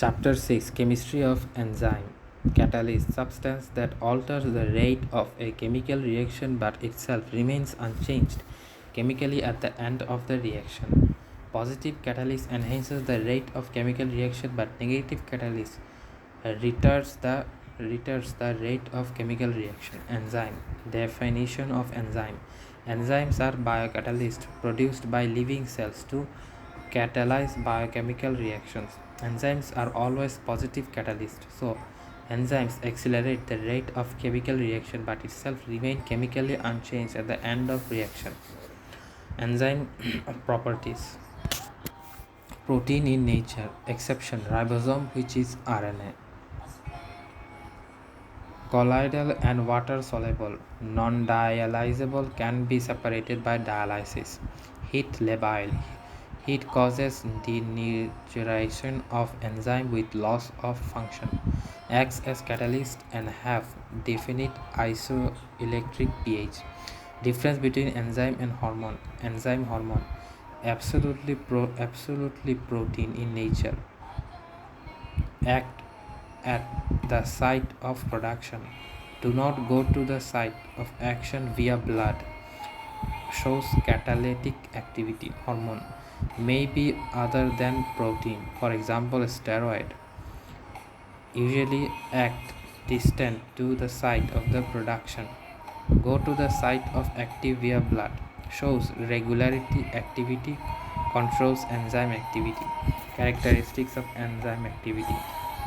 Chapter 6 Chemistry of Enzyme Catalyst substance that alters the rate of a chemical reaction but itself remains unchanged chemically at the end of the reaction. Positive catalyst enhances the rate of chemical reaction but negative catalyst retards the rate of chemical reaction. Enzyme definition of enzyme. Enzymes are biocatalysts produced by living cells to catalyze biochemical reactions. Enzymes are always positive catalysts, so enzymes accelerate the rate of chemical reaction but itself remain chemically unchanged at the end of reaction. Enzyme properties. Protein in nature, exception ribosome, which is RNA. Colloidal and water soluble, non dialyzable, can be separated by dialysis. Heat labile. Heat causes denaturation of enzyme with loss of function. Acts as catalyst and have definite isoelectric pH. Difference between enzyme and hormone. Enzyme hormone. Absolutely protein in nature. Act at the site of production. Do not go to the site of action via blood. Shows catalytic activity. Hormone may be other than protein, for example steroid. Usually act distant to the site of the production. Go to the site of active via blood. Shows regularity activity, controls enzyme activity. Characteristics of enzyme activity.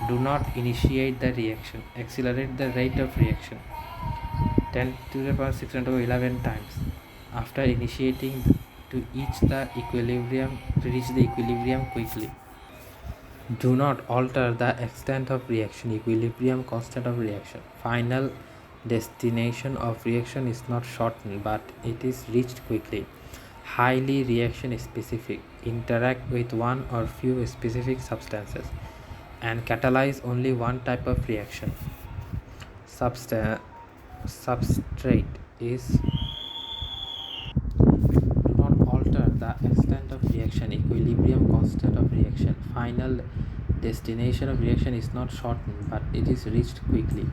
Do not initiate the reaction. Accelerate the rate of reaction 10 to the power 611 times after initiating to reach the equilibrium quickly. Do not alter the extent of reaction, equilibrium constant of reaction. Final destination of reaction is not shortened but it is reached quickly. Highly reaction specific, interact with one or few specific substances and catalyze only one type of reaction. Substrate is do not alter the extent of reaction, equilibrium constant of reaction. Final destination of reaction is not shortened but it is reached quickly.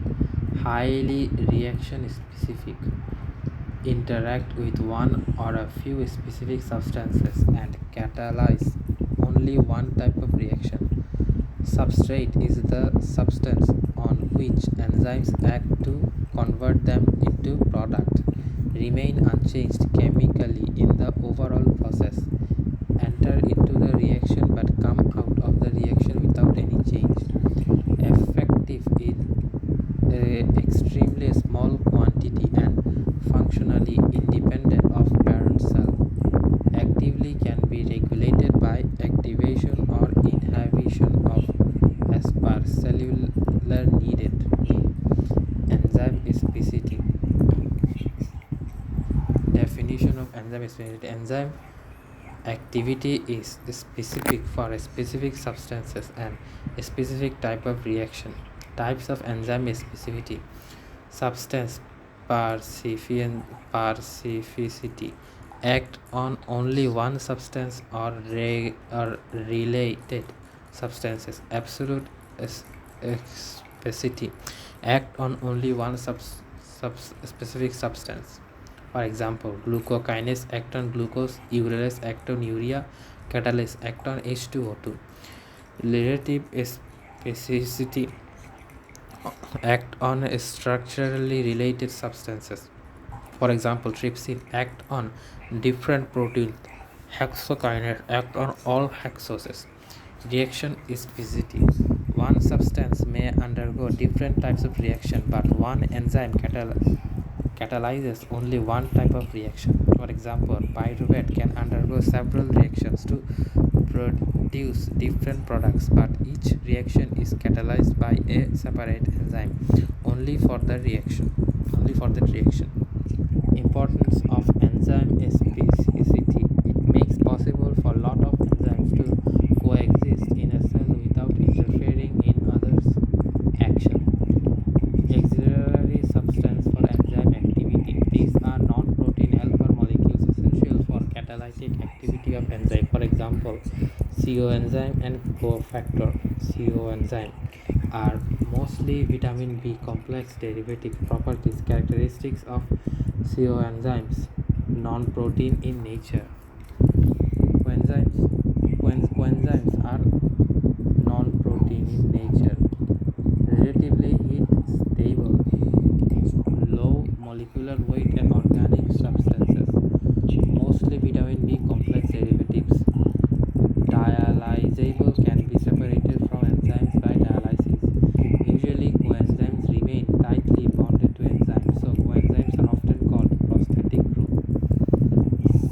Highly reaction specific, interact with one or a few specific substances and catalyze only one type of reaction. Substrate is the substance on which enzymes act to convert them into product. Remain unchanged chemically in the overall process. Enter into the reaction but come out of the reaction without any change. Effective in extremely small quantity and functionally independent of parent cell. Actively can be regulated by activation or inhibition of as per cellular needed. Enzyme specificity. Definition of enzyme specificity. Enzyme activity is specific for a specific substances and a specific type of reaction. Types of enzyme specificity. Substance specificity. Act on only one substance or related substances. Absolute specificity. Act on only one specific substance. For example, glucokinase act on glucose, urolase act on urea, catalase act on H2O2. Relative specificity. Act on structurally related substances. For example, trypsin act on different proteins. Hexokinase act on all hexoses. Reaction specificity. One substance may undergo different types of reaction, but one enzyme catalyzes only one type of reaction. For example, pyruvate can undergo several reactions to produce different products, but each reaction is catalyzed by a separate enzyme only for that reaction. Importance of enzyme specificity. It makes possible for a lot of enzymes to coexist in a cell without interfering in others' action. Auxiliary substance for enzyme activity. These are non-protein helper molecules essential for catalytic activity of enzyme. For example, coenzyme and cofactor. Coenzyme are mostly vitamin B complex derivative properties. Characteristics of coenzymes: non-protein in nature. Coenzymes are non-protein in nature, relatively heat stable, low molecular weight and organic substances, mostly vitamin B complex derivatives. Dialysable, can be separated from enzymes by dialysis. Usually coenzymes remain tightly bonded to enzymes, so coenzymes are often called prosthetic group.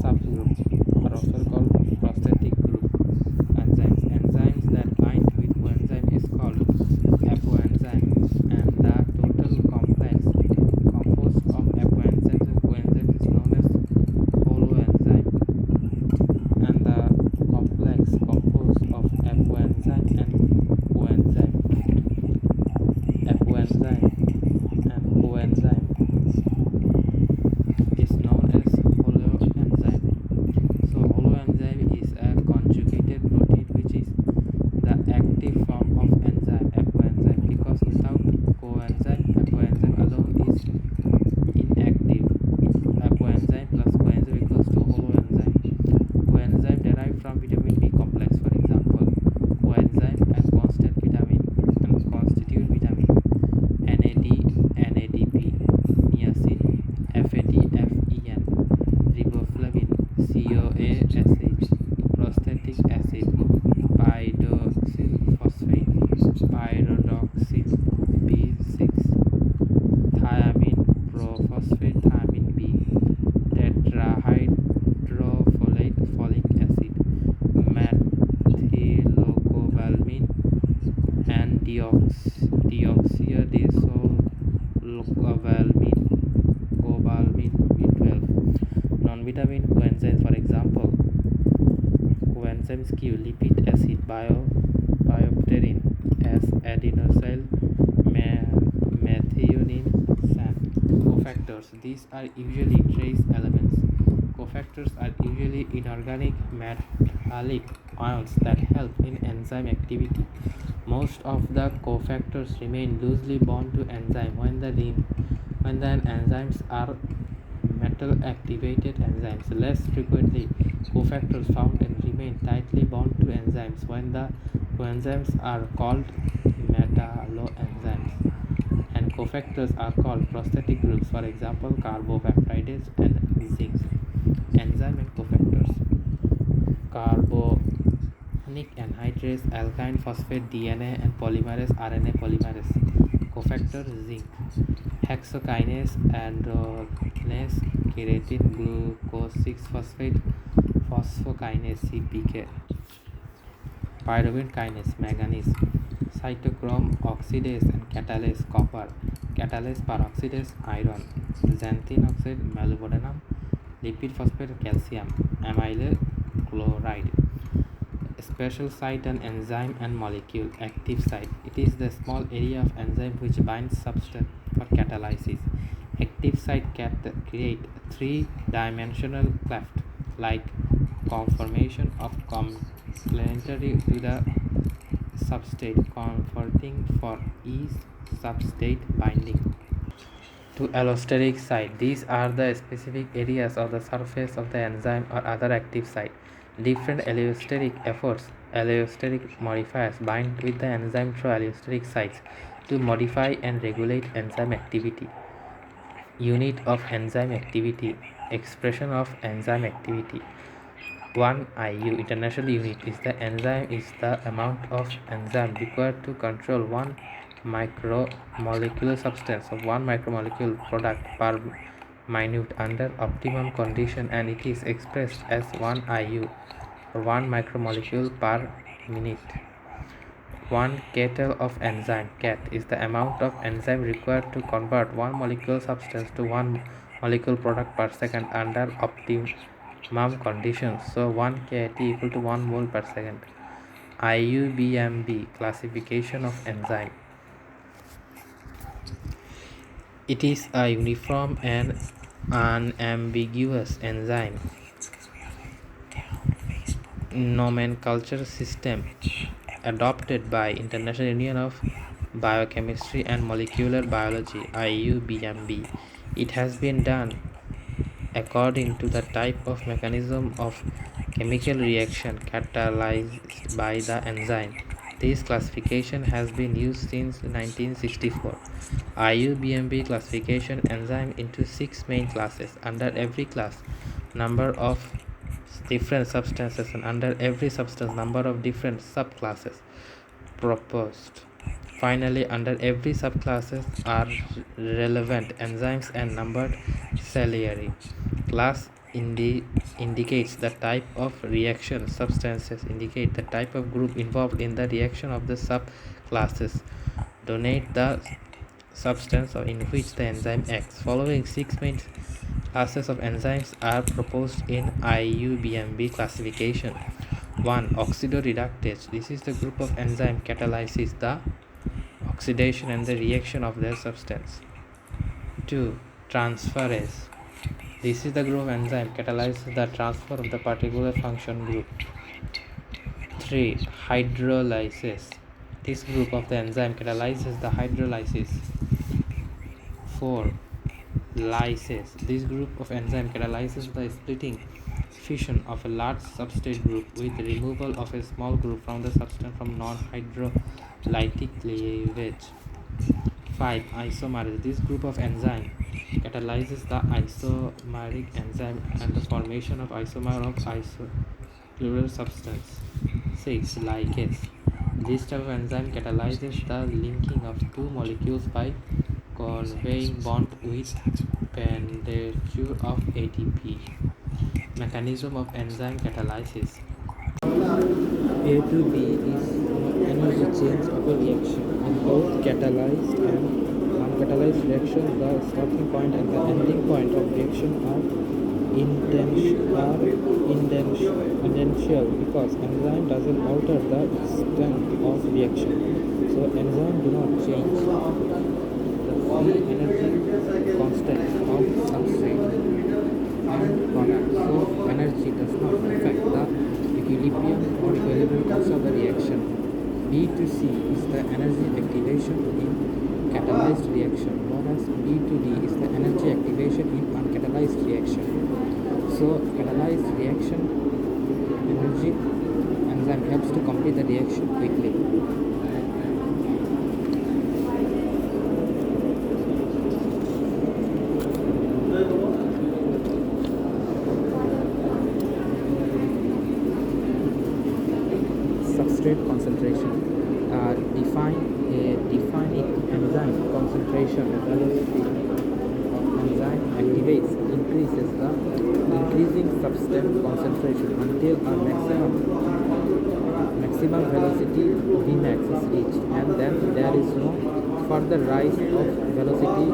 Subgroups are also called prosthetic group. Enzymes that bind with coenzyme is called apoenzyme, and the total complex composed of apoenzymes and coenzymes is known as holoenzyme. And the complex composed of apoenzyme and coenzyme is known as holoenzyme. So holoenzyme is a conjugated protein which is the active form of enzyme apoenzyme, because without coenzyme, apoenzyme alone is inactive. Apoenzyme plus coenzyme equals to holoenzyme. Coenzyme derived from vitamin B complex. For example, coenzyme as constant vitamin and constitute vitamin NAD, NADP, niacin, FAD, FEN, riboflavin, CoA acid, prosthetic acid, pyridoxal phosphate, pyridoxine B6, thiamine, prophosphate thiamine B, tetrahydrofolate folic acid, methylcobalamin, and deoxydeoxycobalamin, cobalamin B12. Non-vitamin coenzymes, for example, coenzymes Q, lipid acid, biopterin, S, adenosyl methionine, SAN. Cofactors, these are usually trace elements. Cofactors are usually inorganic metallic ions that help in enzyme activity. Most of the cofactors remain loosely bound to enzyme when the enzymes are metal activated enzymes. Less frequently, cofactors found and remain tightly bound to enzymes when the coenzymes are called metalloenzymes, and cofactors are called prosthetic groups. For example, carbopeptides and zinc. Enzyme and cofactors: carbonic anhydrase, alkyne phosphate, DNA and polymerase, RNA polymerase. Cofactor: zinc, hexokinase, androgenase, keratin, glucose 6-phosphate, phosphokinase, CPK. Pyruvate kinase, manganese. Cytochrome oxidase and catalase, copper. Catalase peroxidase, iron. Xanthine oxide, molybdenum. Lipid phosphate, calcium. Amyl chloride. Special site and enzyme and molecule. Active site: it is the small area of enzyme which binds substance for catalysis. Active site create three-dimensional cleft like conformation of complementary to the substrate, comforting for ease substrate binding. To allosteric site, these are the specific areas of the surface of the enzyme or other active site. Different allosteric efforts, allosteric modifiers bind with the enzyme through allosteric sites to modify and regulate enzyme activity. Unit of enzyme activity: expression of enzyme activity. 1 IU, international unit, is the enzyme is the amount of enzyme required to control 1 micromolecule substance of 1 micromolecule product per minute under optimum condition, and it is expressed as 1 IU or 1 micromolecule per minute. 1 kettle of enzyme, ket, is the amount of enzyme required to convert 1 molecule substance to 1 molecule product per second under optimum conditions. So 1 ket equal to 1 mole per second. IUBMB, classification of enzyme. It is a uniform and unambiguous enzyme. nomenclature system adopted by International Union of Biochemistry and Molecular Biology IUBMB. It has been done according to the type of mechanism of chemical reaction catalyzed by the enzyme. This classification has been used since 1964. IUBMB classification enzyme into 6 main classes. Under every class, number of different substances, and under every substance, number of different subclasses proposed. Finally, under every subclasses are relevant enzymes and numbered serially. Class indicates the type of reaction. Substances indicate the type of group involved in the reaction of the subclasses. Denote the substance in which the enzyme acts. Following 6 main classes of enzymes are proposed in IUBMB classification. 1. Oxidoreductase. This is the group of enzyme catalyzes the oxidation and the reaction of their substance. 2. Transferase. This is the group of enzyme catalyzes the transfer of the particular function group. 3. Hydrolysis. This group of the enzyme catalyzes the hydrolysis. 4. Lysis. This group of enzyme catalyzes the splitting fission of a large substrate group with removal of a small group from the substance from non-hydrolytic cleavage. 5. Isomerase. This group of enzyme catalyzes the isomeric enzyme and the formation of isomer of isoplural substance. 6. Ligase. This type of enzyme catalyzes the linking of two molecules by conveying bond with pendature of ATP. Mechanism of enzyme catalysis. A to B is energy change of a reaction. In both catalyzed and uncatalyzed reactions, the starting point and the ending point of reaction are indential because enzyme doesn't alter the extent of reaction. So enzyme do not change the free energy constant of substrate and product. So energy does not affect the equilibrium or equilibrium constant of the reaction. B to C is the energy activation in catalyzed reaction, whereas B to D is the energy activation in uncatalyzed reaction. So catalyzed reaction energy enzyme helps to complete the reaction quickly. Substrate concentration. Defining enzyme concentration and velocity of enzyme activates increases the increasing substance concentration until a maximum velocity Vmax is reached, and then there is no further rise of velocity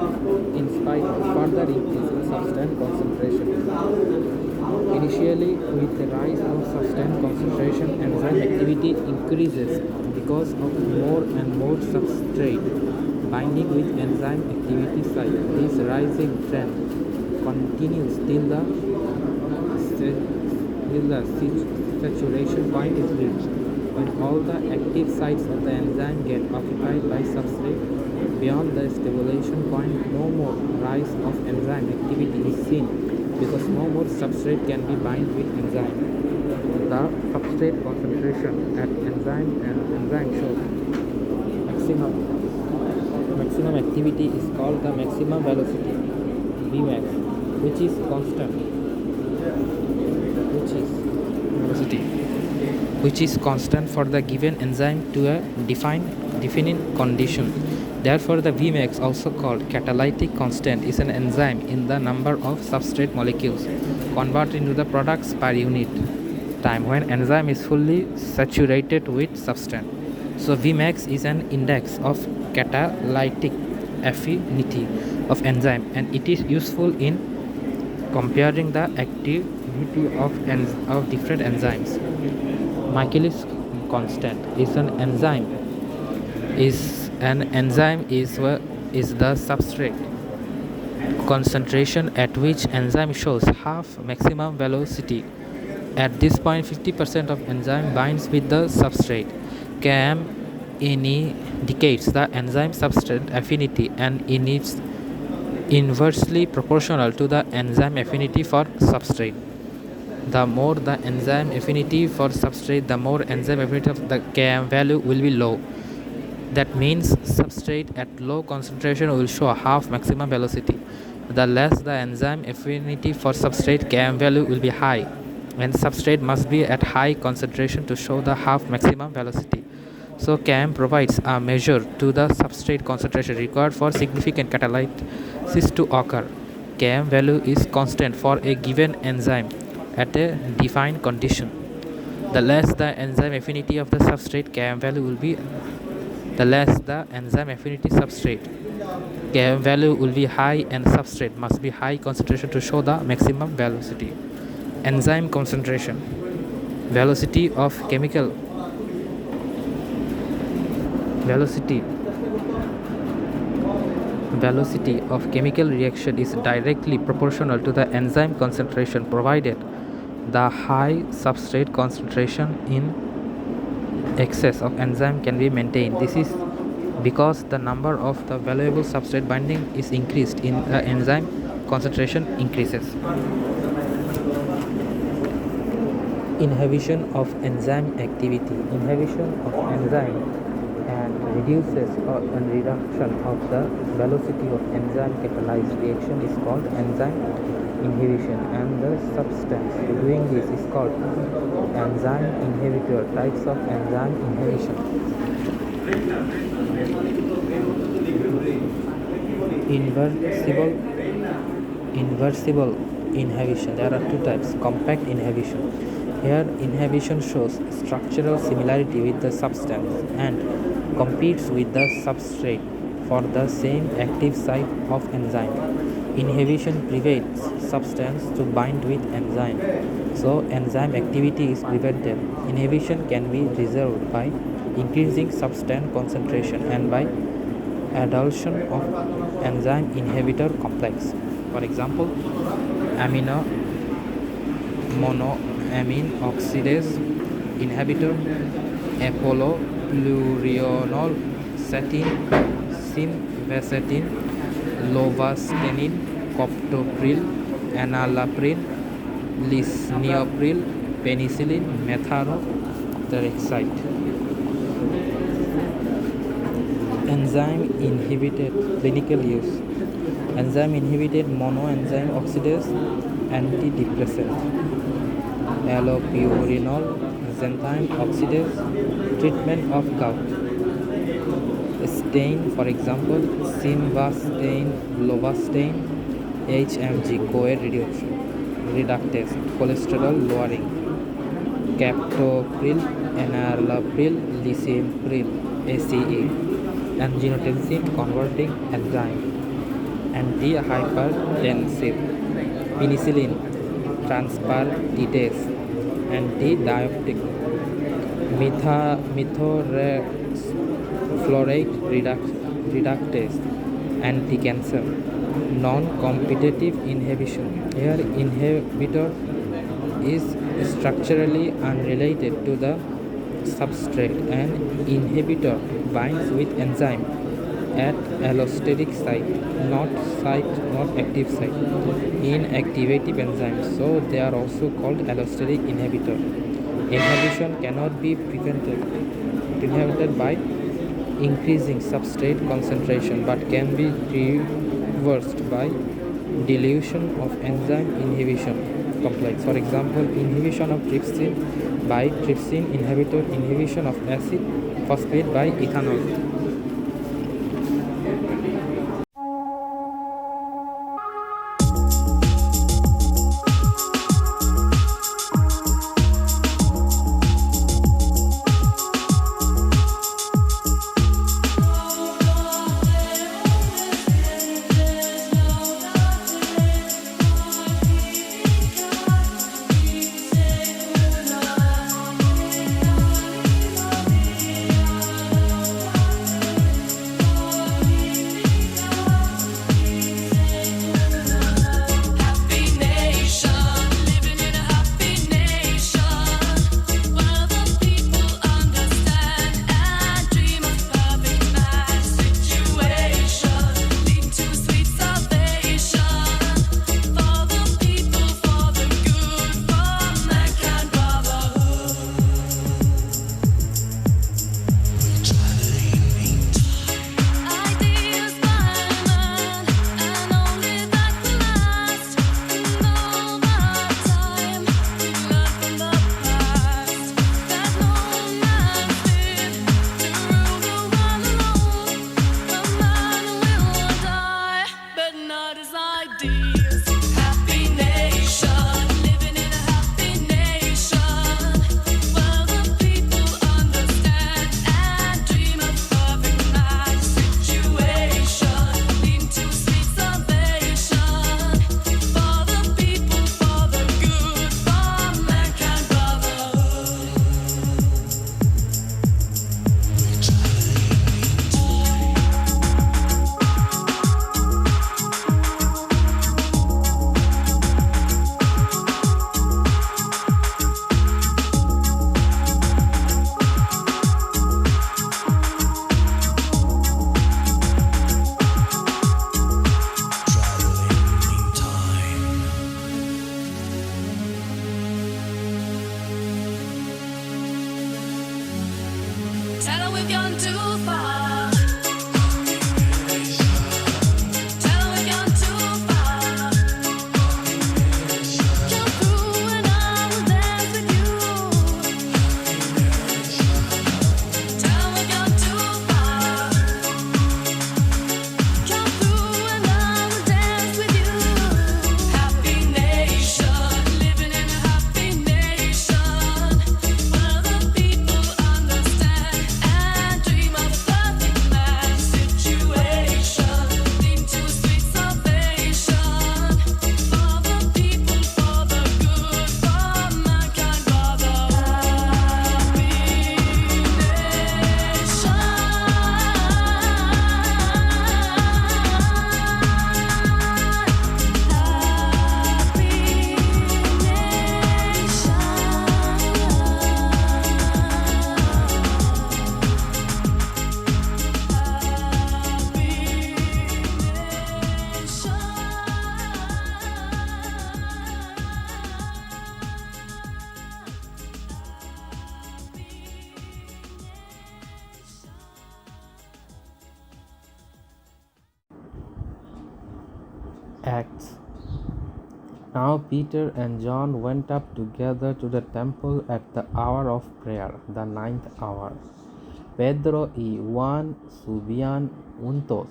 in spite of further increase in substance concentration. Initially, with the rise of substance concentration, enzyme activity increases because of more and more substrate binding with enzyme activity site. This rising trend continues till the saturation point is reached. When all the active sites of the enzyme get occupied by substrate beyond the stimulation point, no more rise of enzyme activity is seen because no more substrate can be bind with enzyme. The substrate concentration at enzyme shows maximum activity is called the maximum velocity Vmax, which is constant for the given enzyme to a defined condition. Therefore, the Vmax, also called catalytic constant, is an enzyme in the number of substrate molecules converted into the products per unit time when enzyme is fully saturated with substance. So Vmax is an index of catalytic affinity of enzyme, and it is useful in comparing the activity of different enzymes. Michaelis constant is the substrate concentration at which enzyme shows half maximum velocity At this point, 50% of enzyme binds with the substrate. Cam indicates the enzyme substrate affinity and is inversely proportional to the enzyme affinity for substrate. The more the enzyme affinity for substrate, the more enzyme affinity of the Km value will be low. That means substrate at low concentration will show a half maximum velocity. The less the enzyme affinity for substrate, Km value will be high, and substrate must be at high concentration to show the half maximum velocity. So Km provides a measure to the substrate concentration required for significant catalysis to occur. Km value is constant for a given enzyme at a defined condition. The less the enzyme affinity of the substrate, Km value will be the less the enzyme affinity substrate. Km value will be high and substrate must be high concentration to show the maximum velocity. Enzyme concentration. Velocity of chemical reaction is directly proportional to the enzyme concentration, provided the high substrate concentration in excess of enzyme can be maintained. This is because the number of the valuable substrate binding is increased in the enzyme concentration increases. Inhibition of enzyme activity. Inhibition of enzyme and reduction of the velocity of enzyme catalyzed reaction is called enzyme inhibition, and the substance doing this is called enzyme inhibitor. Types of enzyme inhibition. Inversible inhibition. There are two types. Compact inhibition. Here inhibition shows structural similarity with the substance and competes with the substrate for the same active site of enzyme. Inhibition prevents substance to bind with enzyme, so enzyme activity is prevented. Inhibition can be resolved by increasing substance concentration and by addition of enzyme inhibitor complex. For example, monoamine oxidase inhibitor, apollopluronol, satin, simvastatin, lovastatin, captopril, enalapril, lisinopril, penicillin, methotrexate. Enzyme inhibited clinical use. Enzyme inhibited monoenzyme oxidase antidepressant. Allopurinol xanthine oxidase treatment of gout. Stain, for example, simvastatin, lovastatin, HMG, CoA reductase, cholesterol lowering. Captopril, enalapril, lisinopril, ACE, angiotensin converting enzyme. Antihypertensive. Penicillin, transpartidase, antidiabetic. Methylfluoride reductase, anti-cancer. Non-competitive inhibition. Here inhibitor is structurally unrelated to the substrate, and inhibitor binds with enzyme at allosteric site, not active site, in activative enzymes, so they are also called allosteric inhibitor. Inhibition cannot be prevented by increasing substrate concentration, but can be reversed by dilution of enzyme inhibition complex. For example, inhibition of trypsin by trypsin inhibitor, inhibition of acid phosphate by ethanol. Acts. Now Peter and John went up together to the temple at the hour of prayer, the ninth hour. Pedro y Juan subían juntos.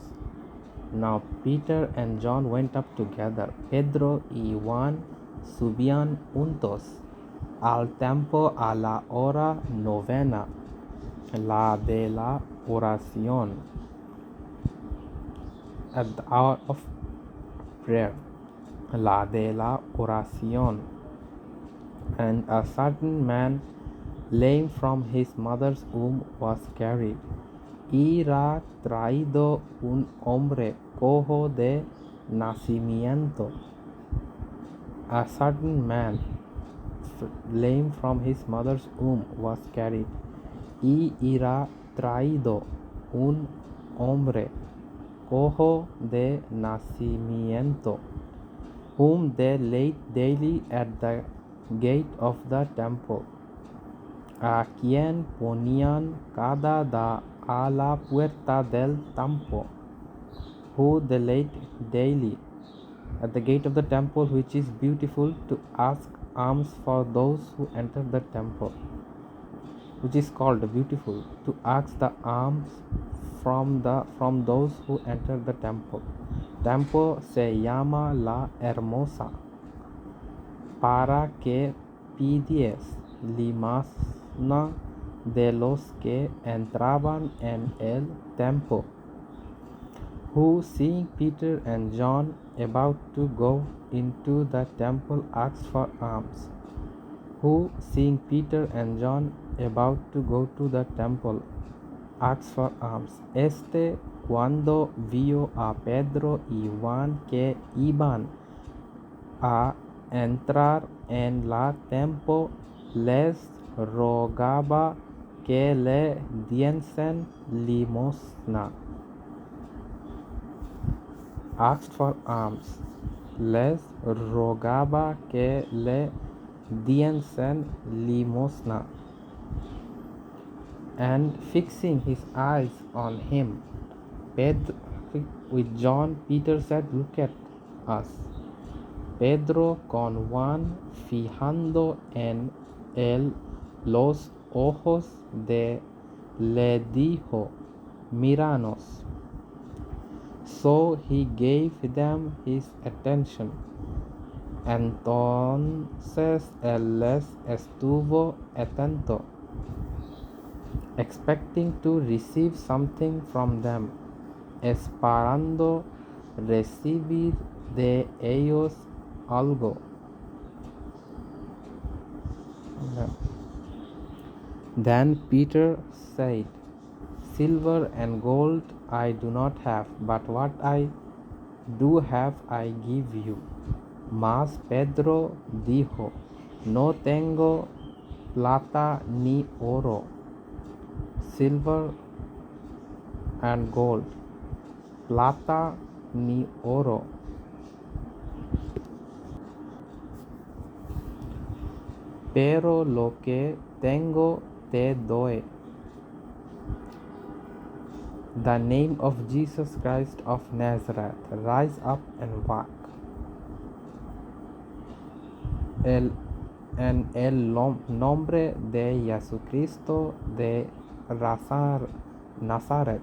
Now Peter and John went up together. Pedro y Juan subían juntos al templo a la hora novena, la de la oración, at the hour of prayer, la de la oración. And a certain man, lame from his mother's womb, was carried. Y era traído un hombre cojo de nacimiento. A certain man, lame from his mother's womb, was carried. Y era traído un hombre cojo de nacimiento, whom they laid daily at the gate of the temple, a quien ponían cada da a la puerta del templo, who they laid daily at the gate of the temple, which is beautiful, to ask alms for those who enter the temple, which is called beautiful, to ask the alms from those who enter the temple. Tempo se llama la hermosa, para que pidies limosna de los que entraban en el templo, who, seeing Peter and John about to go into the temple, asked for alms. Who, seeing Peter and John about to go to the temple, asked for alms. Cuando vio a Pedro y Juan que iban a entrar en la templo, les rogaba que le diesen limosna. Asked for alms. Les rogaba que le diesen limosna. And fixing his eyes on him, with John, Peter said, "Look at us." Pedro, con Juan, fijando en él los ojos le dijo, "Míranos." So he gave them his attention. Entonces él les estuvo atento, expecting to receive something from them, esperando recibir de ellos algo. Then Peter said, "Silver and gold I do not have, but what I do have I give you." Mas Pedro dijo, "No tengo plata ni oro, silver and gold, plata ni oro, pero lo que tengo te doy. The name of Jesus Christ of Nazareth, rise up and walk." En el nombre de Jesucristo de Nazaret,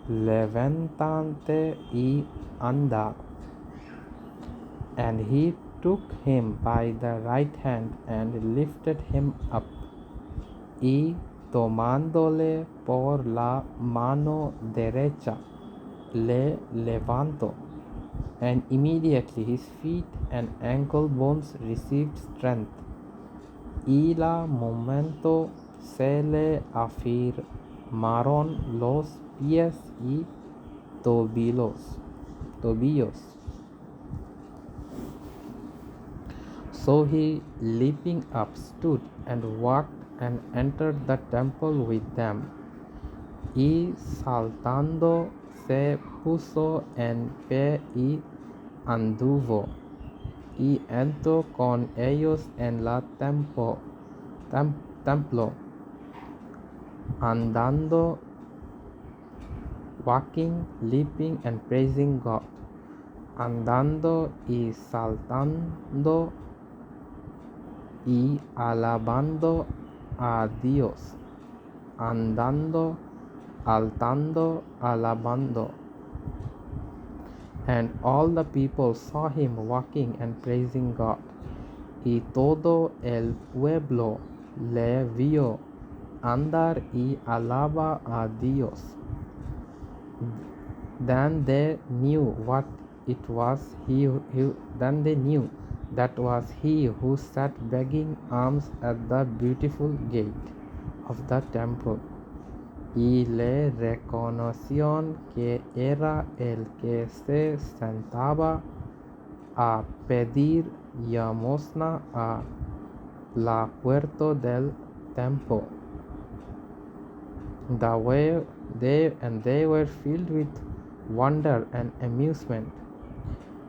levántate y anda. And he took him by the right hand and lifted him up. Y tomándole por la mano derecha, le levantó. And immediately his feet and ankle bones received strength. Y la momento se le afirmaron los pies y tobillos. So he, leaping up, stood and walked and entered the temple with them. Y saltando se puso en pie y anduvo, y entró con ellos en la templo, andando, walking, leaping, and praising God. andando y saltando y alabando a Dios, andando, altando, alabando. And all the people saw him walking and praising God. Y todo el pueblo le vio andar y alaba a Dios. Then they knew what it was then they knew that was he who sat begging alms at the beautiful gate of the temple. Y le reconocieron que era el que se sentaba a pedir limosna a la puerta del templo. They were filled with wonder and amusement,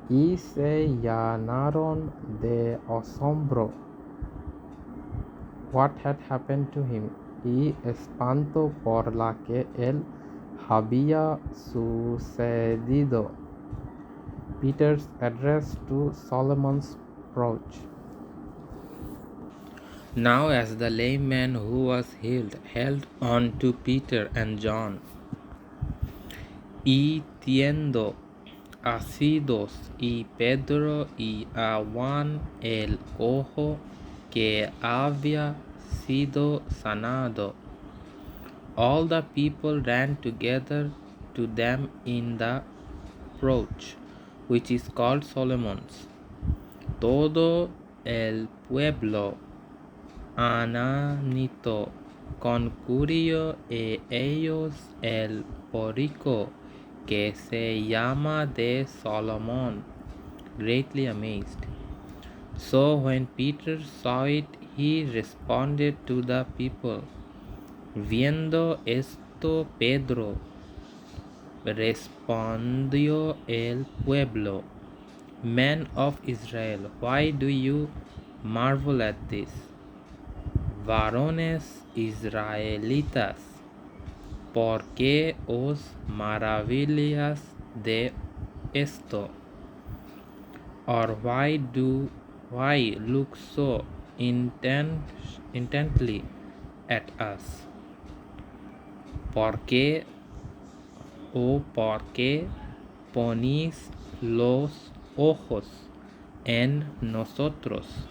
y se llenaron de asombro what had happened to him, y espanto por la que él había sucedido. Peter's address to Solomon's approach. Now as the lame man who was healed held on to Peter and John, y tiendo asidos y Pedro y a Juan el cojo que había sido sanado, all the people ran together to them in the approach, which is called Solomon's. Todo el pueblo ananito concurrió ellos el porico que se llama de Solomon, greatly amazed. So when Peter saw it, he responded to the people, viendo esto Pedro, respondió el pueblo, men of Israel, why do you marvel at this? Varones israelitas, ¿por qué os maravillas de esto? Or why look so intently at us? ¿Por qué ponís los ojos en nosotros?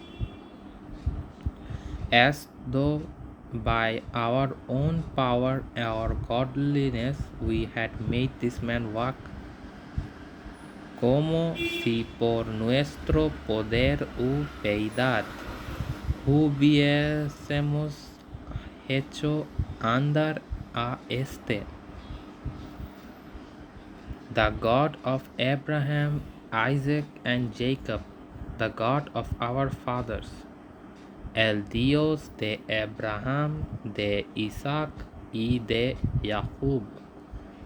As though by our own power or godliness we had made this man walk, como si por nuestro poder u piedad hubiésemos hecho andar a este. The God of Abraham, Isaac, and Jacob, the God of our fathers, el Dios de Abraham, de Isaac y de Jacob,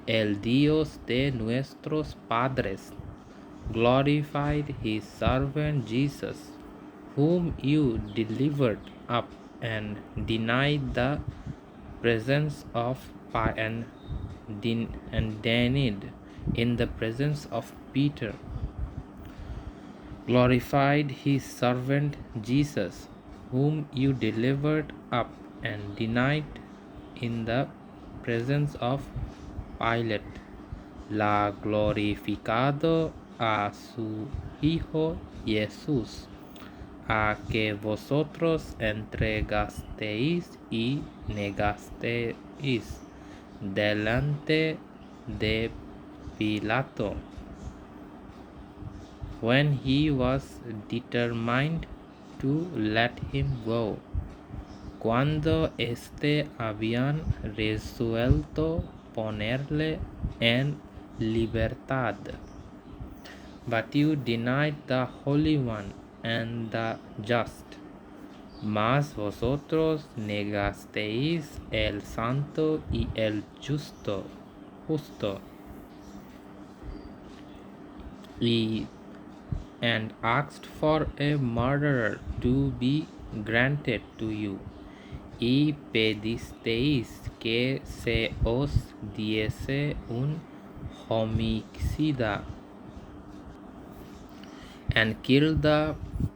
el Dios de nuestros padres, glorified his servant Jesus, whom you delivered up and denied the presence of and denied in the presence of Peter. Glorified his servant Jesus, whom you delivered up and denied in the presence of Pilate. La glorificado a su Hijo Jesús, a que vosotros entregasteis y negasteis delante de Pilato, when he was determined to let him go, cuando éste habían resuelto ponerle en libertad. But you denied the Holy One and the Just, mas vosotros negasteis el Santo y el Justo, and asked for a murderer to be granted to you, y pedisteis que se os diese un homicida. and killed the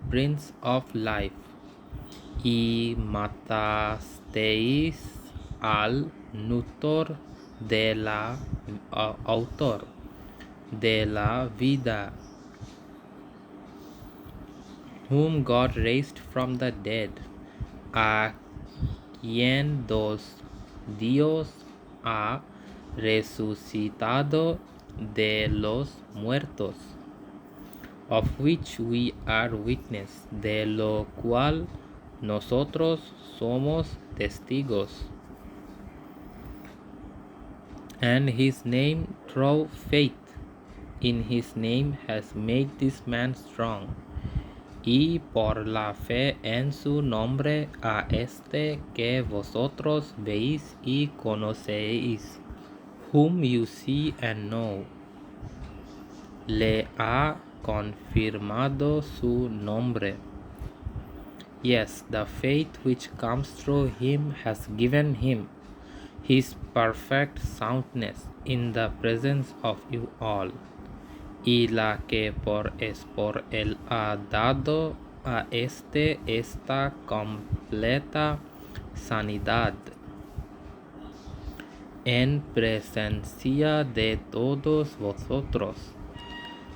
Prince of Life. Y matasteis al nutor de la autor de la vida, whom God raised from the dead, a quien Dios ha resucitado de los muertos, of which we are witness, de lo cual nosotros somos testigos. And his name, through faith in his name, has made this man strong. Y por la fe en su nombre a este que vosotros veis y conocéis, whom you see and know, le ha confirmado su nombre. Yes, the faith which comes through him has given him his perfect soundness in the presence of you all. Y la que por él ha dado a este esta completa sanidad en presencia de todos vosotros.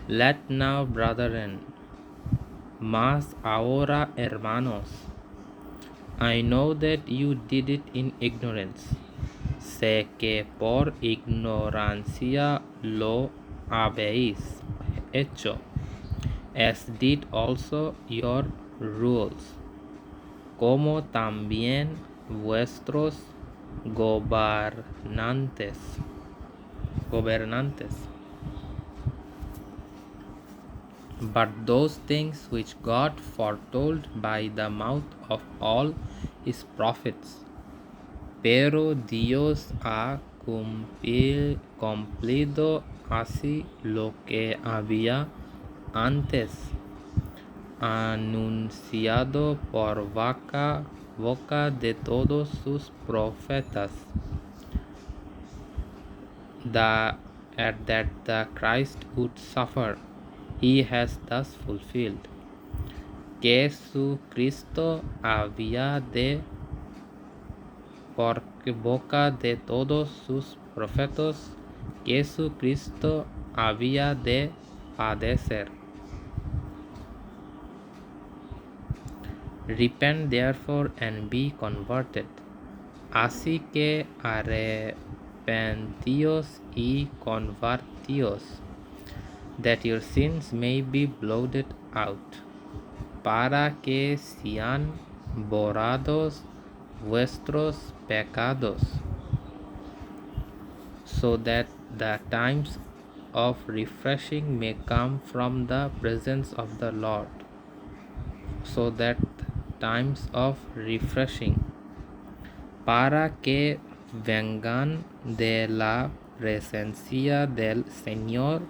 Let now, brethren, mas ahora, hermanos, I know that you did it in ignorance. Sé que por ignorancia lo habéis hecho, as did also your rules, como también vuestros gobernantes. But those things which God foretold by the mouth of all his prophets, pero Dios ha cumplido así lo que había antes anunciado por boca de todos sus profetas, that the Christ would suffer. He has thus fulfilled, que su Cristo había de por boca de todos sus profetas, que su Cristo había de padecer. Repent therefore and be converted. Así que arrepentíos y convertíos, that your sins may be blotted out, para que sean borrados vuestros pecados, so that the times of refreshing may come from the presence of the Lord. So that times of refreshing, para que vengan de la presencia del Señor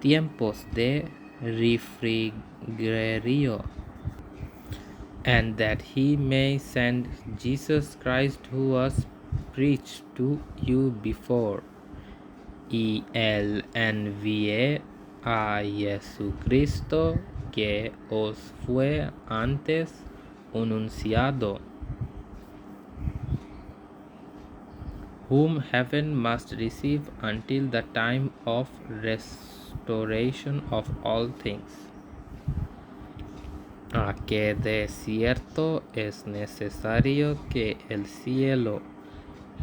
tiempos de refrigerio, and that he may send Jesus Christ, who was preached to you before, y él envíe a Jesucristo, que os fue antes anunciado, whom heaven must receive until the time of restoration of all things. A que de cierto es necesario que el cielo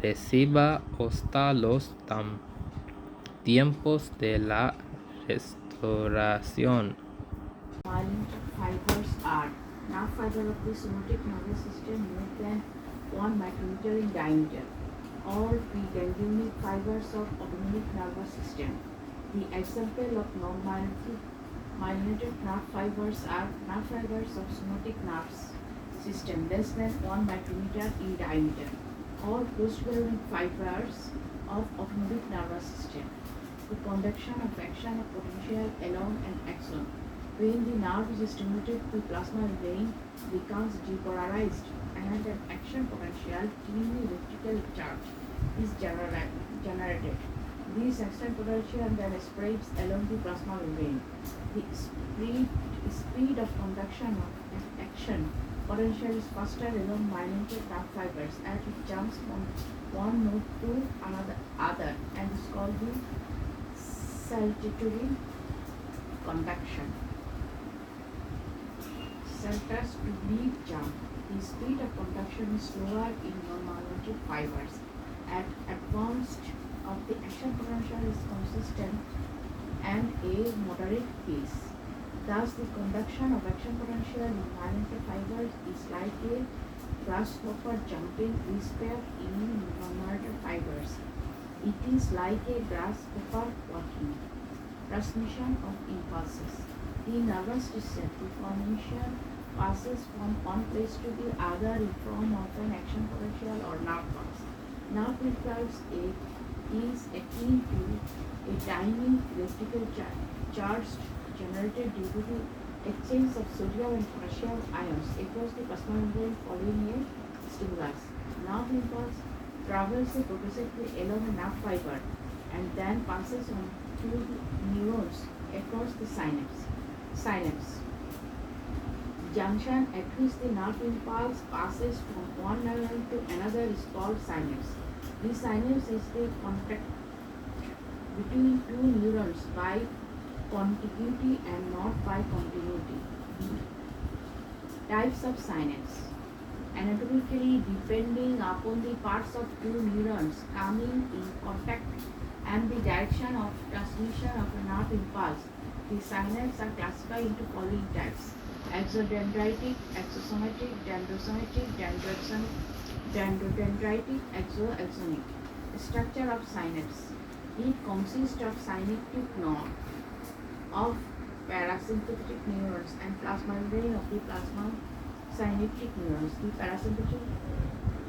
reciba hasta los tiempos de la restauración. Fibers are nerve fiber of the somatic nervous system more than 1 micrometer in diameter. All preganglionic fibers of autonomic nervous system. The example of non-myelinated nerve fibers are nerve fibers of somatic nerves system less than 1 micrometer in diameter. All postganglionic fibers of autonomic nervous system. The conduction of action of potential along an axon. When the nerve is stimulated, the plasma membrane becomes depolarized and an action potential tiny electrical charge is generated. This action potential then spreads along the plasma membrane. The split speed of conduction of action potential is faster along myelinated nerve fibers as it jumps from one node to other and is called the saltatory conduction. Salters to lead jump. The speed of conduction is slower in non-myelinated fibers. At advanced of the action potential is consistent and a moderate pace. Thus, the conduction of action potential in myelinated fibers is like a grasshopper jumping whisper in non-myelinated fibers. It is like a grasshopper walking. Transmission of impulses. The nervous system, the formation passes from one place to the other in form of an action potential or nerve pulse. Nerve impulse is akin to a tiny electrical charge generated due to the exchange of sodium and potassium ions across the plasma membrane following a stimulus. Nerve impulse travels progressively along a nerve fiber and then passes on through the neurons across the synapse. Junction at which the nerve impulse passes from one neuron to another is called synapse. The synapse is the contact between two neurons by contiguity and not by continuity. Types of synapse. Anatomically, depending upon the parts of two neurons coming in contact and the direction of transmission of a nerve impulse, the synapses are classified into following types: exodendritic, axosomatic, dendrosomatic, dendrodendritic, exoaxonic. Structure of synapse. It consists of synaptic node of parasympathetic neurons and plasma membrane of the plasma synaptic neurons. The parasympathetic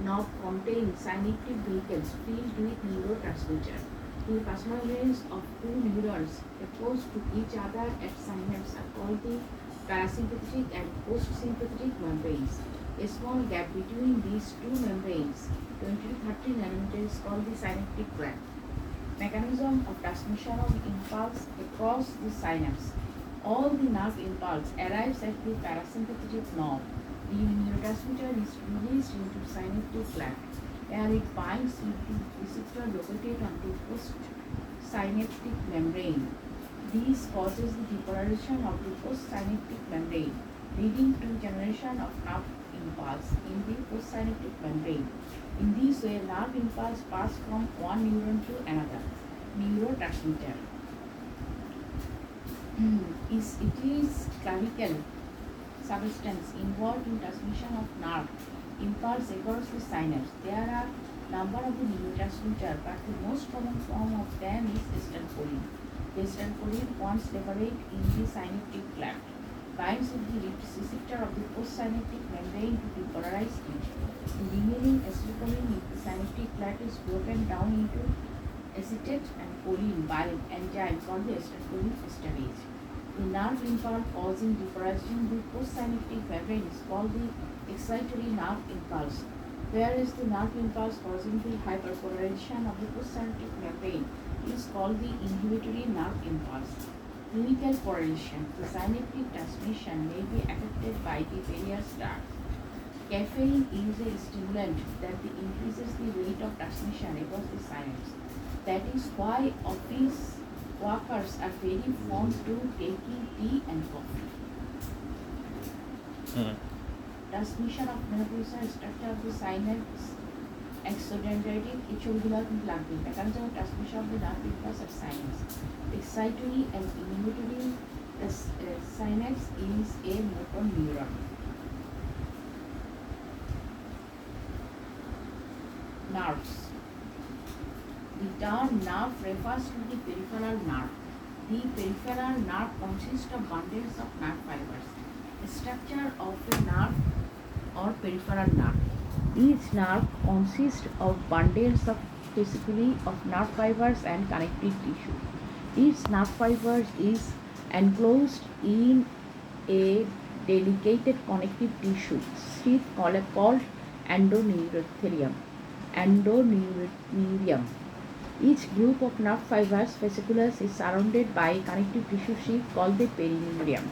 nerve contains synaptic vehicles filled with neurotransmitter. The plasma membranes of two neurons opposed to each other at synapse are called the parasympathetic and postsympathetic membranes. A small gap between these two membranes, 20 to 30 nanometers, is called the synaptic cleft. Mechanism of transmission of impulse across the synapse. All the nerve impulse arrives at the parasympathetic nerve. The neurotransmitter is released into synaptic cleft, where it binds with the receptor located on the postsynaptic membrane. This causes the depolarization of the postsynaptic membrane, leading to generation of nerve impulse in the postsynaptic membrane. In this way, nerve impulse passes from one neuron to another. Neurotransmitter. It is chemical substance involved in transmission of nerve impulse across the synapse. There are number of the neurotransmitter, but the most common form of them is acetylcholine. The acetylcholine, once liberated in the synaptic cleft, binds with the receptor of the postsynaptic membrane to depolarize it. The remaining acetylcholine in the synaptic cleft is broken down into acetate and choline by an enzyme called the acetylcholine esterase. The nerve impulse causing depolarization of the postsynaptic membrane is called the excitatory nerve impulse, whereas the nerve impulse causing the hyperpolarization of the postsynaptic membrane is called the inhibitory nerve impulse. Clinical correlation. The synaptic transmission may be affected by the various drugs. Caffeine is a stimulant that increases the rate of transmission across the synapse. That is why office workers are very fond to taking tea and coffee. Transmission of monopolistic structure of the synapse. Exodendritic, এছবিগুলো কিন্তু লাগবে। mechanism of transmission of the nerve impulse at synapse. Excitatory and inhibitory synapse is a motor neuron. Nerves. The term nerve refers to the peripheral nerve. The peripheral nerve consists of bundles of nerve fibers. The structure of a nerve or peripheral nerve. Each nerve consists of bundles of physically of nerve fibers and connective tissue. Each nerve fiber is enclosed in a delicate connective tissue sheath called endoneurium. Each group of nerve fibers fasciculus is surrounded by a connective tissue sheath called the perineurium.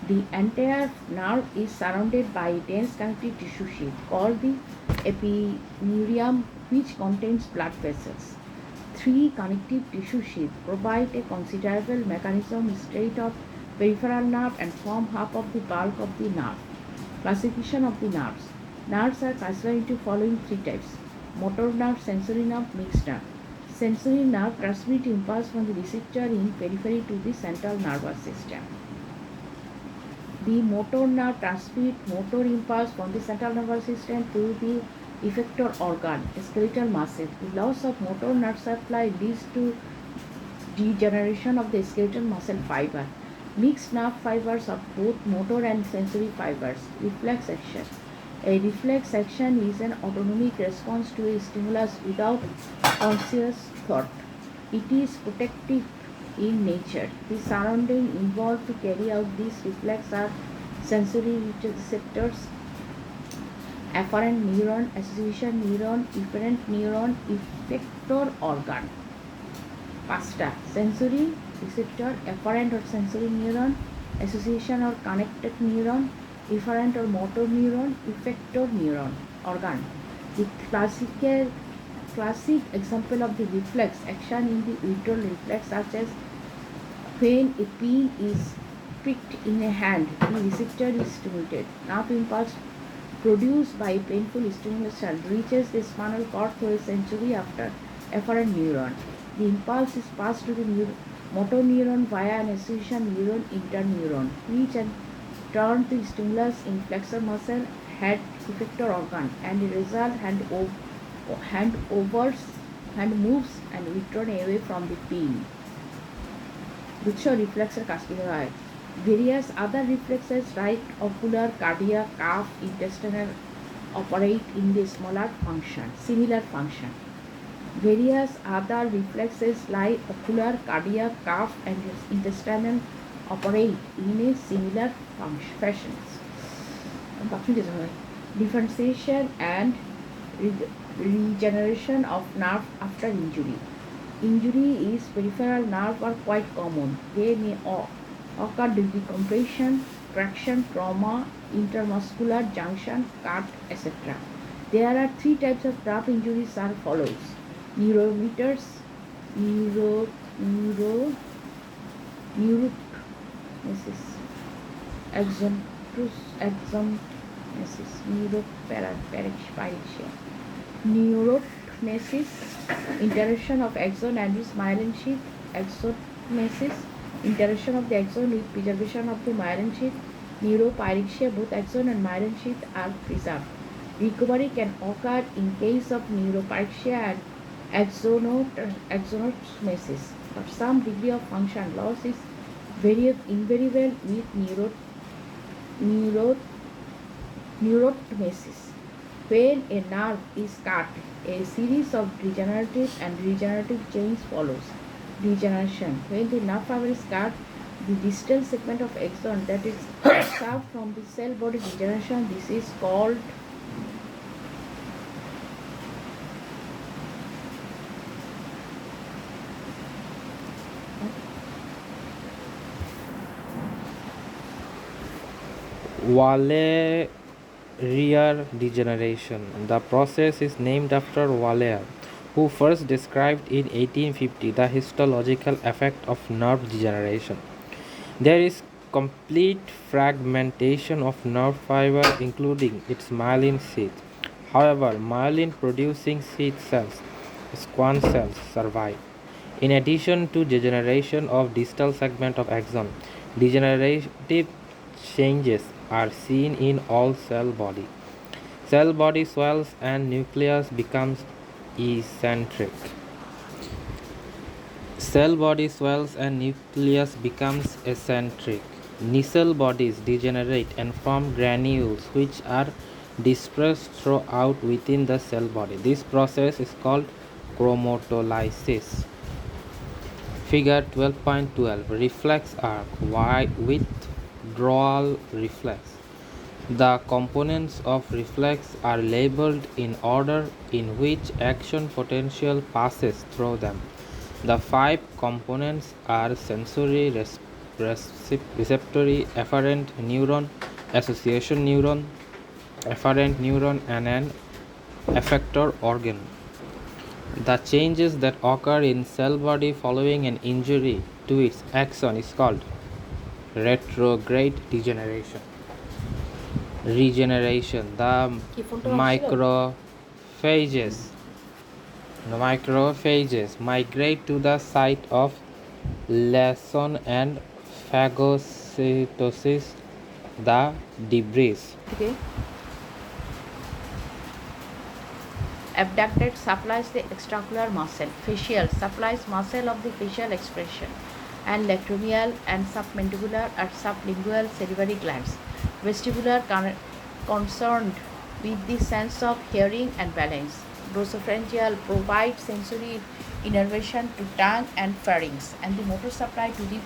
The entire nerve is surrounded by a dense connective tissue sheath called the epineurium, which contains blood vessels. Three connective tissue sheaths provide a considerable mechanism straight of peripheral nerve and form half of the bulk of the nerve. Classification of the nerves. Nerves are classified into following three types: motor nerve, sensory nerve, mixed nerve. Sensory nerve transmit impulse from the receptor in periphery to the central nervous system. The motor nerve transmit motor impulse from the central nervous system to the effector organ, skeletal muscle. The loss of motor nerve supply leads to degeneration of the skeletal muscle fiber. Mixed nerve fibers of both motor and sensory fibers. Reflex action. A reflex action is an autonomic response to a stimulus without conscious thought. It is protective in nature. The surrounding involved to carry out this reflex are sensory receptors, afferent neuron, association neuron, efferent neuron, effector organ. Pasta. Sensory receptor, afferent or sensory neuron, association or connected neuron, efferent or motor neuron, effector neuron, organ. The classic example of the reflex action in the withdrawal reflex, such as when a pin is pricked in a hand, the receptor is stimulated. Nerve impulse produced by painful stimulation reaches the spinal cord through a sensory afferent neuron. The impulse is passed to the motor neuron via an association neuron interneuron, which turn the stimulus in flexor muscle, head effector organ, and the result hand moves and withdrawn away from the pin. উৎস রিফ্লেক্সের কাজ কী হয়? Various other reflexes like ocular, cardiac, calf, intestinal operate in the similar function. Various other reflexes like ocular, cardiac, calf, and intestinal operate in a similar fashion. Differentiation and regeneration of nerve after injury. Injury is peripheral nerve are quite common. They may occur due to compression, traction, trauma, intermuscular junction, cut, etc. There are three types of nerve injuries are follows: neurometers, neuronesis, axonesis, neuroparaxia, neuronesis, interaction of axon and its myelin sheath, axonesis, interaction of the axon with preservation of the myelin sheath, neuropyrexia, both axon and myelin sheath are preserved. Recovery can occur in case of neuropyrexia and axonomesis, but some degree of function loss is invariable with neuronesis. When a nerve is cut, a series of degenerative and regenerative change follows. Degeneration. When the nerve fiber is cut, the distal segment of axon that is served from the cell body degeneration. This is called Valerian degeneration. The process is named after Valerian, who first described in 1850 the histological effect of nerve degeneration. There is complete fragmentation of nerve fiber, including its myelin sheath. However, myelin-producing sheath cells, squam cells, survive. In addition to degeneration of distal segment of axon, degenerative changes are seen in all cell body. Cell body swells and nucleus becomes eccentric. Cell body swells and nucleus becomes eccentric. Niscel bodies degenerate and form granules which are dispersed throughout within the cell body. This process is called chromatolysis. Figure 12.12 Reflex arc withdrawal reflex. The components of reflex are labeled in order in which action potential passes through them. The five components are sensory receptory afferent neuron, association neuron, afferent neuron, and an effector organ. The changes that occur in cell body following an injury to its axon is called retrograde degeneration. Regeneration. Microphages the macrophages migrate to the site of lesion and phagocytosis the debris. Okay. Abducted supplies the extraocular muscle. Facial supplies muscle of the facial expression. And lacrimal and submandibular or sublingual salivary glands. Vestibular concerned with the sense of hearing and balance. Glossopharyngeal provides sensory innervation to tongue and pharynx, and the motor supply to the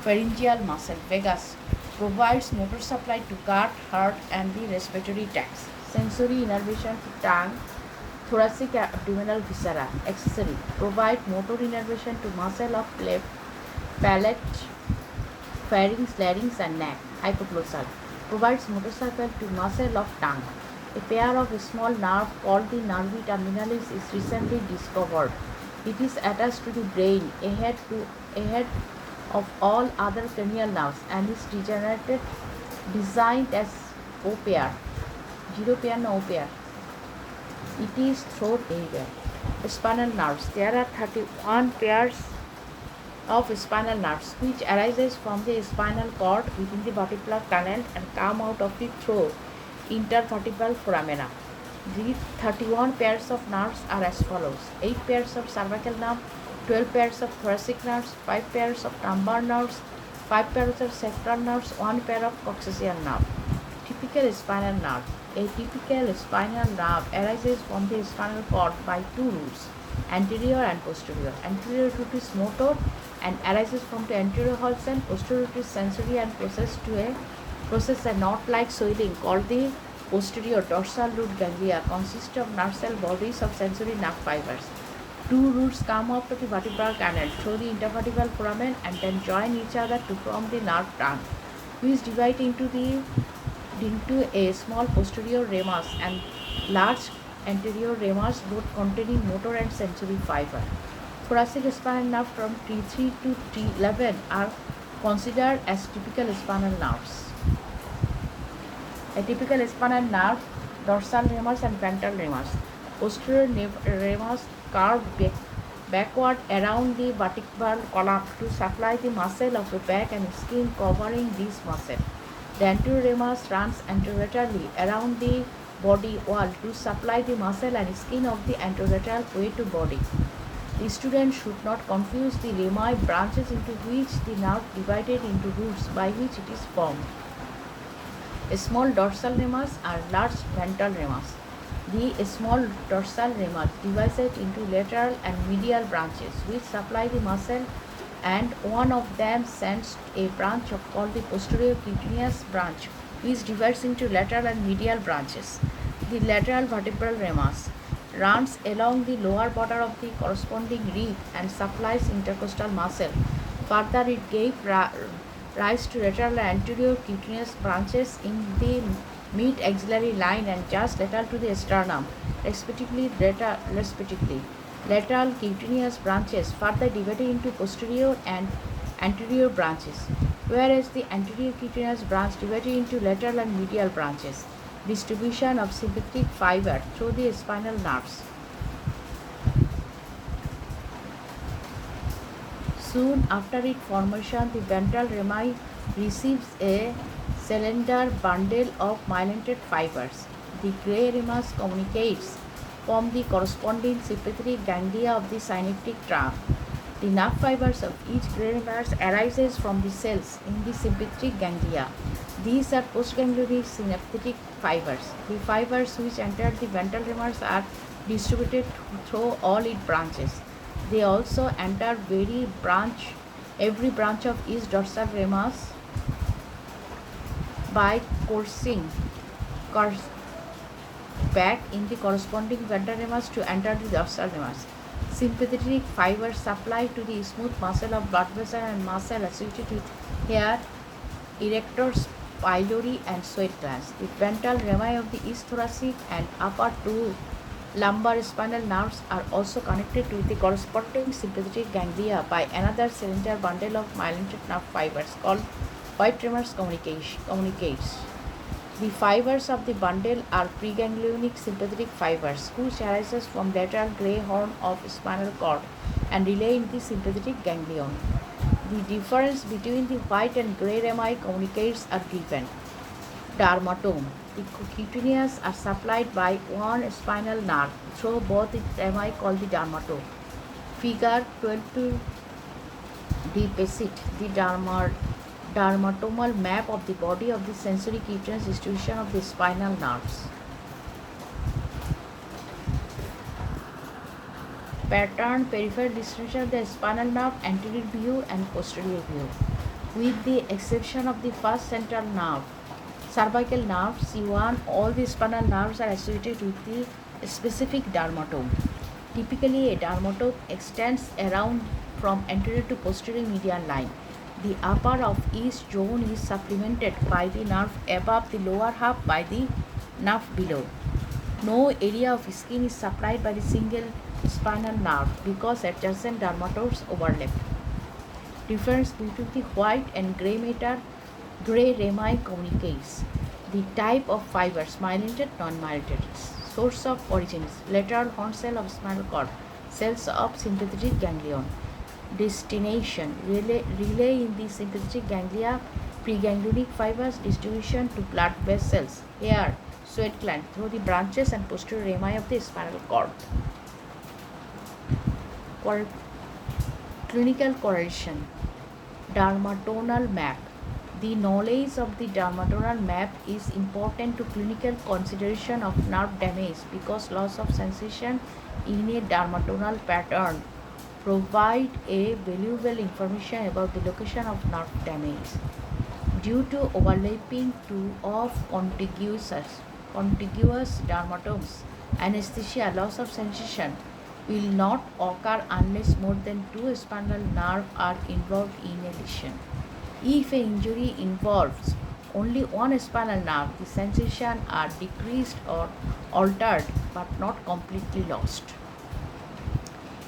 pharyngeal muscle. Vagus provides motor supply to gut, heart, and the respiratory tracts. Sensory innervation to tongue, thoracic abdominal viscera. Accessory provide motor innervation to muscle of palate, pharynx, larynx, and neck. Hypoglossal provides motor supply to muscle of tongue. A pair of small nerve called the nervi terminalis is recently discovered. It is attached to the brain ahead of all other cranial nerves and is designed as O pair. Zero pair no O pair. It is throat area. Spinal nerves. There are 31 pairs of spinal nerves which arises from the spinal cord within the vertebral canal and come out of the throat intervertebral foramina. The 31 pairs of nerves are as follows: 8 pairs of cervical nerve, 12 pairs of thoracic nerves, 5 pairs of lumbar nerves, 5 pairs of sacral nerves, 1 pair of coccygeal nerve. Typical spinal nerve. A typical spinal nerve arises from the spinal cord by two roots, anterior and posterior. Anterior root is motor and arises from the anterior hulls, and posterior root is sensory and process a knot-like swelling called the posterior dorsal root ganglia. Consists of nerve cell bodies of sensory nerve fibers. Two roots come out of the vertebral canal through the intervertebral foramen and then join each other to form the nerve trunk, which divide into a small posterior ramus and large anterior ramus, both containing motor and sensory fiber. Thoracic spinal nerve from T3 to T11 are considered as typical spinal nerves. A typical spinal nerve, dorsal ramus and ventral ramus. Posterior ramus curved backward around the vertebral column to supply the muscle of the back and skin covering this muscle. The anterior ramus runs anterolaterally around the body wall to supply the muscle and skin of the anterolateral way to body. The student should not confuse the rami branches into which the nerve divided into roots by which it is formed. A small dorsal ramus and large ventral ramus. The small dorsal ramus divides into lateral and medial branches which supply the muscle, and one of them sends a branch called the posterior cutaneous branch which divides into lateral and medial branches. The lateral vertebral ramus runs along the lower border of the corresponding rib and supplies intercostal muscle. Further, it gave rise to lateral and anterior cutaneous branches in the mid-axillary line and just lateral to the sternum, respectively. Lateral cutaneous branches further divided into posterior and anterior branches, whereas the anterior cutaneous branch divided into lateral and medial branches. Distribution of sympathetic fiber through the spinal nerves. Soon after its formation, the ventral rami receives a cylinder bundle of myelinated fibers. The gray ramus communicates from the corresponding sympathetic ganglia of the synaptic trunk. The nerve fibers of each gray ramus arises from the cells in the sympathetic ganglia. These are postganglionic synaptic fibers. The fibers which enter the ventral ramus are distributed through all its branches. They also enter every branch of each dorsal ramus by coursing back in the corresponding ventral ramus to enter the dorsal ramus. Sympathetic fibers supply to the smooth muscle of blood vessel and muscle associated with hair, erectors, pylori, and sweat glands. The ventral rami of the east thoracic and upper two lumbar spinal nerves are also connected to the corresponding sympathetic ganglia by another cylinder bundle of myelinated nerve fibers called white tremors communicates. The fibers of the bundle are preganglionic sympathetic fibers, which arises from lateral gray horn of spinal cord and relay in the sympathetic ganglion. The difference between the white and gray rami communicates are given. Dermatome. The cutaneous are supplied by one spinal nerve through both the rami called the dermatome. Figure 12 depict the dermatomal map of the body of the sensory cutaneous distribution of the spinal nerves. Pattern peripheral distribution of the spinal nerve, anterior view and posterior view. With the exception of the first central nerve, cervical nerve C1, all the spinal nerves are associated with the specific dermatome. Typically, a dermatome extends around from anterior to posterior median line. The upper of each zone is supplemented by the nerve above the lower half by the nerve below. No area of skin is supplied by the single spinal nerve because adjacent dermatomes overlap. Difference between the white and gray matter, gray rami communicates. The type of fibers, myelinated, non-myelinated. Source of origin is lateral horn cell of spinal cord, cells of sympathetic ganglion. Destination, relay in the sympathetic ganglia, preganglionic fibers, distribution to blood vessels, hair, sweat gland through the branches and posterior rami of the spinal cord. Clinical correlation. Dermatonal map. The knowledge of the dermatonal map is important to clinical consideration of nerve damage because loss of sensation in a dermatonal pattern provide a valuable information about the location of nerve damage. Due to overlapping of contiguous dermatomes, anesthesia, loss of sensation will not occur unless more than two spinal nerves are involved in a lesion. If an injury involves only one spinal nerve, the sensations are decreased or altered but not completely lost.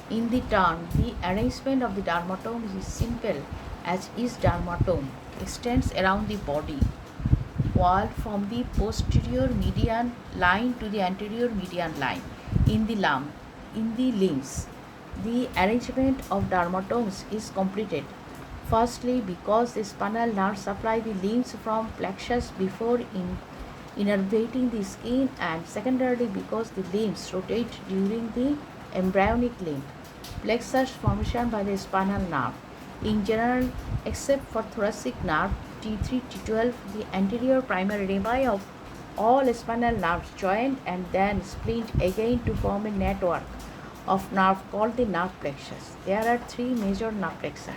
In the turn, the arrangement of the dermatomes is simple as each dermatome extends around the body wall from the posterior median line to the anterior median line in the limbs. The arrangement of dermatomes is completed. Firstly, because the spinal nerves supply the limbs from plexus before innervating the skin, and secondarily because the limbs rotate during the embryonic limb plexus formation by the spinal nerve. In general, except for thoracic nerve T3, T12, the anterior primary rami of all spinal nerves join and then split again to form a network of nerve called the nerve plexus. There are three major nerve plexus: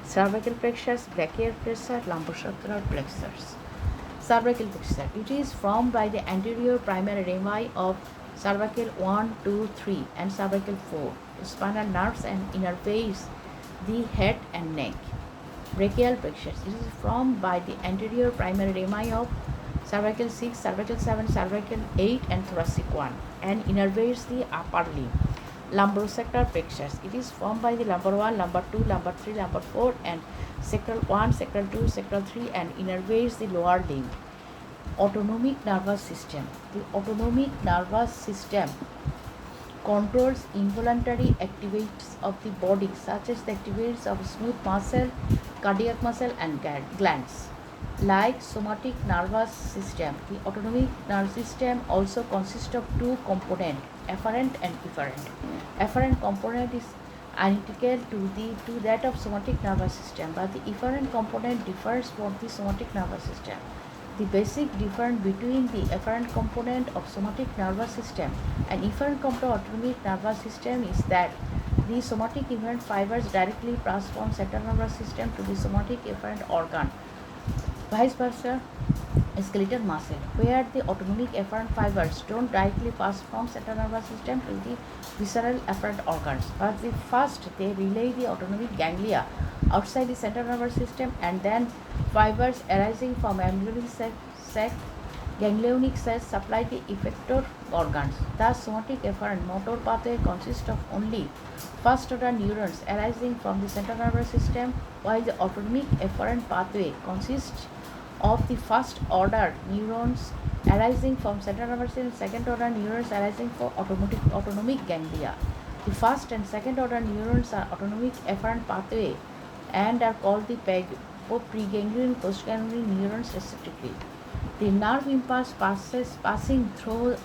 cervical plexus, brachial plexus, lumbosacral plexus. Cervical plexus. It is formed by the anterior primary rami of cervical 1, 2, 3 and cervical 4 spinal nerves and innervates the head and neck. Brachial plexus. It is formed by the anterior primary rami of cervical 6, cervical 7, cervical 8 and thoracic 1 and innervates the upper limb. Lumbosacral plexus. It is formed by the lumbar 1, lumbar 2, lumbar 3, lumbar 4 and sacral 1, sacral 2, sacral 3 and innervates the lower limb. Autonomic nervous system. The autonomic nervous system controls involuntary activities of the body such as the activities of smooth muscle, cardiac muscle and glands. Like somatic nervous system, the autonomic nervous system also consists of two components, afferent and efferent. Afferent component is identical to that of somatic nervous system, but the efferent component differs from the somatic nervous system. The basic difference between the afferent component of somatic nervous system and efferent component of autonomic nervous system is that the somatic efferent fibers directly pass from central nervous system to the somatic efferent organ. Vice versa, skeletal muscle, where the autonomic efferent fibers don't directly pass from central nervous system to the visceral efferent organs, but first they relay the autonomic ganglia outside the central nervous system, and then fibers arising from embryonic sac ganglionic cells supply the effector organs. Thus, somatic efferent motor pathway consists of only first-order neurons arising from the central nervous system, while the autonomic efferent pathway consists of the first-order neurons arising from central nervous system, second-order neurons arising from autonomic ganglia. The first and second-order neurons are autonomic efferent pathway and are called the preganglion and postganglion neurons respectively. The nerve impulse passing through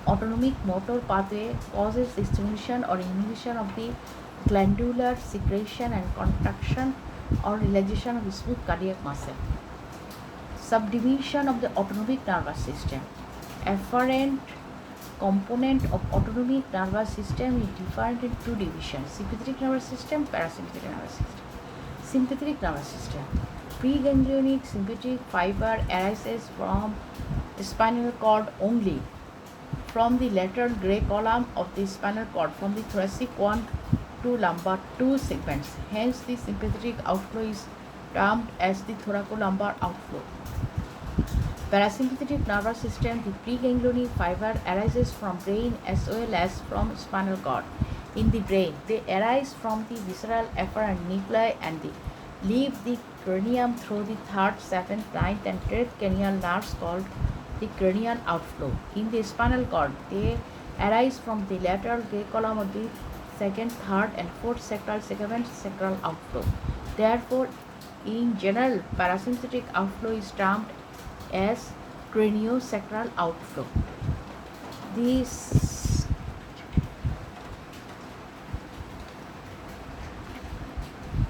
autonomic motor pathway causes the stimulation or inhibition of the glandular secretion and contraction or relaxation of the smooth cardiac muscle. Subdivision of the autonomic nervous system. Afferent component of autonomic nervous system is divided into two divisions: sympathetic nervous system, parasympathetic nervous system. Sympathetic nervous system. Preganglionic sympathetic fiber arises from the spinal cord only, from the lateral gray column of the spinal cord, from the thoracic 1 to lumbar 2 segments. Hence, the sympathetic outflow is termed as the thoracolumbar outflow. Parasympathetic nervous system. The preganglionic fiber arises from brain as well as from spinal cord. In the brain, they arise from the visceral efferent nuclei and they leave the cranium through the 3rd, 7th, 9th and 10th cranial nerves called the cranial outflow. In the spinal cord, they arise from the lateral gray column of the 2nd, 3rd and 4th sacral segment sacral outflow. Therefore, in general, parasympathetic outflow is termed as craniosacral outflow. This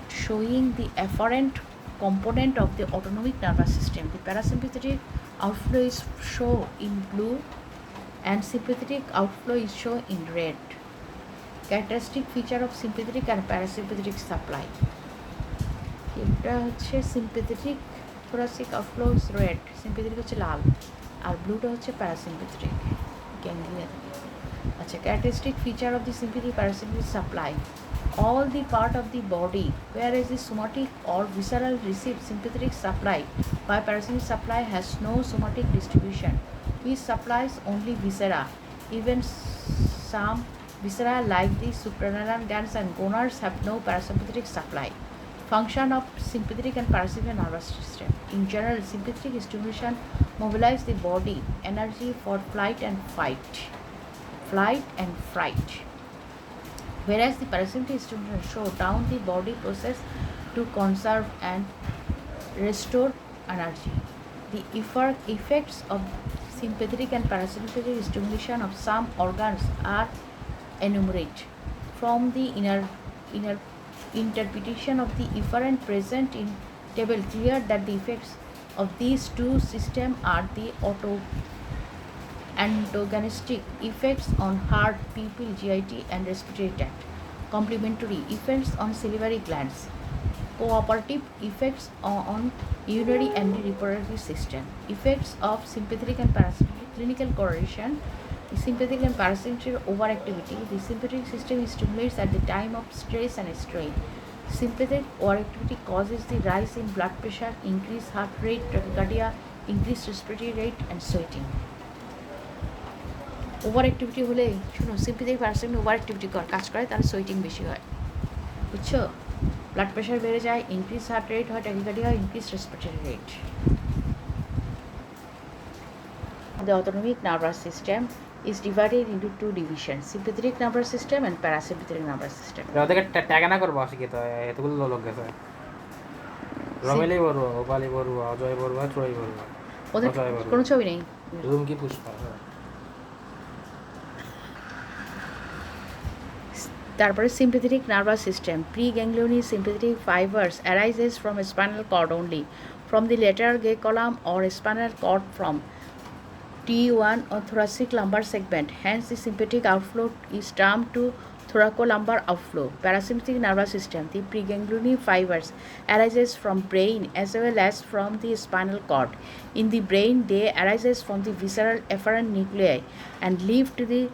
showing the afferent component of the autonomic nervous system. The parasympathetic outflow is shown in blue and sympathetic outflow is shown in red. Characteristic feature of sympathetic and parasympathetic supply. এটা হচ্ছে sympathetic thoracic outflow is red, sympathetic হচ্ছে লাল আর ব্লুটা হচ্ছে parasympathetic ganglia থেকে। আচ্ছা, characteristic feature of the sympathetic parasympathetic supply. All the part of the body whereas the somatic or visceral receive sympathetic supply by parasympathetic supply has no somatic distribution, which supplies only viscera. Even some viscera like the supranaral glands and goners have no parasympathetic supply. Function of sympathetic and parasympathetic nervous system. In general, sympathetic stimulation mobilizes the body energy for flight and fright, whereas the parasympathetic stimulation show down the body process to conserve and restore energy. The effects of sympathetic and parasympathetic stimulation of some organs are enumerated. From the inner interpretation of the efferent present in table, clear that the effects of these two systems are the antagonistic effects on heart, pupil, GIT and respiratory tract, complementary effects on salivary glands, cooperative effects on urinary and reproductive system. Effects of sympathetic and parasympathetic clinical correlation. The sympathetic and parasympathetic overactivity. The sympathetic system stimulates at the time of stress and strain. Sympathetic overactivity causes the rise in blood pressure, increased heart rate, tachycardia, increased respiratory rate and sweating. Overactivity হলে শুনো, sympathetic parasympathetic overactivity কাজ করে তাহলে sweating বেশি হয়, বুঝছো? Blood pressure বেড়ে যায়, ইনক্রিজ হার্ট রেট হয়, ট্যাকিকার্ডিয়া হয়, increase respiratory rate. The autonomic nervous system is divided into two divisions: sympathetic nervous system and parasympathetic nervous system. ওদেরকে ট্যাগানা করবো আজকে তো এতগুলো লোক গেছে। রমেলি বড়ুয়া, ওপালি বড়ুয়া, অজয় বড়ুয়া, ত্রয়ী বড়ুয়া। ওদের কোনো ছবি নেই। রুমকি পুষ্পা। তারপরে sympathetic nervous system. Preganglionic sympathetic fibers arises from a spinal cord only, from the lateral gray column or spinal cord from T1 or thoracic lumbar segment. Hence, the sympathetic outflow is termed to thoracolumbar outflow. Parasympathetic nervous system. The preganglionic fibers arises from brain as well as from the spinal cord. In the brain, they arises from the visceral efferent nuclei and leave to the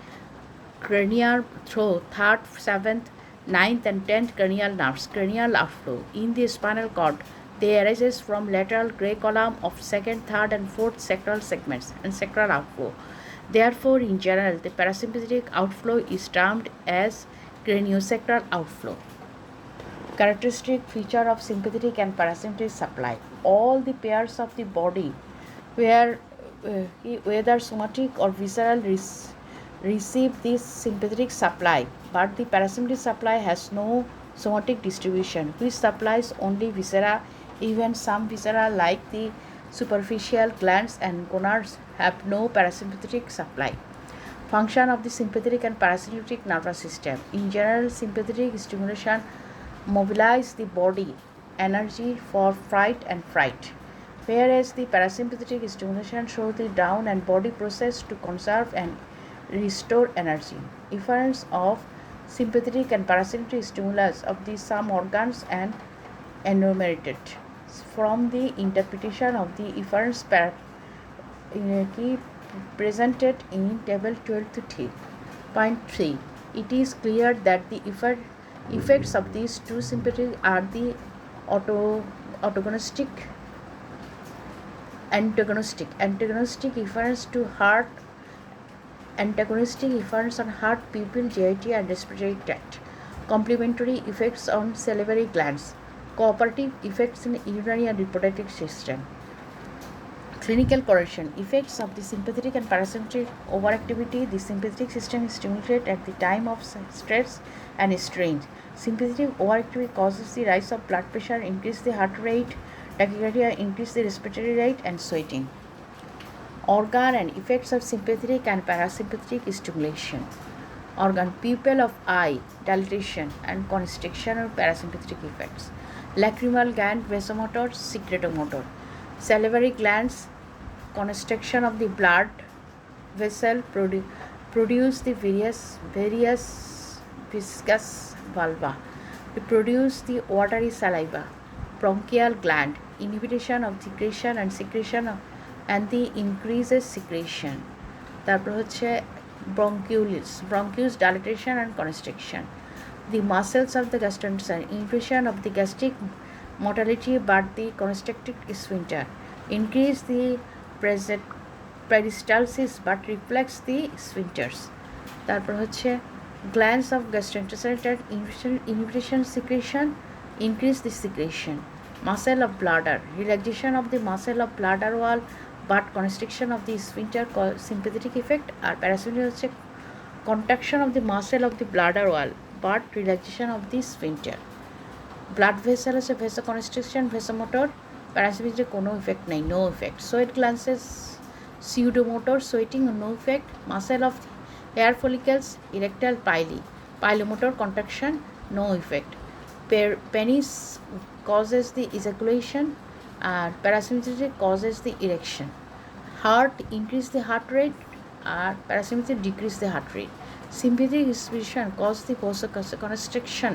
cranial through 3rd, 7th, 9th and 10th cranial nerves. Cranial outflow. In the spinal cord, they arises from lateral gray column of 2nd, 3rd and 4th sacral segments and sacral outflow. Therefore, in general, the parasympathetic outflow is termed as craniosacral outflow. Characteristic feature of sympathetic and parasympathetic supply. All the pairs of the body whether somatic or visceral receive this sympathetic supply, but the parasympathetic supply has no somatic distribution, which supplies only viscera. Even some viscera like the superficial glands and gonads have no parasympathetic supply. Function of the sympathetic and parasympathetic nervous system. In general, sympathetic stimulation mobilize the body energy for fight and fright, whereas the parasympathetic stimulation shows the down and body process to conserve and restore energy. Difference of sympathetic and parasympathetic stimulus of the some organs and enumerated from the interpretation of the efferents presented in table 12.3. It is clear that the effects of these two sympathetic are the antagonistic efferents to heart, antagonistic efferents on heart, pupil, GIT and respiratory tract, complementary effects on salivary glands, cooperative effects in urinary and reproductive system. Clinical correlation. Effects of the sympathetic and parasympathetic overactivity. The sympathetic system is stimulated at the time of stress and strain. Sympathetic overactivity causes the rise of blood pressure, increase the heart rate, tachycardia, increase the respiratory rate and sweating. Organ and effects of sympathetic and parasympathetic stimulation. Organ. Pupil of eye, dilatation and constriction of parasympathetic effects. Lacrimal gland, vasomotor, secretomotor. Salivary glands, constriction of the blood vessel produce the various viscous vulva to produce the watery saliva. Bronchial gland, inhibition of secretion and the increases secretion. তারপর হচ্ছে bronchus dilatation and constriction. The muscles of the gastrointestinal, inhibition of the gastric motility but the constricted sphincter, increase the peristalsis but reflects the sphincters. তারপর হচ্ছে glands of gastrointestinal inhibition secretion, increase the secretion. Muscle of bladder, relaxation of the muscle of bladder wall but constriction of the sphincter sympathetic effect. R parasympathetic হচ্ছে contraction of the muscle of the bladder wall but relaxation of the sphincter. Blood vessel হচ্ছে vasoconstriction, vasomotor. Parasympathetic কোনো effect নেই, no effect. Sweat glands, pseudomotor, sweating no effect. Muscle of hair follicles, erectile pilomotor contraction, no effect. Penis causes the ejaculation and parasympathetic causes the erection. Heart increase the heart rate and parasympathetic decrease the heart rate. Sympathetic inhibition cause the vasoconstriction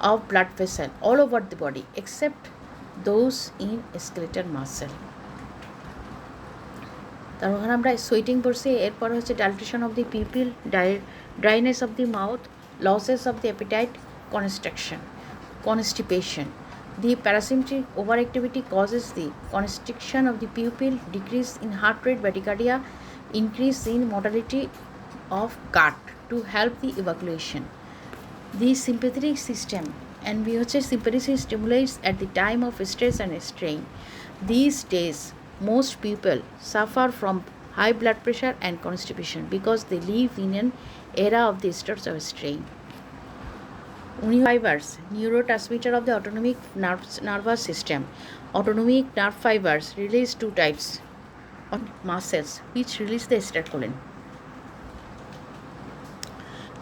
of blood vessel all over the body except those in skeletal muscle. তারপর আমরা sweating পড়ছি, এরপর হচ্ছে dilatation of the people, dryness of the mouth, losses of the appetite, constipation. The parasympathetic overactivity causes the constriction of the pupil, decrease in heart rate, bradycardia, increase in motility of gut to help the evacuation. The sympathetic system and sympathetic stimulates at the time of stress and strain. These days, most people suffer from high blood pressure and constipation because they live in an era of the stress of strain. Fibers, neurotransmitter of the autonomic nervous system. Autonomic nerve fibers release two types of muscles which release the acetylcholine.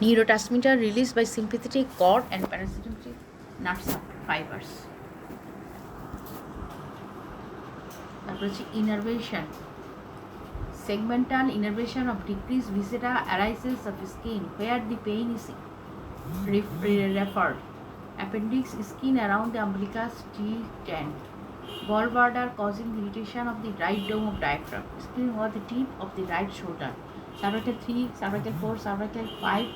Neurotransmitter released by sympathetic cord and parasympathetic nerve fibers. তারপর হচ্ছে innervation. Segmental innervation of decreased viscera arises of skin where the pain is referred. Appendix, skin around the umbilicus T10. Gallbladder causing irritation of the right dome of diaphragm. Skin over the tip of the right shoulder. Cervical 3, cervical 4, cervical 5,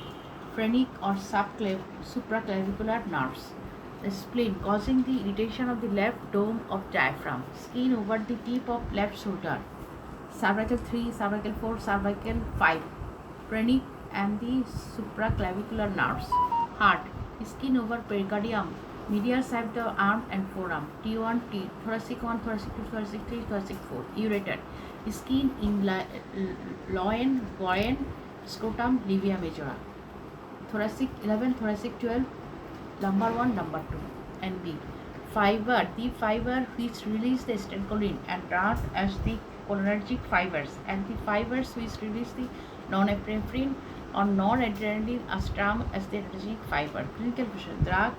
phrenic or supraclavicular nerves. The spleen causing the irritation of the left dome of diaphragm. Skin over the tip of left shoulder. Cervical 3, cervical 4, cervical 5, phrenic and the supraclavicular nerves. Heart, skin over pericardium, medial side of the arm and forearm. T1, thoracic 1, thoracic 2, thoracic 3, thoracic 4. Ureter, skin in loin, groin, scrotum, labia majora. Thoracic 11, thoracic 12, lumbar 1, lumbar 2. And B. Fiber, the fiber which release the acetylcholine and act as the cholinergic fibers, and the fibers which release the norepinephrine or noradrenaline are termed as the adrenergic fiber. Clinical feature: drug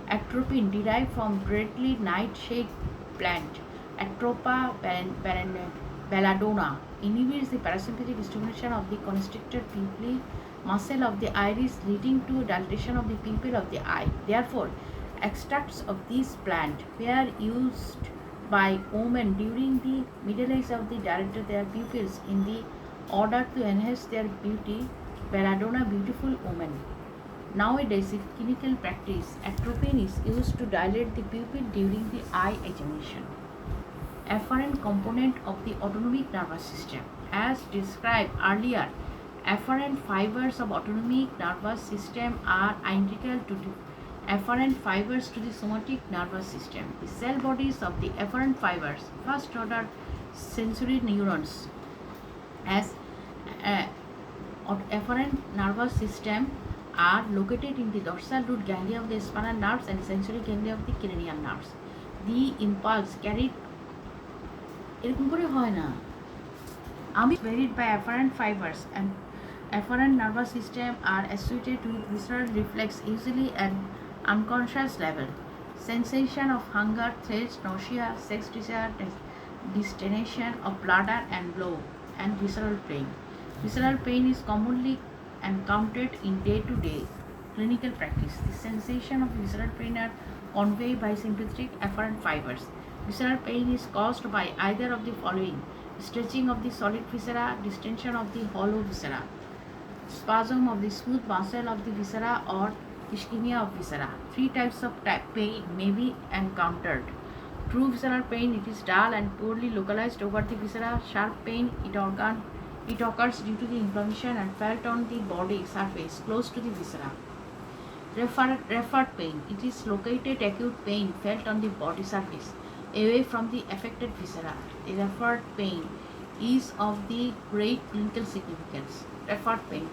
atropine derived from redly nightshade plant Atropa belladonna inhibits the parasympathetic stimulation of the constricted pupillary muscle of the iris, leading to dilatation of the pupil of the eye. Therefore, extracts of this plant were used by women during the middle age of the dilated their pupils in the order to enhance their beauty. Belladonna, beautiful woman. Nowadays, in clinical practice, atropine is used to dilate the pupil during the eye examination. Afferent component of the autonomic nervous system. As described earlier, afferent fibers of autonomic nervous system are integral to the afferent fibers to the somatic nervous system. The cell bodies of the afferent fibers, first order sensory neurons, as afferent nervous system are located in the dorsal root ganglia of the spinal nerves and sensory ganglia of the cranial nerves. The impulse carried varied by afferent fibers and afferent nervous system are associated with visceral reflex, usually at unconscious level. Sensation of hunger, thirst, nausea, sex desire, distension of bladder and blow, and visceral pain. Visceral pain is commonly encountered in day-to-day clinical practice. The sensation of visceral pain are conveyed by sympathetic afferent fibers. Visceral pain is caused by either of the following: stretching of the solid viscera, distension of the hollow viscera, spasm of the smooth muscle of the viscera, or ischemia of viscera. Three types of pain may be encountered. True visceral pain, it is dull and poorly localized over the viscera. Sharp pain, it occurs due to the inflammation and felt on the body surface close to the viscera. Referred pain, it is located acute pain felt on the body surface away from the affected viscera. The referred pain is of the great clinical significance. Referred pain,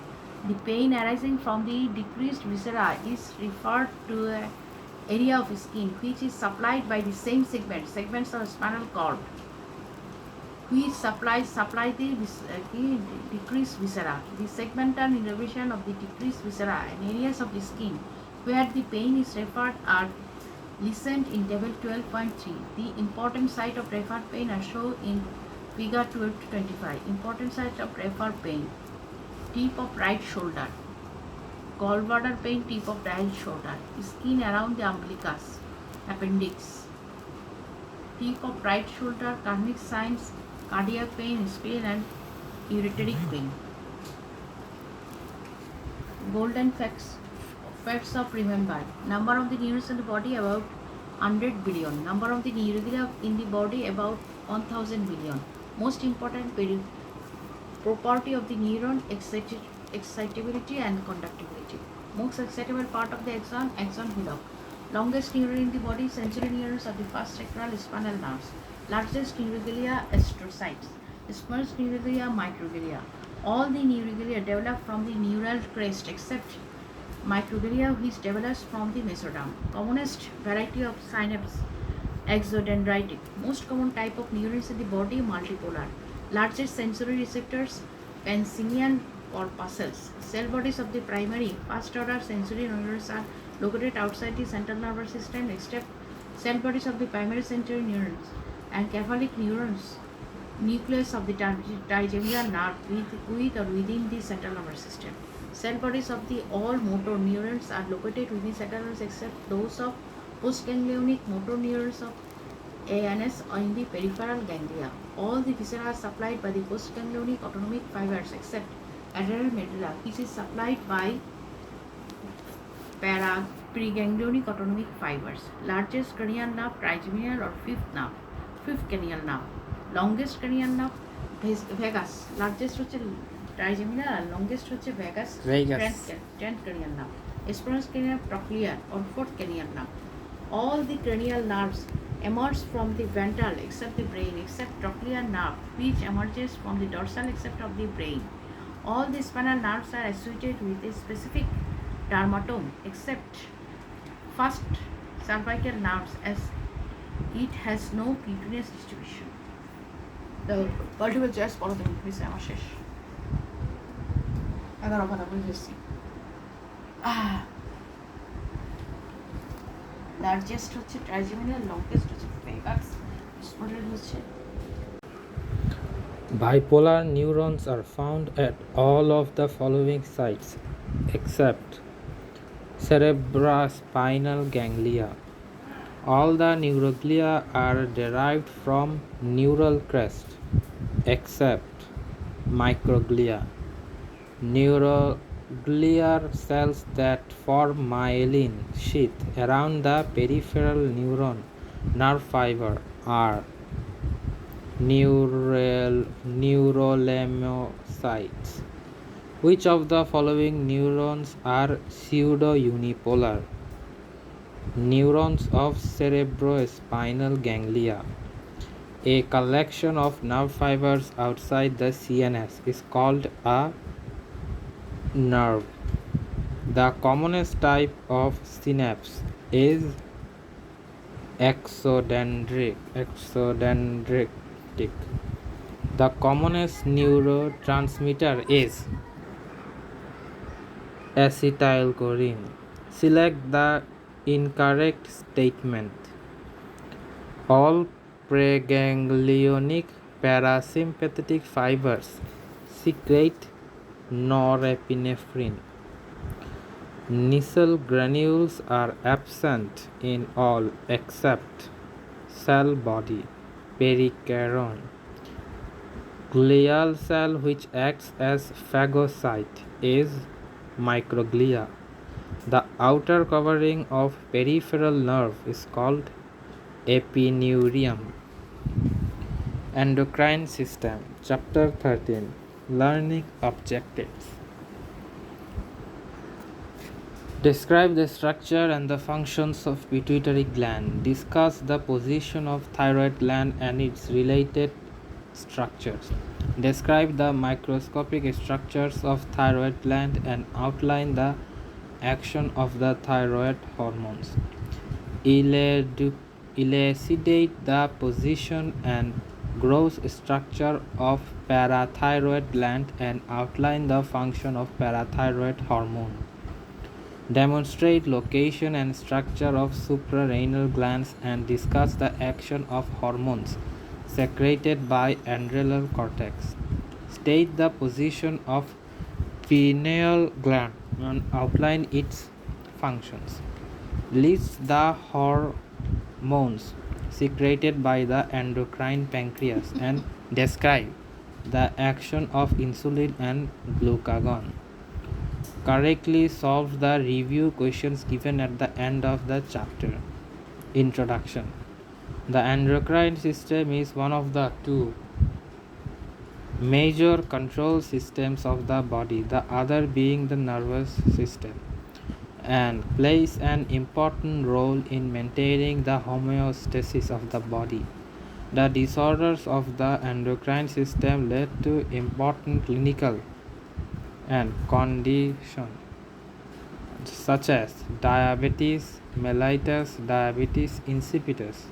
the pain arising from the decreased viscera is referred to an area of skin which is supplied by the same segments of spinal cord, which supply the decreased viscera. The segmental innervation of the decreased viscera and areas of the skin where the pain is referred are listed in table 12.3. The important site of referred pain are shown in figure 12 to 25. Important site of referred pain: tip of right shoulder. Gallbladder pain, tip of right shoulder. Skin around the umbilicus. Appendix. Tip of right shoulder. Cardiac signs: cardiac pain, spleen, and ureteric pain. Golden facts of remember: number of the neurons in the body about 100 billion. Number of the neuroglia in the body about 1000 billion. Most important property of the neuron: excitability and conductivity. Most excitable part of the axon hillock. Longest neuron in the body: sensory neurons of the first sacral spinal nerves. Largest neuroglia: astrocytes. Smallest neuroglia: microglia. All the neuroglia develop from the neural crest except microglia, which develops from the mesoderm. Commonest variety of synapse: exodendritic. Most common type of neurons in the body: multipolar. Largest sensory receptors: Pacinian corpuscles. Cell bodies of the primary first order sensory neurons are located outside the central nervous system, except cell bodies of the primary sensory neurons and cephalic neurons, nucleus of the trigeminal nerve with or within the central nervous system. Cell bodies of the all motor neurons are located within centrals except those of postganglionic motor neurons of ANS in the peripheral ganglia. All the viscera are supplied by the postganglionic autonomic fibers except adrenal medulla, which is supplied by preganglionic autonomic fibers. Largest cranial nerve, trigeminal or fifth cranial nerve. Longest cranial nerve, vagus. Largest হচ্ছে trigeminal আর longest হচ্ছে vagus. Tenth cranial nerve. Esperance cranial trochlear or fourth cranial nerve. All the cranial nerves emerge from the ventral except the brain, except trochlear nerve, which emerges from the dorsal except of the brain. All the spinal nerves are associated with a specific dermatome except first cervical nerves, as it has no cutaneous distribution. The vertebral just follow the increase আমার শেষ 11 কথা বুঝেছি largest হচ্ছে trigeminal, longest হচ্ছে Vegas, স্মলের হচ্ছে Bipolar neurons are found at all of the following sites except cerebrospinal ganglia. All the neuroglia are derived from neural crest except microglia. Neuroglial cells that form myelin sheath around the peripheral nerve fiber are neuroleucocytes. Which of the following neurons are pseudo-unipolar? Neurons of cerebrospinal ganglia. A collection of nerve fibers outside the CNS is called a nerve. The commonest type of synapse is exodendritic. The commonest neurotransmitter is acetylcholine. Select the incorrect statement. All preganglionic parasympathetic fibers secrete norepinephrine. Nisl granules are absent in all except cell body, pericardium. Glial cell which acts as phagocyte is microglia. The outer covering of peripheral nerve is called epineurium. Endocrine system, chapter 13, learning objectives. Describe the structure and the functions of pituitary gland. Discuss the position of thyroid gland and its related structures. Describe the microscopic structures of thyroid gland and outline the action of the thyroid hormones. Elucidate the position and gross structure of parathyroid gland and outline the function of parathyroid hormone. Demonstrate location and structure of suprarenal glands and discuss the action of hormones secreted by adrenal cortex. State the position of pineal gland and outline its functions. List the hormones secreted by the endocrine pancreas and describe the action of insulin and glucagon. Correctly solve the review questions given at the end of the chapter. Introduction. The endocrine system is one of the two major control systems of the body, the other being the nervous system, and plays an important role in maintaining the homeostasis of the body. The disorders of the endocrine system led to important clinical and conditions such as diabetes mellitus, diabetes insipidus,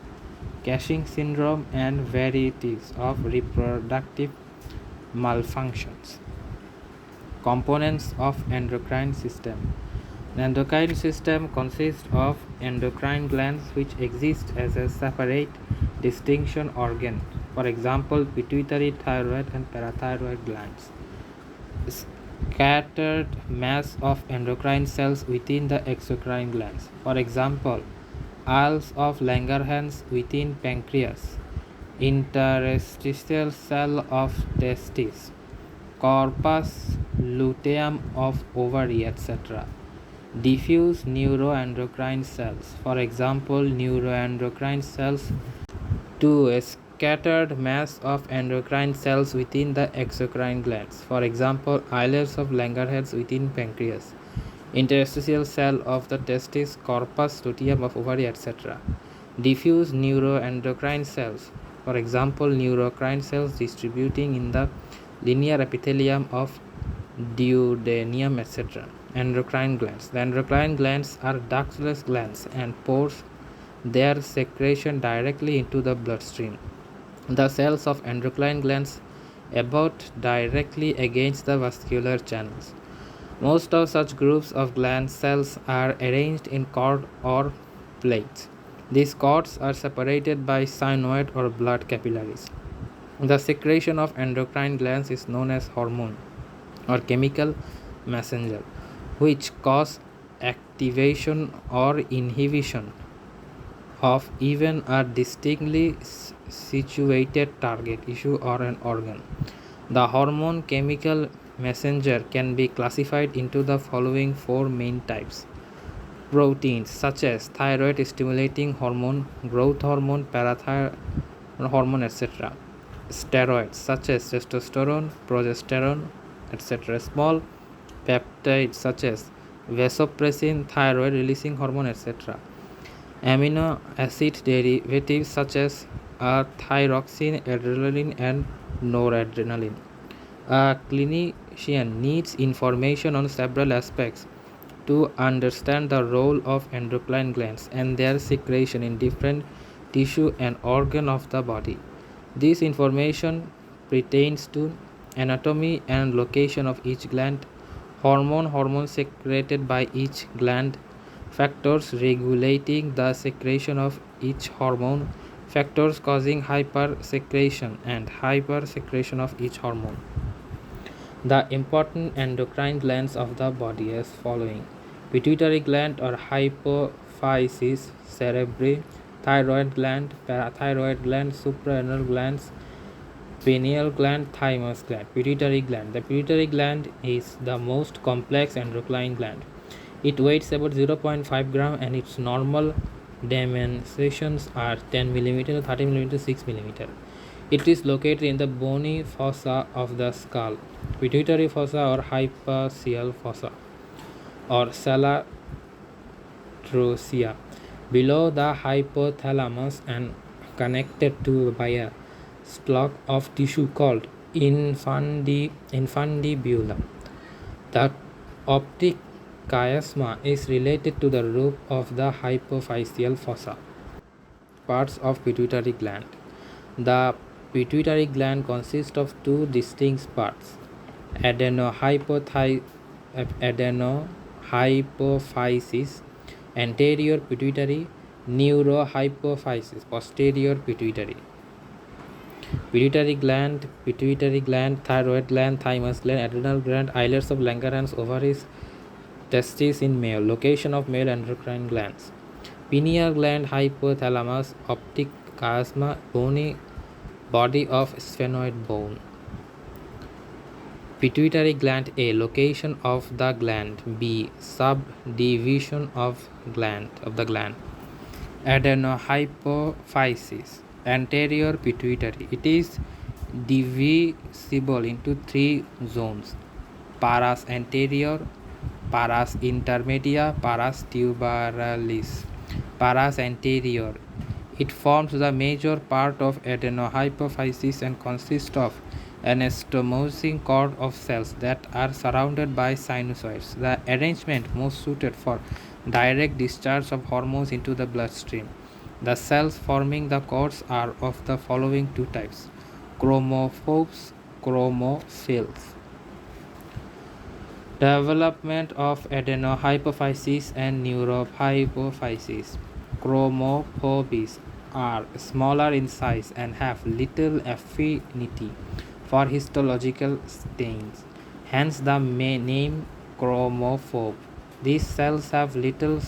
Cushing syndrome, and varieties of reproductive malfunctions. Components of endocrine system. The endocrine system consists of endocrine glands which exist as a separate distinction organ. For example, pituitary, thyroid, and parathyroid glands. scattered mass of endocrine cells within the exocrine glands. For example, aisles of Langerhans within pancreas, interstitial cell of testis, corpus luteum of ovary, etc. Diffuse neuroendocrine cells, for example, neuroendocrine cells. 2. A scattered mass of endocrine cells within the exocrine glands, for example, islets of Langerhans within pancreas, interstitial cell of the testis, corpus luteum of ovary, etc. Diffuse neuroendocrine cells, for example, neurocrine cells distributing in the linear epithelium of duodenum, etc. Endocrine glands. The endocrine glands are ductless glands and pores their secretion directly into the bloodstream. The cells of endocrine glands abut directly against the vascular channels. Most of such groups of gland cells are arranged in cord or plates. These cords are separated by synoid or blood capillaries. The secretion of endocrine glands is known as hormone or chemical messenger, which cause activation or inhibition of even a distinctly situated target issue or an organ. The hormone chemical messenger can be classified into the following four main types: proteins such as thyroid stimulating hormone, growth hormone, parathyroid hormone, etc. Steroids such as testosterone, progesterone, etc. Small peptides such as vasopressin, thyroid releasing hormone, etc. Amino acid derivatives such as thyroxine, adrenaline, and noradrenaline. A clinician needs information on several aspects to understand the role of endocrine glands and their secretion in different tissue and organ of the body. This information pertains to anatomy and location of each gland, hormones secreted by each gland, factors regulating the secretion of each hormone, factors causing hypersecretion and hypersecretion of each hormone. The important endocrine glands of the body as following: pituitary gland or hypophysis cerebri, thyroid gland, parathyroid gland, suprarenal glands, pineal gland, thymus gland. Pituitary gland. The pituitary gland is the most complex endocrine gland. It weighs about 0.5 gram and its normal dimensions are 10 mm, 30 mm, 6 mm. It is located in the bony fossa of the skull, pituitary fossa or hypophyseal fossa, or salacrosia, below the hypothalamus and connected to by a stalk of tissue called infundibulum. The optic chiasma is related to the roof of the hypophyseal fossa. Parts of pituitary gland. The pituitary gland consists of two distinct parts: adenohypophysis, anterior pituitary, neurohypophysis, posterior pituitary. Pituitary gland, thyroid gland, thymus gland, adrenal gland, islets of Langerhans, ovaries, testes in male. Location of male endocrine glands: pineal gland, hypothalamus, optic chiasma, bony body of sphenoid bone. Pituitary gland A. Location of the gland. B. Subdivision of the gland. Adenohypophysis. Anterior pituitary. It is divisible into three zones: paras anterior, paras intermedia, paras tuberalis. Paras anterior. It forms the major part of adenohypophysis and consists of anastomosing cord of cells that are surrounded by sinusoids. The arrangement most suited for direct discharge of hormones into the bloodstream. The cells forming the cords are of the following two types: chromophores, chromophils. Development of adenohypophysis and neurohypophysis. Chromophobes are smaller in size and have little affinity for histological stains. hence the name chromophobe. These cells have little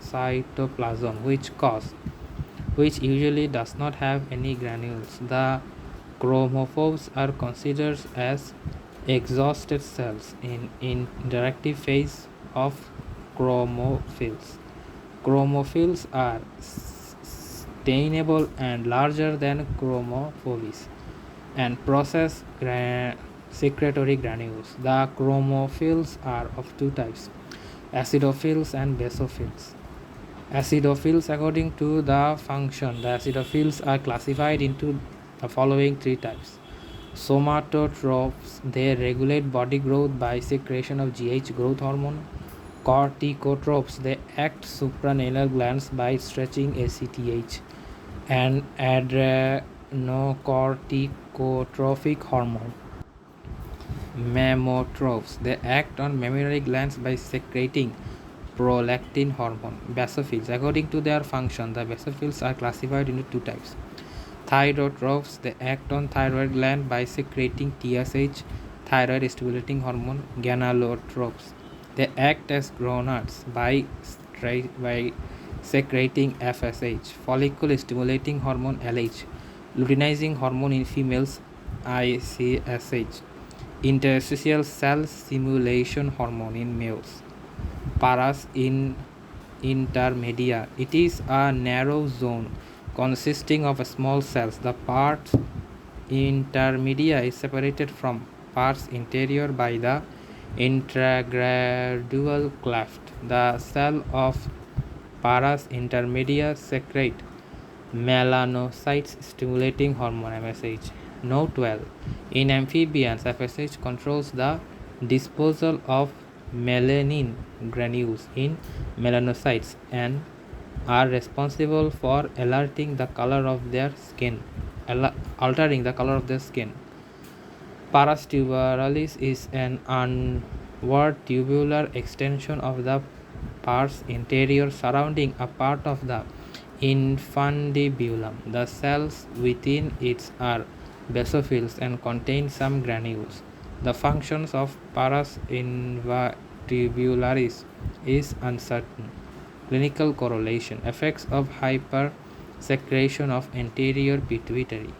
cytoplasm which usually does not have any granules. The chromophores are considered as exhausted cells in interactive phase of chromophils. Chromophils are stainable and larger than chromophores and process secretory granules. The chromophils are of two types, acidophils and basophils. Acidophils, according to the function, the acidophils are classified into the following three types. Somatotrophs, they regulate body growth by secretion of GH growth hormone. Corticotrophs, they act supranatal glands by stretching ACTH. And adrenocorticotrophic hormone. Mammotrophs, they act on mammary glands by secreting prolactin hormone. Basophils, according to their function, the basophils are classified into two types. Thyrotrophs, they act on thyroid gland by secreting TSH, thyroid stimulating hormone. Gynelotrophs, they act as gonads by secreting FSH, follicle stimulating hormone LH, luteinizing hormone in females ICSH, interstitial cell stimulation hormone in males. Paras in intermedia. It is a narrow zone consisting of small cells. The part intermedia is separated from pars interior by the intragradual cleft. The cell of pars intermedia secrete melanocytes stimulating hormone MSH. Note 12. In amphibians, FSH controls the disposal of melanin granules in melanocytes and are responsible for altering the color of their skin. Pars tuberalis is an onward tubular extension of the pars interior surrounding a part of the infundibulum. The cells within it are basophils and contain some granules. The functions of pars inventibularis is uncertain. Clinical correlation. Effects of hypersecretion of anterior pituitary.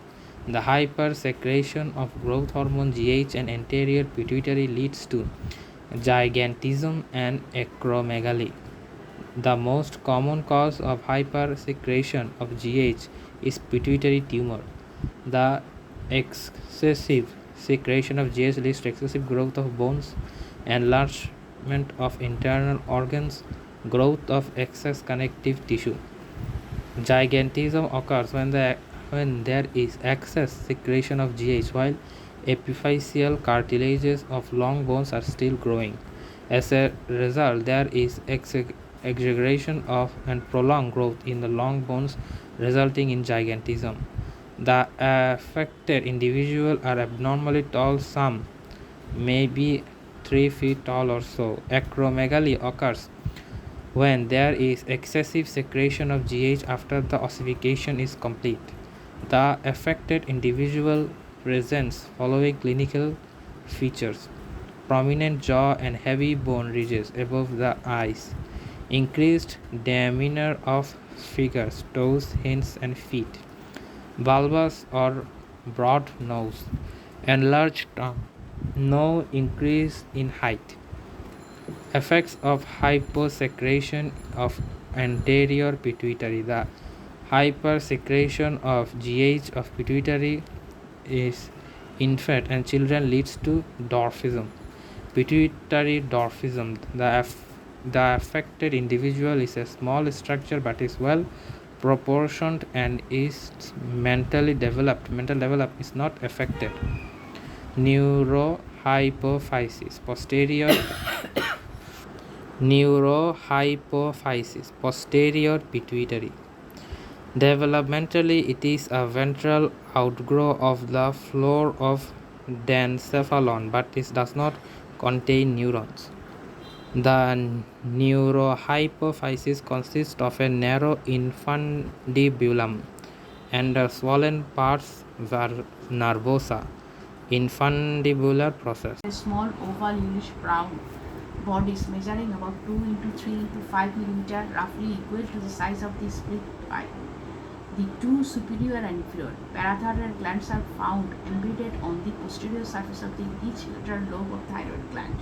The hypersecretion of growth hormone GH and anterior pituitary leads to gigantism and acromegaly. The most common cause of hypersecretion of GH is pituitary tumor. The excessive secretion of GH leads to excessive growth of bones, enlargement of internal organs, growth of excess connective tissue. Gigantism occurs when there is excess secretion of GH while epiphyseal cartilages of long bones are still growing. As a result, there is exaggeration of and prolonged growth in the long bones, resulting in gigantism. The affected individuals are abnormally tall, some may be 3 feet tall or so. Acromegaly occurs when there is excessive secretion of GH after the ossification is complete. The affected individual presents following clinical features: prominent jaw and heavy bone ridges above the eyes, increased demeanor of figures, toes, hands, and feet, bulbous or broad nose, enlarged tongue, no increase in height. Effects of hyposecretion of anterior pituitary. The hypersecretion of GH of pituitary is infant and children leads to dwarfism. Pituitary dwarfism. The affected individual is a small structure but is well proportioned and is mentally developed. Mental development is not affected. Neurohypophysis. Posterior pituitary. Developmentally, it is a ventral outgrowth of the floor of dencephalon, but it does not contain neurons. The neurohypophysis consists of a narrow infundibulum and a swollen pars nervosa. Infundibular process. Small oval yellowish brown bodies measuring about 2 into 3 into 5 millimeter, roughly equal to the size of the split pie. The two superior and inferior parathyroid glands are found embedded on the posterior surface of each lateral lobe of thyroid gland.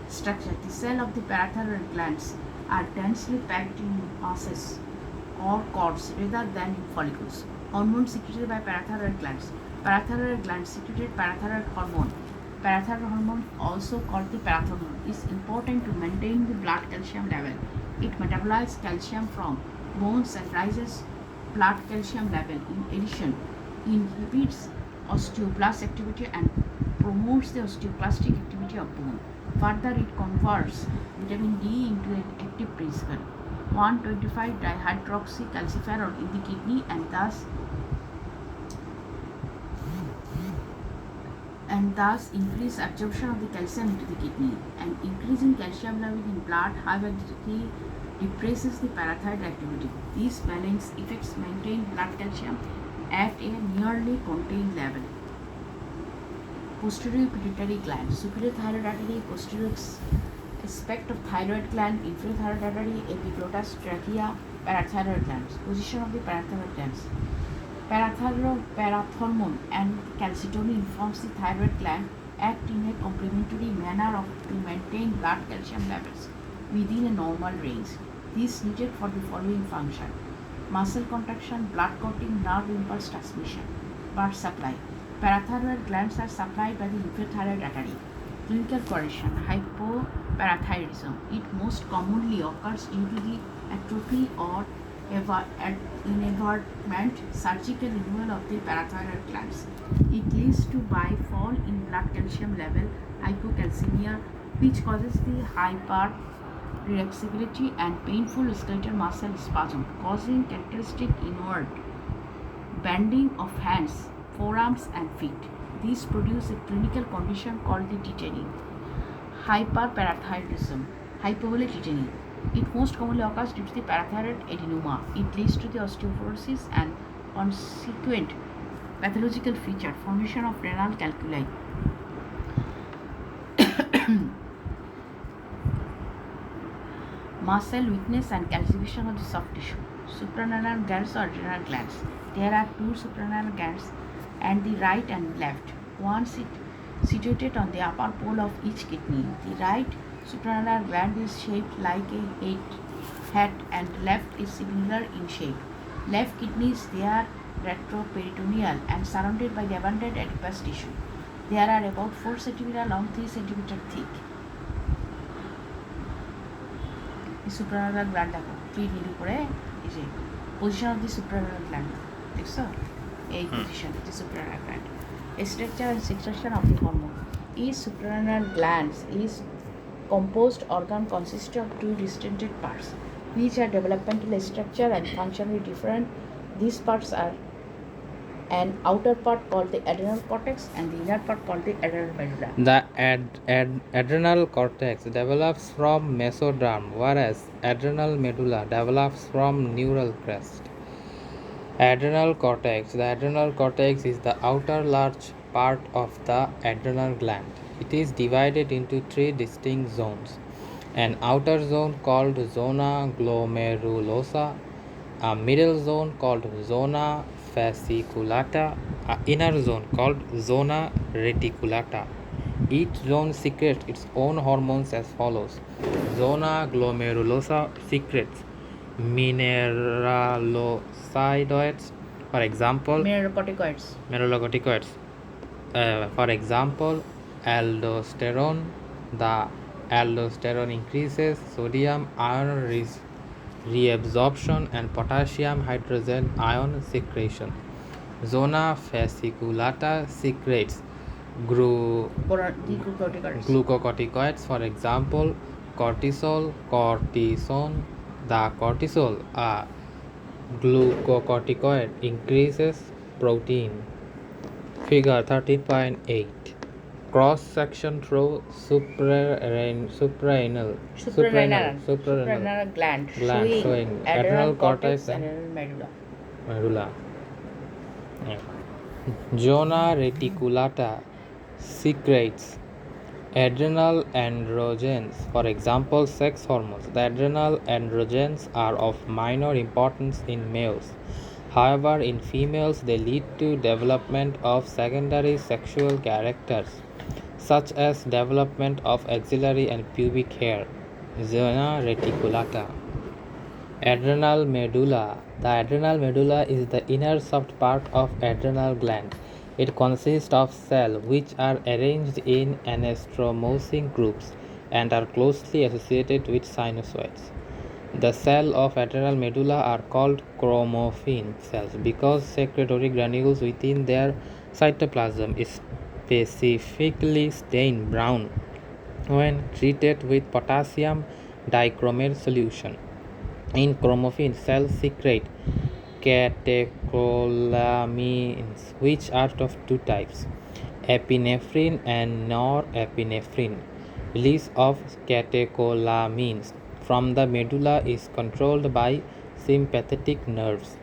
Structure. The cells of the parathyroid glands are densely packed in masses or cords rather than in follicles. Hormones secreted by parathyroid glands. Parathyroid glands secreted parathyroid hormone. Parathyroid hormone, also called the parathormone, is important to maintain the blood calcium level. It metabolizes calcium from bones and raises blood calcium level. In addition, inhibits osteoblast activity and promotes the osteoclastic activity of bone. Further, it converts vitamin D into an active principle, 1,25-dihydroxycalciferol in the kidney, and thus increase absorption of the calcium into the kidney. And increasing calcium level in blood, however, depresses the parathyroid activity. These balance effects maintain blood calcium at a nearly contained level. Posterior pituitary gland, superior thyroid artery, posterior aspect of thyroid gland, inferior thyroid artery, epiglottis, trachea, parathyroid glands. Position of the parathyroid glands. Parathormone and calcitonin forms the thyroid gland, act in a complementary manner to maintain blood calcium levels within a normal range. This is needed for the following function: muscle contraction, blood clotting, nerve impulse transmission. Blood supply. Parathyroid glands are supplied by the inferior thyroid artery. Clinical correlation: hypoparathyroidism. It most commonly occurs due to the atrophy or inadvertent surgical removal of the parathyroid glands. It leads to fall in blood calcium level, hypocalcemia, which causes the hyperreactivity and painful skeletal muscle spasm, causing characteristic inward bending of hands, forearms, and feet. These produce a clinical condition called the tetany. Hyperparathyroidism, hyperbolic tetany. It most commonly occurs due to the parathyroid adenoma. It leads to the osteoporosis and consequent pathological feature, formation of renal calculi. Muscle weakness and calcification of the soft tissue. Suprarenal glands or adrenal glands. There are two suprarenal glands, and the right and left. One situated on the upper pole of each kidney. The right suprarenal gland is shaped like a hat, and left is similar in shape. Left kidney is there retroperitoneal and surrounded by the abundant adipose tissue. There are about 4 cm long, 3 cm thick. Suprarenal gland দেখো কিডনির উপরে এই যে position of the suprarenal gland দেখছো এই position of the suprarenal gland. Structure and secretion of the hormone. Each suprarenal gland is composed organ consists of two distinct parts, which are developmental structure and functionally different. These parts are an outer part called the adrenal cortex and the inner part called the adrenal medulla. The adrenal cortex develops from mesoderm, whereas adrenal medulla develops from neural crest. Adrenal cortex. The adrenal cortex is the outer large part of the adrenal gland. It is divided into 3 distinct zones: an outer zone called zona glomerulosa, a middle zone called zona fasciculata, an inner zone called zona reticulata. Each zone secretes its own hormones as follows. Zona glomerulosa secretes mineralocorticoids, for example, mineralocorticoids. For example, aldosterone. The aldosterone increases sodium ion reabsorption and potassium hydrogen ion secretion. Zona fasciculata secretes glucocorticoids, for example, cortisol, cortisone. The cortisol, a glucocorticoid, increases protein. Figure 13.8. Cross section through suprarenal gland showing adrenal cortex and medulla. Zona reticulata secretes adrenal androgens, for example, sex hormones. The adrenal androgens are of minor importance in males. However, in females, they lead to development of secondary sexual characters, such as development of axillary and pubic hair, zona reticulata. Adrenal medulla. The adrenal medulla is the inner soft part of adrenal gland. It consists of cells which are arranged in anastomosing groups and are closely associated with sinusoids. The cells of adrenal medulla are called chromaffin cells because secretory granules within their cytoplasm is specifically stain brown when treated with potassium dichromate solution. In chromaffin, cells secrete catecholamines, which are of two types, epinephrine and norepinephrine. Release of catecholamines from the medulla is controlled by sympathetic nerves.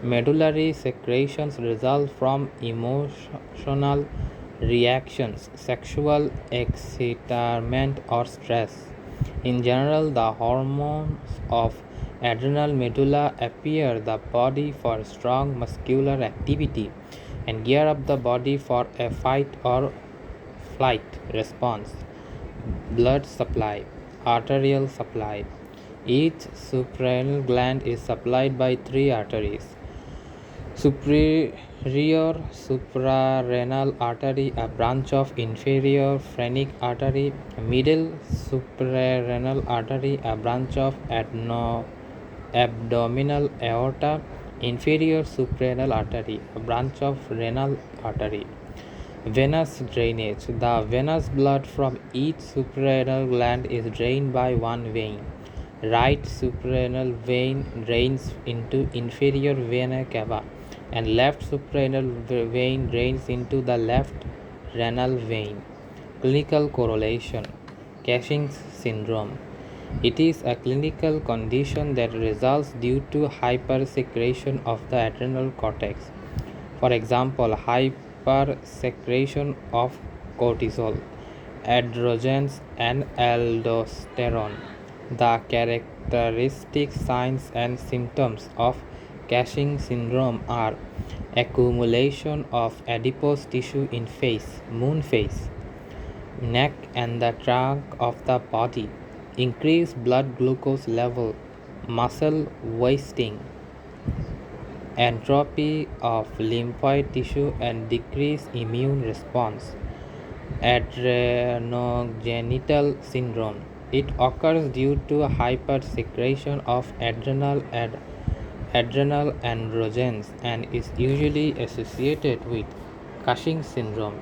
Medullary secretions result from emotional reactions, sexual excitement, or stress. In general, the hormones of adrenal medulla prepare the body for strong muscular activity and gear up the body for a fight or flight response. Blood supply, arterial supply. Each suprarenal gland is supplied by three arteries. Superior suprarenal artery, a branch of inferior phrenic artery. Middle suprarenal artery, a branch of abdominal aorta. Inferior suprarenal artery, a branch of renal artery. Venous drainage. The venous blood from each suprarenal gland is drained by one vein. Right suprarenal vein drains into inferior vena cava, and left suprarenal vein drains into the left renal vein. Clinical correlation. Cushing's syndrome. It is a clinical condition that results due to hypersecretion of the adrenal cortex. For example, hypersecretion of cortisol, androgens, and aldosterone. The characteristic signs and symptoms of Cushing syndrome are accumulation of adipose tissue in face, moon face, neck, and the trunk of the body, increased blood glucose level, muscle wasting, atrophy of lymphoid tissue, and decreased immune response. Adrenogenital syndrome. It occurs due to hypersecretion of adrenal androgens and is usually associated with Cushing syndrome.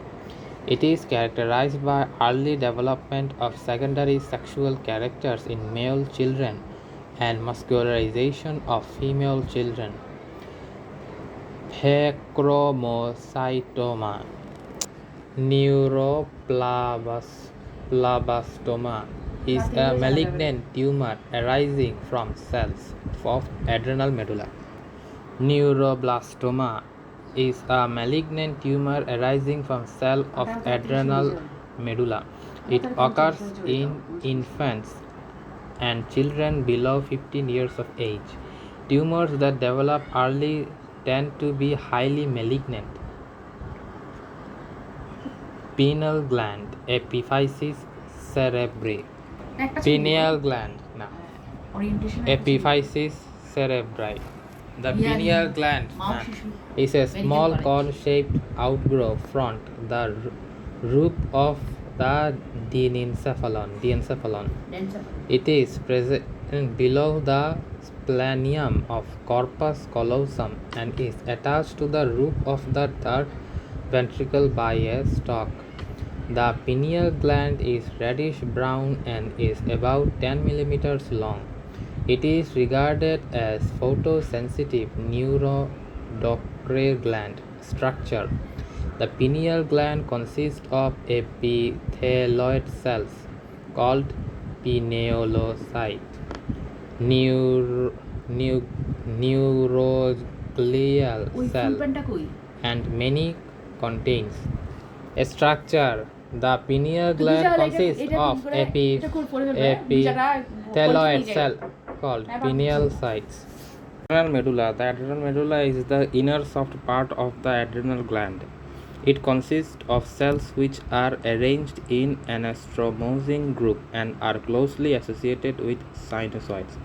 It is characterized by early development of secondary sexual characters in male children and muscularization of female children. Pheochromocytoma. Neuroblastoma is a malignant tumor arising from cells of adrenal medulla. Neuroblastoma is a malignant tumor arising from cell of adrenal medulla. It occurs in infants and children below 15 years of age. Tumors that develop early tend to be highly malignant. Pineal gland, epiphysis cerebri. Pineal gland, epiphysis cerebri. The pineal gland is a small cone-shaped outgrowth front the roof of the diencephalon. It is present below the splenium of corpus callosum and is attached to the roof of the third ventricle by a stalk. The pineal gland is reddish brown and is about 10 millimeters long. It is regarded as photosensitive neuroendocrine gland structure. The pineal gland consists of epithelioid cells called pinealocyte, neuroglial cell, and many contains Structure. The pineal gland consists of epithelioid cell called pineal cysts. Adrenal medulla. The adrenal medulla is the inner soft part of the adrenal gland. It consists of cells which are arranged in an astromosing group and are closely associated with sinusoids.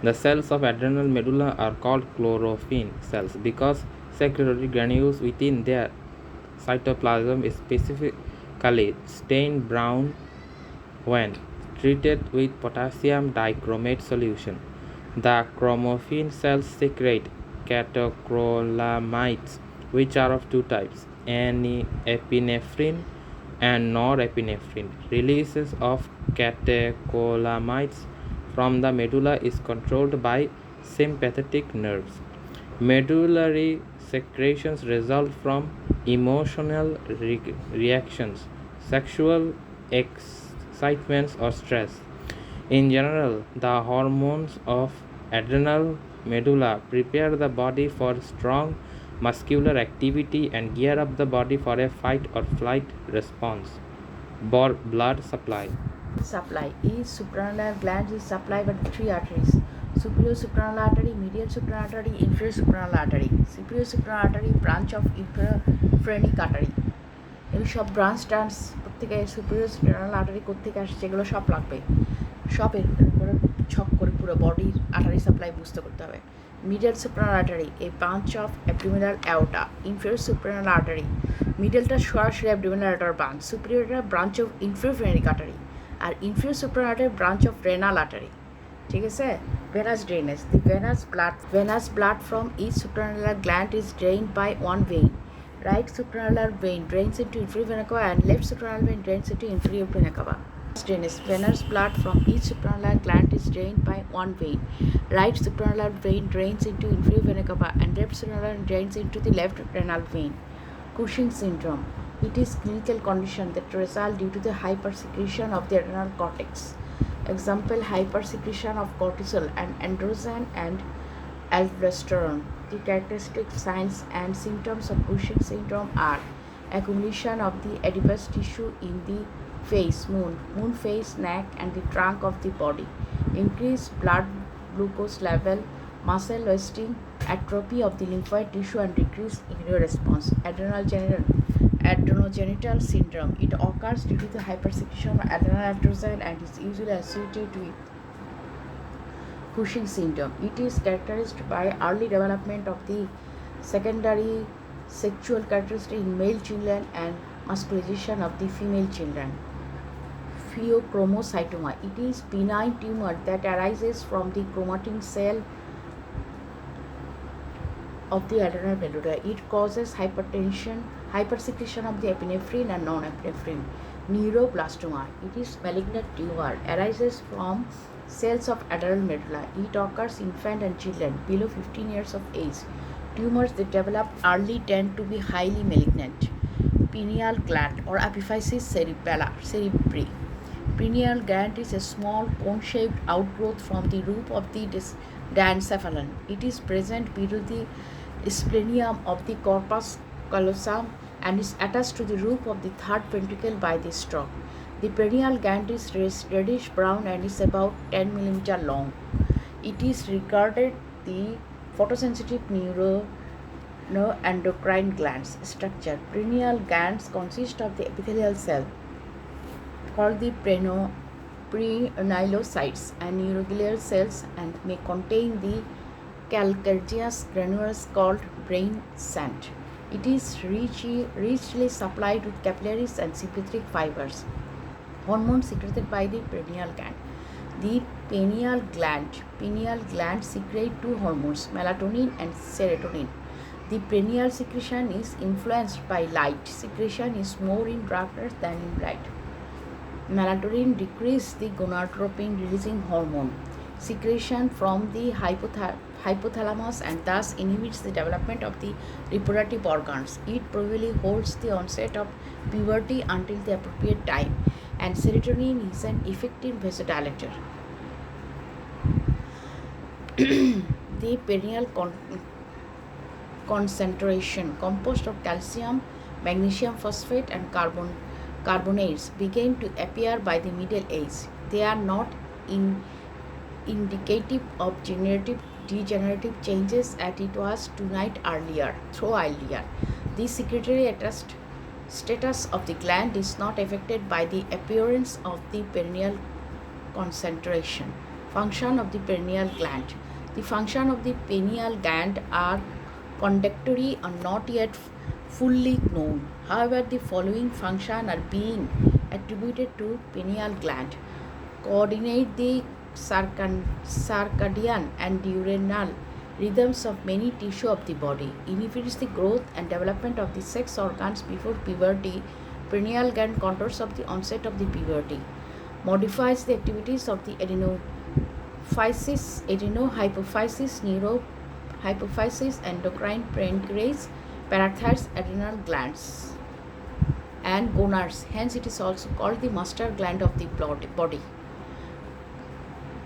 The cells of adrenal medulla are called chlorophyll cells because secretory granules within their cytoplasm is specifically stained brown when treated with potassium dichromate solution. The chromophene cells secrete catecholamides, which are of two types, epinephrine and norepinephrine. Releases of catecholamides from the medulla is controlled by sympathetic nerves. Medullary secretions result from emotional reactions, sexual excitements, or stress. In general, the hormones of adrenal medulla prepare the body for strong muscular activity and gear up the body for a fight or flight response. Blood supply. Supply is supranatal gland is supplied by three arteries: superior suprarenal artery, medial suprarenal artery, inferior suprarenal artery. Superior suprarenal artery branch of inferior phrenic artery. এই সব branch terms প্রত্যেকে superior suprarenal artery কোত্থেকে আসছে এগুলো সব লাগবে, সব এরকম করে ছক করে পুরো বডির আর্টারি সাপ্লাই বুঝতে করতে হবে। Middle suprarenal artery a branch of abdominal aorta. Inferior suprarenal artery মিডলটা সরাসরি অ্যাবডোমিনাল অ্যাওর্টার ব্রাঞ্চ, সুপিরিয়রটা branch of inferior phrenic artery, আর inferior suprarenal artery branch of renal artery. ঠিক আছে। Venous drainage. The venous blood from each suprarenal gland is drained by one vein. Right suprarenal vein drains into inferior vena cava and left suprarenal vein drains into inferior vena cava. Drainage. Venous blood from each suprarenal gland is drained by one vein. Right suprarenal vein drains into inferior vena cava and left suprarenal vein drains into the left renal vein. Cushing syndrome. It is clinical condition that result due to the hypersecretion of the adrenal cortex. Example: hypersecretion of cortisol and androgen and aldosterone. The characteristic signs and symptoms of Cushing syndrome are accumulation of the adipose tissue in the face, moon face, neck, and the trunk of the body, increased blood glucose level, muscle wasting, atrophy of the lymphoid tissue, and decreased immune response. Adrenogenital syndrome. It occurs due to the hypersecretion of adrenal androgen and is usually associated with Cushing syndrome. It is characterized by early development of the secondary sexual characteristic in male children and muscularization of the female children. Pheochromocytoma. It is benign tumor that arises from the chromatin cell of the adrenal medulla. It causes hypertension, hypersecretion of the epinephrine and non-epinephrine. Neuroblastoma. It is malignant tumor arises from cells of adrenal medulla. It occurs in infant and children below 15 years of age. Tumors that develop early tend to be highly malignant. Pineal gland or epiphysis cerebri. Pineal gland is a small cone-shaped outgrowth from the roof of the diencephalon. It is present below the splenium of the corpus callosum and is attached to the roof of the third ventricle by the stalk. The perineal gland is reddish brown and is about 10 mm long. It is regarded the photosensitive neuroendocrine glands. Structure. Perineal glands consist of the epithelial cell called the preanelocytes and neuroglial cells and may contain the calcareous granules called brain sand. It is richly supplied with capillaries and sympathetic fibers. Hormones secreted by the perineal gland. The pineal gland secrete two hormones, melatonin and serotonin. The perineal secretion is influenced by light. Secretion is more in darkness than in light. Melatonin decreases the gonadotropin releasing hormone secretion from the hypothalamus and thus inhibits the development of the reproductive organs. It probably holds the onset of puberty until the appropriate time, and serotonin is an effective vasodilator. The perineal concentration composed of calcium, magnesium phosphate and carbonates began to appear by the Middle Age. They are not indicative of degenerative changes as it was earlier. The secretory status of the gland is not affected by the appearance of the perineal concentration. Function of the perineal gland. The function of the pineal gland are contradictory or not yet fully known. However, the following functions are being attributed to pineal gland: coordinate the circadian and diurnal rhythms of many tissue of the body, inhibits the growth and development of the sex organs before puberty. Pineal gland controls of the onset of the puberty, modifies the activities of the adenohypophysis, neurohypophysis, endocrine pancreas, parathyroid, adrenal glands, and gonads. Hence, it is also called the master gland of the body.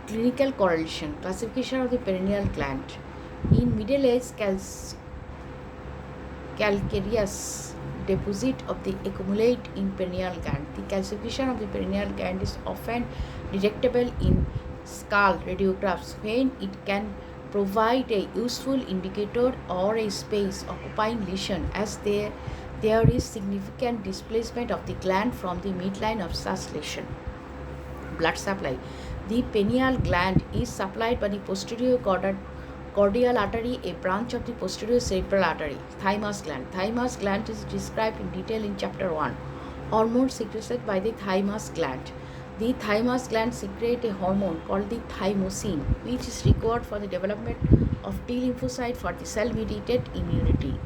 Clinical correlation, classification of the perineal gland. In Middle Age, calcareous deposit of the accumulate in perineal gland. The calcification of the perineal gland is often detectable in skull radiographs when it can provide a useful indicator or a space occupying lesion, as there is significant displacement of the gland from the midline of such lesion. Blood supply. The pineal gland is supplied by the posterior cordial artery, a branch of the posterior cerebral artery. Thymus gland. Thymus gland is described in detail in chapter 1. Hormones secreted by the thymus gland. The thymus gland secretes a hormone called the thymosin, which is required for the development of T lymphocyte for the cell-mediated immunity.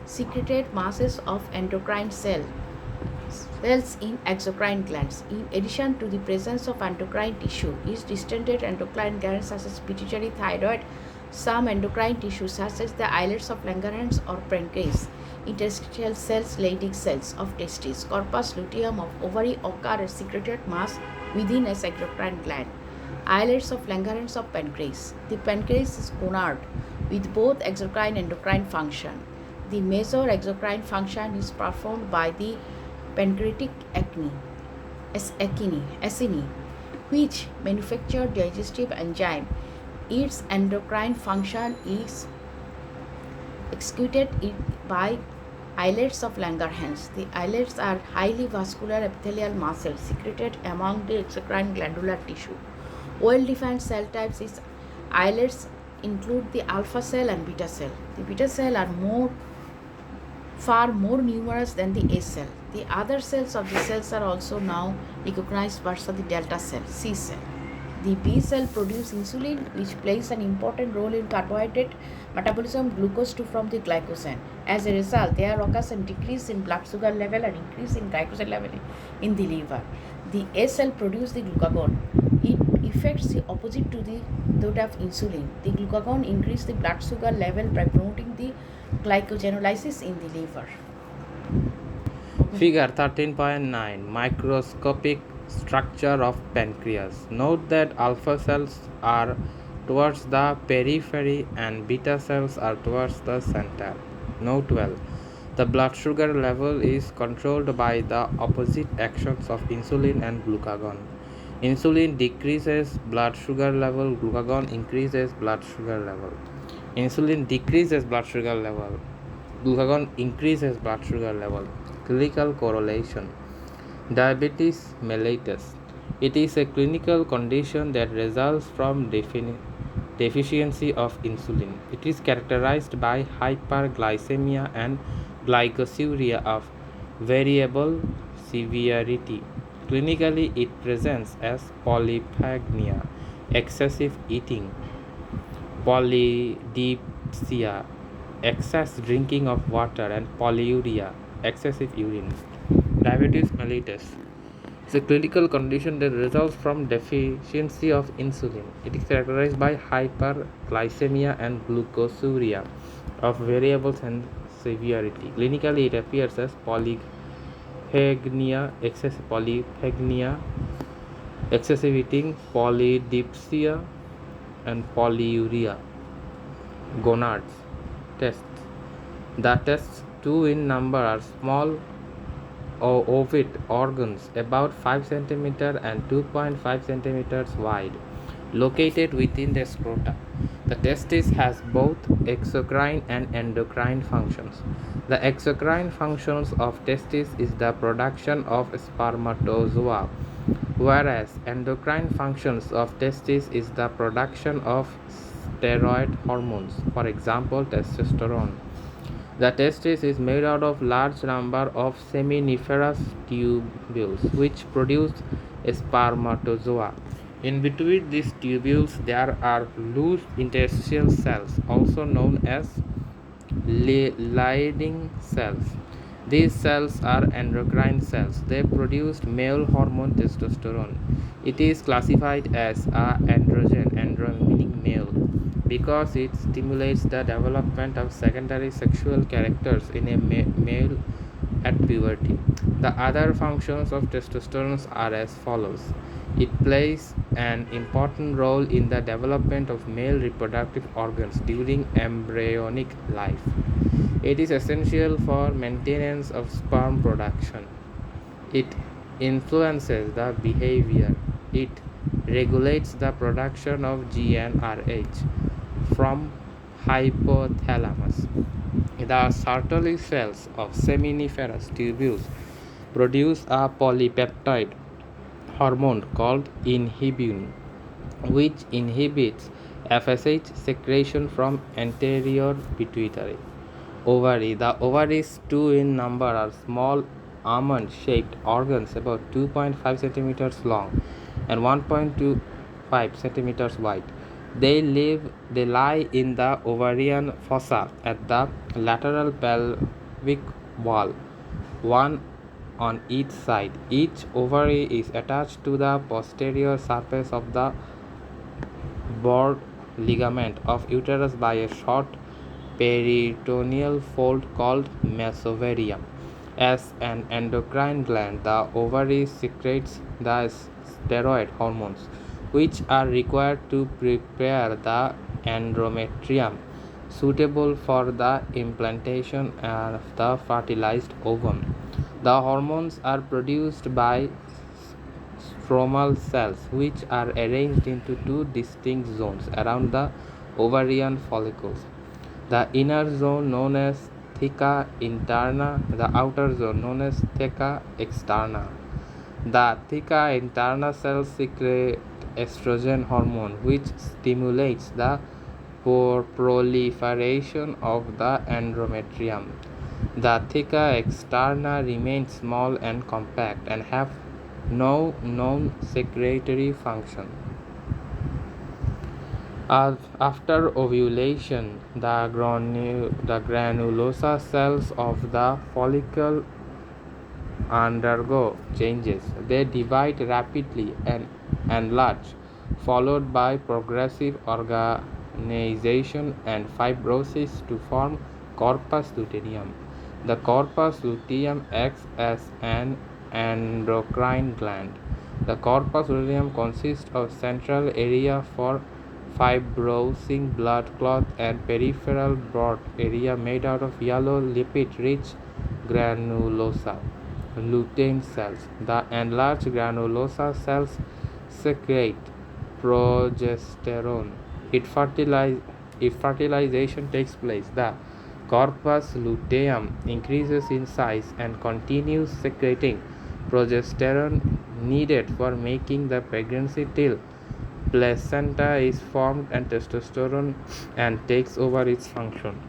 Secreted masses of endocrine cells in exocrine glands. In addition to the presence of endocrine tissue, is distended endocrine glands such as pituitary, thyroid, some endocrine tissues such as the islets of Langerhans or pancreas, interstitial cells, Leydig cells of testes, corpus luteum of ovary occur as secreted mass within a exocrine gland. Islets of Langerhans of pancreas. The pancreas is gonad with both exocrine and endocrine function. The major exocrine function is performed by the pancreatic acini, which manufacture digestive enzyme. Its endocrine function is executed by islets of Langerhans. The islets are highly vascular epithelial muscles secreted among the exocrine glandular tissue. Well-defined cell types is islets include the alpha cell and beta cell. The beta cell are far more numerous than the A cell. The other cells of the cells are also now recognized versus the delta cell, C cell. The B cell produces insulin, which plays an important role in carbohydrate metabolism, glucose from the glycogen. As a result, there occurs a decrease in blood sugar level and increase in glycogen level in the liver. The A cell produces the glucagon. It affects the opposite to that of insulin. The glucagon increases the blood sugar level by promoting the glycogenolysis in the liver. Figure 13.9 Microscopic structure of pancreas. Note that alpha cells are towards the periphery and beta cells are towards the center. Note well, the blood sugar level is controlled by the opposite actions of insulin and glucagon. Insulin decreases blood sugar level, glucagon increases blood sugar level. Insulin decreases blood sugar level, glucagon increases blood sugar level. Clinical correlation. Diabetes mellitus. It is a clinical condition that results from deficiency of insulin. It is characterized by hyperglycemia and glycosuria of variable severity. Clinically, it presents as polyphagia, excessive eating, polydipsia, excess drinking of water, and polyuria, excessive urine. Diabetes mellitus is a clinical condition that results from deficiency of insulin. It is characterized by hyperglycemia and glucosuria of variable severity. Clinically, it appears as polyphagia, excessive eating, polydipsia, and polyuria. Gonads. Tests. The tests two in number are small ovate organs about 5 cm and 2.5 cm wide, located within the scrota. The testis has both exocrine and endocrine functions. The exocrine functions of testis is the production of spermatozoa, whereas endocrine functions of testis is the production of steroid hormones, for example testosterone. The testis is made out of large number of seminiferous tubules which produce spermatozoa. In between these tubules there are loose interstitial cells, also known as Leydig cells. These cells are endocrine cells. They produce male hormone testosterone. It is classified as a andro meaning male, because it stimulates the development of secondary sexual characters in a male at puberty. The other functions of testosterone are as follows. It plays an important role in the development of male reproductive organs during embryonic life. It is essential for maintenance of sperm production. It influences the behavior. It regulates the production of GnRH from hypothalamus. The Sertoli cells of seminiferous tubules produce a polypeptide hormone called inhibin, which inhibits FSH secretion from anterior pituitary. Ovary. The ovaries, two in number, are small almond-shaped organs about 2.5 centimeters long and 1.25 centimeters wide. They lie in the ovarian fossa at the lateral pelvic wall, one on each side. Each ovary is attached to the posterior surface of the broad ligament of uterus by a short peritoneal fold called mesovarium. As an endocrine gland, the ovary secretes the steroid hormones, which are required to prepare the endometrium, suitable for the implantation of the fertilized ovum. The hormones are produced by stromal cells, which are arranged into two distinct zones around the ovarian follicles. The inner zone known as theca interna, the outer zone known as theca externa. The theca interna cells secrete estrogen hormone, which stimulates the proliferation of the endometrium. The theca externa remain small and compact and have no known secretory function. After ovulation, the granulosa cells of the follicle undergo changes. They divide rapidly and enlarge, followed by progressive organization and fibrosis to form corpus luteum. The corpus luteum acts as an endocrine gland. The corpus luteum consists of central area for fibrosing blood clot and peripheral broad area made out of yellow lipid-rich granulosa lutein cells. The enlarged granulosa cells secrete progesterone. If fertilization takes place, the corpus luteum increases in size and continues secreting progesterone needed for making the pregnancy till placenta is formed and testosterone and takes over its function.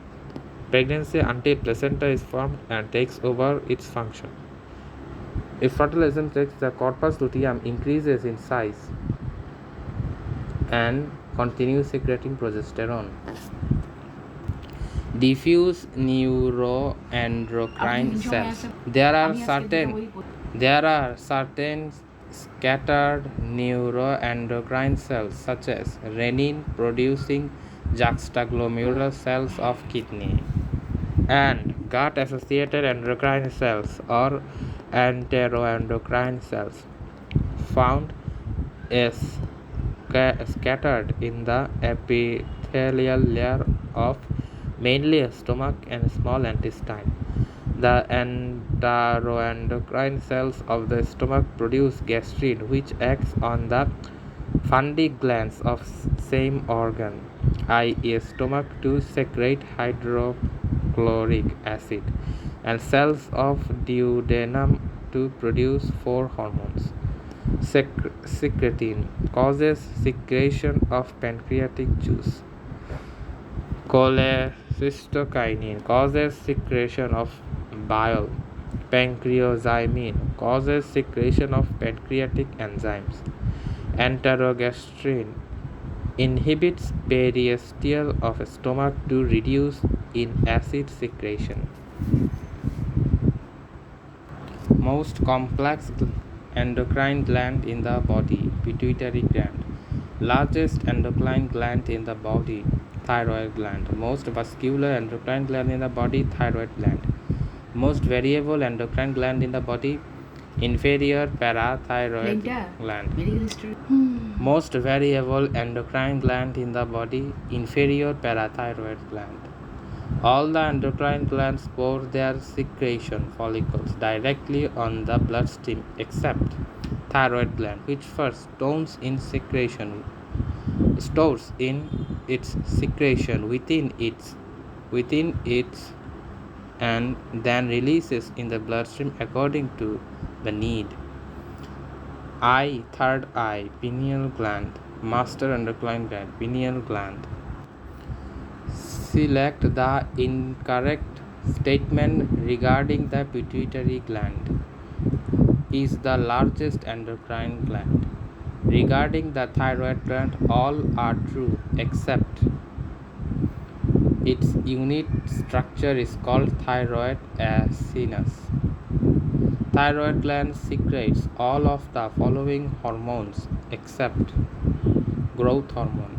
Pregnancy until placenta is formed and takes over its function. If fertilization takes, the corpus luteum increases in size and continues secreting progesterone. Diffuse neuroendocrine cells. There are certain scattered neuroendocrine cells such as renin producing juxtaglomerular cells of kidney and gut associated endocrine cells or enteroendocrine cells found scattered in the epithelial layer of mainly stomach and small intestine. The enteroendocrine cells of the stomach produce gastrin, which acts on the funding glands of same organ, i.e. stomach, to secrete hydrochloric acid, and cells of duodenum to produce four hormones. Secretin causes secretion of pancreatic juice. Cholecystokinin causes secretion of bile. Pancreozymin causes secretion of pancreatic enzymes. Enterogastrin inhibits periosteal of stomach to reduce in acid secretion. Most complex endocrine gland in the body, pituitary gland. Largest endocrine gland in the body, thyroid gland. Most vascular endocrine gland in the body, thyroid gland. Most variable endocrine gland in the body, inferior parathyroid gland. Most variable endocrine gland in the body, inferior parathyroid gland. All the endocrine glands pour their secretion follicles directly on the bloodstream except thyroid gland, which first stores in its secretion within its and then releases in the bloodstream according to the need. Third eye, pineal gland, master endocrine gland, pineal gland. Select the incorrect statement regarding the pituitary gland. Is the largest endocrine gland. Regarding the thyroid gland, all are true except its unit structure is called thyroid acinus. Thyroid gland secretes all of the following hormones except growth hormone.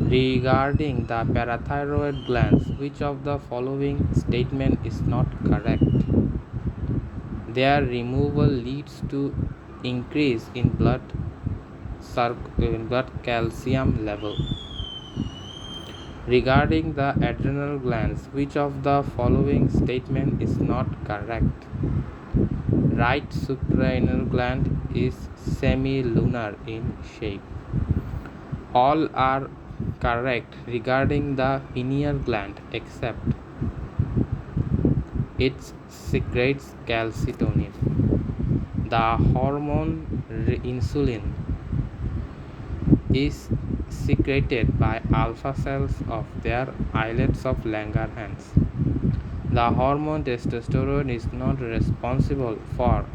Regarding the parathyroid glands, which of the following statement is not correct? Their removal leads to increase in blood calcium level. Regarding the adrenal glands, which of the following statement is not correct? Right suprarenal gland is semilunar in shape. All are correct regarding the pineal gland except it secretes calcitonin. The hormone insulin is secreted by alpha cells of their islets of Langerhans. The hormone testosterone is not responsible for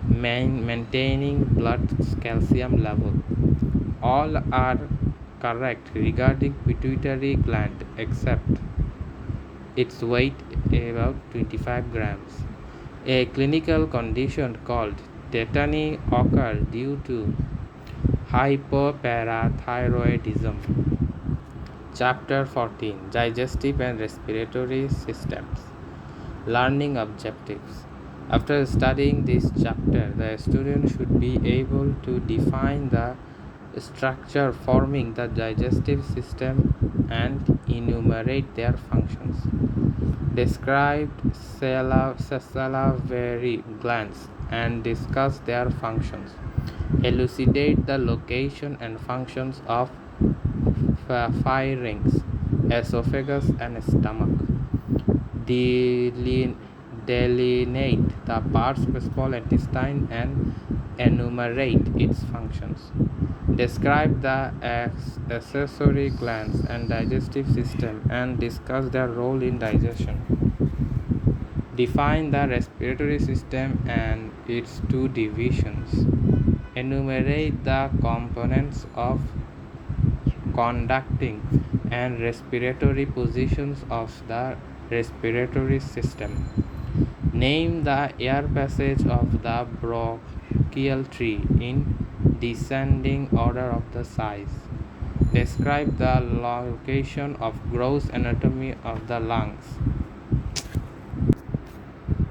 maintaining blood calcium level. All are correct regarding pituitary gland except its weight about 25 grams. A clinical condition called tetany occurs due to hypoparathyroidism. Chapter 14, Digestive and Respiratory Systems. Learning objectives. After studying this chapter, the student should be able to define the structure forming the digestive system and enumerate their functions. Describe salivary glands and discuss their functions. Elucidate the location and functions of pharynx, esophagus, and stomach. Delineate the parts of small intestine and enumerate its functions. Describe the accessory glands and digestive system and discuss their role in digestion. Define the respiratory system and its two divisions. Enumerate the components of conducting and respiratory positions of the respiratory system. Name the air passage of the bronchial tree in descending order of the size. Describe the location of gross anatomy of the lungs.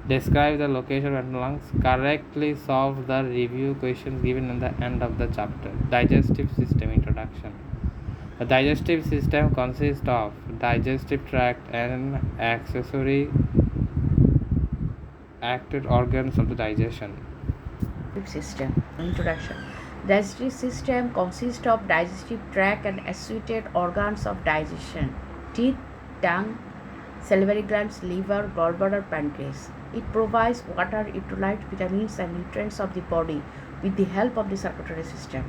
Describe the location of the lungs. Correctly solve the review questions given at the end of the chapter. Digestive system introduction. The digestive system consists of digestive tract and accessory acted organs of the digestion. System. Introduction. Digestive system consists of digestive tract and associated organs of digestion: teeth, tongue, salivary glands, liver, gallbladder, pancreas. It provides water, electrolytes, vitamins, and nutrients of the body with the help of the circulatory system.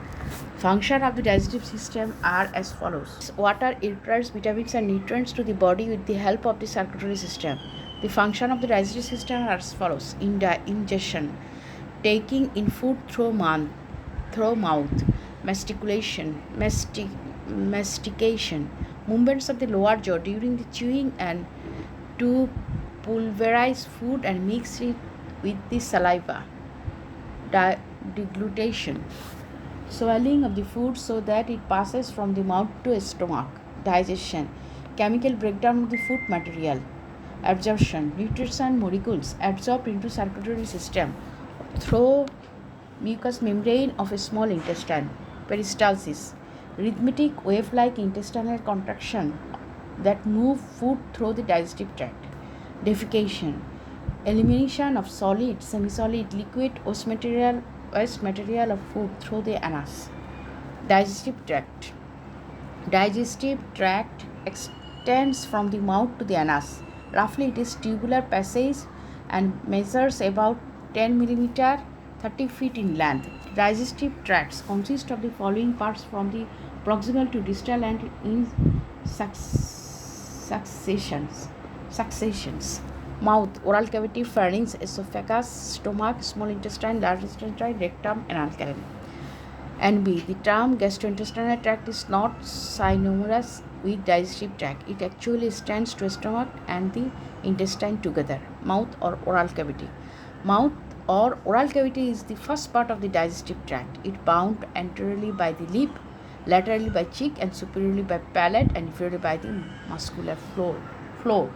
Function of the digestive system are as follows: water, electrolytes, vitamins, and nutrients to the body with the help of the circulatory system. The function of the digestive system are as follows: ingestion, taking in food through mouth, mastication, movements of the lower jaw during the chewing, and to pulverize food and mix it with the saliva, deglutition, swallowing of the food so that it passes from the mouth to the stomach, digestion, chemical breakdown of the food material, absorption, nutrition molecules absorbed into circulatory system through mucous membrane of a small intestine, peristalsis, rhythmic wave-like intestinal contraction that move food through the digestive tract, defecation, elimination of solid, semi-solid, liquid, waste material of food through the anus. Digestive tract. Digestive tract extends from the mouth to the anus. Roughly, it is tubular passage and measures about 10 mm, 30 feet in length. Digestive tracts consist of the following parts from the proximal to distal and in successions: mouth, oral cavity, pharynx, esophagus, stomach, small intestine, large intestine, rectum, anal canal. And B. The term gastrointestinal tract is not synonymous with digestive tract. It actually stands to stomach and the intestine together. Mouth or oral cavity. Mouth or oral cavity is the first part of the digestive tract. It bound anteriorly by the lip, laterally by cheek, and superiorly by palate, and inferiorly by the muscular floor.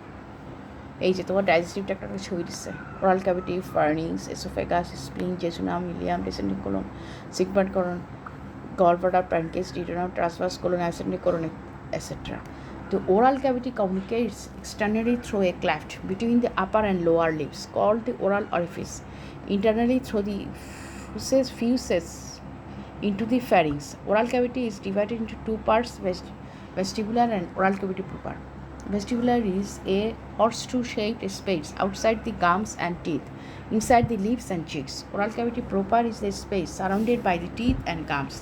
এই যে তোমার digestive ট্র্যাক্টটা ছবি দিচ্ছে: oral cavity, pharynx, oesophagus, spleen, jejunum, ileum, descending colon, sigmoid colon, gallbladder, pancreas, duodenum, transverse colon, ascending colon, etc. The oral cavity communicates externally through a cleft between the upper and lower lips called the oral orifice, internally through the fuses into the pharynx. Oral cavity is divided into two parts: vestibular and oral cavity proper. Vestibular is a horseshoe-shaped space outside the gums and teeth, inside the lips and cheeks. Oral cavity proper is a space surrounded by the teeth and gums.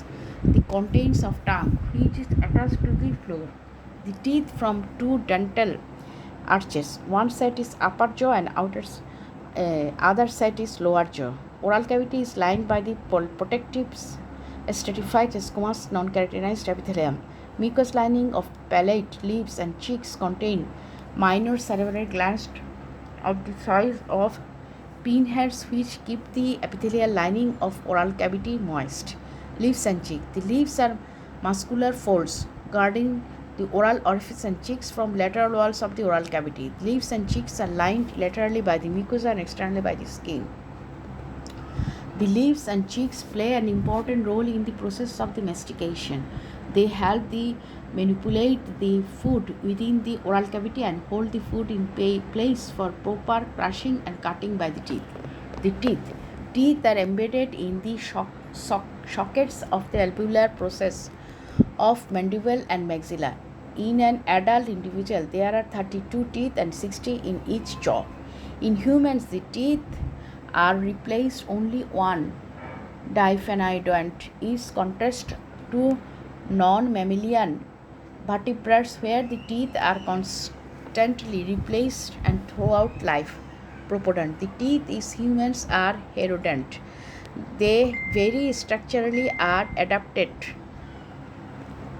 The contents of tongue, which is attached to the floor. The teeth from two dental arches. One set is upper jaw and other set is lower jaw. Oral cavity is lined by the protective stratified squamous non-keratinized epithelium. Mucous lining of palate, lips, and cheeks contain minor salivary glands of the size of pinheads which keep the epithelial lining of oral cavity moist. Lips and cheek. The lips are muscular folds guarding the oral orifice and cheeks from lateral walls of the oral cavity. The lips and cheeks are lined laterally by the mucosa and externally by the skin. The lips and cheeks play an important role in the process of the mastication. They help manipulate the food within the oral cavity and hold the food in place for proper crushing and cutting by the teeth. The teeth are embedded in the sockets of the alveolar process of mandible and maxilla. In an adult individual, there are 32 teeth and 60 in each jaw. In humans, the teeth are replaced only one. Diphenidont is contrast to non-mammalian vertebrates where the teeth are constantly replaced and throughout life. Propodont. The teeth in humans are heterodont. They very structurally are adapted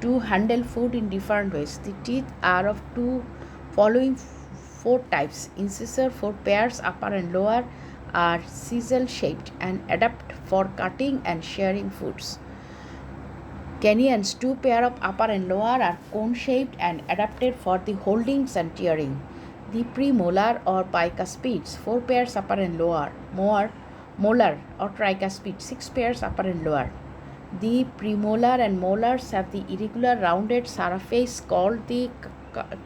to handle food in different ways. The teeth are of following four types. Incisor, 4 pairs, upper and lower, are chisel-shaped and adapt for cutting and sharing foods. Canians, 2 pair of upper and lower, are cone-shaped and adapted for the holdings and tearing. The premolar or bicuspids, 4 pairs upper and lower. Molar or tricuspid, 6 pairs upper and lower. The premolar and molars have the irregular rounded surface called the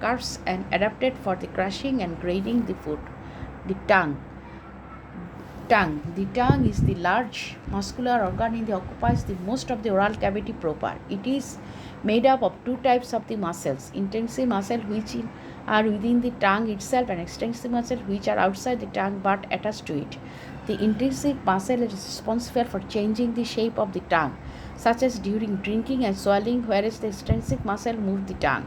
curves and adapted for the crushing and grinding the food. The tongue. The tongue is the large muscular organ in the occupies the most of the oral cavity proper. It is made up of two types of the muscles: intensive muscle which are within the tongue itself and extensive muscle which are outside the tongue but attached to it. The intensive muscle is responsible for changing the shape of the tongue, such as during drinking and swallowing, whereas the extensive muscle moves the tongue.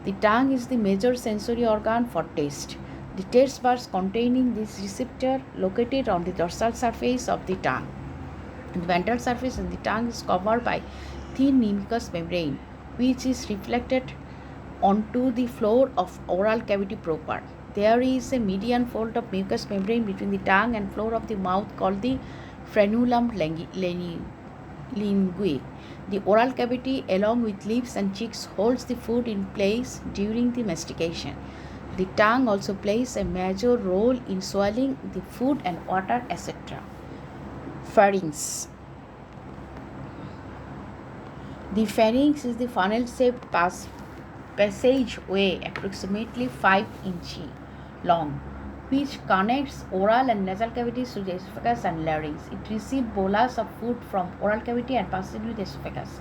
The tongue is the major sensory organ for taste. The taste buds containing this receptor located on the dorsal surface of the tongue. The ventral surface of the tongue is covered by thin mucous membrane, which is reflected onto the floor of oral cavity proper. There is a median fold of mucous membrane between the tongue and floor of the mouth called the frenulum linguae. The oral cavity, along with lips and cheeks, holds the food in place during the mastication. The tongue also plays a major role in swallowing the food and water, etc. Pharynx. The pharynx is the funnel-shaped passageway approximately 5 inches long, which connects oral and nasal cavities to the esophagus and larynx. It receives bolus of food from oral cavity and passes into the esophagus.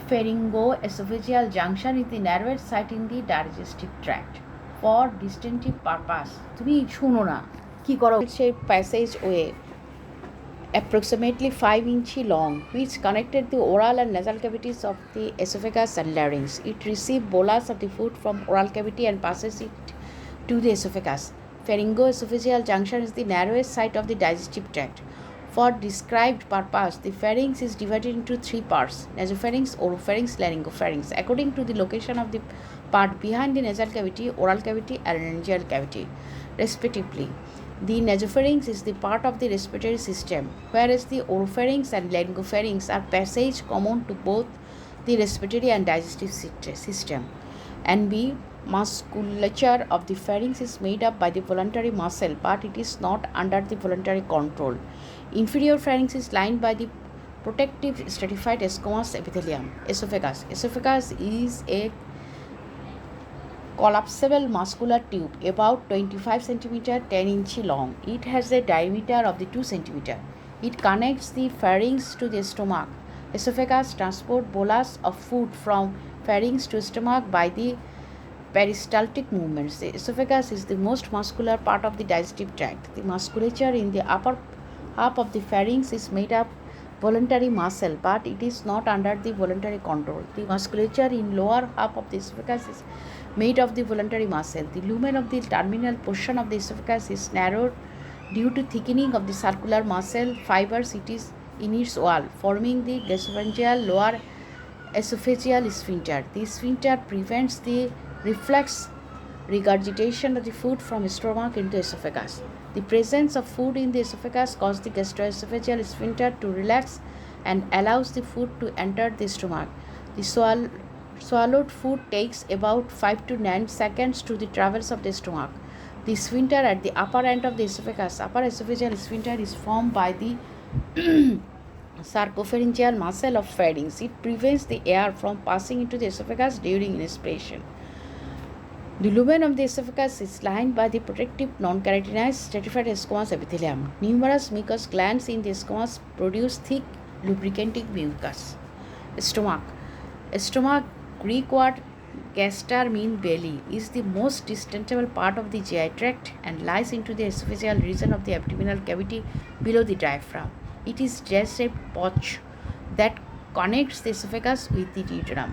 Pharyngo-esophageal junction is the narrowest site in the digestive tract. For distinctive purpose, তুমি শুনো না কি করো, shaped passageway approximately 5 inches long, which connected the oral and nasal cavities of the esophagus and larynx. It receives bolus of the food from oral cavity and passes it to the esophagus. Pharyngo-esophageal junction is the narrowest site of the digestive tract. For described purpose, the pharynx is divided into three parts: nasopharynx, oropharynx, laryngopharynx, according to the location of the part behind the nasal cavity, oral cavity, and laryngeal cavity, respectively. The nasopharynx is the part of the respiratory system, whereas the oropharynx and laryngopharynx are passage common to both the respiratory and digestive system. And B. Musculature of the pharynx is made up by the voluntary muscle, but it is not under the voluntary control. Inferior pharynx is lined by the protective stratified squamous epithelium. Esophagus is a collapsible muscular tube about 25 cm 10 inches long. It has a diameter of the 2 cm. It connects the pharynx to the stomach. Esophagus transport bolus of food from pharynx to stomach by the peristaltic movements. The esophagus is the most muscular part of the digestive tract. The musculature in the upper half of the pharynx is made up voluntary muscle, but it is not under the voluntary control. The musculature in lower half of the esophagus is made of the voluntary muscle. The lumen of the terminal portion of the esophagus is narrowed due to thickening of the circular muscle fibers it is in its wall, forming the gasopharyngeal lower esophageal sphincter. This sphincter prevents the reflex regurgitation of the food from stomach into esophagus. The presence of food in the esophagus causes the gastroesophageal sphincter to relax and allows the food to enter the stomach. The swallowed food takes about 5 to 9 seconds to the travels of the stomach. The sphincter at the upper end of the esophagus, upper esophageal sphincter, is formed by the sarcopharyngeal muscle of pharynx. It prevents the air from passing into the esophagus during inspiration. The lumen of the esophagus is lined by the protective non-keratinized stratified squamous epithelium. Numerous mucous glands in the squamous produce thick lubricating mucus. Stomach, Greek word gaster means belly, is the most distendable part of the GI tract and lies into the esophageal region of the abdominal cavity below the diaphragm. It is jet-shaped pouch that connects the esophagus with the duodenum.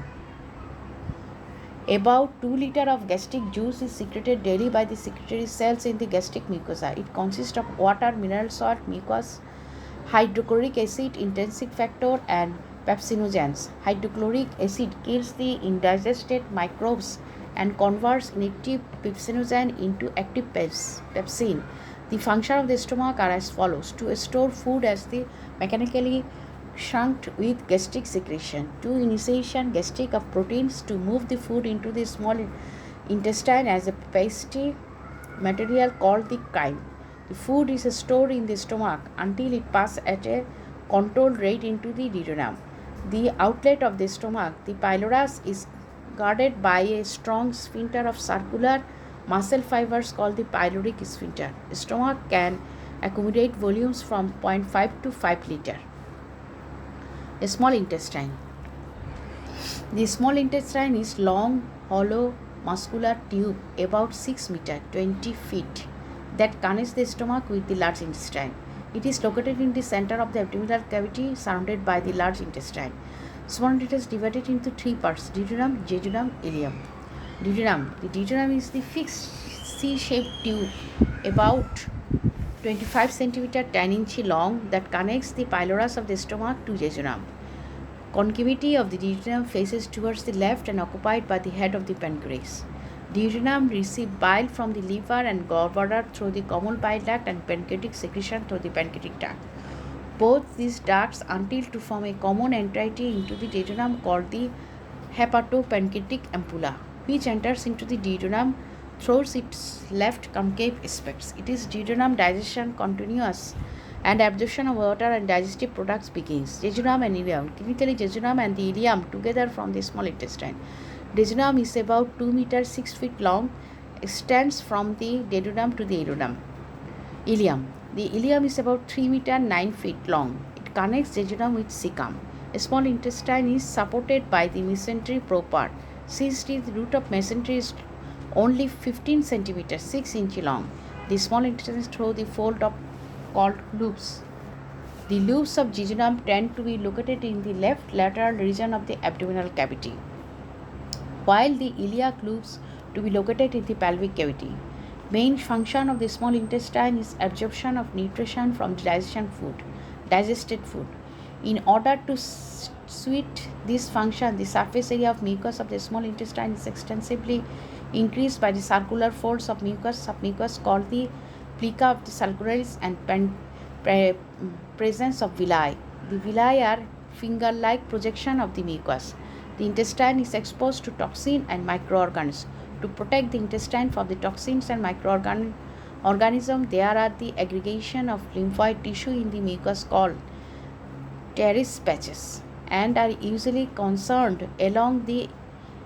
About 2 liters of gastric juice is secreted daily by the secretory cells in the gastric mucosa. It consists of water, mineral salt, mucus, hydrochloric acid, intrinsic factor, and pepsinogens. Hydrochloric acid kills the indigested microbes and converts inactive pepsinogen into active pepsin. The function of the stomach are as follows: to store food as the mechanically shunt with gastric secretion, to initiation gastric of proteins to move the food into the small intestine as a pasty material called the chyme. The food is stored in the stomach until it passes at a controlled rate into the duodenum. The outlet of the stomach, the pylorus, is guarded by a strong sphincter of circular muscle fibers called the pyloric sphincter. Stomach can accommodate volumes from 0.5 to 5 liter. A small intestine. The small intestine is long, hollow, muscular tube about 6 meter 20 feet that connects the stomach with the large intestine. It is located in the center of the abdominal cavity surrounded by the large intestine. Small intestine is divided into three parts: duodenum, jejunum, ileum. Duodenum. The duodenum is the fixed C-shaped tube about 25 cm 10 inch long that connects the pylorus of the stomach to jejunum. Concavity of the duodenum faces towards the left and occupied by the head of the pancreas. Duodenum receives bile from the liver and gallbladder through the common bile duct and pancreatic secretion through the pancreatic duct. Both these ducts until to form a common entity into the duodenum called the hepatopancreatic ampulla, which enters into the duodenum through its left concave aspects. It is duodenum digestion continuous and absorption of water and digestive products begins. Jejunum and ileum. Clinically, jejunum and the ileum together form the small intestine. Jejunum is about 2 meters 6 feet long, extends from the duodenum to the ileum. The ileum is about 3 meters 9 feet long. It connects jejunum with cecum. A small intestine is supported by the mesentery proper. Since the root of mesentery is only 15 centimeters 6 inch long, the small intestine is through the fold of called loops. The loops of jejunum tend to be located in the left lateral region of the abdominal cavity, while the iliac loops to be located in the pelvic cavity. Main function of the small intestine is absorption of nutrition from digested food. In order to suit this function, the surface area of mucus of the small intestine is extensively increased by the circular folds of mucus called the plica of the sulcularis and presence of villi. The villi are finger-like projection of the mucus. The intestine is exposed to toxin and microorganisms. To protect the intestine from the toxins and microorganisms, there are the aggregation of lymphoid tissue in the mucus called Terris patches and are usually concerned along the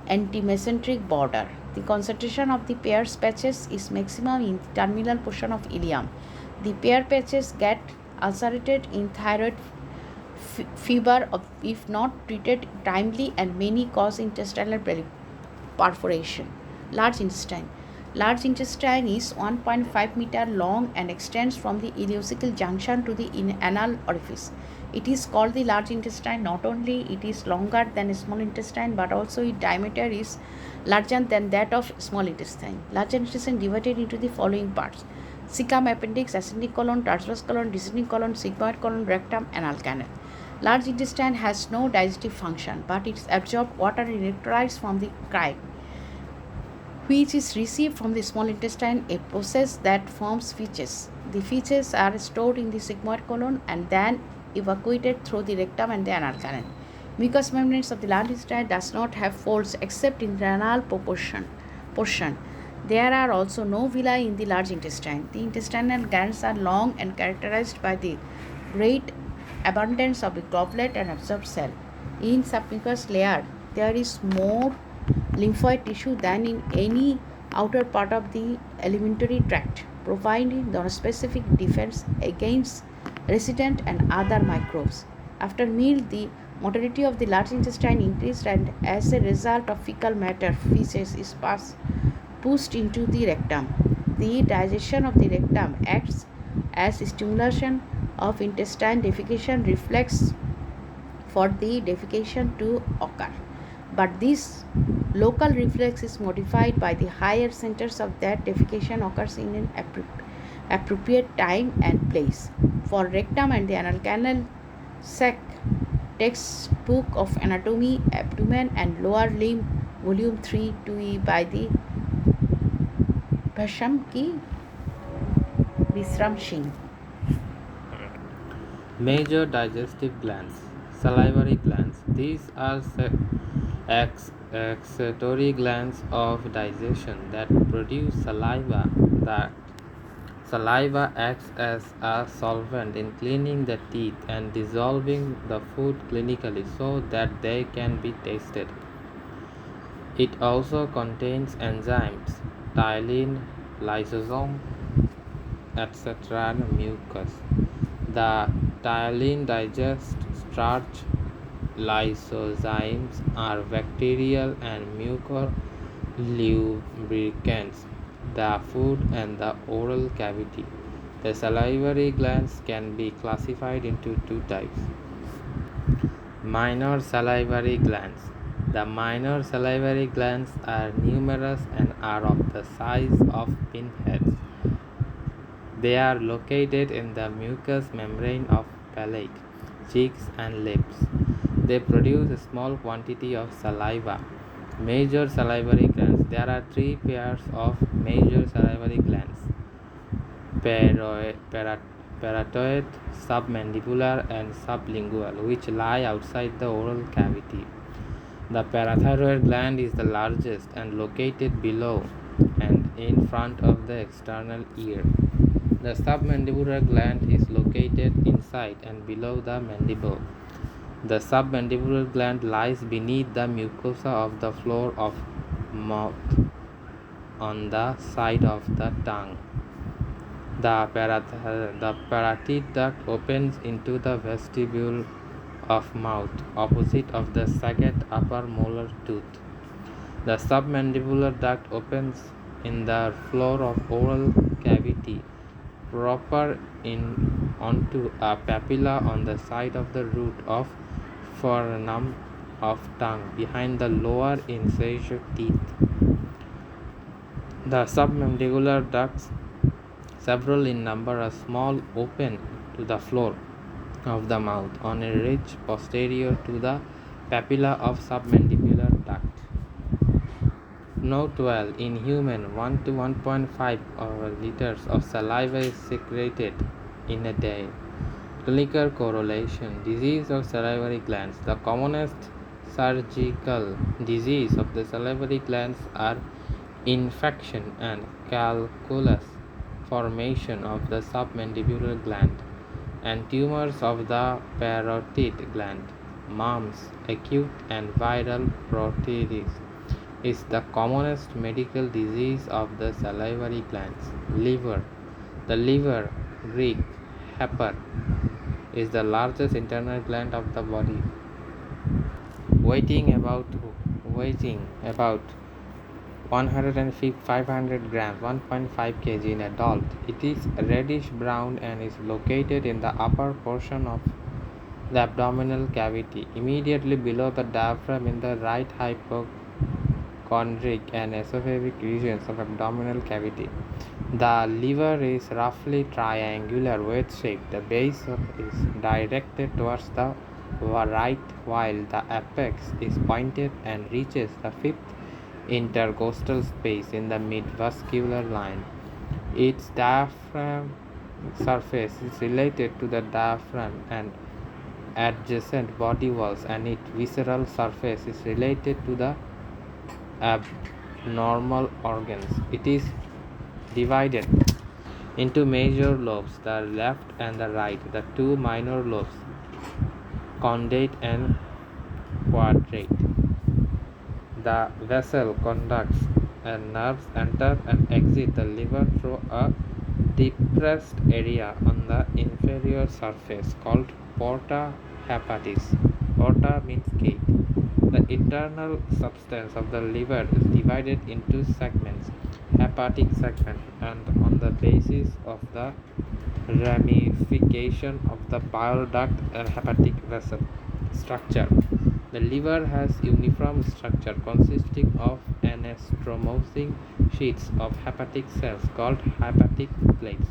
antimesenteric border. The concentration of the pair patches is maximum in the terminal portion of ileum. The pair patches get ulcerated in thyroid fever if not treated timely, and many cause intestinal perforation. Large intestine. Large intestine is 1.5 meter long and extends from the ileocecal junction to the anal orifice. It is called the large intestine. Not only it is longer than a small intestine, but also its diameter is larger than that of small intestine. Large intestine divided into the following parts: cecum, appendix, ascending colon, transverse colon, descending colon, sigmoid colon, rectum, anal canal. Large intestine has no digestive function, but it absorbs water and electrolytes from the chyle, which is received from the small intestine, a process that forms feces. The feces are stored in the sigmoid colon and then evacuated through the rectum and the anal canal. Mucous membranes of the large intestine does not have folds except in the anal portion. There are also no villi in the large intestine. The intestinal glands are long and characterized by the great abundance of the goblet and absorbed cell. In submucous layer, there is more lymphoid tissue than in any outer part of the alimentary tract, providing non-specific defense against resident and other microbes. After meal, the motility of the large intestine increased, and as a result of fecal matter, feces is pushed into the rectum. The digestion of the rectum acts as stimulation of intestine defecation reflex for the defecation to occur. But this local reflex is modified by the higher centers of that defecation occurs in an appropriate time and place. For rectum and the anal canal, SEC textbook of anatomy, abdomen and lower limb, volume 3 2E by the Vishram Singh. Major digestive glands. Salivary glands. These are excretory glands of digestion that produce saliva that Saliva acts as a solvent in cleaning the teeth and dissolving the food clinically so that they can be tasted. It also contains enzymes, ptyalin, lysosome, etc. and mucus. The ptyalin digests starch, lysozymes are bacterial and mucor lubricants the food and the oral cavity. The salivary glands can be classified into two types. Minor salivary glands. The minor salivary glands are numerous and are of the size of pinheads. They are located in the mucous membrane of palate, cheeks, and lips. They produce a small quantity of saliva. Major salivary glands. There are three pairs of major salivary glands: parotid, submandibular, and sublingual, which lie outside the oral cavity. The parathyroid gland is the largest and located below and in front of the external ear. The submandibular gland is located inside and below the mandible. The submandibular gland lies beneath the mucosa of the floor of mouth on the side of the tongue. The parotid duct opens into the vestibule of mouth opposite of the second upper molar tooth. The submandibular duct opens in the floor of oral cavity proper in onto a papilla on the side of the root of foramen of tongue behind the lower incisor teeth. The submandibular ducts, several in number, are small, open to the floor of the mouth on a ridge posterior to the papilla of submandibular duct. Note well, in human, 1 to 1.5 liters of saliva is secreted in a day. Clinical correlation: disease of salivary glands. The commonest surgical disease of the salivary glands are infection and calculous formation of the submandibular gland and tumors of the parotid gland. Mumps, acute and viral proctitis is the commonest medical disease of the salivary glands. Liver. The liver, Greek chaper, is the largest internal gland of the body, weighing about 500 grams, 1.5 kg in adult. It is reddish brown and is located in the upper portion of the abdominal cavity, immediately below the diaphragm in the right hypochondric and esophageal regions of abdominal cavity. The liver is roughly triangular wedge shaped. The base is directed towards the right while the apex is pointed and reaches the fifth intercostal space in the mid-vascular line. Its diaphragm surface is related to the diaphragm and adjacent body walls, and its visceral surface is related to the abnormal organs. It is divided into major lobes, the left and the right. The two minor lobes, condate and quadrate. The vessel conducts and nerves enter and exit the liver through a depressed area on the inferior surface called porta hepatis. Porta means gate. The internal substance of the liver is divided into segments, hepatic segment, and on the basis of the ramification of the bile duct and hepatic vessel structure. The liver has uniform structure consisting of anastromosing sheets of hepatic cells called hepatic plates.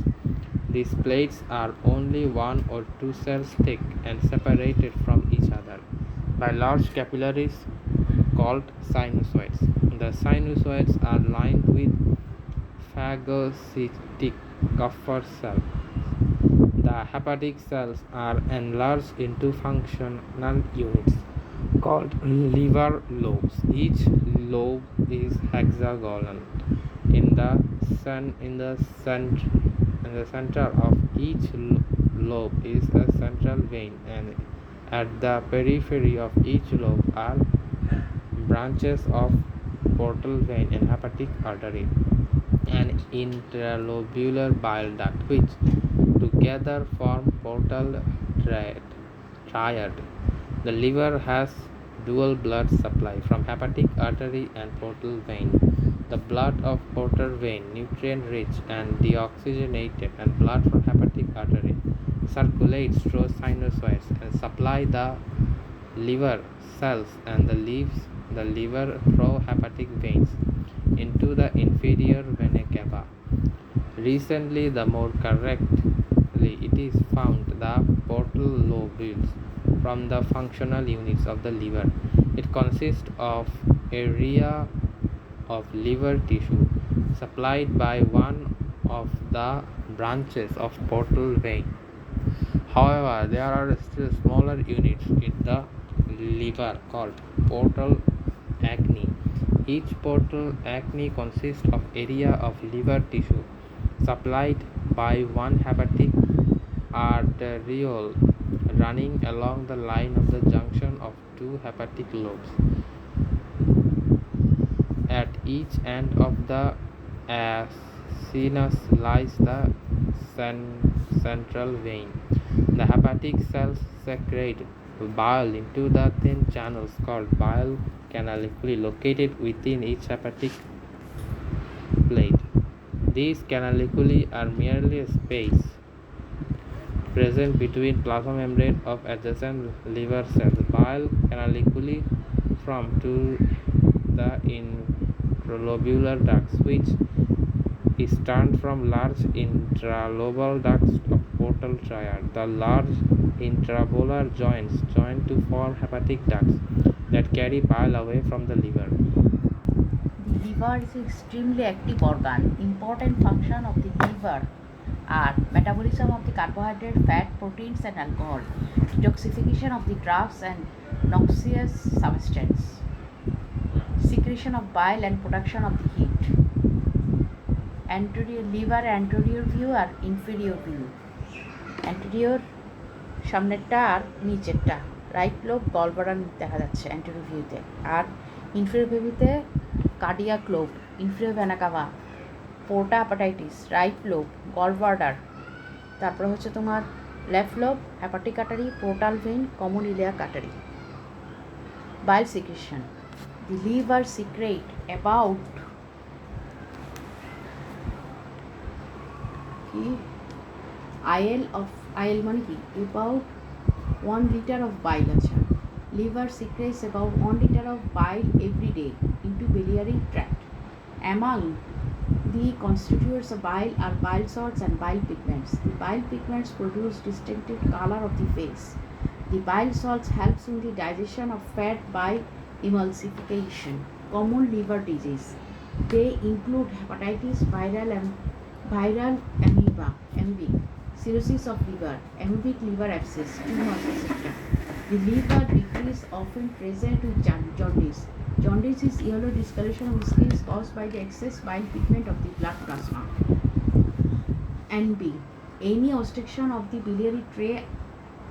These plates are only 1 or 2 cells thick and separated from each other by large capillaries called sinusoids. The sinusoids are lined with phagocytic Kupffer cells. The hepatic cells are enlarged into functional units called liver lobes. Each lobe is hexagonal in the In the center of each lobe is a central vein, and at the periphery of each lobe are branches of portal vein and hepatic artery and interlobular bile duct, which together form portal triad. The liver has dual blood supply from hepatic artery and portal vein. The blood of portal vein, nutrient rich and deoxygenated, and blood from hepatic artery circulates through sinusoids and supply the liver cells, and leaves the liver through hepatic veins into the inferior vena cava. Recently, the more correctly, it is found the portal lobules from the functional units of the liver. It consists of area of liver tissue supplied by one of the branches of portal vein. However, there are still smaller units in the liver called portal acne. Each portal acne consists of area of liver tissue supplied by one hepatic arteriole running along the line of the junction of two hepatic lobes. At each end of the sinus lies the central vein. The hepatic cells secrete bile into the thin channels called bile canaliculi located within each hepatic plate. These canaliculi are merely a space present between plasma membrane of adjacent liver cells. Bile canaliculi from to the intralobular ducts, which is turned from large intralobal ducts of portal triad. The large intrabolar joints join to form hepatic ducts that carry bile away from the liver. The liver is an extremely active organ. Important function of the liver are metabolism of the carbohydrate, fat, proteins and alcohol, detoxification of the drugs and noxious substance, secretion of bile and production of the heat. Anterior liver anterior view R inferior view. Anterior সামনেরটা আর নিচেরটা, right lobe gallbladder দেখা যাচ্ছে anterior ভিউতে, আর inferior ভিউতে cardiac lobe, inferior vena CAVA, পোর্টা hepatitis, right lobe gallbladder, তারপরে হচ্ছে তোমার left lobe hepatic artery, portal vein, common iliac artery. Bile secretion. The liver secrete about IL মানে কি about 1 liter of bile. আচ্ছা, liver secretes about 1 liter of bile every day into biliary tract. Among the constituents of bile are bile salts and bile pigments. The bile pigments produce distinctive color of the face. The bile salts helps in the digestion of fat by emulsification. Common liver disease. They include hepatitis, viral amoeba, cirrhosis of liver, amoebic liver abscess, tumors, etc. The liver decrease often present with jaundice. Jaundice is yellow discoloration of skin caused by the excess bile pigment of the blood plasma. And B. Any obstruction of the biliary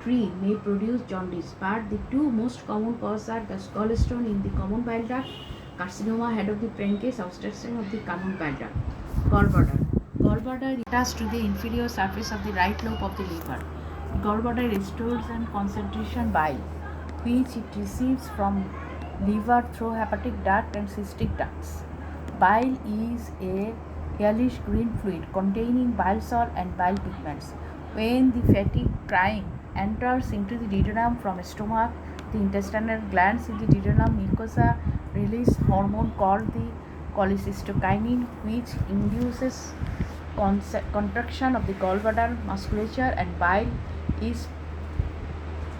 tree may produce jaundice, but the two most common causes are gallstone in the common bile duct, carcinoma head of the pancreas, obstruction of the common bile duct. Gallbladder. Gallbladder attached to the inferior surface of the right lobe of the liver. Gallbladder stores and concentration bile, which it receives from liver through hepatic duct and cystic ducts. Bile is a yellowish green fluid containing bile salt and bile pigments. When the fatty brine enters into the duodenum from stomach, the intestinal glands in the duodenum mucosa release hormone called the cholecystokinin, which induces contraction of the gallbladder musculature, and bile is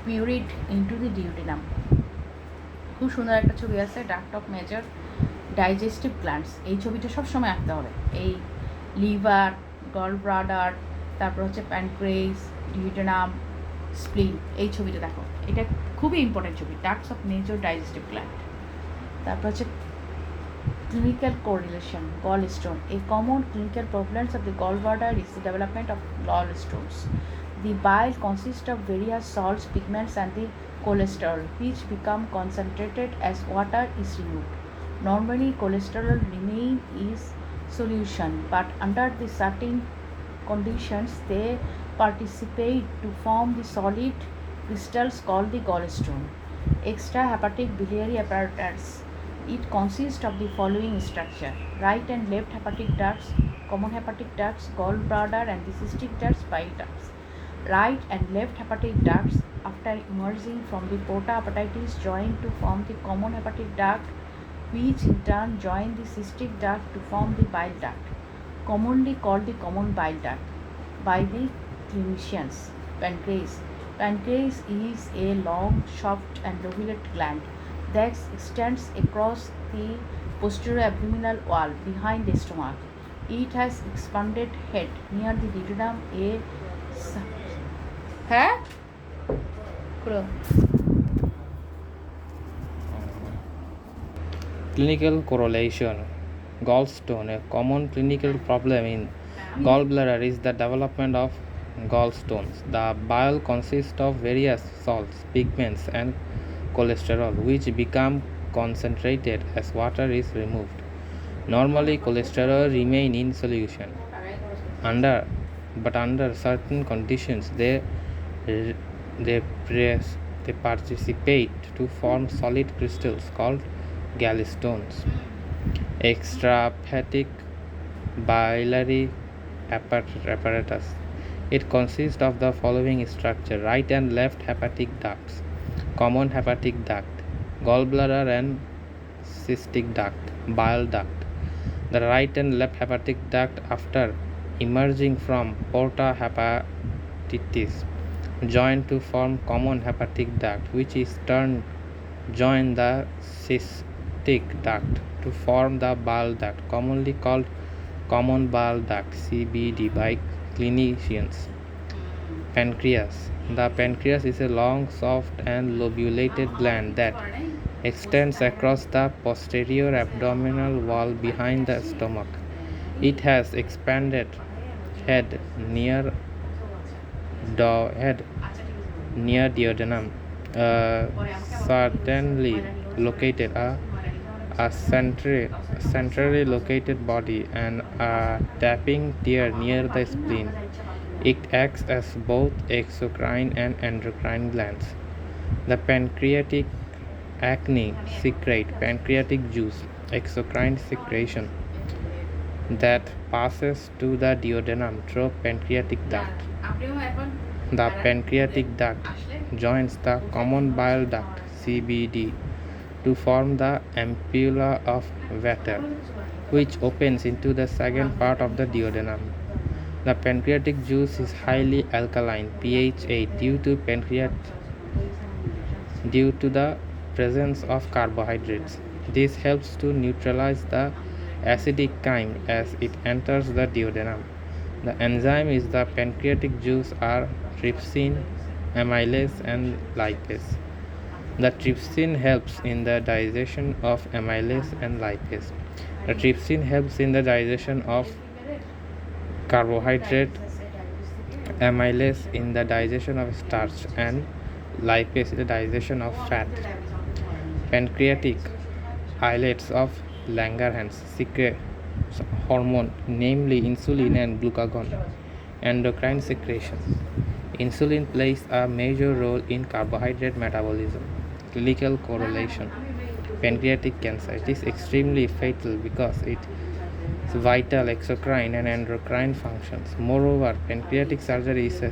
poured into the duodenum. খুব সুন্দর একটা ছবি আছে, duct of major digestive glands. এই ছবিটা সবসময় আঁকতে হবে. এই লিভার, গলব্লাডার, তারপর হচ্ছে প্যানক্রেস, ডিউডেনাম, স্প্লিন, এই ছবিটা দেখো, এটা খুবই ইম্পর্টেন্ট ছবি, ducts of major digestive gland. তারপর হচ্ছে Clinical correlation, gallstone. A common clinical prevalence of the gallbladder is the development of gallstones. The bile consists of various salts, pigments, and the cholesterol, which become concentrated as water is removed. Normally, cholesterol remain is solution, but under the certain conditions, they participate to form the solid crystals called the gallstone. Extrahepatic biliary apparatus. It consists of the following structure: right and left hepatic ducts, common hepatic ducts, gallbladder, and the cystic ducts, bile ducts. Right and left hepatic ducts, after emerging from the porta hepatitis, join to form the common hepatic duct, which in turn join the cystic duct to form the bile duct, commonly called the common bile duct by the clinicians. Pancreas. Pancreas is a long, soft, and lobulate gland that extends across the posterior abdominal wall behind the stomach. It has expanded head near the duodenum. Clinical correlation. Gallstone. A common clinical problem in gallbladder is the development of gallstones. The bile consists of various salts, pigments, and cholesterol, which become concentrated as water is removed. Normally, cholesterol remain in solution. But under certain conditions, they participate to form solid crystals called gallstones. Extrahepatic biliary apparatus. It consists of the following structure: right and left hepatic ducts, common hepatic duct, gallbladder and cystic duct, bile duct. The right and left hepatic duct, after emerging from porta hepatitis, join to form common hepatic duct, which is turned join the cystic duct to form the bile duct, commonly called common bile duct (CBD) by clinicians. Pancreas. The pancreas is a long, soft, and lobulated gland that extends across the posterior abdominal wall behind the stomach. It has expanded head near duodenum, certainly located a centrally located body, and a tapping tear near the spleen. It acts as both exocrine and endocrine glands. The pancreatic acne secrete pancreatic juice, exocrine secretion, that passes to the duodenum through pancreatic duct. The pancreatic duct joins the common bile duct (CBD) to form the ampulla of Vater, which opens into the second part of the duodenum. The pancreatic juice is highly alkaline, pH 8, due to the presence of carbohydrates. This helps to neutralize the acidic chyme as it enters the duodenum. The enzyme is the pancreatic juice are trypsin, amylase, and lipase. The trypsin helps in the digestion of amylase and lipase. The trypsin helps in the digestion of carbohydrate, amylase in the digestion of starch, and lipase in the digestion of fat. Pancreatic islets of Langerhans secrete hormone, namely insulin and glucagon. Endocrine secretion. Insulin plays a major role in carbohydrate metabolism. Clinical correlation. Pancreatic cancer. It is extremely fatal because it is vital exocrine and endocrine functions. Moreover, pancreatic surgery is a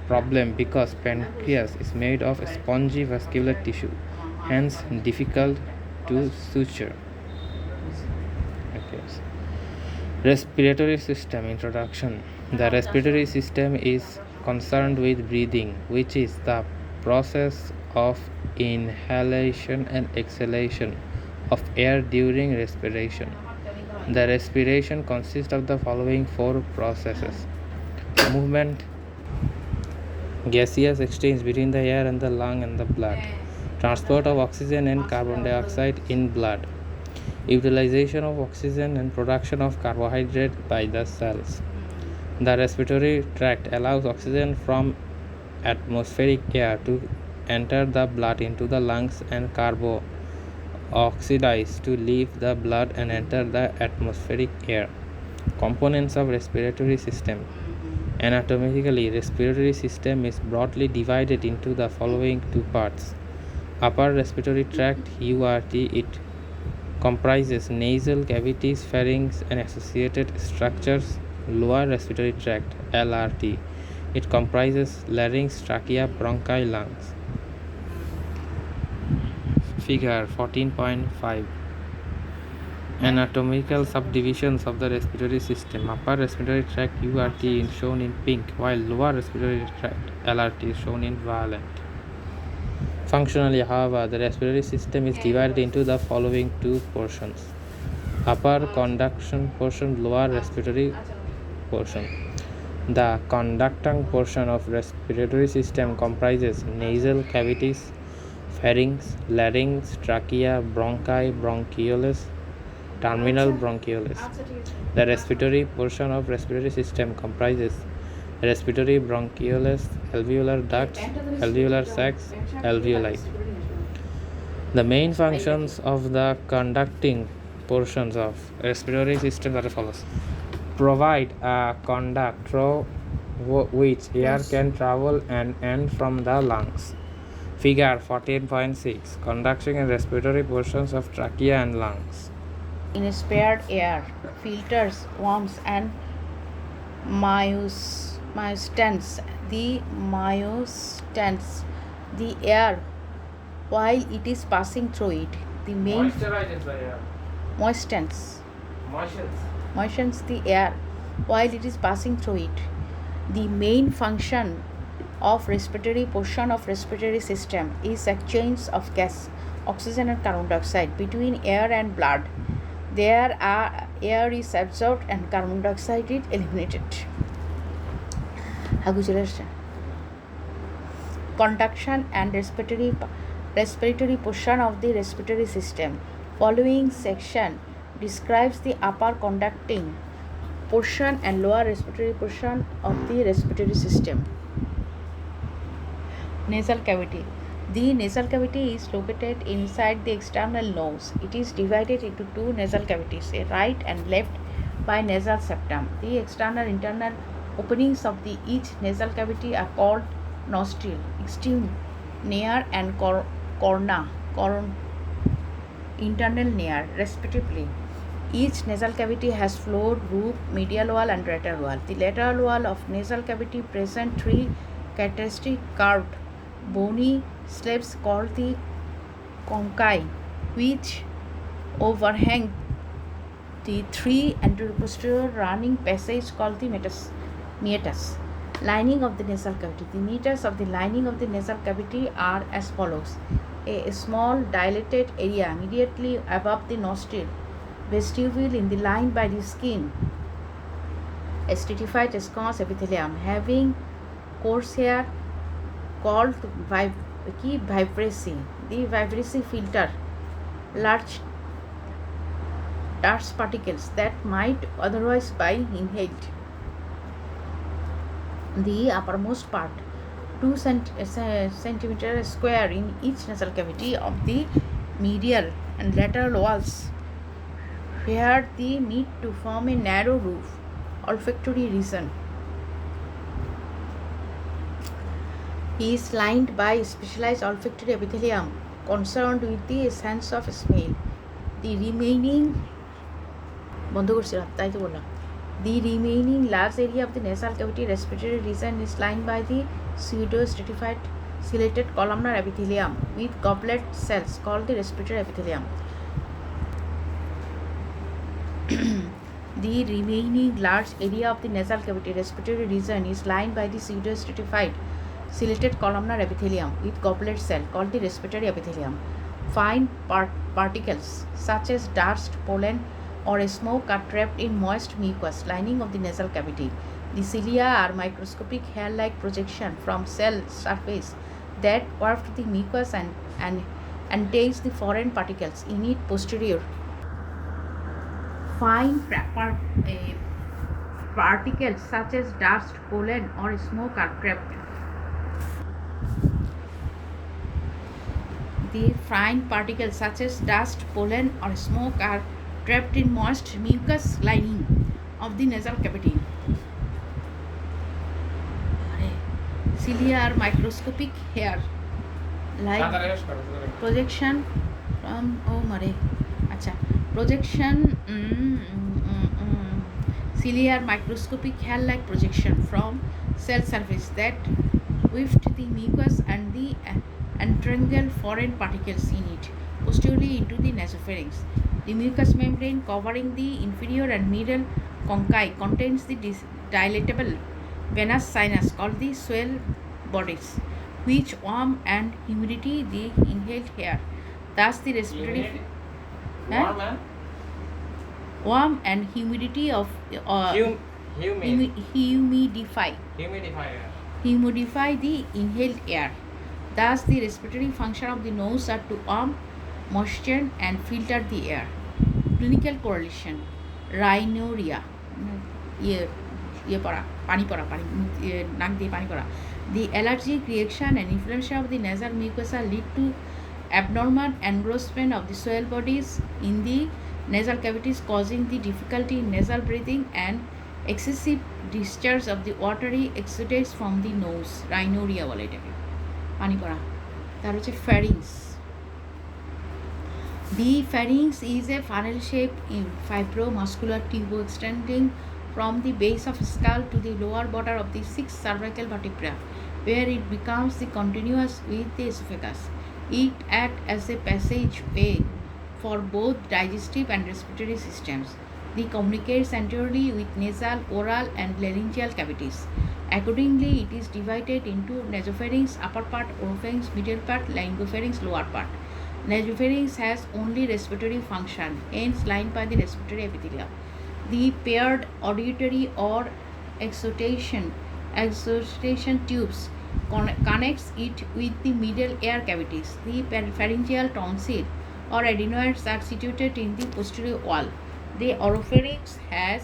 problem because pancreas is made of spongy vascular tissue, hence difficult to suture. Respiratory system introduction. The respiratory system is concerned with breathing, which is the process of inhalation and exhalation of air during respiration. The respiration consists of the following four processes: movement, gaseous exchange between the air and the lung and the blood, transport of oxygen and carbon dioxide in blood, utilization of oxygen and production of carbohydrate by the cells. The respiratory tract allows oxygen from atmospheric air to enter the blood into the lungs and carbo oxidize to leave the blood and enter the atmospheric air. Components of respiratory system. Anatomically, respiratory system is broadly divided into the following two parts. Upper respiratory tract URT, it comprises nasal cavities, pharynx and associated structures. Lower respiratory tract LRT, it comprises larynx, trachea, bronchi, lungs. Figure 14.5. Anatomical subdivisions of the respiratory system. Upper respiratory tract URT is shown in pink, while lower respiratory tract LRT is shown in violet. Functionally, however, the respiratory system is divided into the following two portions. Upper conduction portion, lower respiratory portion. The conducting portion of respiratory system comprises nasal cavities, pharynx, larynx, trachea, bronchi, bronchioles, terminal bronchioles. The respiratory portion of respiratory system comprises respiratory bronchioles, alveolar ducts, alveolar sacs, alveoli. The main functions of the conducting portions of respiratory system are as follows. Provide a conduct through which air can travel and end from the lungs. Figure 14.6. Conducting and respiratory portions of trachea and lungs. Inspired air filters, worms and myostens. The air while it is passing through it. The main moistens the air while it is passing through it. The main function of respiratory portion of respiratory system is exchange of gas, oxygen and carbon dioxide between air and blood. There air is absorbed and carbon dioxide is eliminated. Conduction and respiratory portion of the respiratory system. Following section describes the upper conducting portion and lower respiratory portion of the respiratory system. Nasal cavity. The nasal cavity is located inside the external nose. It is divided into two nasal cavities, a right and left, by nasal septum. The external internal openings of each nasal cavity are called nostril, extreme near and corona, internal near, respectively. Each nasal cavity has floor, roof, medial wall and lateral wall. The lateral wall of nasal cavity present three characteristic curved bony slabs called the conchae, which overhang the three anterior-posterior running passage called the meatus. Lining of the nasal cavity. The meatus of the lining of the nasal cavity are as follows: a small dilated area immediately above the nostril vestibule in the line by the skin, a stratified squamous epithelium having coarse hair called vibrissae. The vibrissae filter large dust particles that might otherwise be inhaled. The uppermost part, 2 centimeters square in each nasal cavity of the medial and lateral walls, where they meet to form a narrow roof, olfactory region, is lined by specialized olfactory epithelium concerned with the sense of smell. The remaining large area of the nasal cavity respiratory region is lined by the pseudo-stratified ciliated columnar epithelium with goblet cells called the respiratory epithelium. The remaining large area of the nasal cavity respiratory region is lined by the pseudo-stratified ciliated columnar epithelium with goblet cell called the respiratory epithelium. Fine particles such as dust, pollen, or smoke are trapped in moist mucus lining of the nasal cavity. The cilia are microscopic hair-like projection from cell surface that waft the mucus and entails the foreign particles in its posterior fine particles such as dust, pollen, or smoke are trapped. The fine particles such as dust, pollen, or smoke are trapped in moist mucus lining of the nasal cavity. Cilia are microscopic hair like projection from cilia are microscopic hair like projection from cell surface that wift the mucus and the entrangled foreign particles in it posteriorly into the nasopharynx. The mucous membrane covering the inferior and middle conchi contains the dilatable venous sinus called the swell bodies, which warm and humidity the inhaled air. Thus, the respiratory warm and humidity of humidify the inhaled air. Thus, the respiratory function of the nose are to warm, moisten, and filter the air. Clinical correlation: rhinorrhea, the allergic reaction and inflammation of the nasal mucosa lead to abnormal engrossment of the swell bodies in the nasal cavities, causing the difficulty in nasal breathing and excessive discharge of the watery exudates from the nose. Rhinorrhea বলে এটাকে পানি পড়া। তার হচ্ছে pharynx. The pharynx is a funnel-shaped fibromuscular tube extending from the base of skull to the lower border of the sixth cervical vertebra, where it becomes the continuous with the esophagus. It acts as a passageway for both digestive and respiratory systems. It communicates anteriorly with nasal, oral, and laryngeal cavities. Accordingly, it is divided into nasopharynx, upper part, oropharynx, middle part, laryngopharynx, lower part. Nasopharynx has only respiratory function, hence lined by the respiratory epithelium. The paired auditory or exhalation tubes connects it with the middle air cavities. The pharyngeal tonsil or adenoids are situated in the posterior wall. The oropharynx has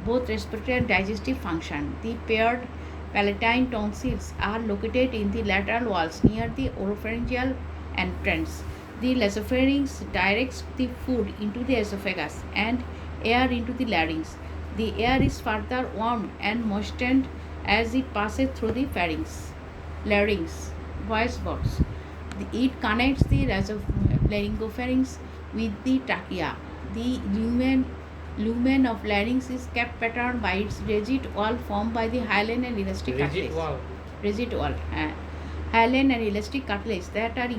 both respiratory and digestive function. The paired palatine tonsils are located in the lateral walls near the oropharyngeal entrance. The nasopharynx directs the food into the esophagus and air into the larynx. The air is further warmed and moistened as it passes through the larynx, voice box. It connects the laryngopharynx with the trachea. The lumen of larynx is kept patterned by its rigid wall formed by the hyaline and elastic cartilage. Hyaline and elastic cartilage that are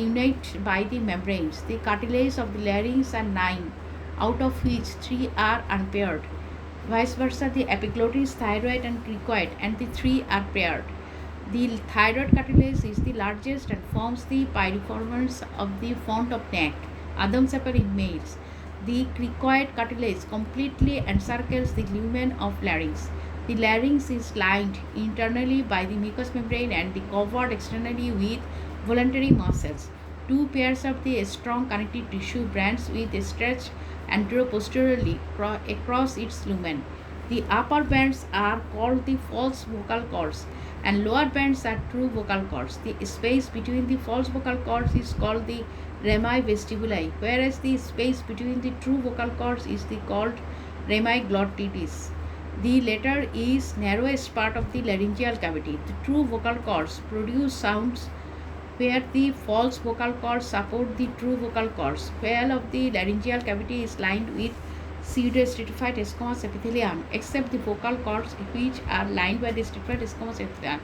unite by the membranes. The cartilage of the larynx are 9, out of which 3 are unpaired. Vice versa, the epiglottis, thyroid, and cricoid, and the 3 are paired. The thyroid cartilage is the largest and forms the piriformance of the front of neck, Adam's apple in males. The cricoid cartilage completely encircles the lumen of larynx. The larynx is lined internally by the mucous membrane and covered externally with voluntary muscles. 2 pairs of the strong connective tissue branch with a stretch anteroposteriorly across its lumen. The upper bands are called the false vocal cords and lower bands are true vocal cords. The space between the false vocal cords is called the rami vestibuli, whereas the space between the true vocal cords is called rami glottis. The latter is narrowest part of the laryngeal cavity. The true vocal cords produce sounds where the false vocal cords support the true vocal cords. Wall of the laryngeal cavity is lined with pseudo-stratified squamous epithelium, except the vocal cords which are lined by the stratified squamous epithelium.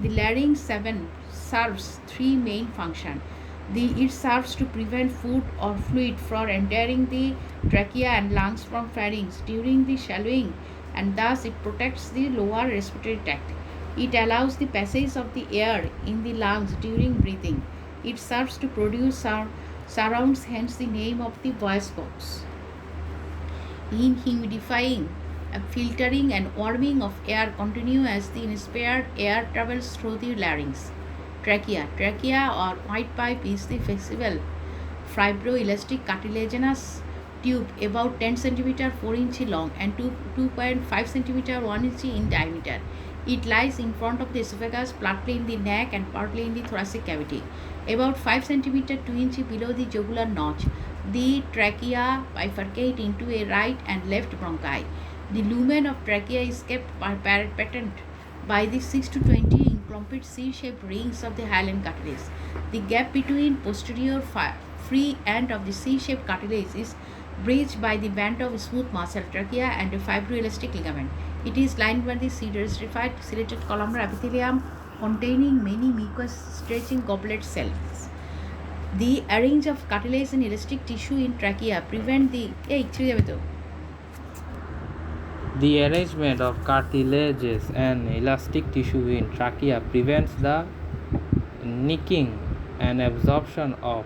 The larynx 7 serves 3 main functions. It serves to prevent food or fluid from entering the trachea and lungs from pharynx during the swallowing, and thus it protects the lower respiratory tract. It allows the passage of the air in the lungs during breathing. It serves to produce surrounds, hence the name of the voice box. In humidifying, filtering and warming of air continue as the inspired air travels through the larynx. Trachea or white pipe is the flexible fibroelastic cartilaginous tube about 10 cm 4 inch long and 2.5 cm 1 inch in diameter. It lies in front of the esophagus, partly in the neck and partly in the thoracic cavity. About 5 cm 2 inch below the jugular notch, the trachea bifurcate into a right and left bronchi. The lumen of trachea is kept patent by the 6 to 20 incomplete C-shaped rings of the hyaline cartilage. The gap between posterior free end of the C-shaped cartilage is bridged by the band of smooth muscle trachea and a fibroelastic ligament. It is lined by the serrated columnar epithelium containing many mucous stretching goblet cells. The arrange of cartilage and elastic tissue in trachea prevent the The arrangement of cartilages and elastic tissue in trachea prevents the nicking and absorption of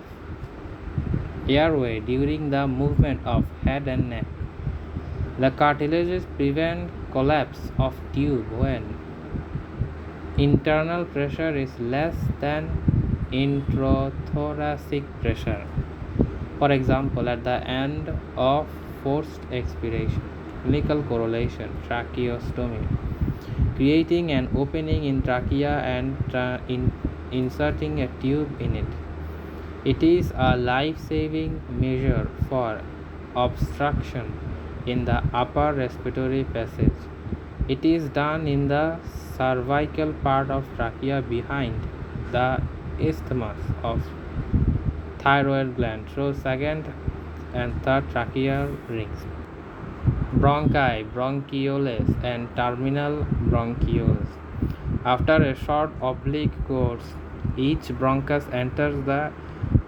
airway during the movement of head and neck. The cartilages prevent collapse of tube when internal pressure is less than introthoracic pressure. For example, at the end of forced expiration. Clinical correlation, tracheostomy, creating an opening in trachea and inserting a tube in it. It is a life-saving measure for obstruction in the upper respiratory passage. It is done in the cervical part of trachea behind the isthmus of thyroid gland through second and third tracheal rings. Bronchi, bronchioles, and terminal bronchioles. After a short oblique course, each bronchus enters the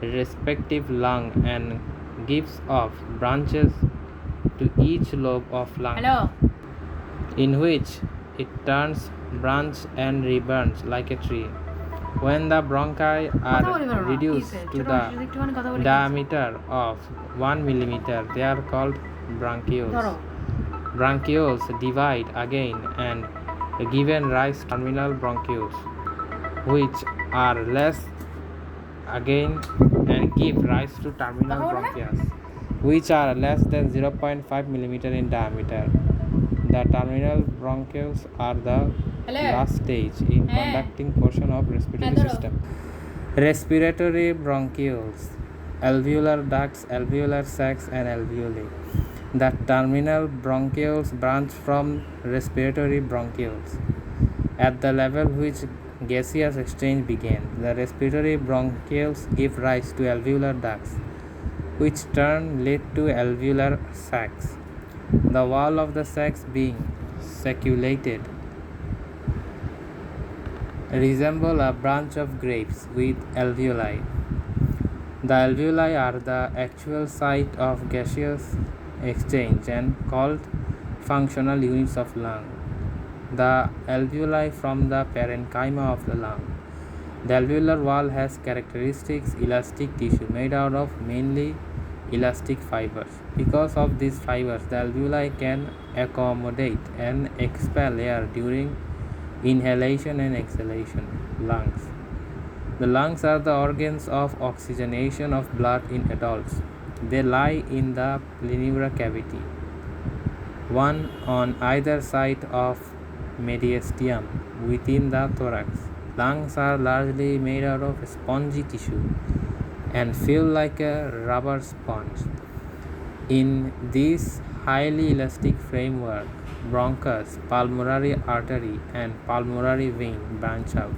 respective lung and gives off branches to each lobe of lung, in which it turns branch and rebranch like a tree. When the bronchi are reduced to the diameter of 1 millimeter, they are called bronchioles. Bronchioles divide again and given rise to terminal bronchioles, which are less again and give rise to terminal bronchias, which are less than 0.5 millimeter in diameter. The terminal bronchioles are the last stage in conducting portion of respiratory system. Respiratory bronchioles, alveolar ducts, alveolar sacs, and alveoli. The terminal bronchioles branch from respiratory bronchioles. At the level which gaseous exchange began, the respiratory bronchioles give rise to alveolar ducts, which turn lead to alveolar sacs. The wall of the sacs being sacculated resemble a branch of grapes with alveoli. The alveoli are the actual site of gaseous exchange and called functional units of lung. The alveoli form the parenchyma of the lung. The alveolar wall has characteristics elastic tissue made out of mainly elastic fibers. Because of these fibers, the alveoli can accommodate and expel air during inhalation and exhalation. Lungs. The lungs are the organs of oxygenation of blood in adults. They lie in the pleura cavity, one on either side of mediastinum within the thorax. Lungs are largely made out of spongy tissue and feel like a rubber sponge. In this highly elastic framework, bronchus, pulmonary artery, and pulmonary vein branch out.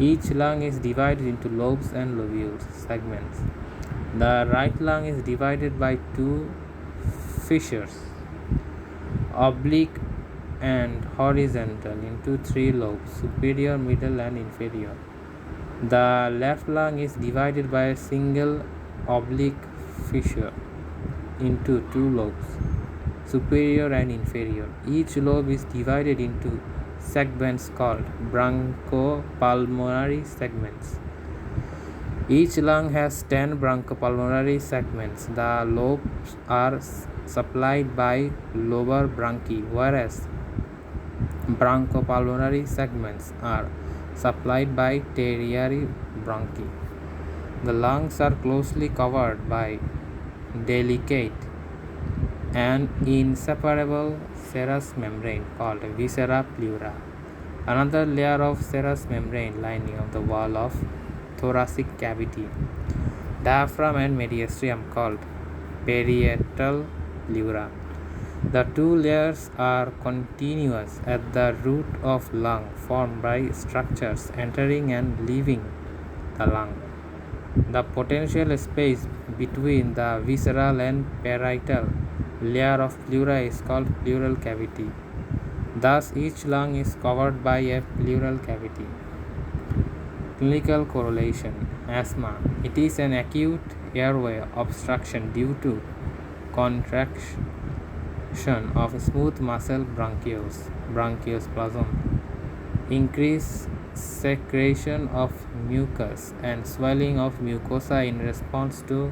Each lung is divided into lobes and lobules segments. The right lung is divided by two fissures, oblique and horizontal, into three lobes, superior, middle, and inferior. The left lung is divided by a single oblique fissure into two lobes, superior and inferior. Each lobe is divided into segments called bronchopulmonary segments. Each lung has 10 bronchopulmonary segments. The lobes are supplied by lobar bronchi, whereas bronchopulmonary segments are supplied by tertiary bronchi. The lungs are closely covered by delicate and inseparable serous membrane called viscera pleura. Another layer of serous membrane lining of the wall of thoracic cavity, diaphragm and mediastinum called parietal pleura. The two layers are continuous at the root of lung formed by structures entering and leaving the lung. The potential space between the visceral and parietal layer of pleura is called pleural cavity. Thus, each lung is covered by a pleural cavity. Clinical correlation: asthma. It is an acute airway obstruction due to contraction of smooth muscle bronchospasm, increased secretion of mucus, and swelling of mucosa in response to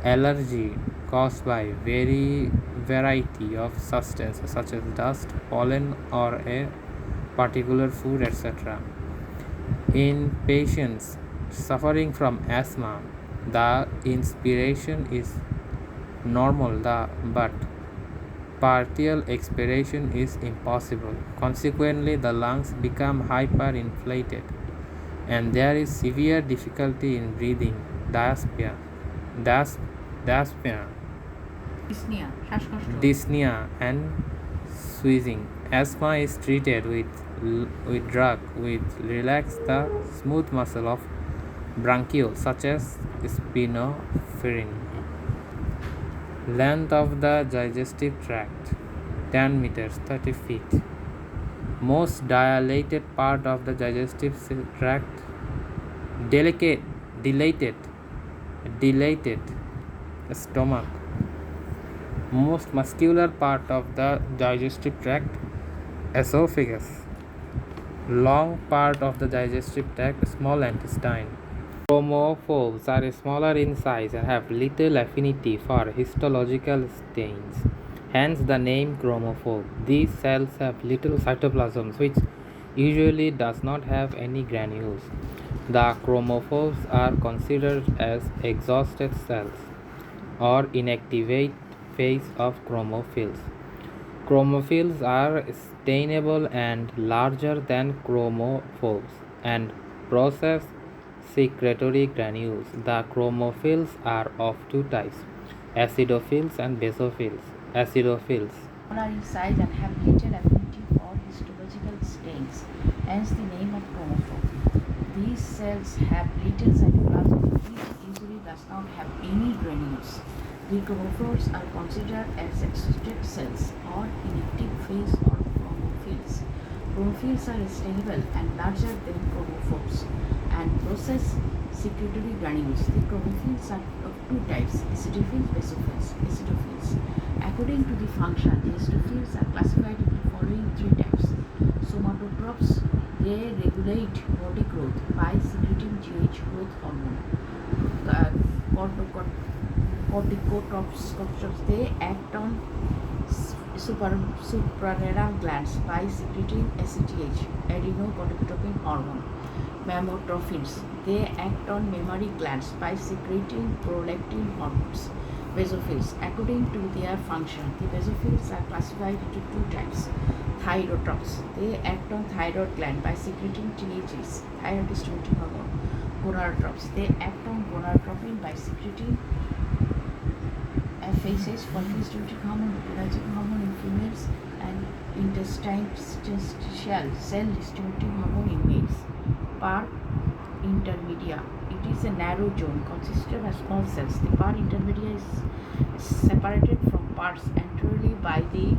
allergy caused by variety of substances such as dust, pollen, or a particular food, etc. In patients suffering from asthma, the inspiration is normal, but partial expiration is impossible. Consequently, the lungs become hyperinflated and there is severe difficulty in breathing, dyspnea, dyspnea and wheezing. Asthma is treated with drug which relax the smooth muscle of bronchioles such as epinephrine. Length of the digestive tract 10 meters 30 feet. Most dilated part of the digestive tract, dilated stomach. Most muscular part of the digestive tract, esophagus. Long part of the digestive tract, small intestine. Chromophores are smaller in size and have little affinity for histological stains. Hence the name chromophore. These cells have little cytoplasm which usually does not have any granules. The chromophores are considered as exhausted cells or inactivate phase of chromophils. Chromophils are stainable and larger than chromophores and process secretory granules. The chromophils are of two types, acidophils and basophils. Acidophils Smaller in size and have little affinity for histological stains, hence the name of chromophore. These cells have little cytoplasm which usually does not have any granules. The chromophores are considered as exhausted cells or inactive phase or chromophils. Chromophils are stainable and larger than chromophores and process secretory granules. The chromophils are of two types, acidophils, basophils. Acidophils. According to the function, the acidophils are classified into the following three types. Somatotrophs, they regulate body growth by secreting GH growth hormone. Corticotrophs, they act on suprarrenal glands by secreting ACTH, adenocorticotropin hormone. Mammotrophins, they act on mammary glands by secreting prolactin hormones. Basophils, according to their function, the basophils are classified into two types. Thyrotrophs, they act on thyroid gland by secreting THS, thyroid stimulating hormone. Gonadotrophs, they act on gonadotropin by secreting FSH, follicle stimulating hormone, luteinizing hormone in females, and interstitial cell stimulating hormone in males. Par intermedia, it is a narrow zone consisting of small cells. The par intermedia is separated from pars anteriorly by the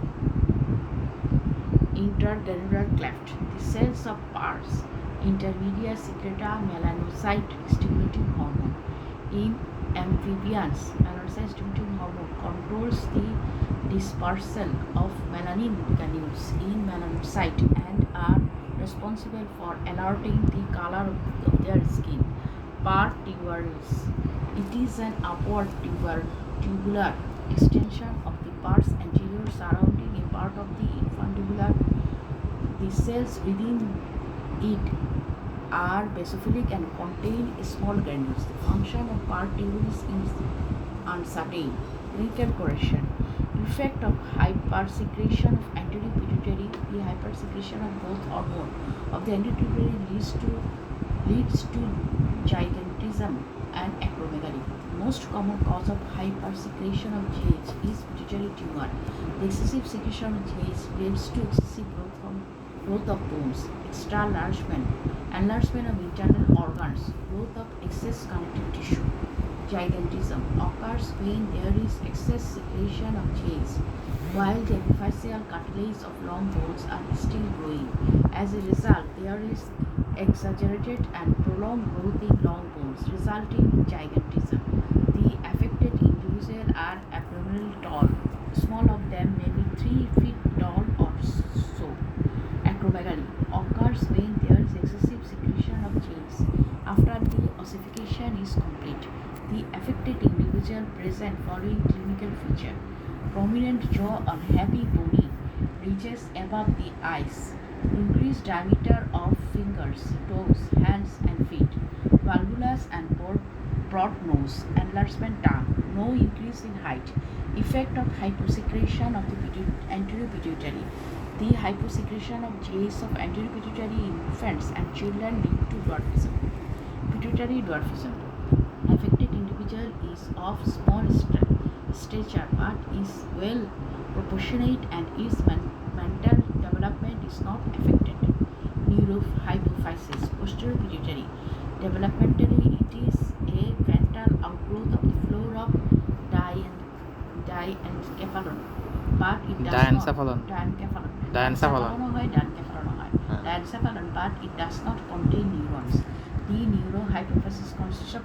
intergranular cleft. The cells of pars intermedia secrete a melanocyte stimulating hormone. In amphibians, melanocyte stimulating hormone controls the dispersal of melanin granules in melanocyte and are responsible for alerting the color of their skin. Par tuberous, it is an upward tubular extension of the pars anterior surrounding a part of the infundibulum. The cells within it are basophilic and contain small granules. The function of par tuberous is uncertain. Clinical correction. Effect of hypersecretion of anterior pituitary. The hypersecretion of both hormone of the anterior pituitary leads to gigantism and acromegaly. Most common cause of hypersecretion of GH is pituitary tumor. The excessive secretion of GH leads to excessive growth of bones, extra enlargement of internal organs, growth of excess connective tissue. Gigantism occurs when there is excess secretion of GH, while the epiphyseal cartilage of long bones are still growing. As a result, there is exaggerated and prolonged growth in long bones, resulting in gigantism. The affected individuals are abnormally tall. Small of them may be 3 feet tall or so. Acromegaly occurs when there is excessive secretion of GH after the ossification is complete. The affected individual present following clinical feature: prominent jaw on heavy bony ridges above the eyes, increased diameter of fingers, toes, hands and feet, valvulus and broad nose, enlargement tongue, no increase in height. Effect of hyposecretion of the anterior pituitary. The hyposecretion of GH of anterior pituitary in infants and children lead to dwarfism. Pituitary dwarfism. Affected individual is of small stature but is well proportionate and his mental development is not affected. Neurohypophysis. Posterior pituitary. Developmentally, it is a ventral outgrowth of the floor of diencephalon, but it does Diencephalon. diencephalon, but it does not contain neurons. The neurohypophysis consists of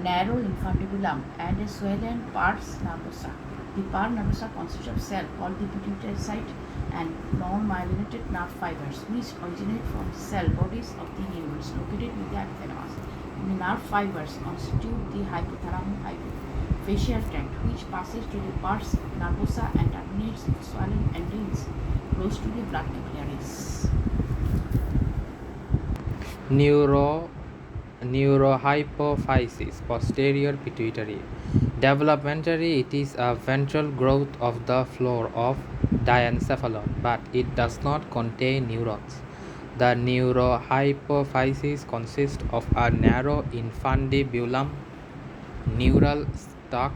narrow infundibulum and a swollen pars nervosa. The pars nervosa consists of cell called the pituitary and non-myelinated nerve fibers which originate from cell bodies of the neurons located in the hypothalamus. The nerve fibers constitute the hypothalamus-hypophyseal tract, which passes to the pars nervosa and terminates with swollen endings close to the blood capillaries. Neurohypophysis, posterior pituitary. Developmentally, it is a ventral growth of the floor of diencephalon, but it does not contain neurons. The neurohypophysis consists of a narrow infundibulum, neural stalk,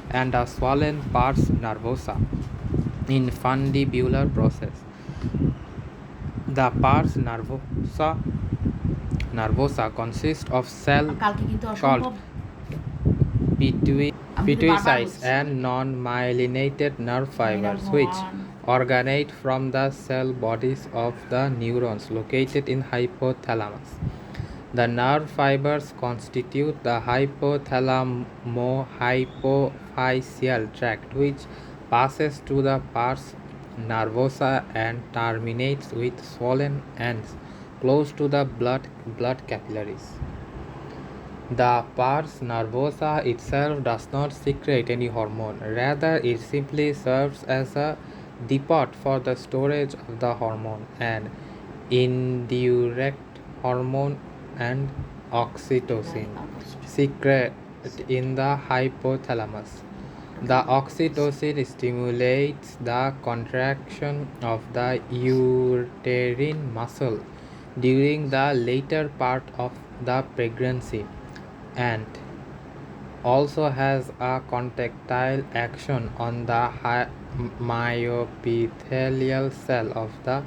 and a swollen pars nervosa. Infundibular process. The pars nervosa consists of cells called pituicytes and non-myelinated nerve fibers which originate from the cell bodies of the neurons located in hypothalamus. The nerve fibers constitute the hypothalamo-hypophyseal tract, which passes to the pars nervosa and terminates with swollen ends close to the blood capillaries. The pars nervosa itself does not secrete any hormone, rather it simply serves as a depot for the storage of the hormone and indirect hormone and oxytocin secret in the hypothalamus. The oxytocin stimulates the contraction of the uterine muscle during the later part of the pregnancy and also has a contractile action on the myoepithelial cell of the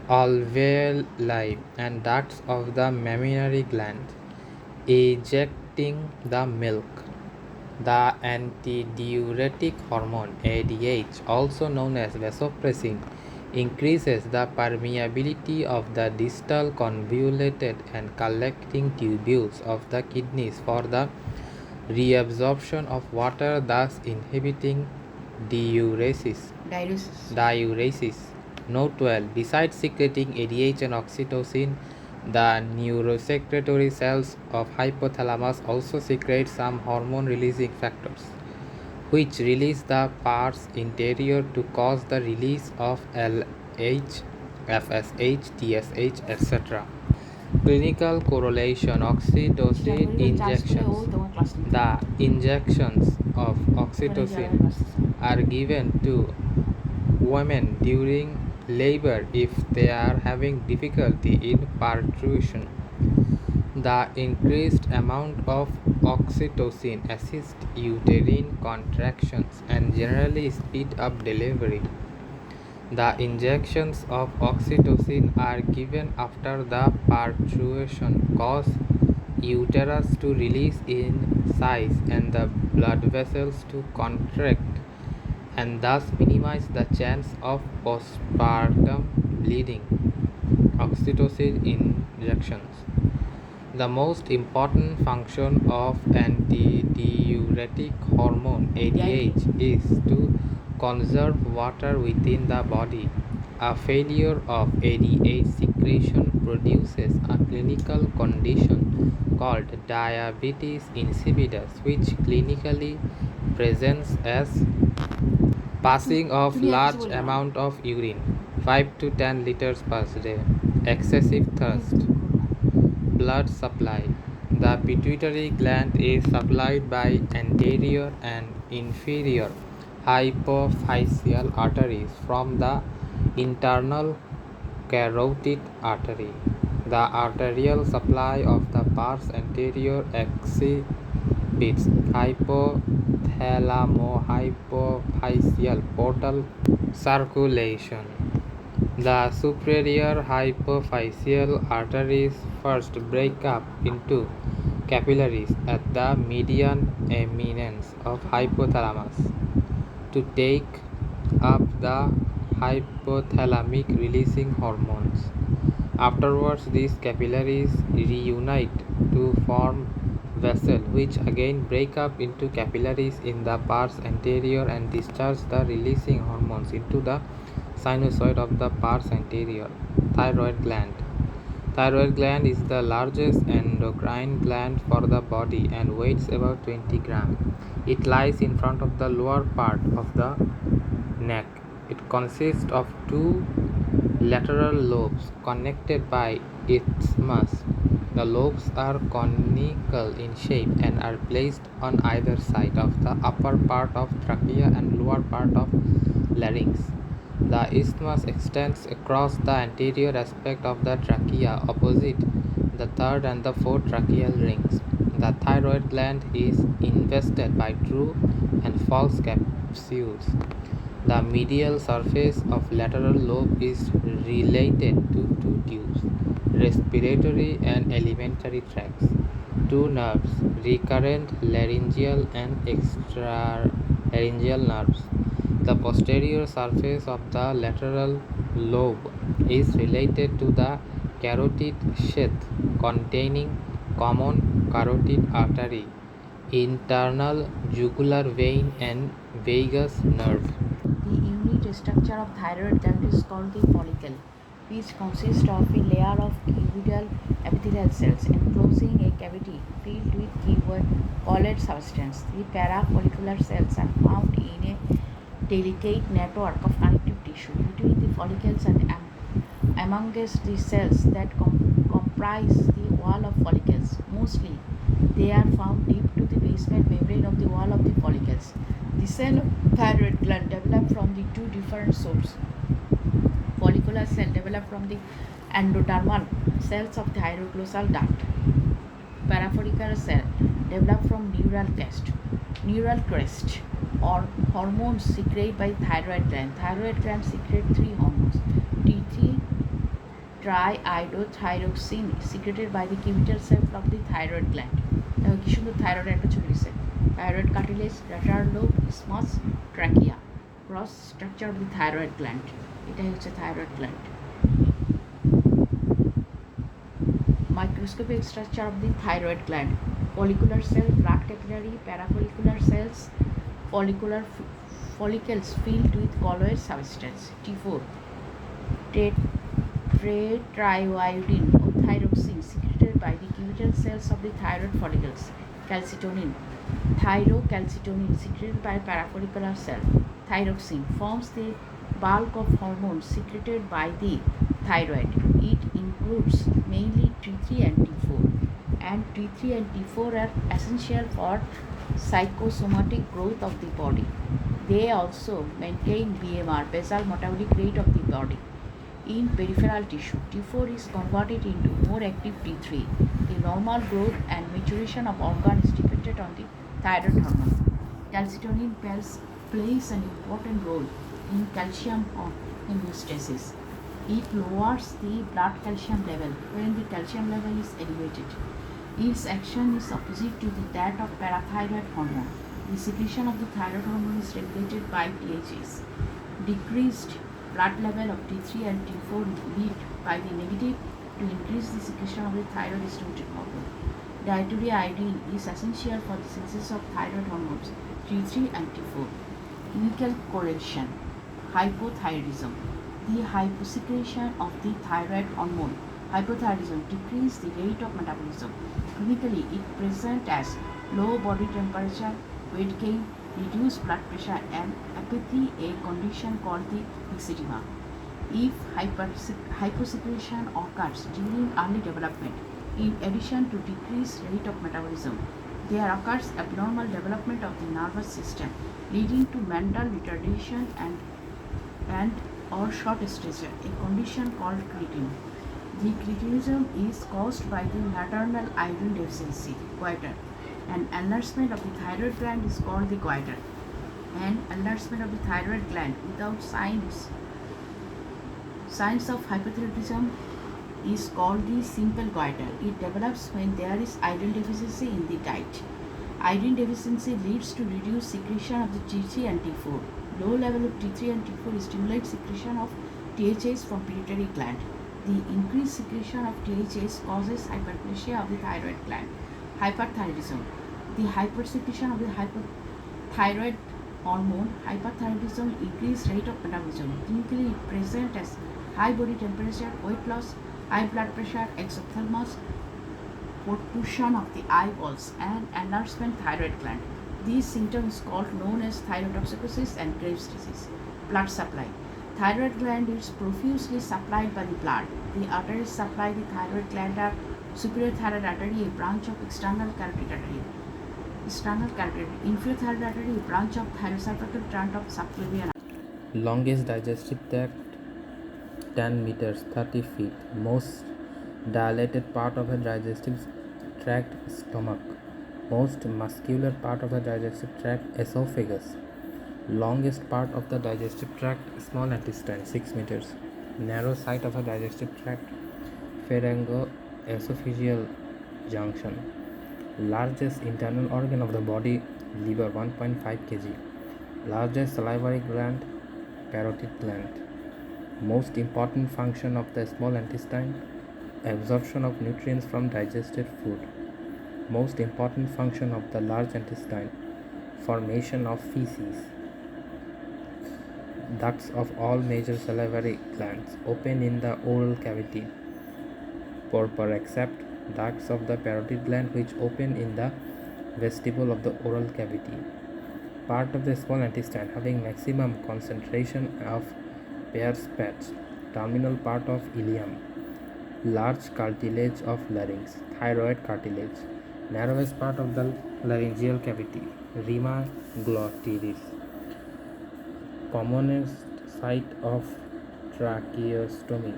alveoli and ducts of the mammary gland, ejecting the milk. The antidiuretic hormone ADH, also known as vasopressin, increases the permeability of the distal convoluted and collecting tubules of the kidneys for the reabsorption of water, thus inhibiting diuresis. Note 12. Besides secreting ADH and oxytocin, the neurosecretory cells of hypothalamus also secrete some hormone-releasing factors, which release the pars interior to cause the release of LH, FSH, TSH, etc. Clinical correlation oxytocin injections. The injections of oxytocin are given to women during labor if they are having difficulty in parturition. The increased amount of oxytocin assists uterine contractions and generally speed up delivery. The injections of oxytocin are given after the parturition cause uterus to release in size and the blood vessels to contract and thus minimize the chance of postpartum bleeding. Oxytocin injections. The most important function of antidiuretic hormone ADH is to conserve water within the body. A failure of ADH secretion produces a clinical condition called diabetes insipidus, which clinically presents as passing of large amount of urine 5 to 10 liters per day, excessive thirst, blood supply. The pituitary gland is supplied by anterior and inferior hypophyseal arteries from the internal carotid artery. The arterial supply of the pars anterior exhibits hypothalamo-hypophyseal portal circulation. The superior hypophyseal arteries first break up into capillaries at the median eminence of hypothalamus to take up the hypothalamic releasing hormones. Afterwards, these capillaries reunite to form vessels, which again break up into capillaries in the pars anterior and discharge the releasing hormones into the sinusoid of the pars anterior. Thyroid gland. Thyroid gland is the largest endocrine gland for the body and weighs about 20 grams. It lies in front of the lower part of the neck. It consists of two lateral lobes connected by isthmus. The lobes are conical in shape and are placed on either side of the upper part of trachea and lower part of larynx. The isthmus extends across the anterior aspect of the trachea opposite the third and the fourth tracheal rings. The thyroid gland is invested by true and false capsules. The medial surface of lateral lobe is related to two tubes, respiratory and alimentary tracts, two nerves, recurrent laryngeal and extralaryngeal nerves. The posterior surface of the lateral lobe is related to the carotid sheath containing common carotid artery, internal jugular vein and vagus nerve. The unit structure of thyroid gland is called the follicle, which consists of a layer of cuboidal epithelial cells enclosing a cavity filled with colloid substance. The parafollicular cells are found in a delicate network of connective tissue between the follicles and amongst the cells that comprise the wall of follicles. Mostly, they are found deep to the basement membrane of the wall of the follicles. The cell of thyroid gland develop from the two different sources. Follicular cell develop from the endodermal cells of thyroglossal duct. Parafollicular cell develop from neural crest, or hormones secreted by thyroid gland. Thyroid gland secrete three hormones: T3 triiodothyroxine secreted by the cubital cell of the thyroid gland. Now, কি সুন্দর thyroid একটা ছবি দিছে। Thyroid cartilage, lateral lobe, isthmus, trachea. Cross structure of the thyroid gland. এটাই হচ্ছে thyroid gland. Microscopic structure of the thyroid gland: follicular cell, blood capillary, parafollicular cells, follicles filled with colloid substance. T4 tetraiodine or thyroxine secreted by the cubital cells of the thyroid follicles. Calcitonin, thyrocalcitonin secreted by parafollicular cell. Thyroxine forms the bulk of hormones secreted by the thyroid. It includes mainly T3 T3 and T4. And T3 and T4 are essential for psychosomatic growth of the body. They also maintain BMR, basal metabolic rate of the body. In peripheral tissue, T4 is converted into more active T3. The normal growth and maturation of organ is dependent on the thyroid hormone. Calcitonin plays an important role in calcium homeostasis. It lowers the blood calcium level when the calcium level is elevated. Its action is opposite to that of parathyroid hormone. The secretion of the thyroid hormone is regulated by THS. Decreased blood level of T3 and T4 lead by the negative to increase the secretion of the thyroid stimulating hormone. Dietary iodine is essential for the synthesis of thyroid hormones T3 and T4. Clinical correlation: hypothyroidism. The hyposecretion of the thyroid hormone, hypothyroidism, decrease the rate of metabolism. Clinically, it presents as low body temperature, weight gain, reduced blood pressure, and apathy, a condition called the myxedema. If hyposecretion occurs during early development, in addition to decreased rate of metabolism, there occurs abnormal development of the nervous system, leading to mental retardation and or short stature, a condition called cretin. The cretinism is caused by the maternal iron deficiency, goiter. An enlargement of the thyroid gland is called the goiter. An enlargement of the thyroid gland without signs of hypothyroidism is called the simple goiter. It develops when there is iron deficiency in the diet. Iron deficiency leads to reduced secretion of the T3 and T4. Low level of T3 and T4 stimulates secretion of THS from pituitary gland. The increased secretion of THS causes hyperplasia of the thyroid gland. Hyperthyroidism. The hypersecretion of the hypothyroid hormone, hyperthyroidism, increased rate of metabolism. Clinically, it presents as high body temperature, weight loss, high blood pressure, exophthalmos, protrusion of the eyeballs, and enlargement thyroid gland. These symptoms known as thyrotoxicosis and Graves' disease. Blood supply. Thyroid gland is profusely supplied by the blood. The arteries supply the thyroid gland are superior thyroid artery, a branch of external carotid artery. Inferior thyroid artery, a branch of thyrocervical trunk of subclavian. Longest digestive tract 10 meters 30 feet. Most dilated part of the digestive tract stomach. Most muscular part of the digestive tract esophagus. Longest part of the digestive tract small intestine 6 meters. Narrow site of the digestive tract pharyngoesophageal junction. Largest internal organ of the body liver 1.5 kg. Largest salivary gland parotid gland. Most important function of the small intestine absorption of nutrients from digested food. Most important function of the large intestine formation of feces. Ducts of all major salivary glands open in the oral cavity proper except ducts of the parotid gland which open in the vestibule of the oral cavity. Part of the small intestine having maximum concentration of Peyer's patch. Terminal part of ileum. Large cartilage of larynx. Thyroid cartilage. Narrowest part of the laryngeal cavity. Rima glottis. Commonest site of tracheostomy.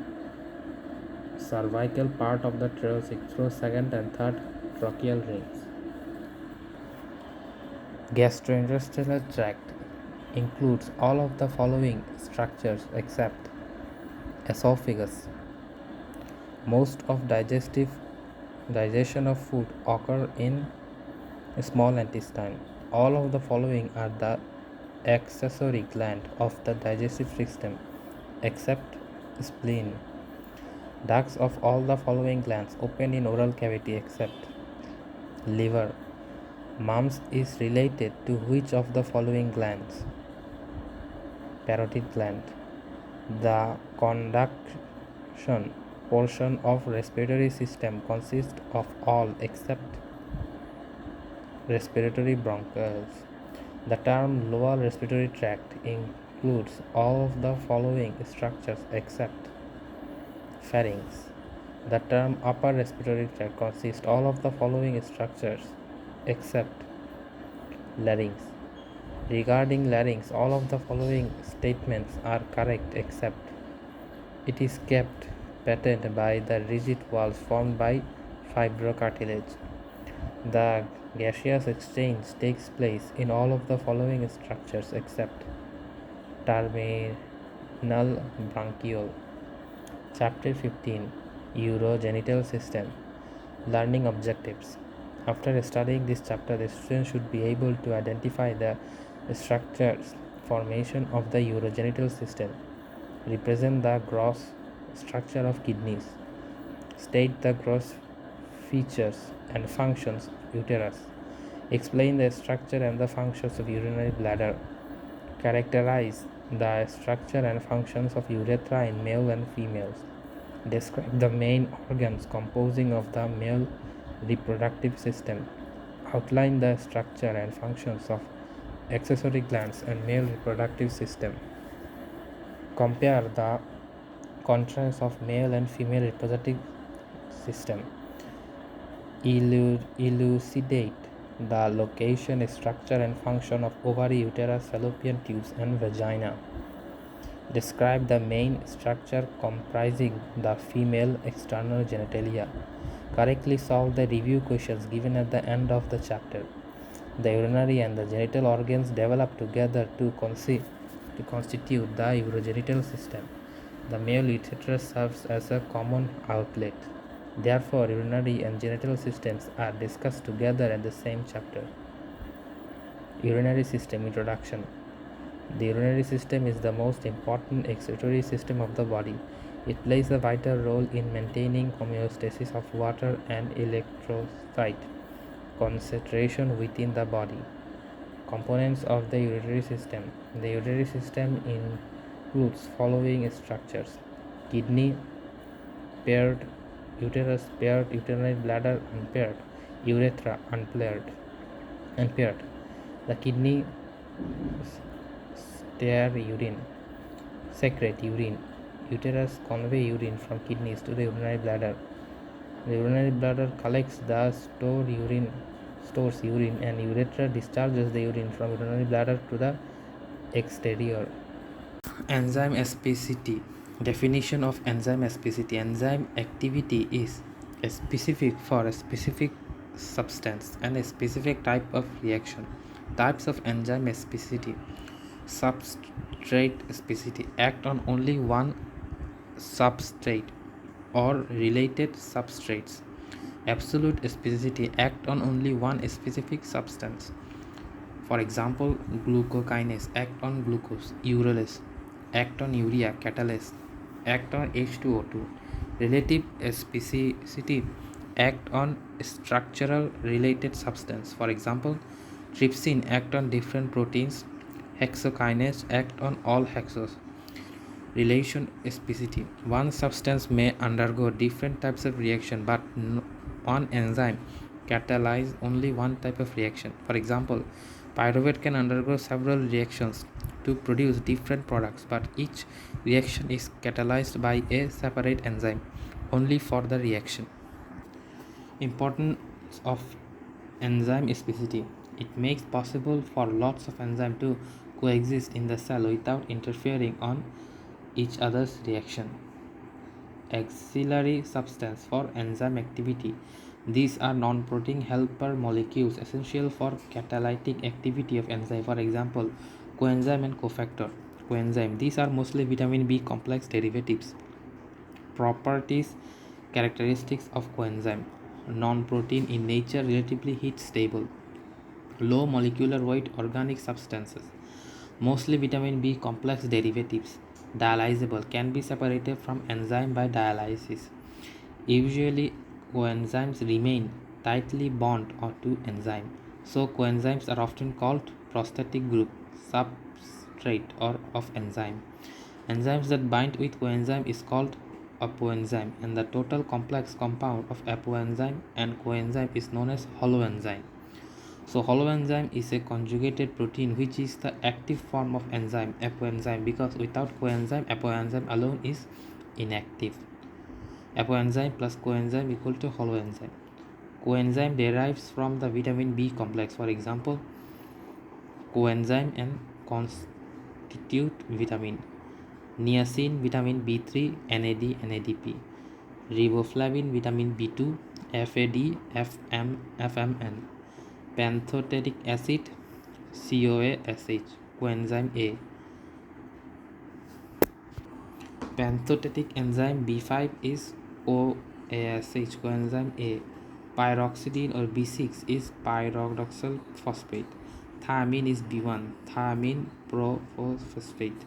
Cervical part of the thoracic through second and third tracheal rings. Gastrointestinal tract includes all of the following structures except esophagus. Most of digestion of food occur in small intestine. All of the following are the accessory gland of the digestive system except spleen. Ducts of all the following glands open in oral cavity except liver. Mumps is related to which of the following glands? Parotid gland. The conduction portion of respiratory system consists of all except respiratory bronchioles. The term lower respiratory tract includes all of the following structures except pharynx. The term upper respiratory tract consists all of the following structures except larynx. Regarding larynx, all of the following statements are correct except it is kept patent by the rigid walls formed by fibrocartilage. The gaseous exchange takes place in all of the following structures except terminal bronchiole. Chapter 15 Urogenital System. Learning objectives. After studying this chapter, the student should be able to identify the structures formation of the urogenital system, represent the gross structure of kidneys, state the gross features and functions of uterus, explain the structure and the functions of urinary bladder, characterize the structure and functions of urethra in male and females, describe the main organs composing of the male reproductive system, outline the structure and functions of accessory glands and male reproductive system, compare the contrast of male and female reproductive system, elucidate the location, structure and function of ovary, uterus, fallopian tubes and vagina, describe the main structure comprising the female external genitalia, correctly solve the review questions given at the end of the chapter. The urinary and the genital organs develop together to constitute the urogenital system. The male uterus serves as a common outlet. Therefore, urinary and genital systems are discussed together at the same chapter. Urinary system introduction. The urinary system is the most important excretory system of the body. It plays a vital role in maintaining homeostasis of water and electrolyte concentration within the body. Components of the urinary system. The urinary system includes following structures: kidney, paired, uterus, paired, uterine bladder, unpaired, urethra, unpaired. The kidney secrete urine. Uterus convey urine from kidneys to the urinary bladder. The urinary bladder collects the stores urine, and urethra discharges the urine from urinary bladder to the exterior. Enzyme specificity. Definition of enzyme specificity. Enzyme activity is specific for a specific substance and a specific type of reaction. Types of enzyme specificity. Substrate specificity. Act on only one substrate or related substrates. Absolute specificity. Act on only one specific substance. For example, glucokinase act on glucose, urolase act on urea, catalase act on H2O2. Relative specificity act on structural related substance. For example, trypsin act on different proteins, hexokinase act on all hexose. Relation specificity. One substance may undergo different types of reaction, but one enzyme catalyze only one type of reaction. For example, pyruvate can undergo several reactions to produce different products, but each reaction is catalyzed by a separate enzyme only for the reaction. Importance of enzyme specificity. It makes possible for lots of enzymes to coexist in the cell without interfering on each other's reaction. Auxiliary substance for enzyme activity. These are non-protein helper molecules essential for catalytic activity of enzyme. For example, coenzyme and cofactor. Coenzyme. These are mostly vitamin B complex derivatives. Properties, characteristics of coenzyme. Non-protein in nature, relatively heat stable. Low molecular weight organic substances. Mostly vitamin B complex derivatives. Dialyzable, can be separated from enzyme by dialysis. Usually coenzymes remain tightly bound to enzyme, so coenzymes are often called prosthetic group, substrate or of enzyme. Enzymes that bind with coenzyme is called apoenzyme, and the total complex compound of apoenzyme and coenzyme is known as holoenzyme. So holoenzyme is a conjugated protein which is the active form of enzyme apoenzyme, because without coenzyme apoenzyme alone is inactive. Apoenzyme plus coenzyme equal to holoenzyme. Coenzyme derives from the vitamin B complex. For example, coenzyme and constitute vitamin niacin, vitamin B3, NAD, NADP, riboflavin, vitamin B2, FAD, FMN, pantothenic acid, CoA-SH, coenzyme A, pantothenic enzyme B5 is OASH, coenzyme A, pyroxidine or B6 is pyridoxal phosphate, thiamine is B1, thiamine prophosphate,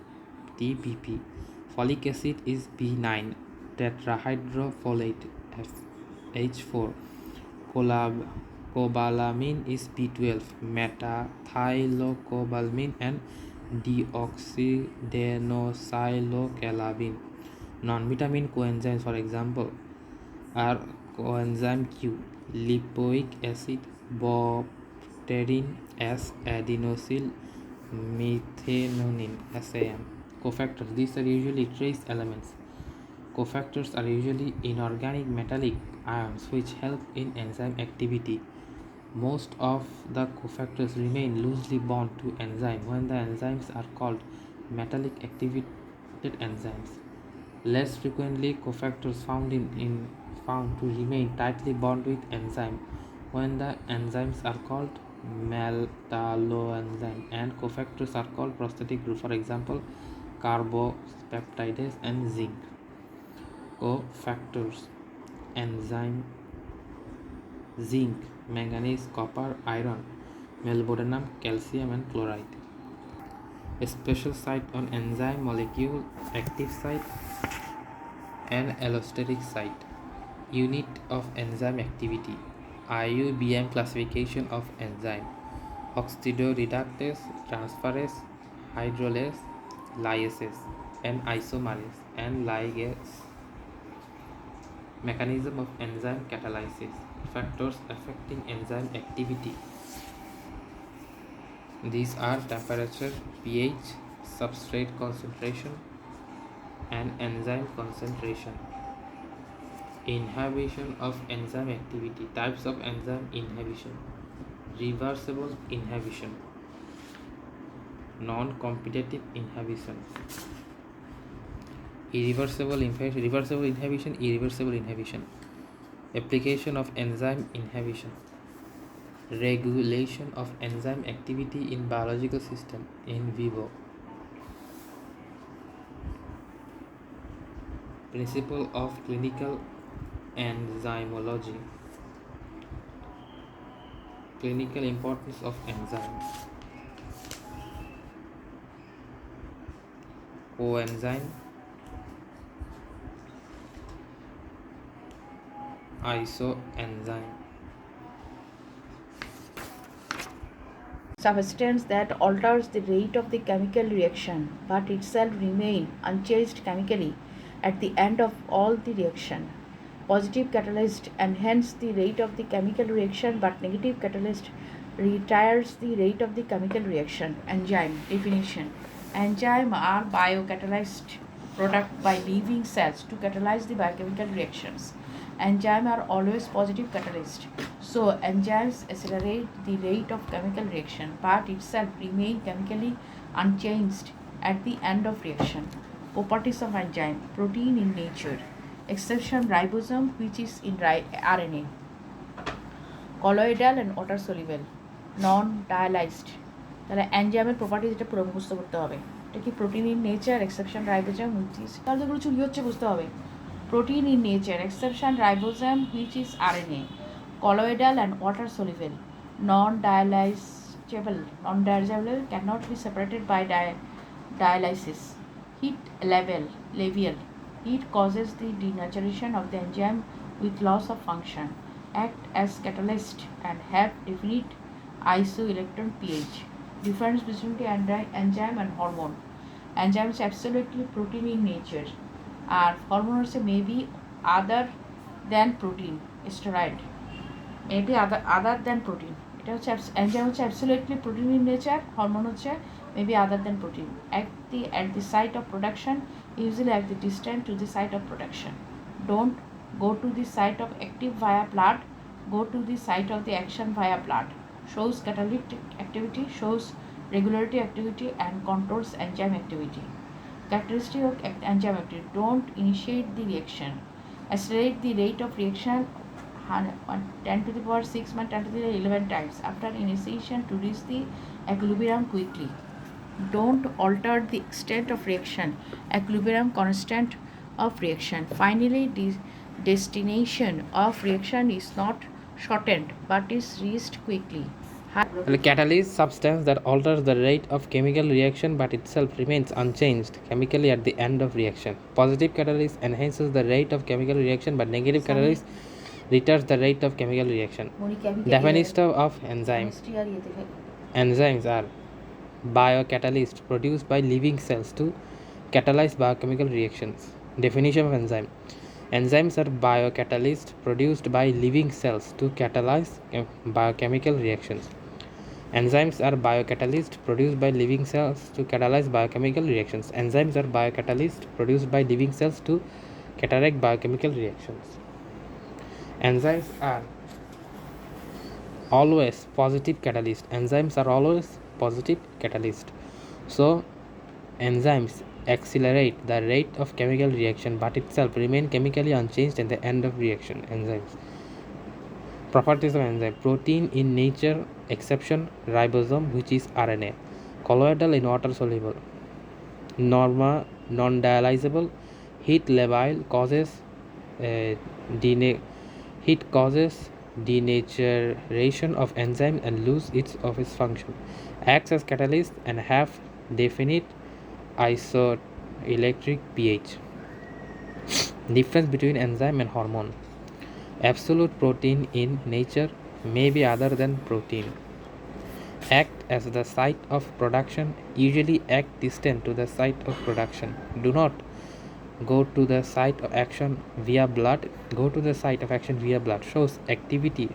TBP, folic acid is B9, tetrahydrofolate H4, cobalamin is B12, methylcobalamin and deoxydenosylocalabin. Non-vitamin coenzymes, for example, are coenzyme Q, lipoic acid, bopterin, S-adenosyl methionine, SAM. Cofactors, these are usually trace elements. Cofactors are usually inorganic metallic ions which help in enzyme activity. Most of the cofactors remain loosely bound to enzyme when the enzymes are called metallic activated enzymes. Less frequently, cofactors found to remain tightly bound with enzyme when the enzymes are called metalloenzyme, and cofactors are called prosthetic group. For example, carbopeptidase and zinc. Cofactors: enzyme zinc, manganese, copper, iron, molybdenum, calcium, and chloride. A special site on enzyme molecule: active site and allosteric site. Unit of enzyme activity: IUBM classification of enzyme: oxidoreductase, transferase, hydrolase, lyase, and isomerase, and ligase. Mechanism of enzyme catalysis. Factors affecting enzyme activity. These are temperature, pH, substrate concentration, and enzyme concentration. Inhibition of enzyme activity. Types of enzyme inhibition: reversible inhibition, non-competitive inhibition, reversible inhibition, irreversible inhibition. Application of enzyme inhibition: regulation of enzyme activity in biological system in vivo. Principle of clinical enzymology. Clinical importance of enzymes. Coenzyme, isoenzyme. Substance that alters the rate of the chemical reaction but itself remain unchanged chemically at the end of all the reaction. Positive catalyst enhance the rate of the chemical reaction but negative catalyst retards the rate of the chemical reaction. Enzyme definition: enzyme are biocatalyzed product by living cells to catalyze the biochemical reactions. Enzymes are always positive catalyst, so enzymes accelerate the rate of chemical reaction but itself remain chemically unchanged at the end of reaction. Properties of enzyme: protein in nature, exception ribosome which is in RNA, colloidal and water soluble, non dialyzed. তাহলে এনজাইমের property যেটা পুরো মুখস্থ করতে হবে। এটা কি protein in nature, exception ribosome which is, তাহলে যেগুলো চুরি হচ্ছে বুঝতে হবে। Protein in nature, exception ribosome which is RNA, colloidal and water soluble, non-dialyzable, cannot be separated by dialysis. Heat level, heat causes the denaturation of the enzyme with loss of function, act as catalyst and have definite isoelectron pH. Difference between the enzyme and hormone. Enzyme is absolutely protein in nature. Hormones may be other than protein, steroid, maybe other than protein. এটা হচ্ছে enzyme হচ্ছে absolutely protein in nature, hormone হচ্ছে maybe other than protein. at the site of production, usually at the distance to the site of production. Don't go to the site of active via blood, go to the site of the action via blood, shows catalytic activity, shows regulatory activity, and controls enzyme activity. Characteristic of enzyme activity: don't initiate the reaction, accelerate the rate of reaction 10 to the power 6 and 10 to the 11 times after initiation to reach the equilibrium quickly. Don't alter the extent of reaction, equilibrium constant of reaction. Finally, the destination of reaction is not shortened but is reached quickly. A catalyst substance that alters the rate of chemical reaction but itself remains unchanged chemically at the end of reaction. Positive catalyst enhances the rate of chemical reaction but negative catalyst retards the rate of chemical reaction. Definition of enzyme. Enzymes are biocatalysts produced by living cells to catalyze biochemical reactions. Definition of enzyme. Enzymes are biocatalysts produced by living cells to catalyze biochemical reactions. Enzymes are biocatalysts produced by living cells to catalyze biochemical reactions. Enzymes are biocatalysts produced by living cells to cataract biochemical reactions. Enzymes are always positive catalyst. Enzymes are always positive catalyst. So enzymes accelerate the rate of chemical reaction but itself remain chemically unchanged at the end of reaction. Enzymes. Properties of enzyme: protein in nature, exception ribosome, which is RNA, colloidal in water soluble, non-dialyzable, heat labile causes heat causes denaturation of enzyme and lose of its function, acts as catalyst and have definite isoelectric pH. Difference between enzyme and hormone: absolute protein in nature may be other than protein. Act as the site of production, usually act distant to the site of production. Do not go to the site of action via blood. Go to the site of action via blood. Shows activity,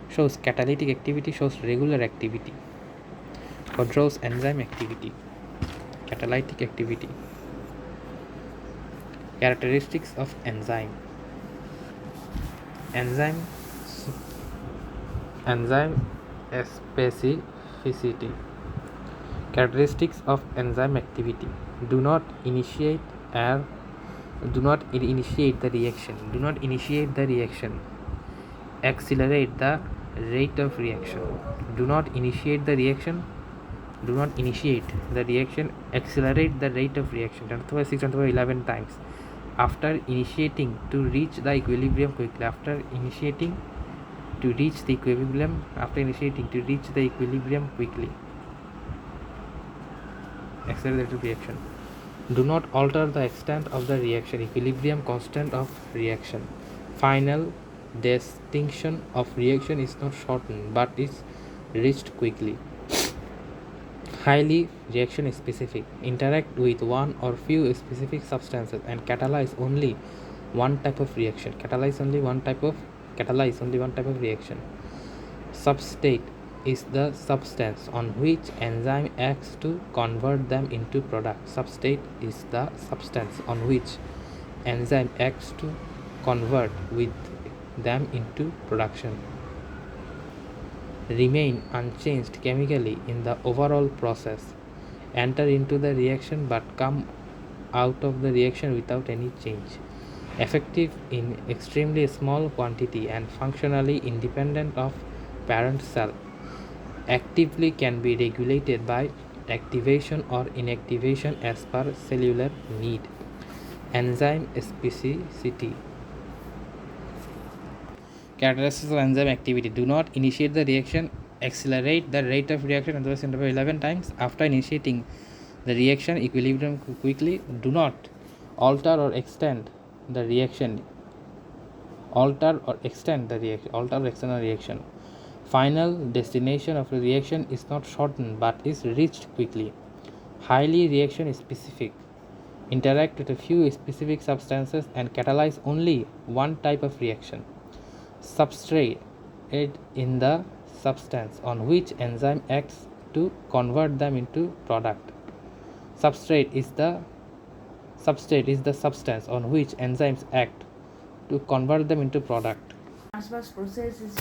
shows catalytic activity, shows regular activity. Controls enzyme activity, catalytic activity. Characteristics of enzyme. Enzyme specificity. Characteristics of enzyme activity: do not initiate the reaction. Do not initiate the reaction. Accelerate the rate of reaction. Do not initiate the reaction. Do not initiate the reaction. Accelerate the rate of reaction 10 to the power 6 10 to the power 11 times after initiating to reach the equilibrium quickly. After initiating to reach the equilibrium quickly. Accelerate the reaction. Do not alter the extent of the reaction, equilibrium constant of reaction. Final distinction of reaction is not shortened but is reached quickly. Highly reaction specific. Interact with one or few specific substances and catalyze only one type of reaction. Catalyze only one type of reaction. Substrate is the substance on which enzyme acts to convert them into product. Substrate is the substance on which enzyme acts to convert with them into production. Remain unchanged chemically in the overall process. Enter into the reaction but come out of the reaction without any change. Effective in extremely small quantity and functionally independent of parent cell. Actively can be regulated by activation or inactivation as per cellular need. Enzyme specificity. Characteristics of enzyme activity: do not initiate the reaction. Accelerate the rate of reaction 11 times after initiating the reaction equilibrium quickly. Do not alter or extend the reaction. Alter or extend the reaction. Final destination of the reaction is not shortened but is reached quickly. Highly reaction specific. Interact with a few specific substances and catalyze only one type of reaction. Substrate in the substance on which enzyme acts to convert them into product. Substrate is the substance on which enzymes act to convert them into product. Transverse process is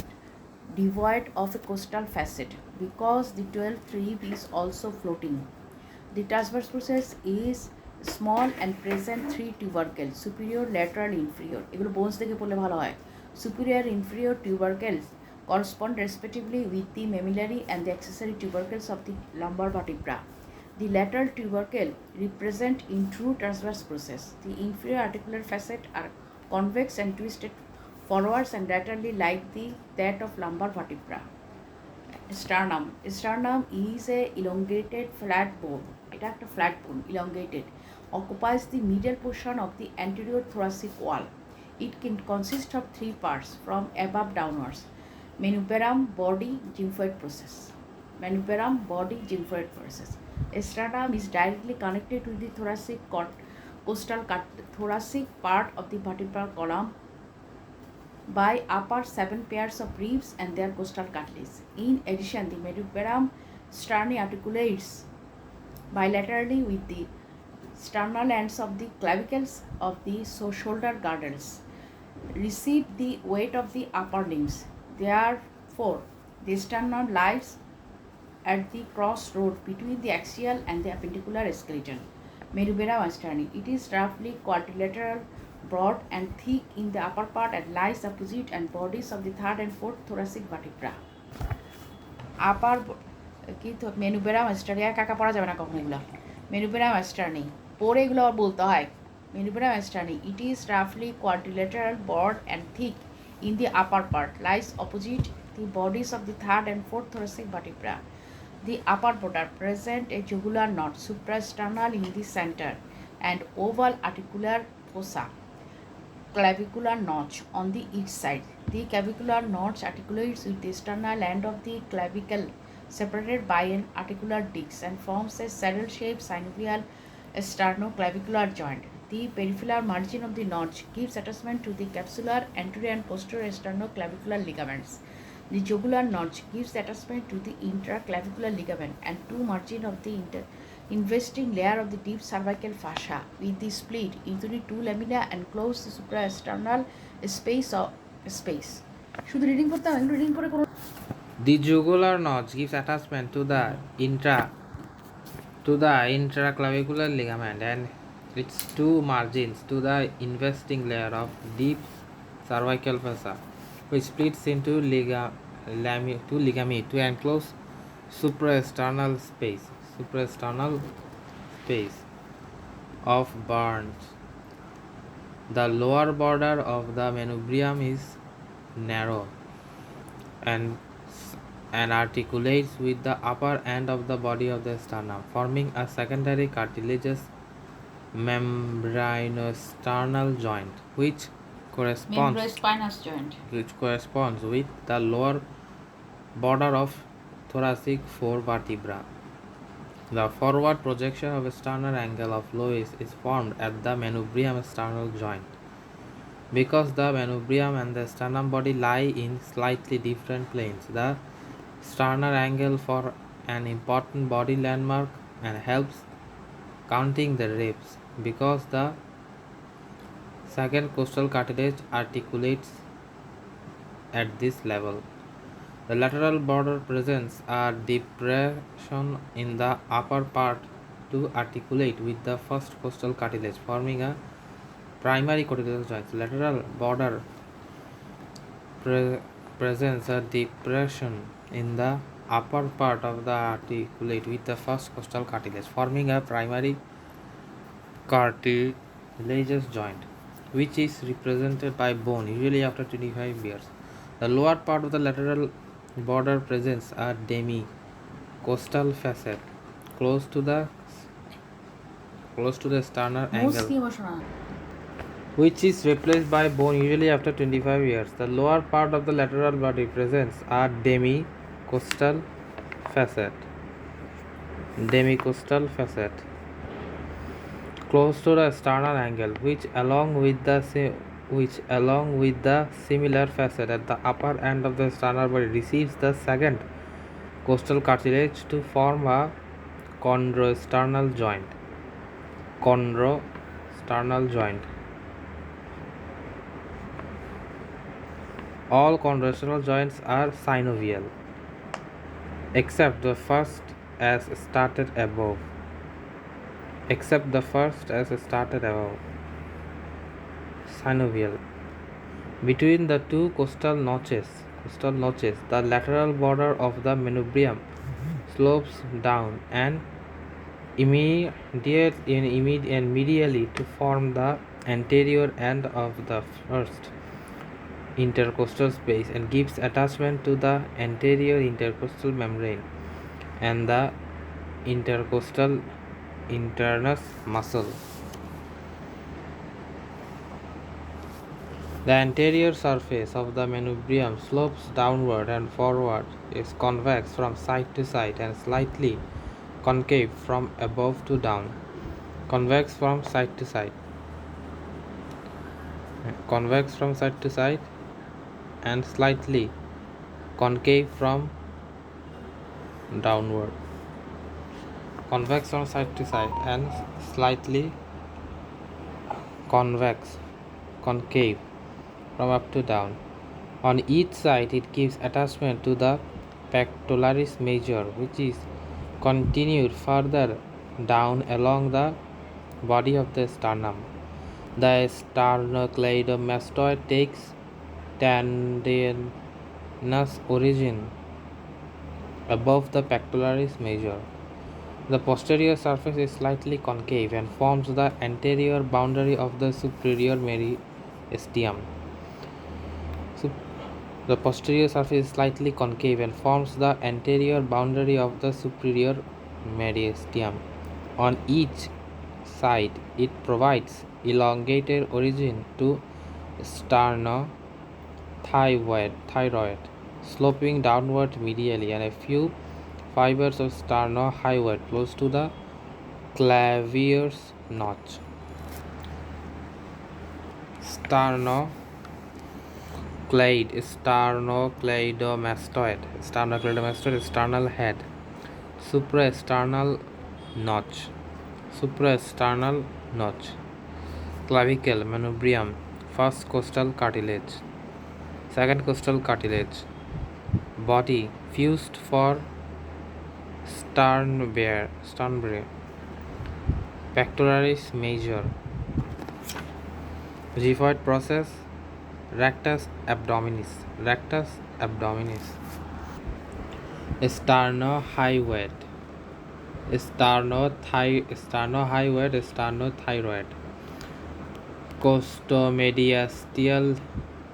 devoid of a costal facet because the 12th rib is also floating. The transverse process is small and present 3 tubercles, superior, lateral, inferior. এগুলো bones থেকে পড়লে ভালো হয়. Superior, inferior tubercles correspond respectively with the mammillary and the accessory tubercles of the lumbar vertebra. The lateral tubercle represent in true transverse process. The inferior articular facet are convex and twisted forwards and laterally like that of lumbar vertebra. Sternum. Sternum is a elongated flat bone. এটা একটা flat bone, elongated. Occupies the middle portion of the anterior thoracic wall. It can consist of 3 parts from above downwards. Manuperum, body, gymphoid process. Manuperum, body, gymphoid process. Sternum is directly connected to the thoracic part of the vertebral column by upper 7 pairs of ribs and their costal cartilage. In addition, the manuperum sterni articulates bilaterally with the sternal ends of the clavicles of the shoulder girdles, receive the weight of the upper limbs. Therefore, the sternum lies at the crossroad between the axial and the appendicular skeleton. Manuperum sterni. It is roughly quadrilateral, broad and thick in the upper part and lies opposite and bodies of the 3rd and 4th thoracic vertebra. Upper কি তো মেনুপেরাম স্টার্নি আর কাকা পড়া যাবে না কখনো এগুলো মেনুপেরাম স্টার্নি পরে এগুলো আর বলতে হয় মেনুপেরাম স্টার্নি ইট ইজ রাফলি quadrilateral broad and thick in the upper part lies opposite the bodies of the 3rd and 4th thoracic vertebra. The upper border present a jugular knot suprasternal in the center and oval articular fossa. Clavicular notch on the each side. The clavicular notch articulates with the sternal end of the clavicle separated by an articular disc and forms a saddle-shaped synovial sternoclavicular joint. The peripheral margin of the notch gives attachment to the capsular anterior and posterior sternoclavicular ligaments. The jugular notch gives attachment to the intraclavicular ligament and two margin of the investing layer of the deep cervical fascia with the split into the 2 lamina and close the suprasternal space. শুধু reading করতে হবে reading করে কোনো The jugular notch gives attachment to the intraclavicular ligament and its 2 margins to the investing layer of deep cervical fascia, which splits into ligami to enclose suprasternal space of Burns. The lower border of the manubrium is narrow and articulates with the upper end of the body of the sternum, forming a secondary cartilaginous membranosternal joint, which corresponds with the lower border of thoracic 4 vertebra. The forward projection of a sternal angle of Lois is formed at the manubrium sternal joint. Because the manubrium and the sternum body lie in slightly different planes, the sternal angle for an important body landmark and helps counting the ribs because the second costal cartilage articulates at this level. The lateral border presents a depression in the upper part to articulate with the first costal cartilage, forming a primary cartilaginous joint. Lateral border presents a depression in the upper part of the articulate with the first costal cartilage, forming a primary cartilaginous joint, which is represented by bone, usually after 25 years. The lower part of the lateral border presents a demi-costal facet close to the sternal angle, which is replaced by bone, usually after 25 years. The lower part of the lateral body presents a demi-costal facet close to the sternal angle, which along with the similar facet at the upper end of the sternal body receives the second costal cartilage to form a chondrosternal joint. All convolutional joints are synovial, except the first as started above. Synovial. Between the two costal notches, the lateral border of the manubrium slopes down and medially to form the anterior end of the first intercostal space and gives attachment to the anterior intercostal membrane and the intercostal internus muscle. The anterior surface of the manubrium slopes downward and forward, is convex from side to side and slightly concave from above to down. Convex from side to side. And slightly concave from downward. Convex from side to side and slightly concave from up to down. On each side, it gives attachment to the pectoralis major, which is continued further down along the body of the sternum. The sternocleidomastoid takes tendinous origin above the pectoralis major. The posterior surface is slightly concave and forms the anterior boundary of the superior meristetium. The posterior surface is slightly concave and forms the anterior boundary of the superior meristetium. On each side, it provides elongated origin to sternothyroid, sloping downward medially, and a few fibers of sternothyroid close to the clavier's notch. Sternocleidomastoid, sternal head, suprasternal notch, clavicle, manubrium, first costal cartilage, second costal cartilage, body fused for sternberry, pectoralis major, xiphoid process, rectus abdominis, sternohyoid, sternothyroid,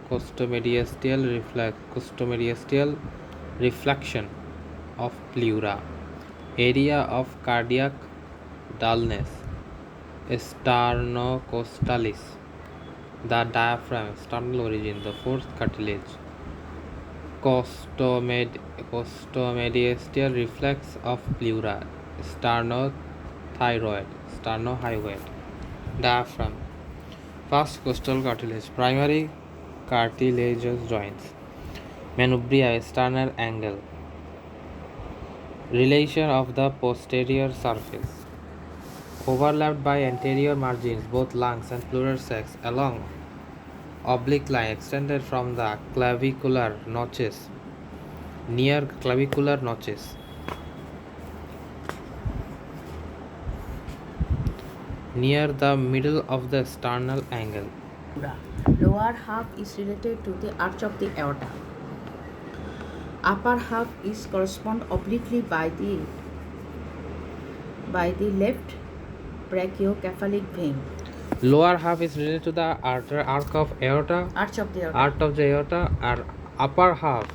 costomediastal reflection of pleura, area of cardiac dullness, sternocostalis, the diaphragm, sternal origin, the fourth cartilage, costomediastal reflex of pleura, sternohyoid, diaphragm, first costal cartilage, primary cartilaginous joints, manubria, sternal angle, relation of the posterior surface, overlapped by anterior margins, both lungs and pleural sacs, along oblique line extended from the clavicular notches, near the middle of the sternal angle. Lower half is related to the arch of the aorta. Upper half is correspond obliquely by the left brachiocephalic vein. Lower half is related to the arch of the aorta, and upper half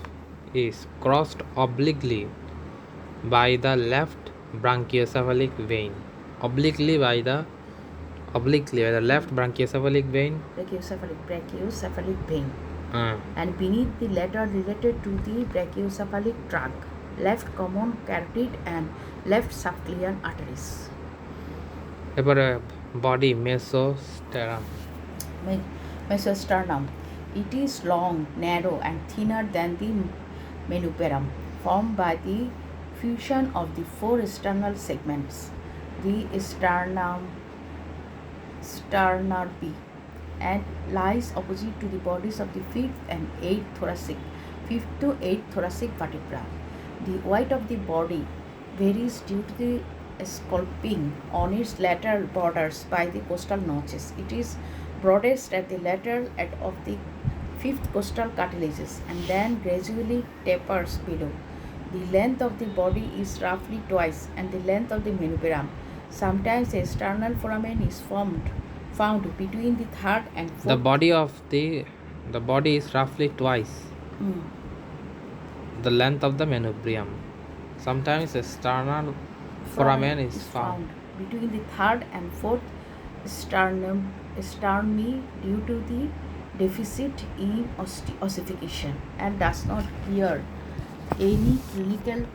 is crossed obliquely by the left brachiocephalic vein. Obliquely by the left brachiocephalic vein. Brachiocephalic vein. And beneath the latter related to the brachiocephalic trunk, left common carotid and left subclavian arteries. Ever body mesosternum. It is long, narrow, and thinner than the manubrium, formed by the fusion of the four sternal segments. The sternartery and lies opposite to the bodies of the 5th and 5th to 8th thoracic vertebra. The weight of the body varies due to the sculpting on its lateral borders by the costal notches. It is broadest at the lateral end of the 5th costal cartilages and then gradually tapers below. The length of the body is roughly twice and the length of the manubrium. Sometimes a sternal foramen is found between the 3rd and 4th. The body is roughly twice the length of the manubrium. Sometimes a sternal foramen is found between the 3rd and 4th sterni due to the deficit in ossification and does not bear any clinical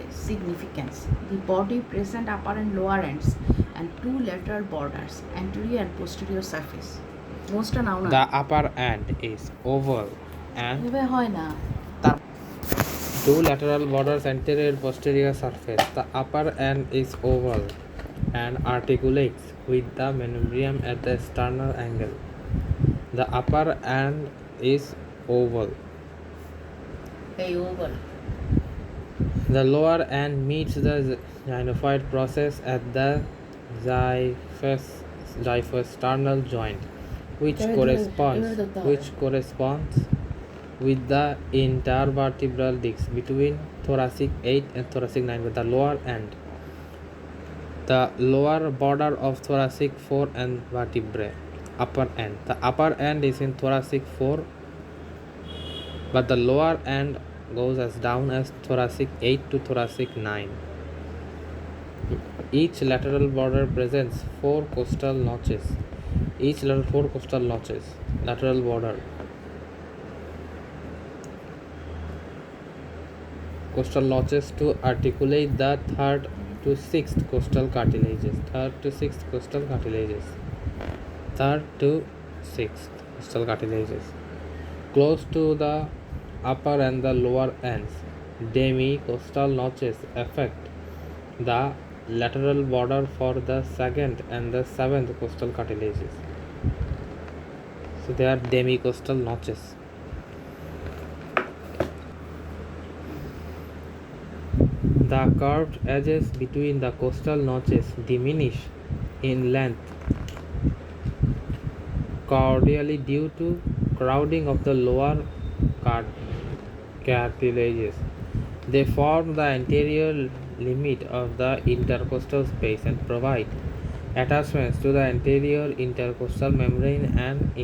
significance. The body present upper and lower ends and 2 lateral borders, anterior and posterior surface. The upper end is oval and হয় না 2 lateral borders, anterior and posterior surface. The upper end is oval and articulates with the manubrium at the sternal angle. The upper end is oval. Oval. The lower end meets the gynophid process at the xyphosternal joint, which corresponds with the intervertebral disc between thoracic 8 and thoracic 9 with the lower end. The lower border of thoracic 4 and vertebrae. Upper end. The upper end is in thoracic 4, but the lower end goes as down as thoracic 8 to thoracic 9. Each lateral border presents 4 costal notches. Lateral border. Costal notches to articulate the 3rd to 6th costal cartilages. 3rd to 6th costal cartilages. Close to the upper and the lower ends, demi-costal notches affect the lateral border for the 2nd and the 7th costal cartilages. So they are demi-costal notches. The curved edges between the costal notches diminish in length cordially due to crowding of the lower cartilages. They form the anterior limit of the intercostal space and provide attachments to the anterior intercostal membrane and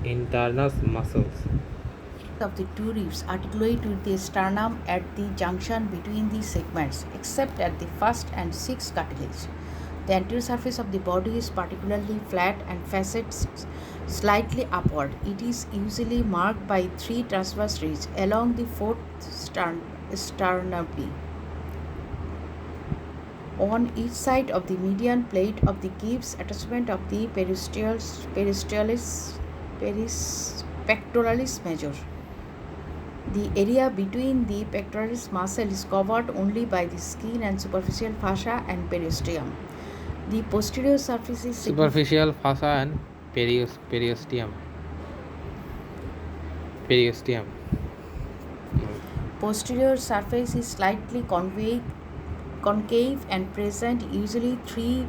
internus muscles. Of the 2 ribs articulate with the sternum at the junction between the segments, except at the 1st and 6th cartilage. The anterior surface of the body is particularly flat and facets slightly upward. It is usually marked by 3 transverse ridges along the 4th sternum. On each side of the median plate of the gives attachment of the pectoralis major. The area between the pectoralis muscle is covered only by the skin and superficial fascia and periosteum. The posterior surface is superficial fascia and periosteum. Posterior surface is slightly concave and present usually 3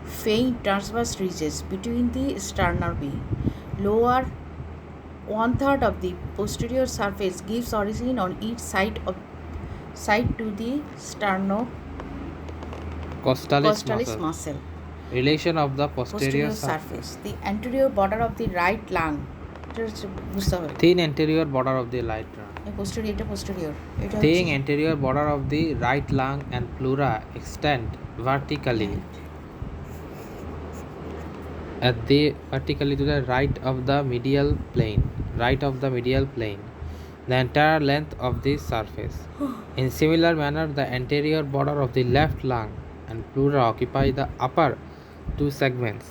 faint transverse ridges between the sternae. Lower 1/3 of the posterior surface gives origin on each side to the sternocostallis muscle. Relation of the posterior surface. The anterior border of the right lung. Thin anterior border of the right lung. Posterior. Thin anterior border of the right lung and pleura extend vertically to the right of the medial plane. The entire length of this surface. In similar manner, the anterior border of the left lung and pleura occupy the upper 2 segments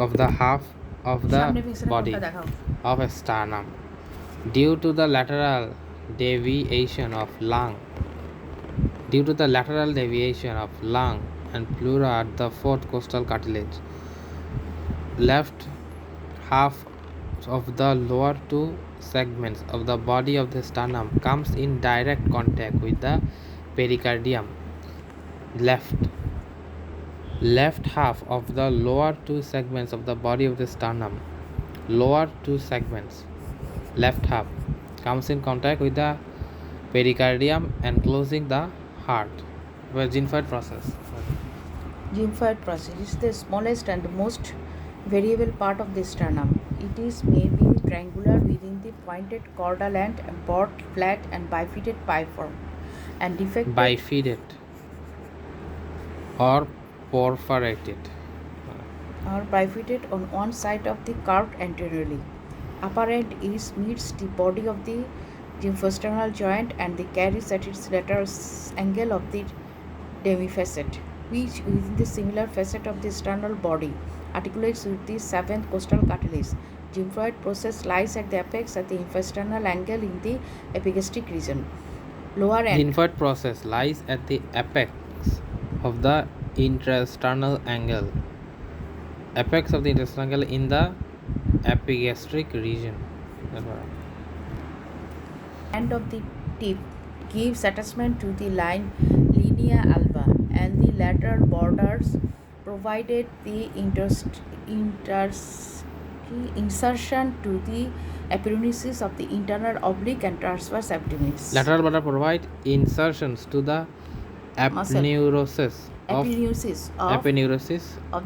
of the half of the body of a sternum. Due to the lateral deviation of lung and pleura at the 4th costal cartilage, left half of the lower two segments of the body of the sternum comes in direct contact with the pericardium. Left half of the lower two segments of the body of the sternum, lower two segments, left half, comes in contact with the pericardium enclosing the heart. Gymphoid process. Gymphoid process is the smallest and most variable part of the sternum. It is maybe triangular within the pointed caudal and broad, flat and bifided piform and defected Bifided or perforated. or bifided on one side of the curved anteriorly. Upper end is meets the body of the gymphosternal joint and the carries at its lateral angle of the demifacet, which within the similar facet of the sternal body articulates with the seventh costal cartilage. Gymphoid process lies at the apex at the infrasternal angle in the epigastric region. Lower end. Gymphoid process lies at the apex of the intrasternal angle. Apex of the intestinal angle in the epigastric region. End of the tip gives attachment to the linea alba, and the lateral borders provided the insertion to the aponeurosis of the internal oblique and transverse abdominis. Lateral border provide insertions to the aponeurosis of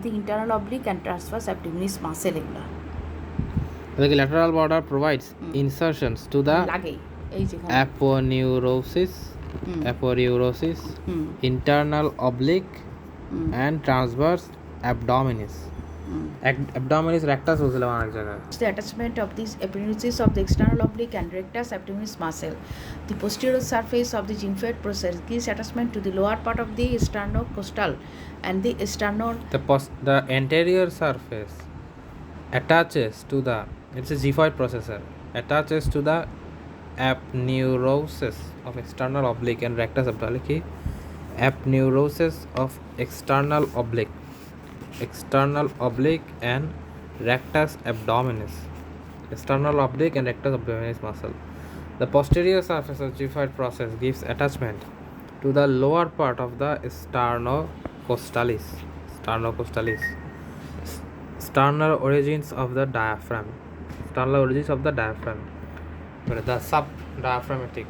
the internal oblique and transverse abdominis muscle এগুলা the lateral border provides insertions to the লাগে এই যেখানে aponeurosis internal oblique and transverse abdominis. Abdominis rectus বলছিলাম অনেক জায়গায়. The attachment of these aponeurosis of the external oblique and rectus abdominis muscle. The posterior surface of the gymphoid process gives attachment to the lower part of the sternocostal and the the anterior surface attaches to the, it's a gymphoid processor, attaches to the aponeurosis of external oblique and rectus abdominis. Aponeurosis of external oblique and rectus abdominis. External oblique and rectus abdominis muscle. The posterior surface of gymphoid process gives attachment to the lower part of the sternocostalis. Sternal origins of the diaphragm. The subdiaphragmatic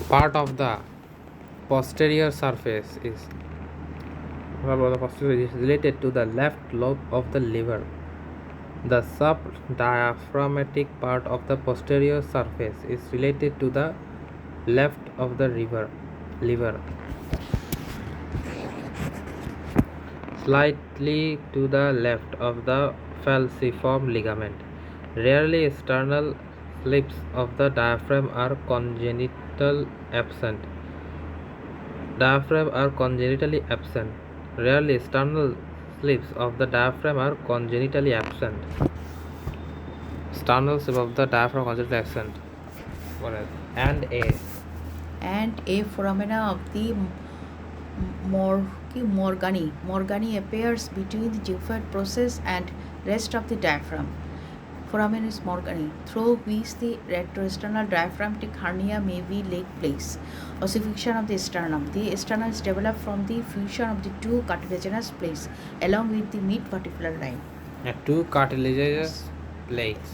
part of the posterior surface is related to the left lobe of the liver. The subdiaphragmatic part of the posterior surface is related to the left of the liver. Slightly to the left of the falciform ligament. Rarely sternal slips of the diaphragm are congenitally absent. Rarely sternal slips of the diaphragm are congenitally absent. Sternal slip of the diaphragm congenitally absent. And a foramina of the Morgani appears between the gymphoid process and rest of the diaphragm. Foramen is Morgani, through which the retroesternal diaphragmatic hernia may be take place. Ossification of the sternum. The sternum is developed from the fusion of the two cartilaginous plates along with the mid-vertebral line. Two cartilaginous plates.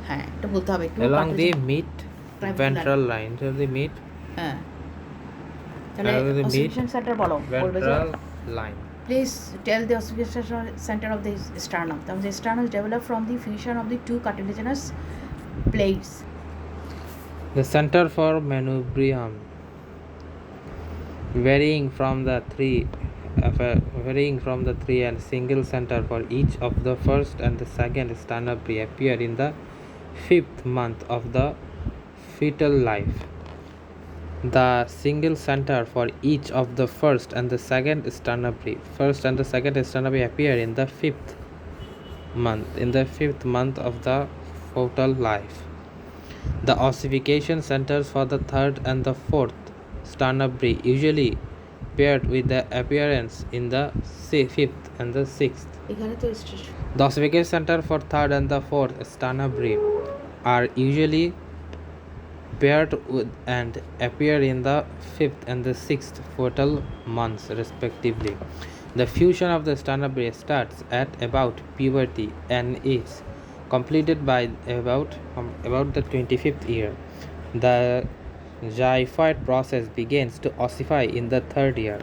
হ্যাঁ এটা বলতে হবে along the mid ventral line. So the mid. হ্যাঁ তাহলে ossification center বলো ventral line. Please tell the ossification center of the sternum. The sternum is developed from the fusion of the two cartilaginous plates. The center for manubrium, varying from the three and single center for each of the first and the second sternum appear in the 5th month of the fetal life. The single center for each of the first and the second sternum appear in the 5th month of the fetal life. The ossification centers for the 3rd and the 4th sternum usually paired with the appearance in the fifth and the sixth. এখানে তো station The ossification center for third and the fourth sternum are usually paired with and appear in the fifth and the sixth fetal months respectively. The fusion of the sternum starts at about puberty and is completed by about the 25th year. The xiphoid process begins to ossify in the third year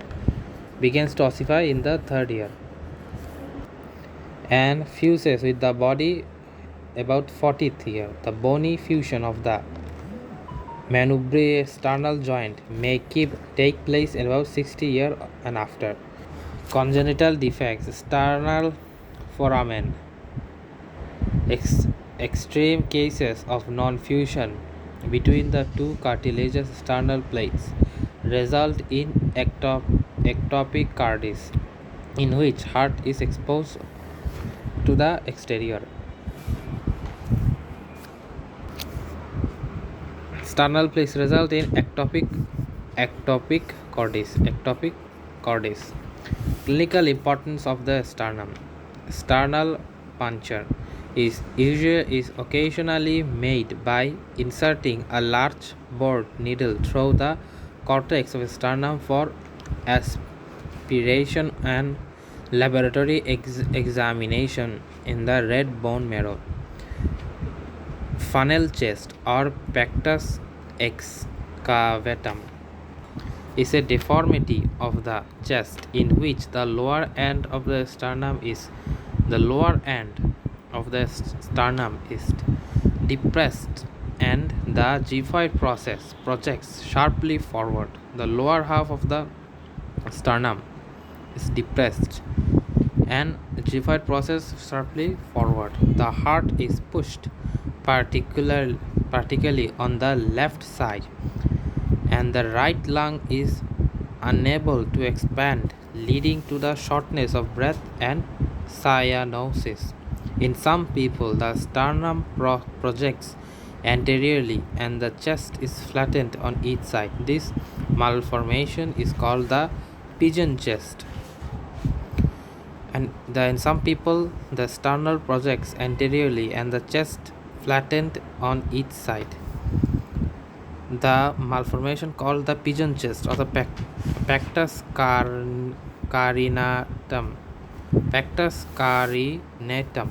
and fuses with the body about 40th year. The bony fusion of the manubrosternal joint may take place in about 60 years and after. Congenital defects, sternal foramen, extreme cases of non-fusion between the two cartilaginous sternal plates result in ectopic carditis, in which heart is exposed to the exterior. Sternal plates result in ectopic carditis. Clinical importance of the sternum. Sternal puncture is occasionally made by inserting a large bored needle through the cortex of sternum for aspiration and laboratory examination in the red bone marrow. Funnel chest or pectus excavatum is a deformity of the chest in which the lower end of the sternum is depressed and the xiphoid process projects sharply forward. The lower half of the sternum is depressed and the xiphoid process sharply forward. The heart is pushed particularly on the left side, and the right lung is unable to expand, leading to the shortness of breath and cyanosis. In some people, the sternum projects anteriorly and the chest is flattened on each side. This malformation is called the pigeon chest. And in some people, the sternum projects anteriorly and the chest flattened on each side. The malformation called the pigeon chest or the pectus carinatum. Pectus carinatum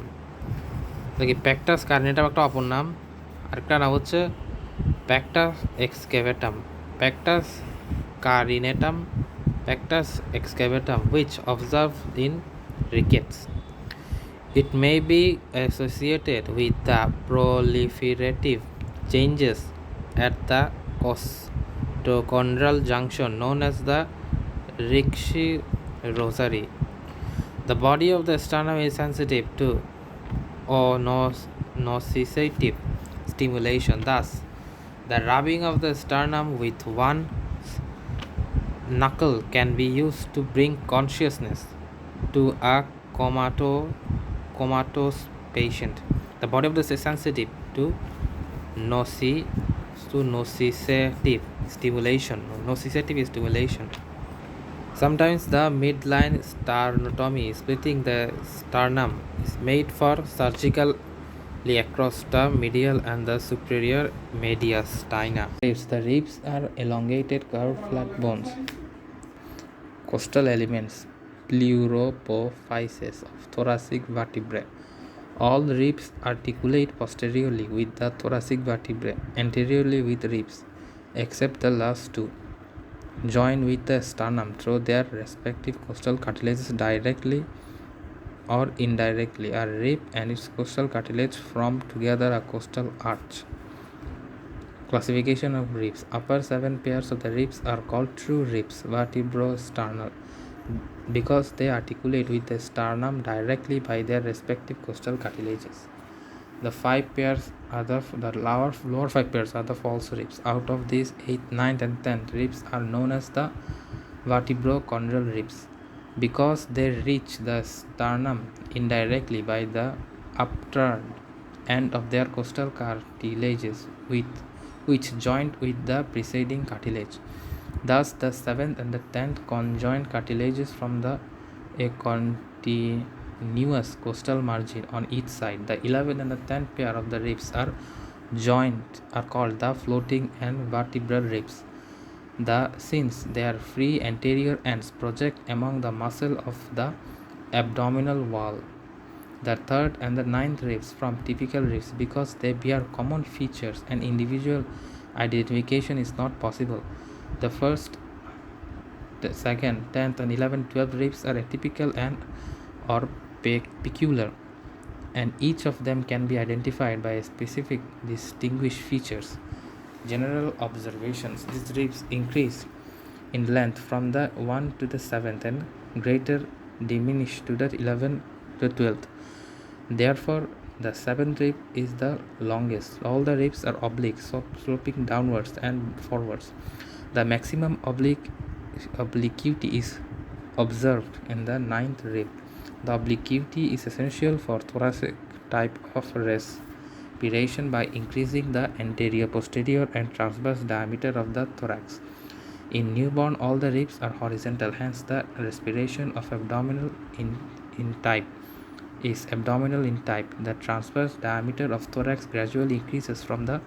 দেখি প্যাকটাস কার্নেটাম একটা অপর নাম, আরেকটা নাম হচ্ছে প্যাকটাস এক্সক্যাভেটাম, প্যাকটাস কারিনেটাম, প্যাকটাস এক্সক্যাভেটাম, which observed in rickets. It may be associated with the proliferative changes at the costochondral junction known as the Ricci rosary. The body of the sternum is sensitive to nociceptive stimulation. Thus, the rubbing of the sternum with one knuckle can be used to bring consciousness to a comatose patient. The body of the is sensitive to nociceptive stimulation. Sometimes the midline sternotomy, splitting the sternum, is made for surgically across the medial and the superior mediastina. The ribs are elongated curved flat bones. Costal elements, pleuropophyses of thoracic vertebrae. All ribs articulate posteriorly with the thoracic vertebrae, anteriorly with ribs, except the last two. Join with the sternum through their respective costal cartilages directly or indirectly. A rib and its costal cartilage form together a costal arch. Classification of ribs. Upper 7 pairs of the ribs are called true ribs, vertebrosternal, because they articulate with the sternum directly by their respective costal cartilages. The lower 5 pairs are the false ribs. Out of these, 8th, 9th and 10th ribs are known as the vertebrochondral ribs, because they reach the sternum indirectly by the upturned end of their costal cartilages which joined with the preceding cartilage. Thus, the 7th and the 10th conjoined cartilages from a continuous costal margin on each side. The 11th and the 10th pair of the ribs are called the floating and vertebral ribs. Since their free anterior ends project among the muscle of the abdominal wall. The 3rd and the 9th ribs from typical ribs because they bear common features and individual identification is not possible. The 1st, the 2nd, 10th and 11th, 12th ribs are atypical or peculiar, and each of them can be identified by specific distinguished features. General observations: these ribs increase in length from the 1 to the 7th and greater diminish to the 11th to 12th. Therefore, the 7th rib is the longest. All the ribs are oblique, sloping downwards and forwards. The maximum obliquity is observed in the 9th rib. The obliquity is essential for thoracic type of respiration by increasing the anterior, posterior, and transverse diameter of the thorax. In newborn, all the ribs are horizontal, hence the respiration of abdominal in type is abdominal in type. The transverse diameter of thorax gradually increases from the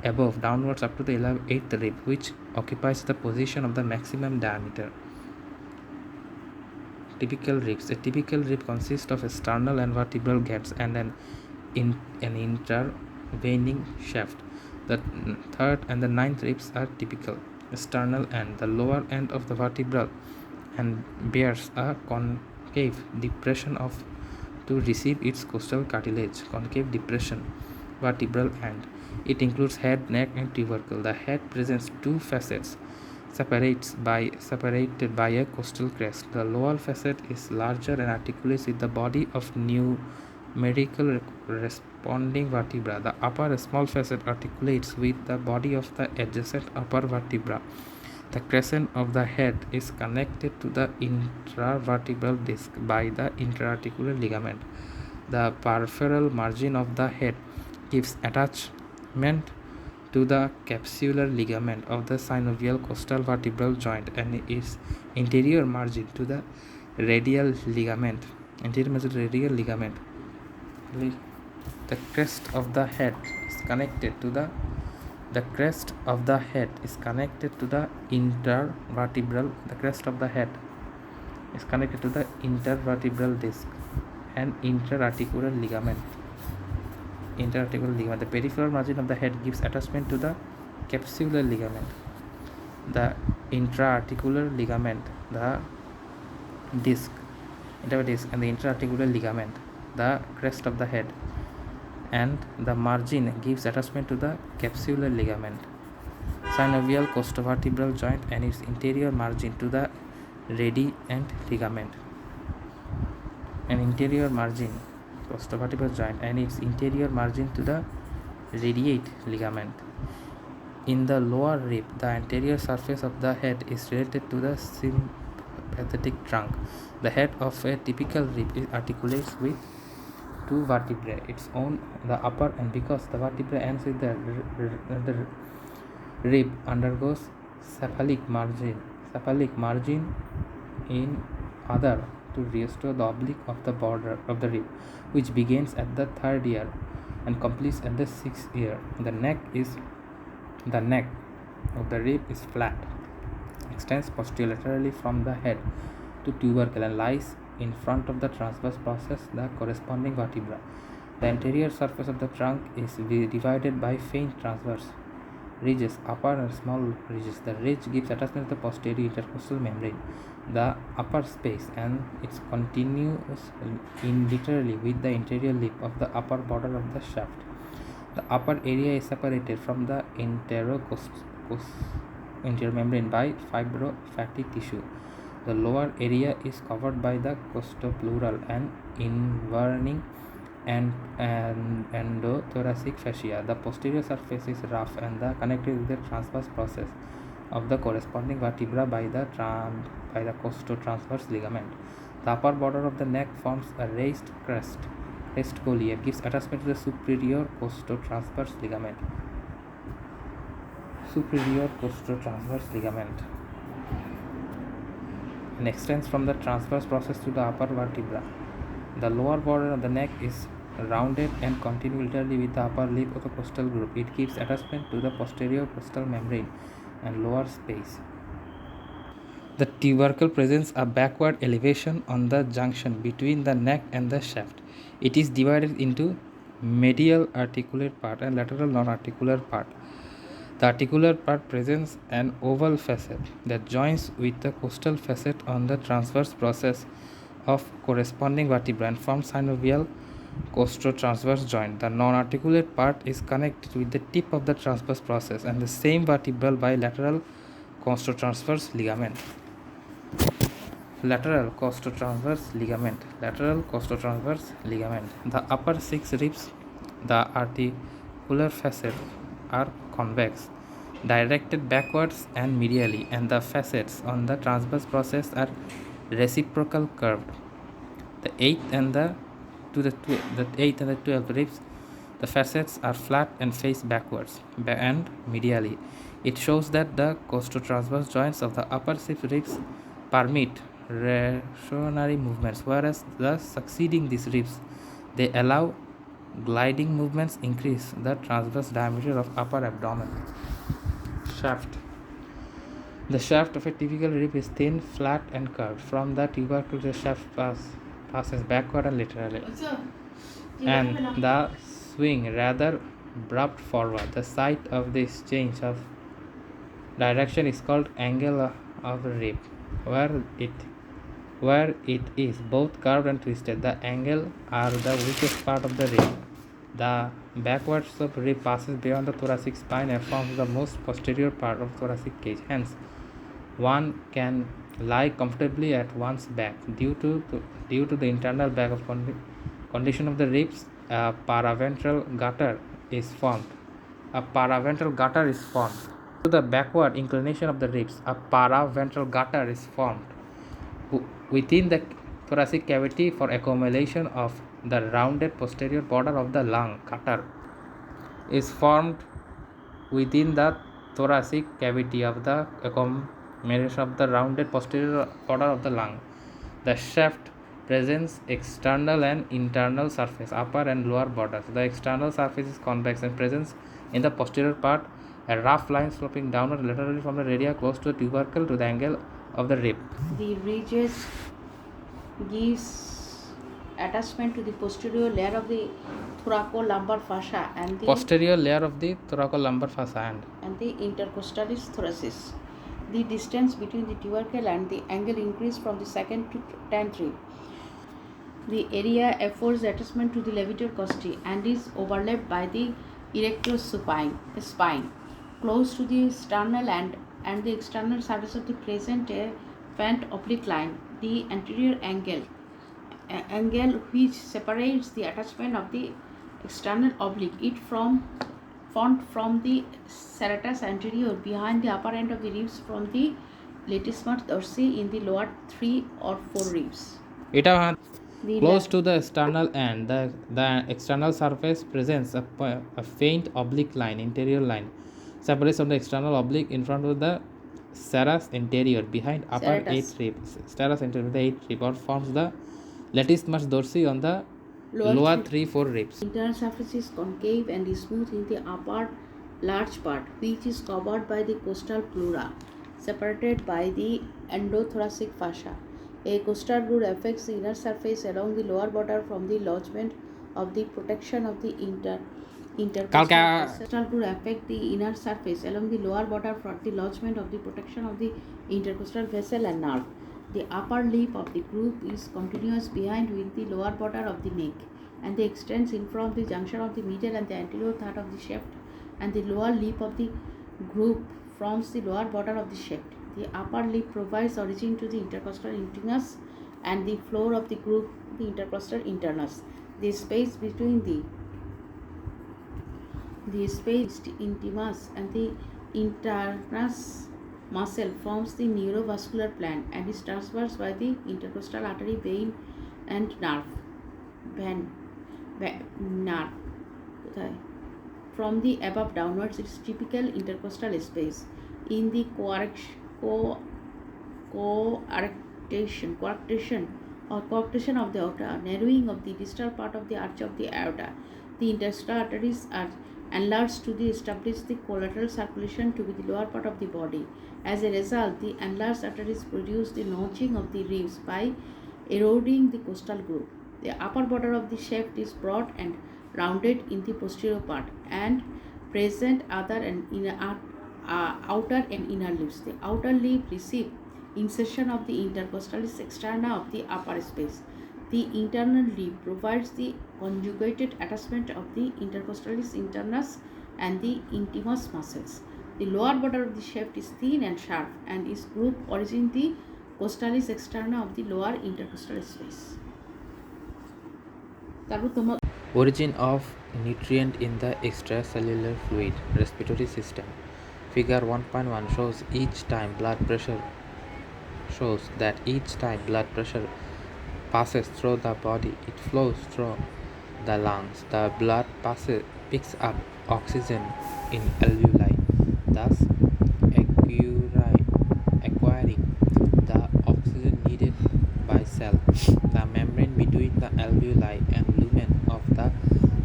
above downwards up to the 8th rib, which occupies the position of the maximum diameter. Typical ribs. A typical rib consists of a sternal and vertebral gaps and an intervening shaft. The 3rd and the 9th ribs are typical. The sternal end, the lower end of the vertebral, and bears a concave depression to receive its costal cartilage. Concave depression, vertebral end. It includes head, neck, and tubercle. The head presents two facets separated by a costal crest. The lower facet is larger and articulates with the body of numerical corresponding vertebra. The upper small facet articulates with the body of the adjacent upper vertebra. The crescent of the head is connected to the intravertebral disc by the interarticular ligament. The peripheral margin of the head gives attachment to the capsular ligament of the synovial costal vertebral joint and its anterior margin to the radial ligament. The crest of the head is connected to the intervertebral. The crest of the head is connected to the intervertebral disc and interarticular ligament. The peripheral margin of the head gives attachment to the capsular ligament, the intraarticular ligament, the disc, and the interarticular ligament. The crest of the head and the margin gives attachment to the capsular ligament, synovial costovertebral joint and its interior margin to the radiant ligament. An interior margin costovertebral joint and its interior margin to the radiate ligament. In the lower rib, the anterior surface of the head is related to the sympathetic trunk. The head of a typical rib articulates with two vertebrae, its own, the upper, and because the vertebra ends with the rib undergoes cephalic margin in other to restore the oblique of the border of the rib, which begins at the 3rd year and completes at the 6th year. The neck of the rib is flat, extends posterolaterally from the head to tubercle and lies in front of the transverse process, the corresponding vertebra. The anterior surface of the trunk is divided by faint transverse ridges, upper and small ridges. The ridge gives attachment to the posterior intercostal membrane. The upper space and its continues literally with the interior lip of the upper border of the shaft. The upper area is separated from the interior membrane by fibrofatty tissue. The lower area is covered by the costopleural and inverning and endothoracic fascia. The posterior surface is rough and connected with the transverse process of the corresponding vertebra by the costotransverse ligament. The upper border of the neck forms a raised crest colli and gives attachment to the superior costotransverse ligament. and extends from the transverse process to the upper vertebra. The lower border of the neck is rounded and continues laterally with the upper lip of the costal group. It gives attachment to the posterior costal membrane and lower space. The tubercle presents a backward elevation on the junction between the neck and the shaft. It is divided into medial articulate part and lateral non-articular part. The articular part presents an oval facet that joins with the costal facet on the transverse process of corresponding vertebra and forms synovial costo-transverse joint. The non-articulate part is connected with the tip of the transverse process and the same vertebral by lateral costo-transverse ligament. Lateral costo-transverse ligament. Lateral costo-transverse ligament. The upper 6 ribs, the articular facet, are convex, directed backwards and medially, and the facets on the transverse process are reciprocal curved. The 8th and the 12th ribs, the facets are flat and face backwards and medially. It shows that the costo-transverse joints of the upper 6 ribs permit rotationary movements, whereas the succeeding these ribs, they allow gliding movements, increase the transverse diameter of upper abdomen. Shaft. The shaft of a typical rib is thin, flat, and curved. From the tubercle, the shaft passes backward and laterally, and the swing rather abrupt forward. The site of this change of direction is called angle of the rib, where it is both curved and twisted. The angle are the weakest part of the rib. The backward slope rib passes beyond the thoracic spine and forms the most posterior part of thoracic cage. Hence, one can lie comfortably at one's back. Due to the internal back of condition of the ribs, a paraventral gutter is formed. To the backward inclination of the ribs, a paraventral gutter is formed within the thoracic cavity for accumulation of the rounded posterior border of the lung. Gutter is formed within the thoracic cavity of the accumulation of the rounded posterior border of the lung. The shaft presents external and internal surface, upper and lower borders. The external surface is convex and presents in the posterior part a rough line sloping downward laterally from the radii close to the tubercle to the angle of the rib. The ridges gives attachment to the posterior layer of the thoracolumbar fascia and the intercostalis thoracis. The distance between the tubercle and the angle increase from the second to 10th rib. The area affords attachment to the levator costae and is overlapped by the erector spine. Close to the sternal and the external surface of the present a faint oblique line, the anterior angle which separates the attachment of the external oblique it formed from the serratus anterior behind the upper end of the ribs from the latissimus dorsi in the lower 3 or 4 ribs. Close to the external end, the external surface presents a faint oblique line, interior line, separates from the external oblique in front of the serratus anterior behind upper 8th rib. Serratus anterior, the 8th rib, or forms the latissimus dorsi on the lower 3-4 ribs. Internal surface is concave and is smooth in the upper large part, which is covered by the costal pleura, separated by the endothoracic fascia. A costal groove affects the inner surface along the lower border from the lodgement of the protection of the intercostal. Costal groove affect the inner surface along the lower border for the lodgement of the protection of the intercostal vessel and nerve. The upper lip of the groove is continuous behind with the lower border of the neck, and they extends in from the junction of the middle and the anterior third of the shaft, and the lower lip of the groove forms the lower border of the shaft. The upper lip provides origin to the intercostal internus and the floor of the groove, the intercostal internus. The space between the space intimus and the internus muscle forms the neurovascular plan and is traversed by the intercostal artery, vein and nerve. From the above downwards, it is typical intercostal space. In the coarctation of the aorta, narrowing of the distal part of the arch of the aorta. The interstitial arteries are enlarged to establish the collateral circulation to the lower part of the body. As a result, the enlarged arteries produce the notching of the ribs by eroding the costal groove. The upper border of the shaft is broad and rounded in the posterior part and present outer and inner leaves. The outer leaf receive insertion of the intercostalis externa of the upper space. The internal leaf provides the conjugated attachment of the intercostalis internus and the intimus muscles. The lower border of the shaft is thin and sharp and is grouped origin the costalis externa of the lower intercostal space. Origin of nutrient in the extracellular fluid respiratory system. Figure 1.1 shows that each time blood pressure passes through the body, it flows through the lungs. The blood picks up oxygen in alveoli, thus acquiring the oxygen needed by cell. The membrane between the alveoli and lumen of the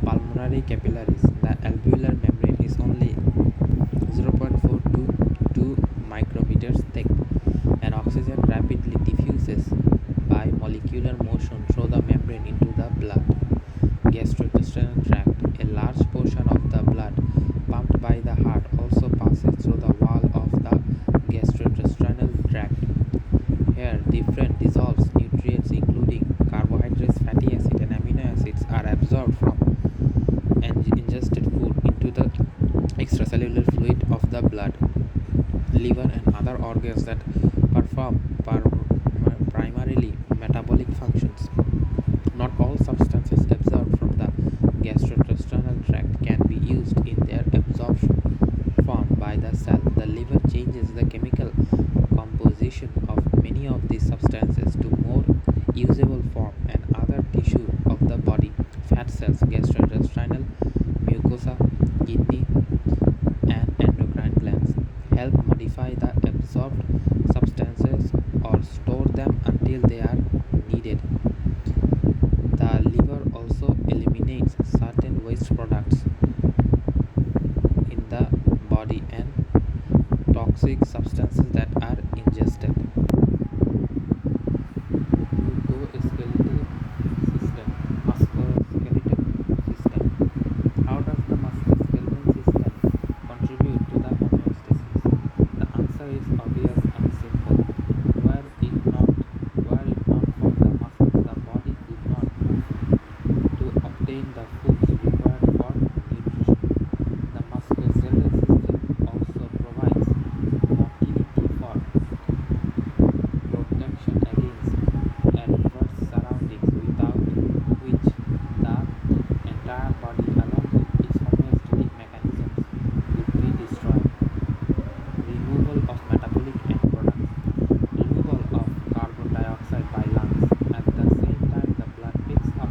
pulmonary capillaries. The alveolar membrane is only 0.4 to 2 micrometers thick, and oxygen rapidly diffuses by molecular motion through the membrane into the blood. Gastrointestinal tract. A large portion of the blood pumped by the heart also passes through the wall of the gastrointestinal tract. Here, different dissolved nutrients including carbohydrates, fatty acid, and amino acids are absorbed from ingested food into the extracellular fluid of the blood. Liver and other organs that perform primarily metabolic functions. Not all substances absorbed from the gastrointestinal tract can be used in their absorption form by the cell. The liver changes the chemical composition of many of these substances to more usable form, and other tissue of the body, fat cells, gastrointestinal mucosa, kidney, and endocrine glands help modify the absorbed substances or store them until they are needed. The liver also eliminates certain waste products in the body and toxic substances that are ingested. Musculoskeletal system. How does the musculoskeletal system contribute to the homeostasis? The answer is obvious and simple. Were it not for the muscles, the body could not move to obtain the foods required for nutrition. The musculoskeletal system also provides motility for protection against adverse surroundings, without which the entire body along with its homeostatic mechanisms would be destroyed. Removal of metabolic end products. Removal of carbon dioxide by lungs. At the same time the blood picks up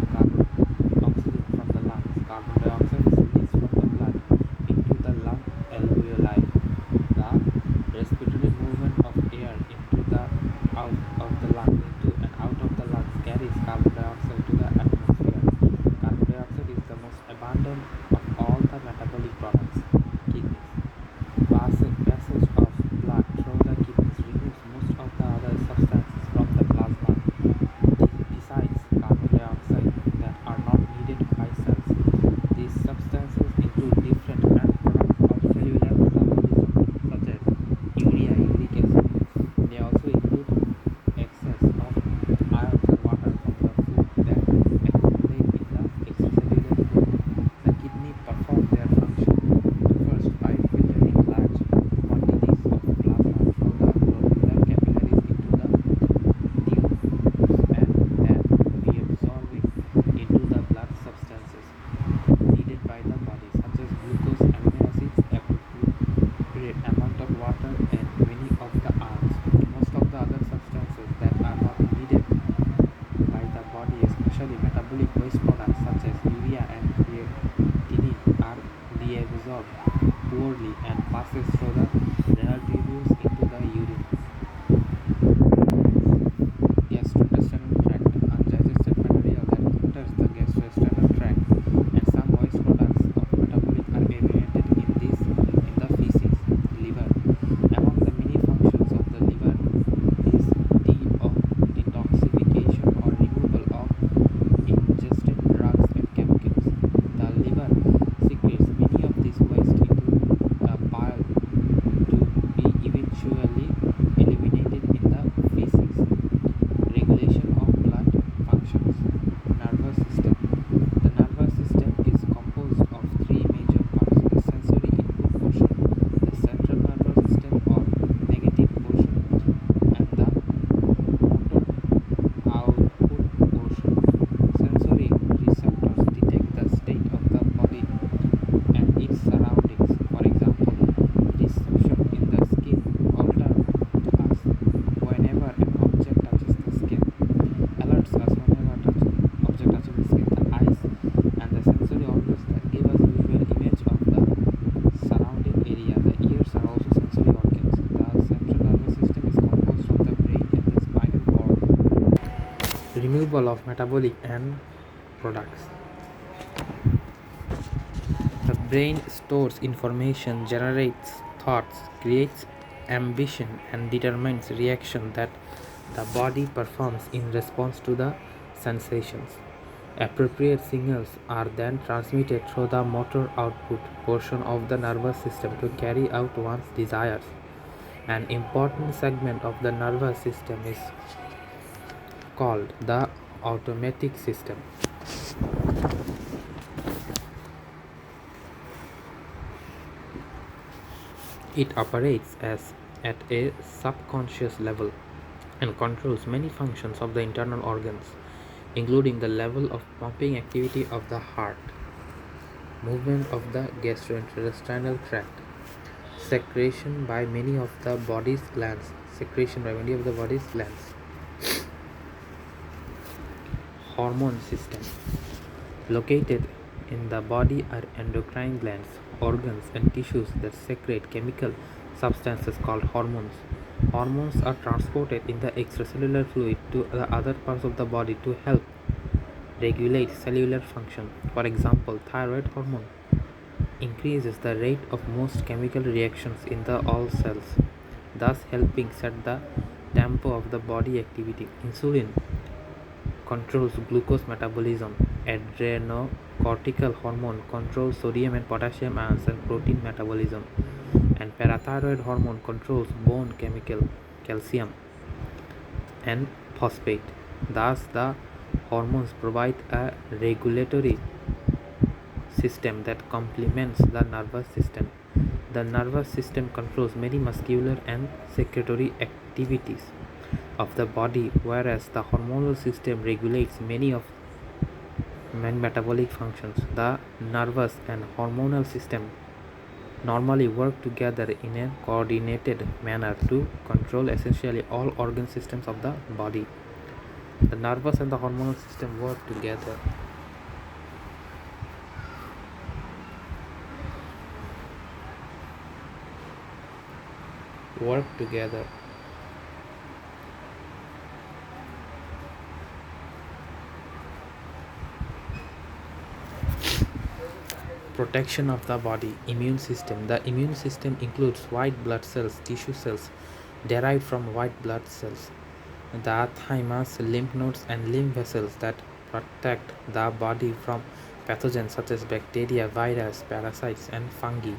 oxygen from the lungs, carbon dioxide is released from the blood into the lung alveoli. The respiratory movement of air into the out of the lung into and out of the lungs carries carbon dioxide to the atmosphere. Carbon dioxide is the most abundant of all the metabolic products. Kidneys. Passage of blood through the kidneys removes most of the other substances from the plasma, besides carbon dioxide, that are not needed by cells. These substances include different end products of cellular metabolism, such as urea, uric acid. They also include excess of ions and water from the food that accumulate in the extracellular fluid. The kidney perform their function first by filtering large quantities of plasma through the glomerular capillaries into the tubes, and then reabsorbing into the blood substances needed by the body, such as glucose, amino acids, appropriate amount of water, and many of the ions. Most of the other substances that are not needed by the body, especially metabolic waste products such as urea and creatinine, are reabsorbed poorly and passes through the renal tubules into the urine. removal of metabolic end products. The brain stores information, generates thoughts, creates ambition, and determines reaction that the body performs in response to the sensations. Appropriate signals are then transmitted through the motor output portion of the nervous system to carry out one's desires. An important segment of the nervous system is called the automatic system. It operates at a subconscious level and controls many functions of the internal organs, including the level of pumping activity of the heart, movement of the gastrointestinal tract, secretion by many of the body's glands, hormone system. Located in the body are endocrine glands, organs, and tissues that secrete chemical substances called hormones. Hormones are transported in the extracellular fluid to the other parts of the body to help regulate cellular function. For example, thyroid hormone increases the rate of most chemical reactions in all cells, thus helping set the tempo of the body activity. Insulin controls glucose metabolism. Adrenocortical hormone controls sodium and potassium ions and protein metabolism. And parathyroid hormone controls bone chemical, calcium and phosphate. Thus, the hormones provide a regulatory system that complements the nervous system. The nervous system controls many muscular and secretory activities of the body, whereas the hormonal system regulates many metabolic functions. The nervous and hormonal system normally work together in a coordinated manner to control essentially all organ systems of the body. The nervous and the hormonal system work together. Protection of the body. Immune system. The immune system includes white blood cells, tissue cells derived from white blood cells, the thymus, lymph nodes, and lymph vessels that protect the body from pathogens such as bacteria, virus, parasites, and fungi.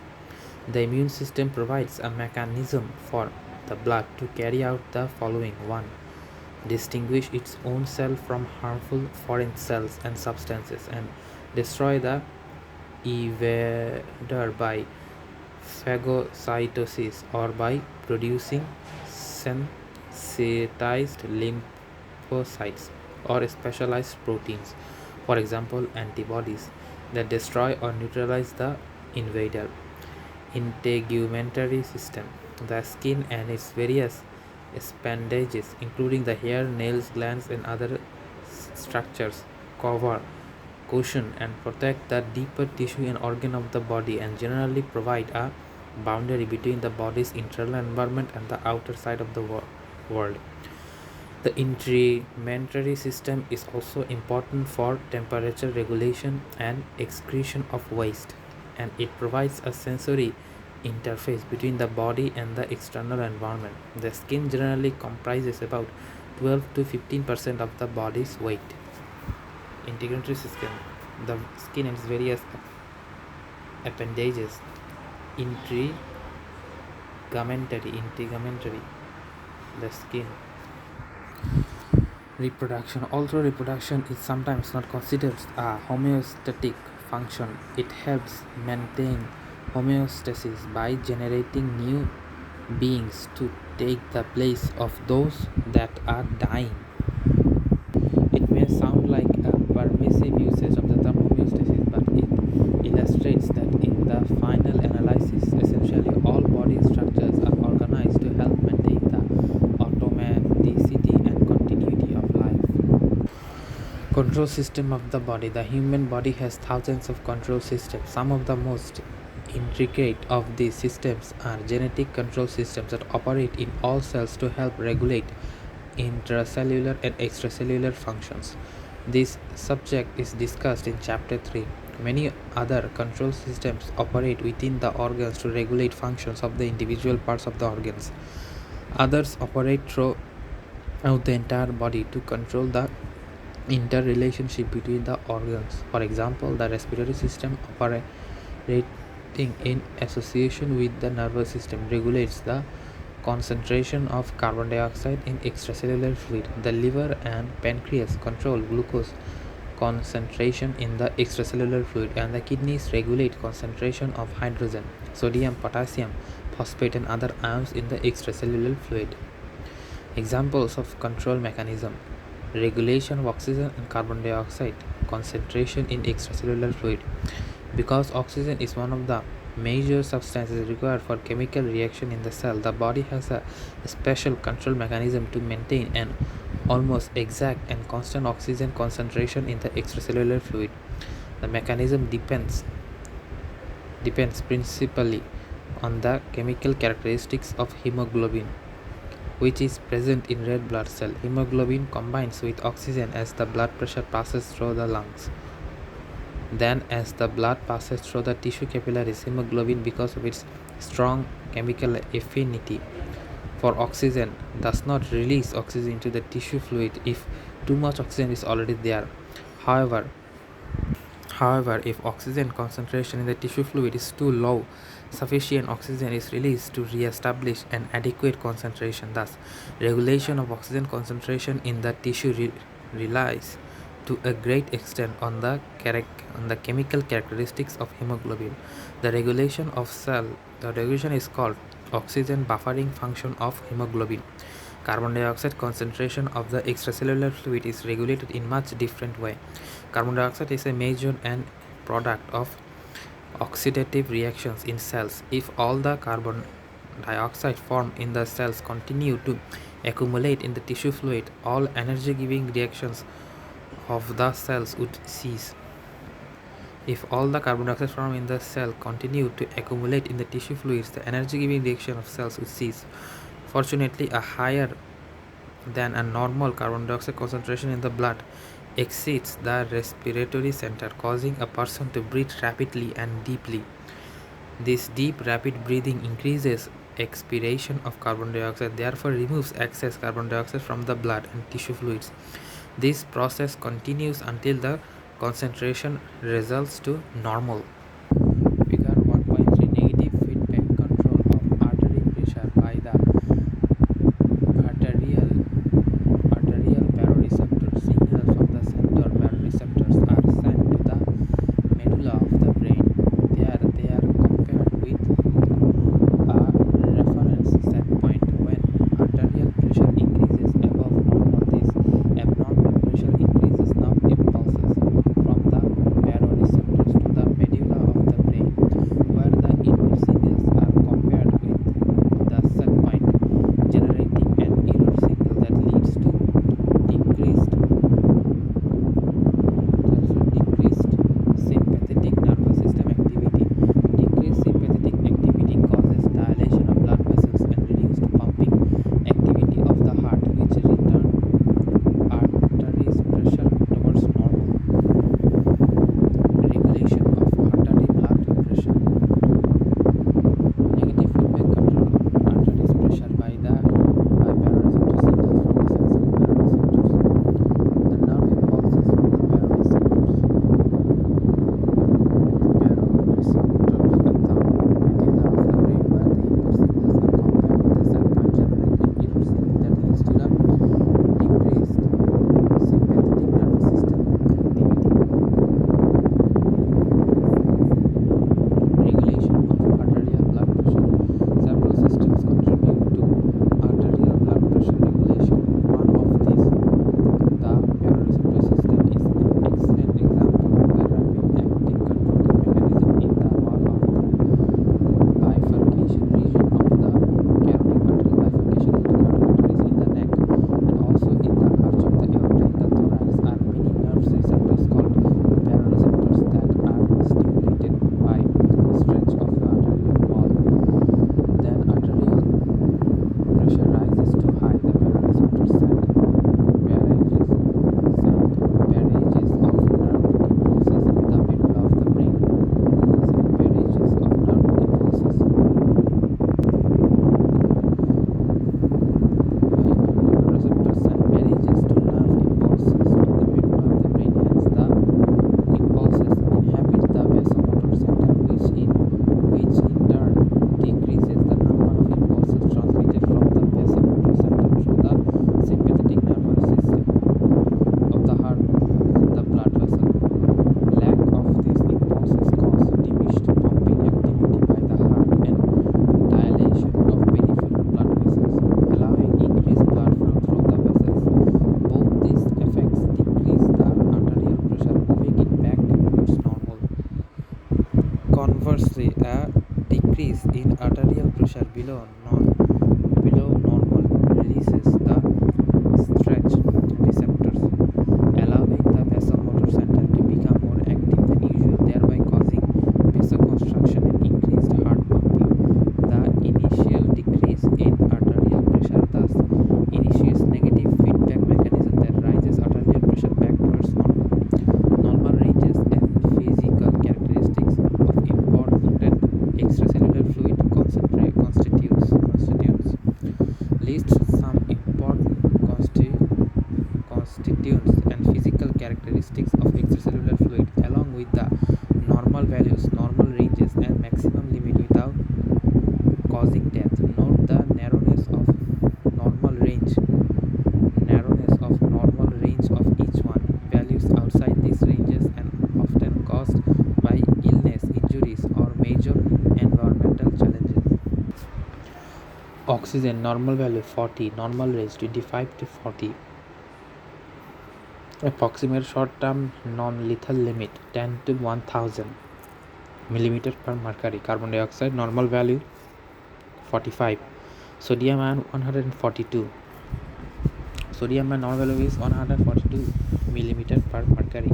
The immune system provides a mechanism for the blood to carry out the following: 1. Distinguish its own cell from harmful foreign cells and substances, and destroy the invader by phagocytosis or by producing sensitized lymphocytes or specialized proteins, for example antibodies, that destroy or neutralize the invader. Integumentary system. The skin and its various appendages, including the hair, nails, glands, and other structures, cover, cushion, and protect the deeper tissue and organ of the body, and generally provide a boundary between the body's internal environment and the outer side of the world. The integumentary system is also important for temperature regulation and excretion of waste, and it provides a sensory interface between the body and the external environment. The skin generally comprises about 12 to 15% of the body's weight. Integumentary system. The skin and its various appendages. Integumentary. The skin. Reproduction. Although reproduction is sometimes not considered a homeostatic function, it helps maintain homeostasis by generating new beings to take the place of those that are dying. It may sound like a permissive usage of the term homeostasis, but it illustrates that in the final analysis, essentially all body structures are organized to help maintain the automaticity and continuity of life. Control system of the body. The human body has thousands of control systems. Some of the most intricate of these systems are genetic control systems that operate in all cells to help regulate intracellular and extracellular functions. This subject is discussed in Chapter 3. Many other control systems operate within the organs to regulate functions of the individual parts of the organs. Others operate throughout the entire body to control the interrelationship between the organs. For example, the respiratory system operating in association with the nervous system regulates the concentration of carbon dioxide in extracellular fluid. The liver and pancreas control glucose concentration in the extracellular fluid, and the kidneys regulate concentration of hydrogen, sodium, potassium, phosphate, and other ions in the extracellular fluid. Examples of control mechanism: regulation of oxygen and carbon dioxide concentration in extracellular fluid. Because oxygen is one of the major substances required for chemical reaction in the cell, the body has a special control mechanism to maintain an almost exact and constant oxygen concentration in the extracellular fluid. The mechanism depends principally on the chemical characteristics of hemoglobin, which is present in red blood cell. Hemoglobin combines with oxygen as the blood pressure passes through the lungs. Then, as the blood passes through the tissue capillaries, hemoglobin, because of its strong chemical affinity for oxygen, does not release oxygen into the tissue fluid if too much oxygen is already there. However, if oxygen concentration in the tissue fluid is too low, sufficient oxygen is released to re-establish an adequate concentration. Thus, regulation of oxygen concentration in the tissue relies to a great extent on the chemical characteristics of hemoglobin. The regulation is called oxygen buffering function of hemoglobin. Carbon dioxide concentration of the extracellular fluid is regulated in much different way. Carbon dioxide is a major end product of oxidative reactions in cells. If all the carbon dioxide formed in the cells continue to accumulate in the tissue fluid, all energy-giving reactions of the cells would cease. If all the carbon dioxide formed in the cell continue to accumulate in the tissue fluids, the energy-giving reaction of cells would cease. Fortunately, a higher than a normal carbon dioxide concentration in the blood exceeds the respiratory center, causing a person to breathe rapidly and deeply. This deep, rapid breathing increases expiration of carbon dioxide, therefore removes excess carbon dioxide from the blood and tissue fluids. This process continues until the concentration results to normal. Figure 1.3: negative feedback control of artery pressure by the arterial baroreceptors. Signals from the center baroreceptors are sent to the medulla of the brain. There they are compared with a reference set point. When arterial pressure increases above normal, this abnormal pressure increases nerve impulses from the baroreceptors to the medulla say a decrease in arterial pressure below normal releases the stretch receptors, allowing the vasomotor center to become more active than usual, thereby causing vasoconstriction and increased heart pumping. The initial decrease in arterial pressure thus initiates negative feedback mechanism that raises arterial pressure back towards normal. Normal ranges and physical characteristics of important extracellular fluid constituents. Lists some important constituents and physical characteristics of extracellular fluid along with the normal values, normal ranges, and maximum limit without causing death. Note the narrowness of normal range of each one. Values outside these ranges and often caused by illness, injuries, or major environmental challenges. Oxygen normal value 40, normal range 25 to 40. Approximate short-term non-lethal limit 10 to 1000 millimeter per mercury. Carbon dioxide normal value 45. Sodium ion 142. Sodium ion normal value is 142 millimeter per mercury.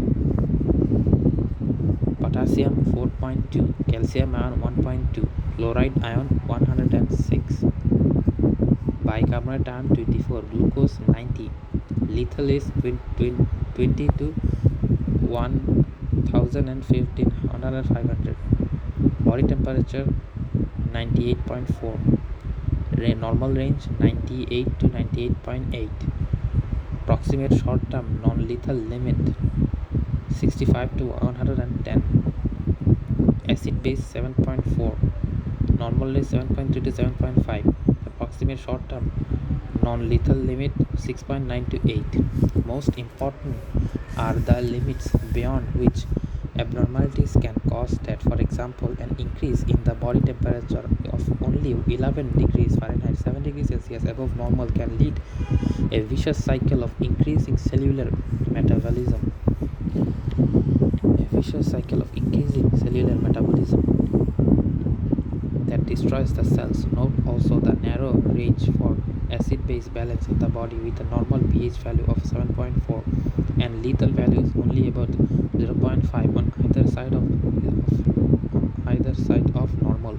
Potassium 4.2. Calcium ion 1.2. Chloride ion 106. Bicarbonate ion 24. Glucose 90. Lethal is 20 to 1015 500. Body temperature 98.4. Normal range 98 to 98.8. Approximate short term non lethal limit 65 to 110. Acid base 7.4. Normal range 7.3 to 7.5. Approximate short term non lethal limit 6.9 to 8. Most important are the limits beyond which abnormalities can cause death. For example, an increase in the body temperature of only 11 degrees Fahrenheit 7 degrees Celsius above normal can lead a vicious cycle of increasing cellular metabolism. That destroys the cells. Note also the narrow range for acid-base balance in the body with a normal pH value of 7.4 and lethal value is only about 0.5 on either side of normal.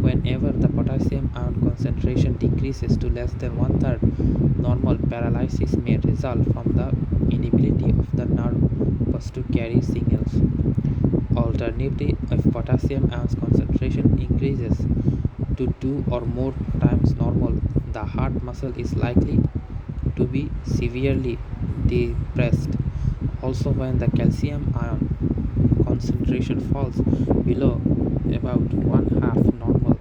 Whenever the potassium ion concentration decreases to less than 1/3 normal, paralysis may result from the inability of the nerves to carry signals. Alternatively, if potassium ion concentration increases to 2 or more times normal, the heart muscle is likely to be severely depressed. Also, when the calcium ion concentration falls below about 1/2 normal,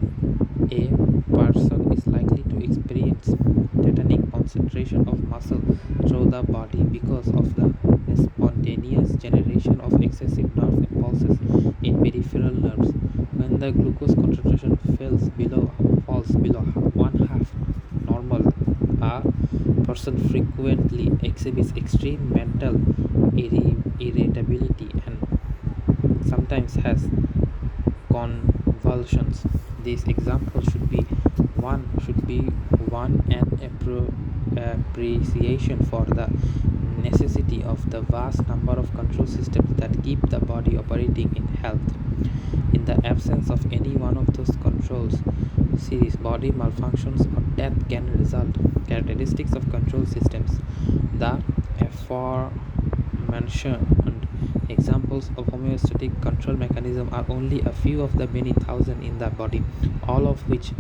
a person is likely to experience deadening concentration of muscle through the body because of the spontaneous generation of excessive nerve impulses in peripheral nerves. When the glucose concentration falls below 1/2 normal, a person frequently exhibits extreme mental irritability and sometimes has convulsions. This example should be one an appreciation for the necessity of the vast number of control systems that keep the body operating in health. In the absence of any one of those controls, serious body malfunctions or death can result. Characteristics of control systems. The aforementioned examples of homeostatic control mechanism are only a few of the many thousand in the body, all of which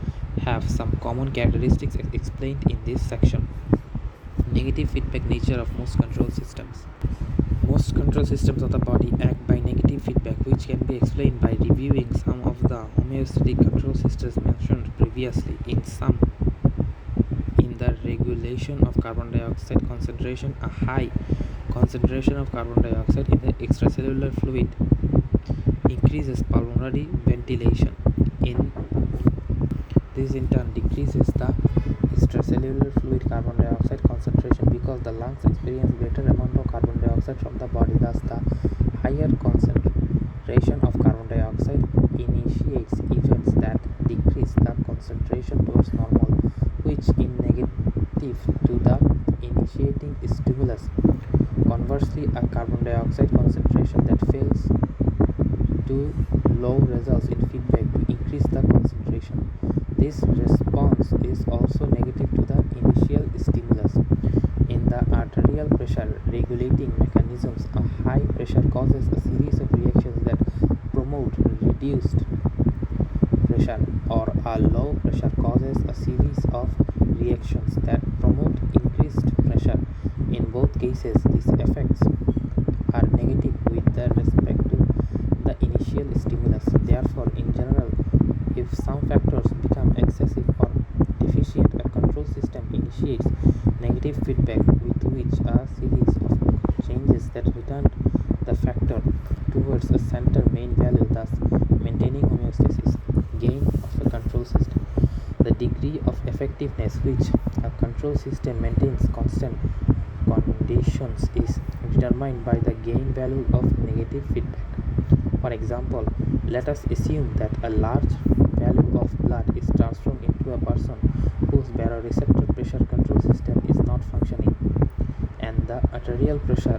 have some common characteristics explained in this section. Negative feedback nature of most control systems. Most control systems of the body act by negative feedback, which can be explained by reviewing some of the homeostatic control systems mentioned previously. In the regulation of carbon dioxide concentration, a high concentration of carbon dioxide in the extracellular fluid increases pulmonary ventilation. This in turn decreases the extracellular fluid carbon dioxide concentration because the lungs experience greater amount of carbon dioxide from the body. Thus, the higher concentration of carbon dioxide initiates events that decrease the concentration towards normal, which is negative to the initiating stimulus. Conversely, a carbon dioxide concentration that fails to low results in feedback to increase the concentration. This response is also negative to the initial stimulus. In the arterial pressure regulating mechanisms, a high pressure causes a series of reactions that promote reduced pressure, or a low pressure causes a series of reactions that promote increased pressure. In both cases, these effects are negative with respect to the initial stimulus. Therefore, in general, if some factors become excessive or deficient, a control system initiates negative feedback with which a series of changes that return the factor towards a center main value, thus maintaining homeostasis. Gain of a control system. The degree of effectiveness which a control system maintains constant conditions is determined by the gain value of negative feedback. For example, let us assume that a large value of blood is transformed into a person whose baroreceptor pressure control system is not functioning, and the arterial pressure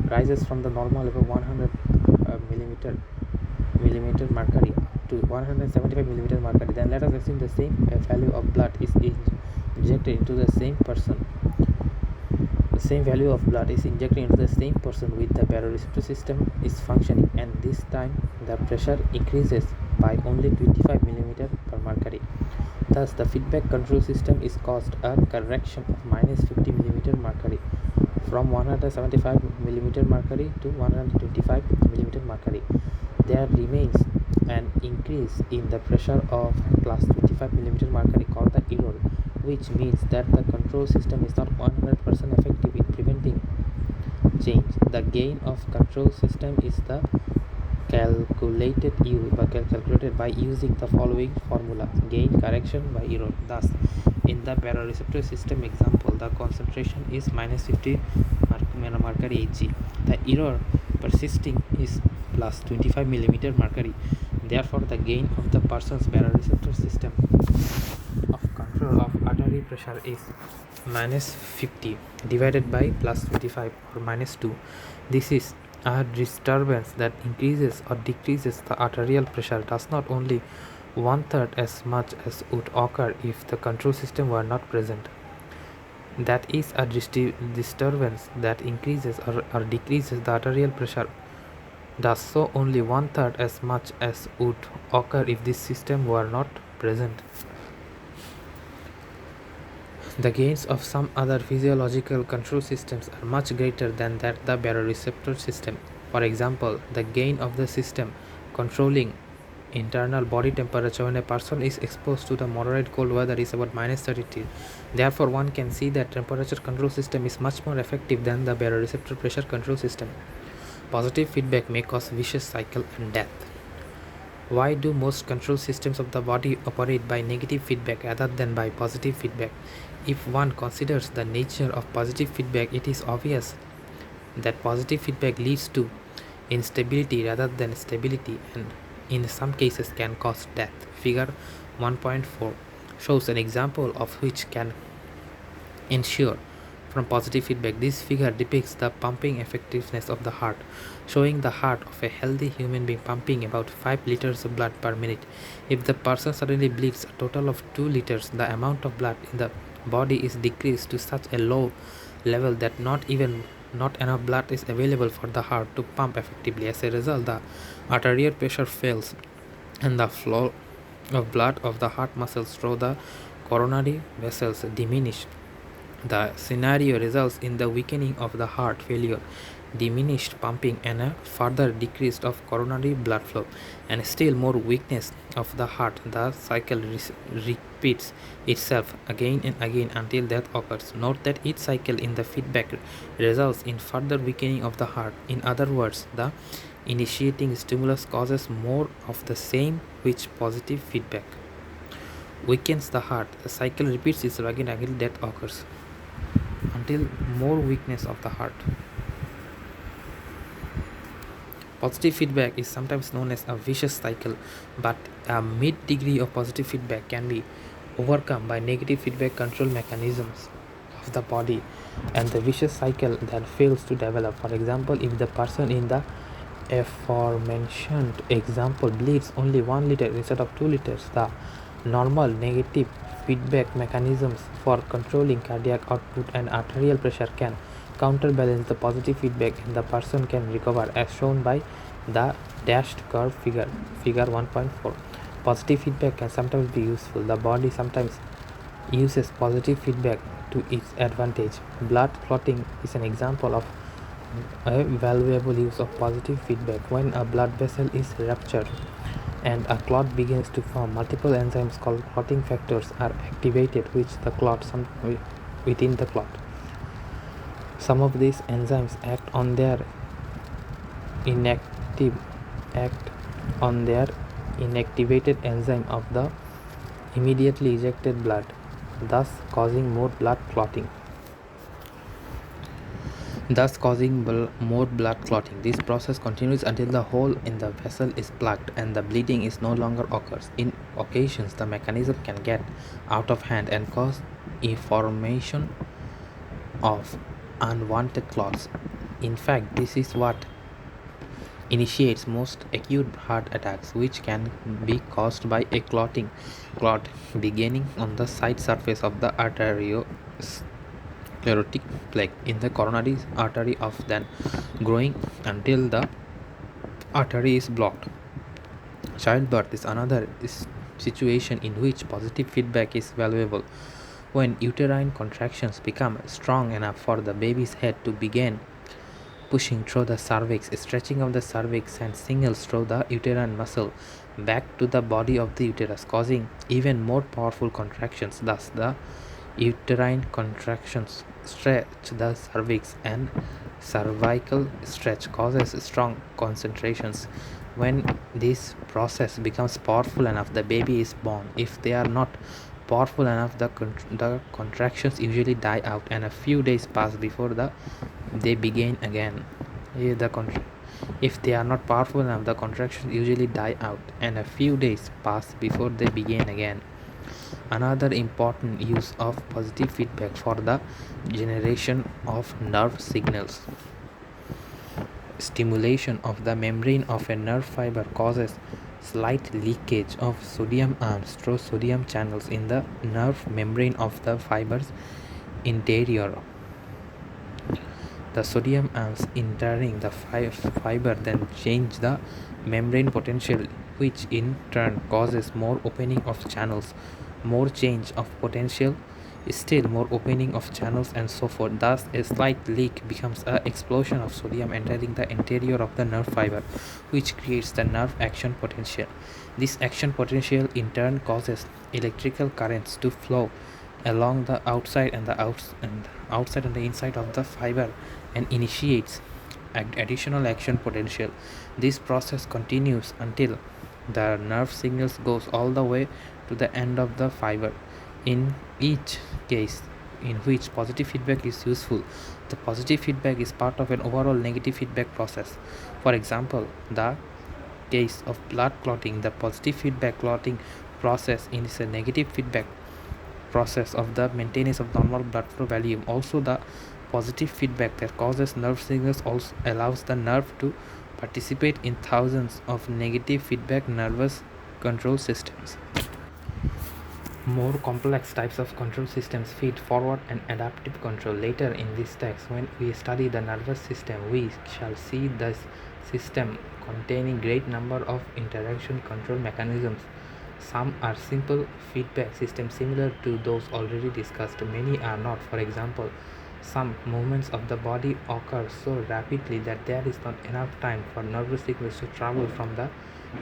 rises from the normal level 100 millimeter mercury to 175 millimeter mercury. Then let us assume the same value of blood is injected into the same person. The same value of blood is injected into the same person with the baroreceptor system is functioning, and this time the pressure increases by only 25 millimeter per mercury. Thus, the feedback control system is caused a correction of minus 50 millimeter mercury from 175 millimeter mercury to 125 millimeter mercury. There remains an increase in the pressure of plus 25 millimeter mercury called the error, which means that the control system is not 100% effective in preventing change. The gain of control system is the calculated by using the following formula: gain correction by error. Thus, in the baroreceptor system example, the concentration is minus 50 mercury Hg. The error persisting is plus 25 millimeter mercury. Therefore, the gain of the person's baroreceptor system of control of artery pressure is minus 50 divided by plus 25, or minus 2. This is a disturbance that increases or decreases the arterial pressure does not only one-third as much as would occur if the control system were not present. That is a disturbance that increases or decreases the arterial pressure does so only one-third as much as would occur if this system were not present. The gains of some other physiological control systems are much greater than that the baroreceptor system. For example, the gain of the system controlling internal body temperature when a person is exposed to the moderate cold weather is about minus 30. Therefore, one can see that temperature control system is much more effective than the baroreceptor pressure control system. Positive feedback may cause vicious cycle and death. Why do most control systems of the body operate by negative feedback rather than by positive feedback? If one considers the nature of positive feedback, it is obvious that positive feedback leads to instability rather than stability, and in some cases can cause death. Figure 1.4 shows an example of which can ensure from positive feedback. This figure depicts the pumping effectiveness of the heart, showing the heart of a healthy human being pumping about 5 liters of blood per minute. If the person suddenly bleeds a total of 2 liters, the amount of blood in the body is decreased to such a low level that not enough blood is available for the heart to pump effectively. As a result, the arterial pressure fails and the flow of blood of the heart muscles through the coronary vessels diminish. The scenario results in the weakening of the heart failure, diminished pumping, and a further decrease of coronary blood flow, and still more weakness of the heart. The cycle repeats itself again and again until death occurs. Note that each cycle in the feedback results in further weakening of the heart. In other words, the initiating stimulus causes more of the same, which positive feedback weakens the heart. The cycle repeats itself again until death occurs, until more weakness of the heart. Positive feedback is sometimes known as a vicious cycle, but a mid degree of positive feedback can be overcome by negative feedback control mechanisms of the body, and the vicious cycle then fails to develop. For example, if the person in the aforementioned example bleeds only 1 liter instead of 2 liters, the normal negative feedback mechanisms for controlling cardiac output and arterial pressure can counterbalance the positive feedback, and the person can recover, as shown by the dashed curve figure 1.4. Positive feedback can sometimes be useful. The body sometimes uses positive feedback to its advantage. Blood clotting is an example of a valuable use of positive feedback. When a blood vessel is ruptured and a clot begins to form, multiple enzymes called clotting factors are activated, which the clot within the clot. Some of these enzymes act on their inactivated enzyme of the immediately ejected blood, thus causing more blood clotting. This process continues until the hole in the vessel is plugged and the bleeding is no longer occurs. In occasions, the mechanism can get out of hand and cause a formation of unwanted clots. In fact, this is what initiates most acute heart attacks, which can be caused by a clot beginning on the side surface of the arteriosclerotic plaque in the coronary artery, of then growing until the artery is blocked. Childbirth is another situation in which positive feedback is valuable. When uterine contractions become strong enough for the baby's head to begin pushing through the cervix, stretching of the cervix sends signals through the uterine muscle back to the body of the uterus, causing even more powerful contractions. Thus, the uterine contractions stretch the cervix, and cervical stretch causes strong concentrations. When this process becomes powerful enough, the baby is born. If they are not powerful enough, the contractions usually die out, and a few days pass before they begin again. If they are not powerful enough, the contractions usually die out, and a few days pass before they begin again. Another important use of positive feedback for the generation of nerve signals. Stimulation of the membrane of a nerve fiber causes slight leakage of sodium ions through sodium channels in the nerve membrane of the fiber's interior. The sodium ions entering the fiber then change the membrane potential, which in turn causes more opening of channels, more change of potential, still more opening of channels, and so forth. Thus, a slight leak becomes an explosion of sodium entering the interior of the nerve fiber, which creates the nerve action potential. This action potential in turn causes electrical currents to flow along the outside and the inside of the fiber, and initiates additional action potential. This process continues until the nerve signals goes all the way to the end of the fiber. In each case in which positive feedback is useful, the positive feedback is part of an overall negative feedback process. For example, the case of blood clotting, the positive feedback clotting process is a negative feedback process of the maintenance of normal blood flow volume. Also, the positive feedback that causes nerve signals also allows the nerve to participate in thousands of negative feedback nervous control systems. More complex types of control systems feed forward and adaptive control. Later in this text, when we study the nervous system, we shall see this system containing great number of interaction control mechanisms. Some are simple feedback systems similar to those already discussed. Many are not. For example, some movements of the body occur so rapidly that there is not enough time for nervous signals to travel from the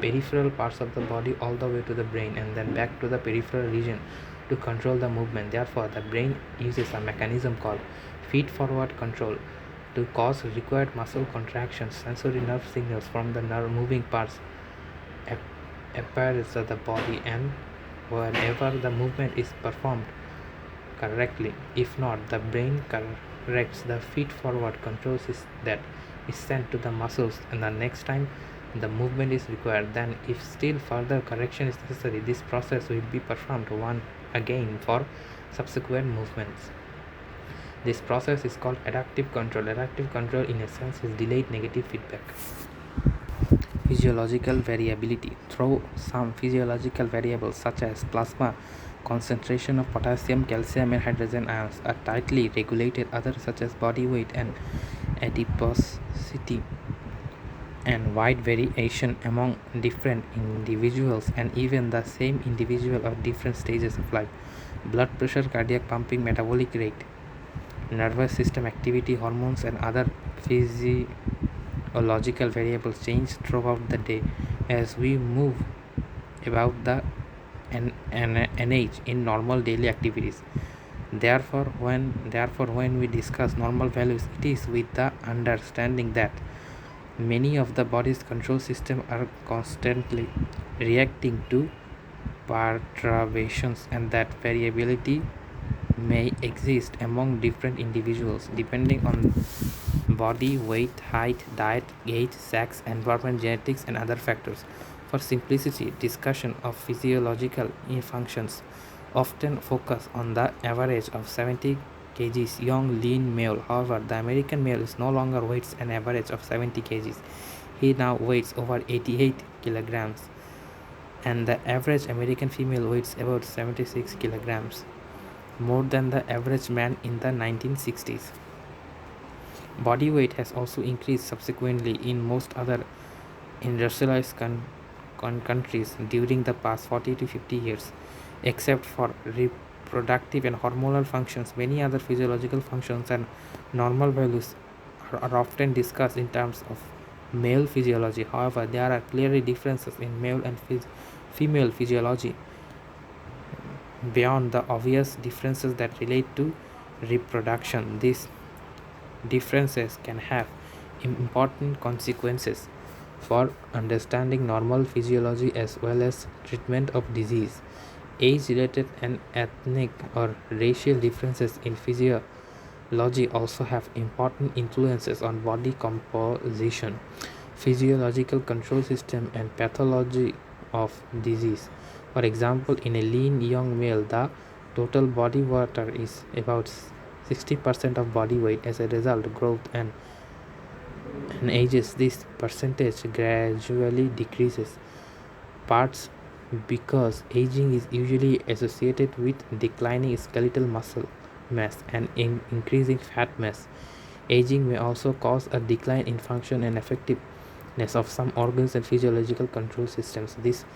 peripheral parts of the body all the way to the brain and then back to the peripheral region to control the movement. Therefore, the brain uses a mechanism called feed-forward control to cause required muscle contractions. Sensory nerve signals from the nerve moving parts appears at the body, and whenever the movement is performed correctly. If not, the brain corrects the feed-forward control that is sent to the muscles, and the next time the movement is required, then if still further correction is necessary, this process will be performed once again for subsequent movements. This process is called adaptive control. Adaptive control, in a sense, is delayed negative feedback. Physiological variability. Through some physiological variables such as plasma concentration of potassium, calcium, and hydrogen ions are tightly regulated. Others such as body weight and adiposity and wide variation among different individuals and even the same individual at different stages of life. Blood pressure, cardiac pumping, metabolic rate, nervous system activity, hormones, and other physiological variables change throughout the day as we move about the NH in normal daily activities. Therefore, when we discuss normal values, it is with the understanding that many of the body's control systems are constantly reacting to perturbations and that variability may exist among different individuals depending on body weight, height, diet, age, sex, environment, genetics, and other factors. For simplicity, discussion of physiological functions often focus on the average of 70 kgs young lean male. However, the American male is no longer weighs an average of 70 kgs. He now weighs over 88 kilograms, and the average American female weighs about 76 kilograms, more than the average man in the 1960s. Body weight has also increased subsequently in most other industrialized countries during the past 40 to 50 years. Except for reproductive and hormonal functions, many other physiological functions and normal values are often discussed in terms of male physiology. However, there are clearly differences in male and female physiology beyond the obvious differences that relate to reproduction. These differences can have important consequences for understanding normal physiology as well as treatment of disease. Age-related and ethnic or racial differences in physiology also have important influences on body composition, physiological control system, and pathology of disease. For example, in a lean young male, the total body water is about 60% of body weight. As a result, growth and ages, this percentage gradually decreases. Parts because aging is usually associated with declining skeletal muscle mass and increasing fat mass. Aging may also cause a decline in function and effectiveness of some organs and physiological control systems. These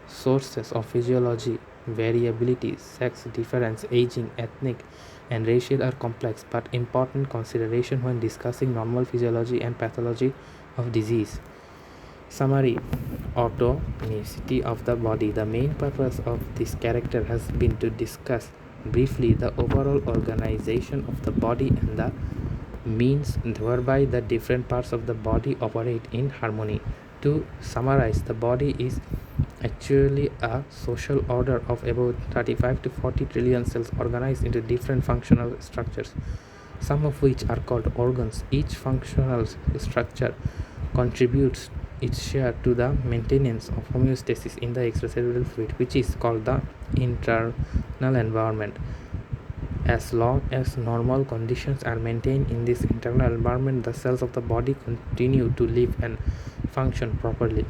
sources of physiology variability, sex difference, aging, ethnic, and racial are complex but important consideration when discussing normal physiology and pathology of disease. Summary: autonomicity of the body. The main purpose of this character has been to discuss briefly the overall organization of the body and the means whereby the different parts of the body operate in harmony. To summarize, the body is actually a social order of about 35 to 40 trillion cells organized into different functional structures, some of which are called organs. Each functional structure contributes its share to the maintenance of homeostasis in the extracellular fluid, which is called the internal environment. As long as normal conditions are maintained in this internal environment, the cells of the body continue to live and function properly.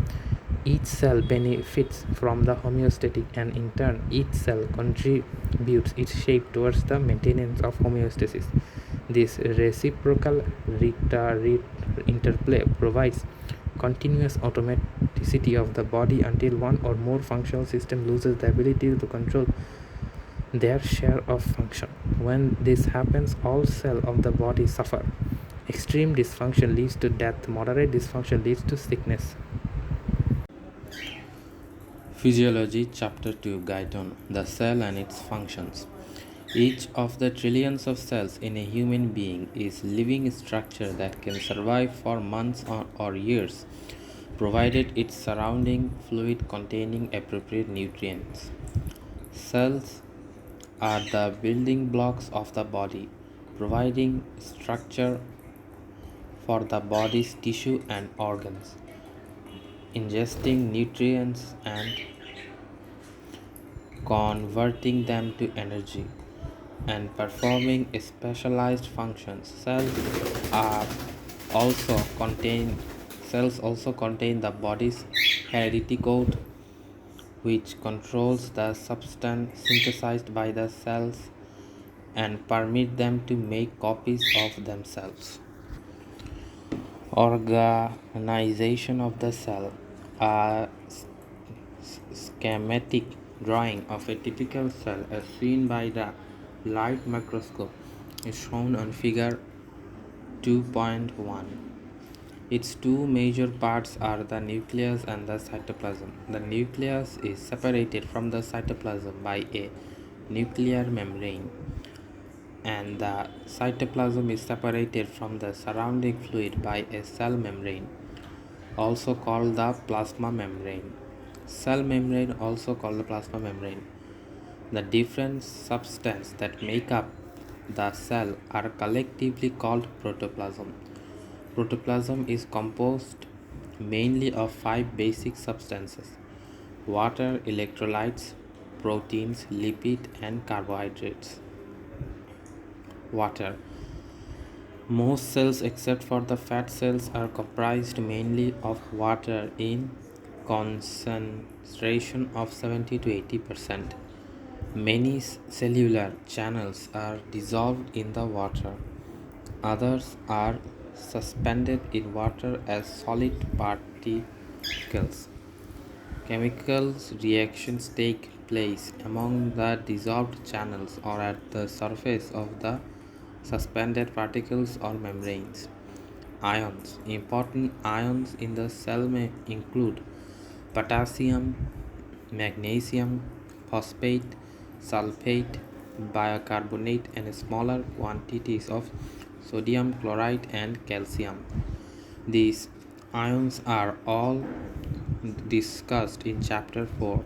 Each cell benefits from the homeostatic, and in turn, each cell contributes its shape towards the maintenance of homeostasis. This reciprocal interplay provides continuous automaticity of the body until one or more functional system loses the ability to control their share of function. When this happens, all cells of the body suffer. Extreme dysfunction leads to death. Moderate dysfunction leads to sickness. Physiology, Chapter 2, Guyton, the cell and its functions. Each of the trillions of cells in a human being is living structure that can survive for months or years, provided its surrounding fluid containing appropriate nutrients. Cells are the building blocks of the body, providing structure for the body's tissue and organs, ingesting nutrients and converting them to energy, and performing specialized functions. Are also contain cells also contain the body's heredity code, which controls the substance synthesized by the cells and permit them to make copies of themselves. Organization of the cell. A schematic drawing of a typical cell as seen by the light microscope is shown on figure 2.1. Its two major parts are the nucleus and the cytoplasm. The nucleus is separated from the cytoplasm by a nuclear membrane, and the cytoplasm is separated from the surrounding fluid by a cell membrane, also called the plasma membrane. Cell membrane, also called the plasma membrane. The different substances that make up the cell are collectively called protoplasm. Protoplasm is composed mainly of five basic substances: water, electrolytes, proteins, lipids, and carbohydrates. Water. Most cells except for the fat cells are comprised mainly of water in concentration of 70 to 80%. Many cellular channels are dissolved in the water. Others are suspended in water as solid particles. Chemical reactions take place among the dissolved channels or at the surface of the suspended particles or membranes. Ions. Important ions in the cell may include potassium, magnesium, phosphate, sulfate, bicarbonate, and smaller quantities of sodium chloride and calcium. These ions are all discussed in chapter 4,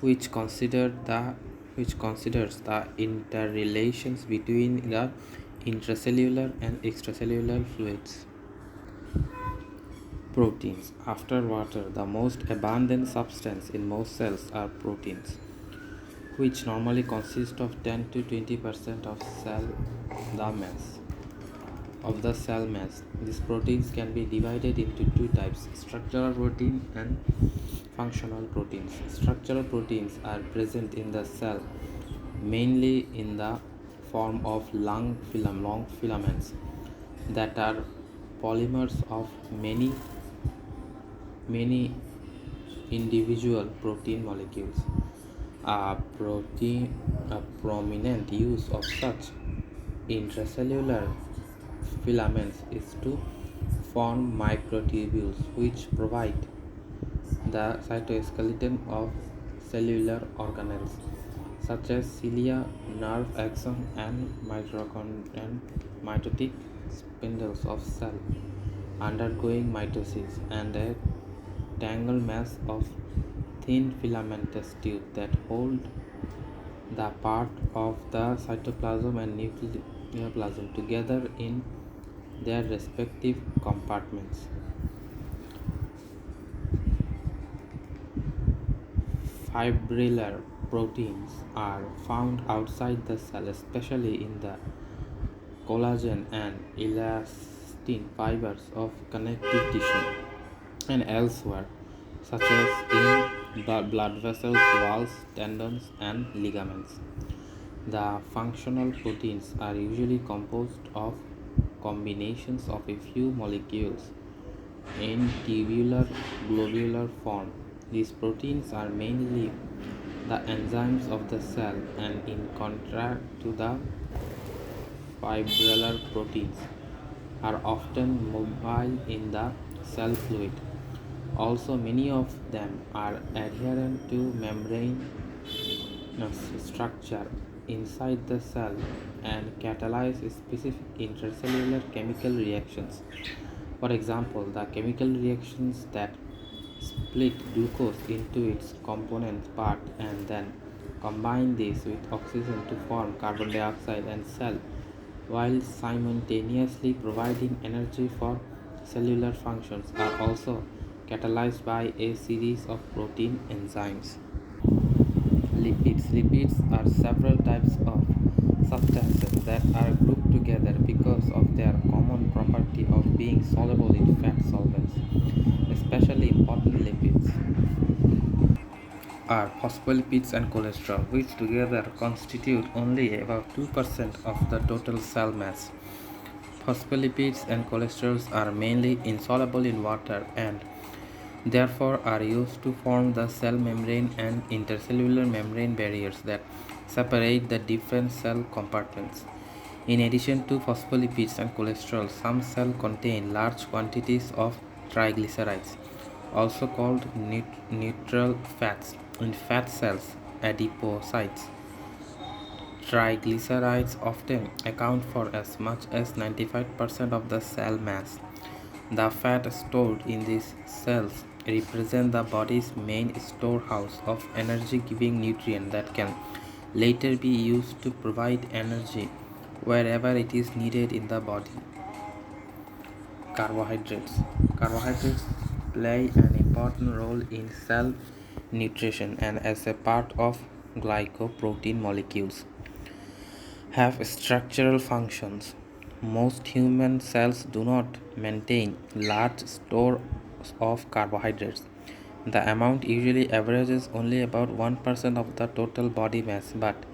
which considers the interrelations between the intracellular and extracellular fluids. Proteins. After water, the most abundant substance in most cells are proteins, which normally consist of 10 to 20% of the cell mass. These proteins can be divided into two types: structural protein and functional proteins. Structural proteins are present in the cell mainly in the form of long filaments that are polymers of many individual protein molecules. A prominent use of such intracellular filaments is to form microtubules, which provide the cytoskeleton of cellular organelles such as cilia, nerve axon, and mitotic spindles of cell undergoing mitosis, and a tangled mass of thin filamentous tube that hold the part of the cytoplasm and nucleoplasm together in their respective compartments. Fibrillar proteins are found outside the cell, especially in the collagen and elastin fibers of connective tissue, and elsewhere, such as in blood vessels, valves, tendons, and ligaments. The functional proteins are usually composed of combinations of a few molecules in tubular globular form. These proteins are mainly the enzymes of the cell, and in contrast to the fibrillar proteins, are often mobile in the cell fluid. Also, many of them are adherent to membrane structure inside the cell and catalyze specific intracellular chemical reactions. For example, the chemical reactions that split glucose into its component part and then combine this with oxygen to form carbon dioxide and cell while simultaneously providing energy for cellular functions, are also catalyzed by a series of protein enzymes. Lipids are several types of substances that are grouped together because of their common property of being soluble in fat solvents. Especially important lipids are phospholipids and cholesterol, which together constitute only about 2% of the total cell mass. Phospholipids and cholesterols are mainly insoluble in water and therefore are used to form the cell membrane and intercellular membrane barriers that separate the different cell compartments. In addition to phospholipids and cholesterol, some cells contain large quantities of triglycerides, also called neutral fats. In fat cells, adipocytes, triglycerides often account for as much as 95% of the cell mass. The fat stored in these cells represent the body's main storehouse of energy-giving nutrient that can later be used to provide energy wherever it is needed in the body. Carbohydrates. Carbohydrates play an important role in cell nutrition and as a part of glycoprotein molecules have structural functions. Most human cells do not maintain large stores of carbohydrates. The amount usually averages only about 1% of the total body mass but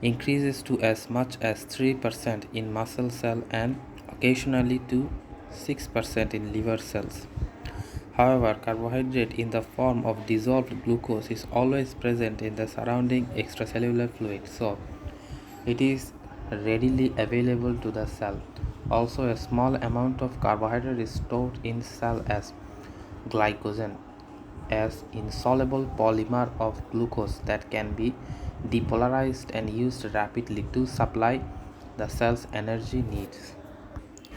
increases to as much as 3% in muscle cells and occasionally to 6% in liver cells. However, carbohydrate in the form of dissolved glucose is always present in the surrounding extracellular fluid, so it is readily available to the cell. Also, a small amount of carbohydrate is stored in cell as glycogen, as insoluble polymer of glucose that can be depolarized and used rapidly to supply the cell's energy needs.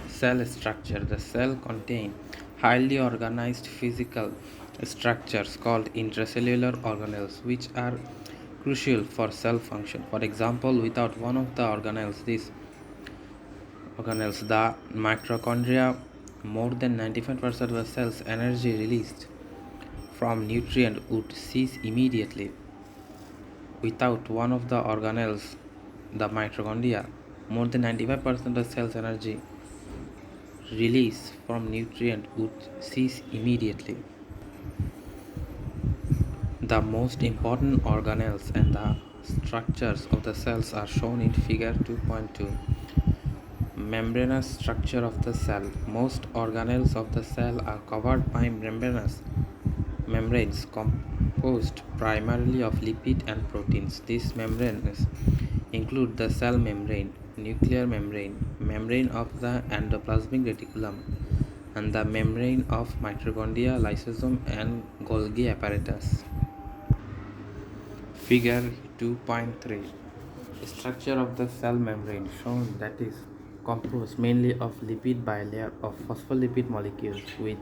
Cell structure. The cell contains highly organized physical structures called intracellular organelles, which are crucial for cell function. For example, without one of the organelles, the mitochondria, more than 95% of the cell's energy released from nutrient would cease immediately. Without one of the organelles, the mitochondria, more than 95% of the cell's energy release from nutrient would cease immediately. The most important organelles and the structures of the cells are shown in figure 2.2. Membranous structure of the cell. Most organelles of the cell are covered by membranes composed primarily of lipid and proteins. These membranes include the cell membrane, nuclear membrane, membrane of the endoplasmic reticulum, and the membrane of mitochondria, lysosome, and Golgi apparatus. Figure 2.3. Structure of the cell membrane shown that is composed mainly of lipid bilayer of phospholipid molecules with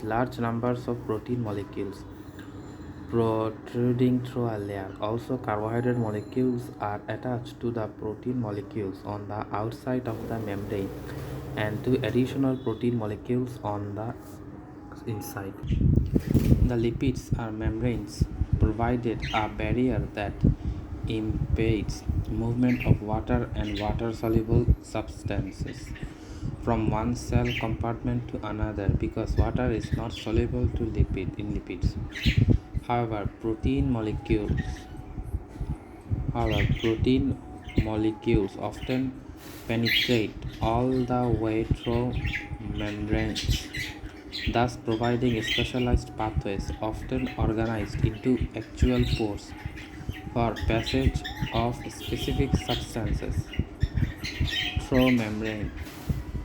large numbers of protein molecules protruding through a layer. Also, carbohydrate molecules are attached to the protein molecules on the outside of the membrane and two additional protein molecules on the inside. The lipids are membranes provided a barrier that impedes movement of water and water-soluble substances from one cell compartment to another because water is not soluble to lipids. However, protein molecules often penetrate all the way through membranes, thus providing specialized pathways often organized into actual pores for passage of specific substances through membrane.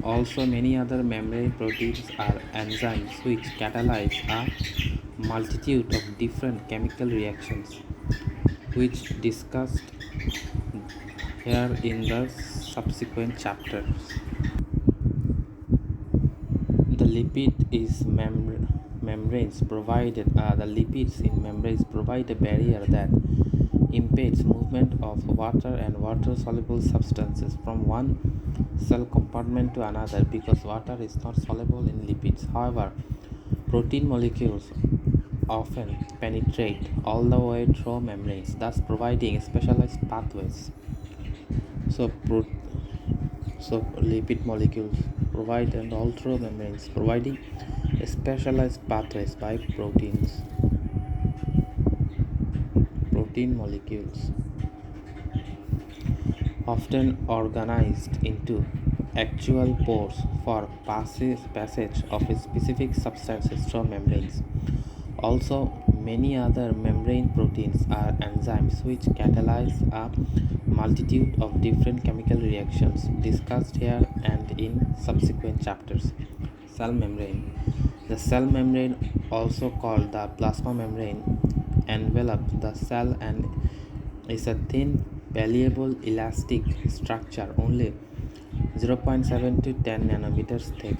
Also, many other membrane proteins are enzymes which catalyze a multitude of different chemical reactions, which discussed here in the subsequent chapters. The lipids in membranes provide a barrier that impedes movement of water and water-soluble substances from one cell compartment to another because water is not soluble in lipids. However, protein molecules often penetrate all the way through membranes, thus providing specialized pathways. So, lipid molecules provide and all through membranes, providing specialized pathways by proteins. Protein molecules often organized into actual pores for passage of specific substances through membranes. Also, many other membrane proteins are enzymes which catalyze a multitude of different chemical reactions discussed here and in subsequent chapters. Cell membrane. The cell membrane, also called the plasma membrane, envelops the cell and is a thin, malleable, elastic structure only 0.7 to 10 nanometers thick.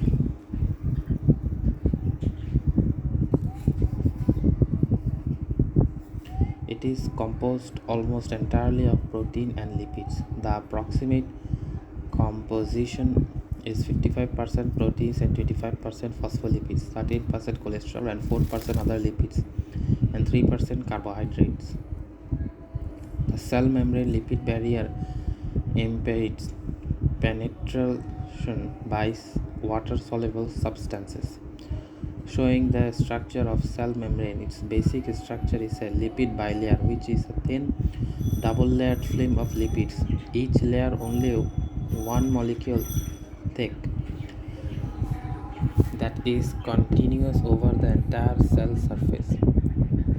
It is composed almost entirely of protein and lipids. The approximate composition is 55% proteins and 25% phospholipids, 13% cholesterol and 4% other lipids, and 3% carbohydrates. The cell membrane lipid barrier impedes penetration by water-soluble substances. Showing the structure of cell membrane, its basic structure is a lipid bilayer, which is a thin double-layered film of lipids, each layer only one molecule thick, that is continuous over the entire cell surface.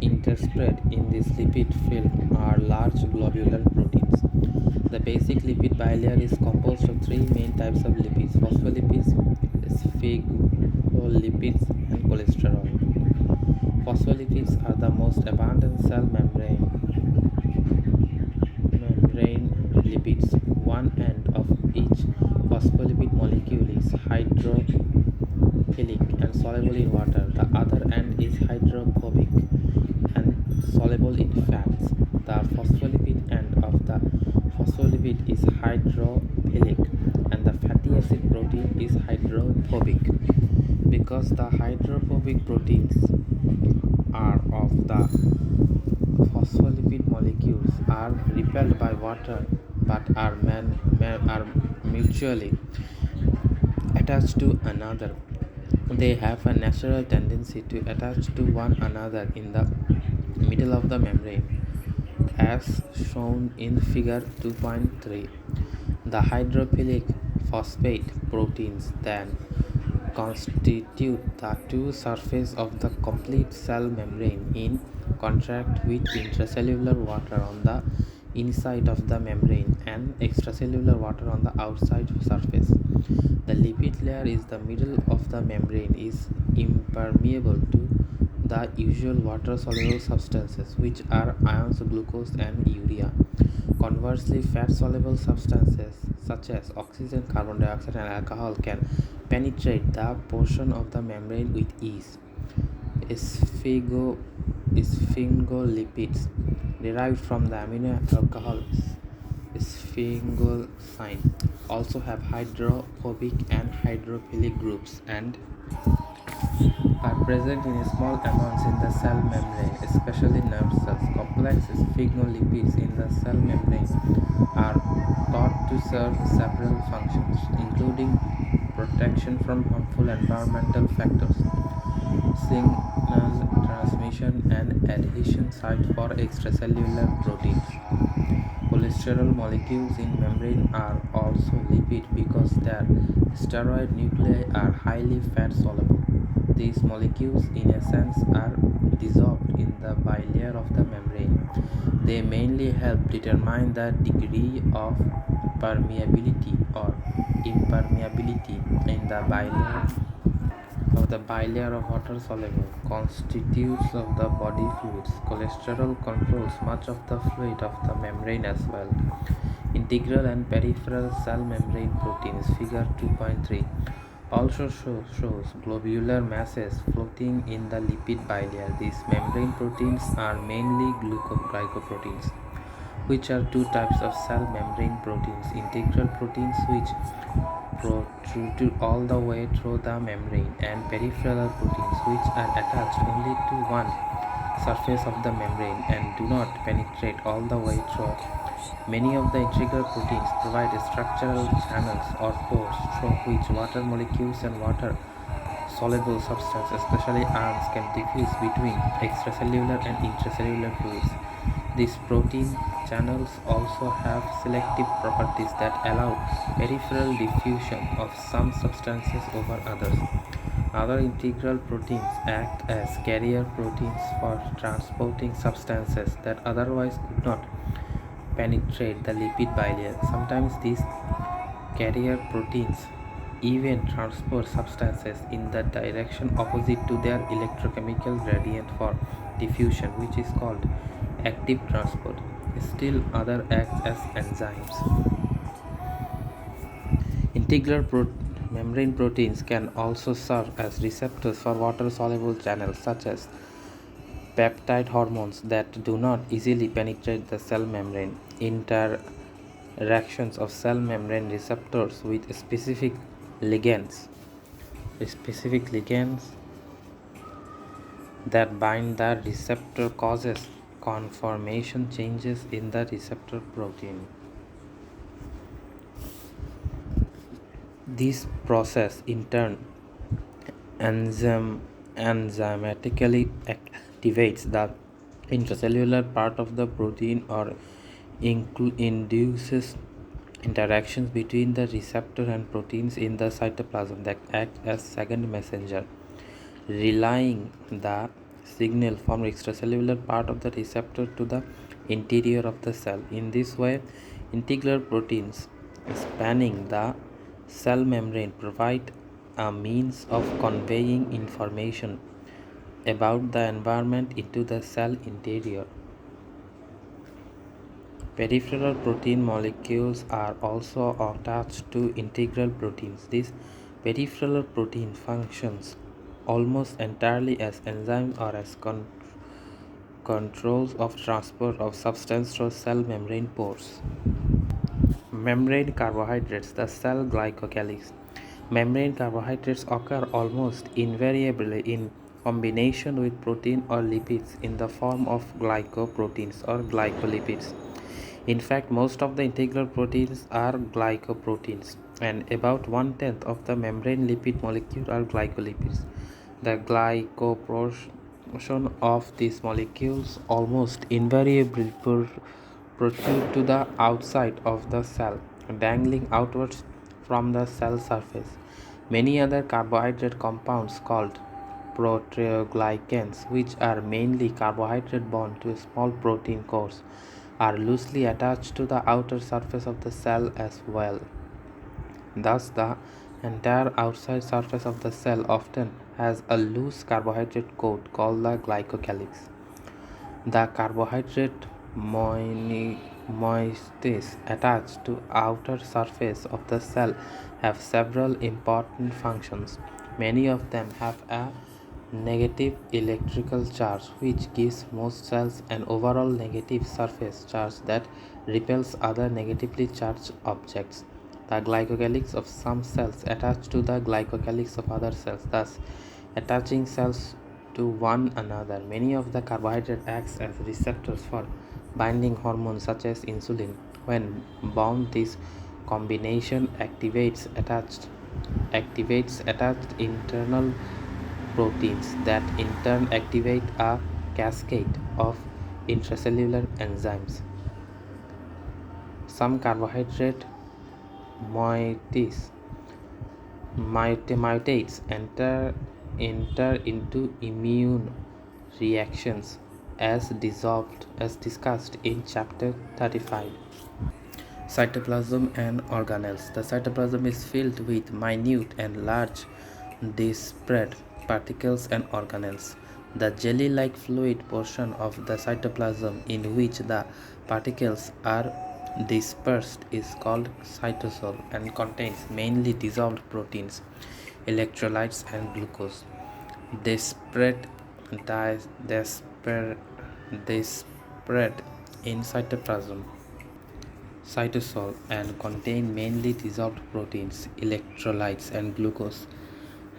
Interspread in this lipid film are large globular proteins. The basic lipid bilayer is composed of three main types of lipids: phospholipids, sphingolipids, and cholesterol. Phospholipids are the most abundant cell membrane lipids. One end of each phospholipid molecule is hydrophilic and soluble in water. The other end is hydrophobic and soluble in fats. The phospholipid end of the phospholipid is hydrophilic and the fatty acid protein is hydrophobic. Because the hydrophobic proteins are of the phospholipid molecules are repelled by water but are mutually attached to another. They have a natural tendency to attach to one another in the middle of the membrane, as shown in figure 2.3. The hydrophilic phosphate proteins then constitute the two surfaces of the complete cell membrane in contact with intracellular water on the inside of the membrane and extracellular water on the outside surface. The lipid layer in the middle of the membrane is impermeable to the usual water-soluble substances, which are ions, glucose, and urea. Conversely, fat-soluble substances such as oxygen, carbon dioxide, and alcohol can penetrate the portion of the membrane with ease. Sphingolipids, derived from the amino alcohol sphingosine, also have hydrophobic and hydrophilic groups and are present in small amounts in the cell membrane, especially nerve cells. Complex sphingolipids in the cell membrane are thought to serve several functions, including protection from harmful environmental factors, signal transmission, and adhesion site for extracellular proteins. Cholesterol molecules in membrane are also lipid because their steroid nuclei are highly fat soluble. These molecules, in a sense, are dissolved in the bilayer of the membrane. They mainly help determine the degree of permeability or impermeability in the bilayer of water soluble constitutes of the body fluids. Cholesterol controls much of the fluid of the membrane as well. Integral and peripheral cell membrane proteins, figure 2.3, also shows globular masses floating in the lipid bilayer. These membrane proteins are mainly glycoproteins. which are two types of cell membrane proteins: integral proteins, which protrude all the way through the membrane, and peripheral proteins, which are attached only to one surface of the membrane and do not penetrate all the way through. Many of the integral proteins provide structural channels or pores through which water molecules and water soluble substance, especially ions, can diffuse between extracellular and intracellular fluids. These protein channels also have selective properties that allow peripheral diffusion of some substances over others. Other integral proteins act as carrier proteins for transporting substances that otherwise could not penetrate the lipid bilayer. Sometimes these carrier proteins even transport substances in the direction opposite to their electrochemical gradient for diffusion, which is called active transport. Still, other act as enzymes. Membrane proteins can also serve as receptors for water-soluble channels, such as peptide hormones that do not easily penetrate the cell membrane. Interactions of cell membrane receptors with specific ligands that bind the receptor causes conformation changes in the receptor protein. This process in turn enzymatically activates the intracellular part of the protein or induces interactions between the receptor and proteins in the cytoplasm that act as second messenger, relaying the signal from extracellular part of the receptor to the interior of the cell. In this way, integral proteins spanning the cell membrane provide a means of conveying information about the environment into the cell interior. Peripheral protein molecules are also attached to integral proteins. These peripheral protein functions almost entirely as enzymes or as controls of transport of substance through cell membrane pores. Membrane carbohydrates, the cell glycocalyx. Membrane carbohydrates occur almost invariably in combination with protein or lipids in the form of glycoproteins or glycolipids. In fact, most of the integral proteins are glycoproteins, and about 1/10 of the membrane lipid molecules are glycolipids. The glycoportion of these molecules almost invariably protrude to the outside of the cell, dangling outwards from the cell surface. Many other carbohydrate compounds called proteoglycans, which are mainly carbohydrate bound to small protein cores, are loosely attached to the outer surface of the cell as well. Thus, the entire outside surface of the cell often has a loose carbohydrate coat called the glycocalyx. The carbohydrate moieties attached to outer surface of the cell have several important functions. Many of them have a negative electrical charge, which gives most cells an overall negative surface charge that repels other negatively charged objects. The glycocalyx of some cells attach to the glycocalyx of other cells, thus attaching cells to one another. Many of the carbohydrate acts as receptors for binding hormones such as insulin. When bound, this combination activates internal proteins that in turn activate a cascade of intracellular enzymes. Some carbohydrate moieties enter into immune reactions as discussed in chapter 35. Cytoplasm and organelles. The cytoplasm is filled with minute and large disparate particles and organelles. The jelly-like fluid portion of the cytoplasm in which the particles are dispersed is called cytosol and contains mainly dissolved proteins, electrolytes, and glucose. Disparate disparate in cytoplasm cytosol and contain mainly dissolved proteins, electrolytes, and glucose.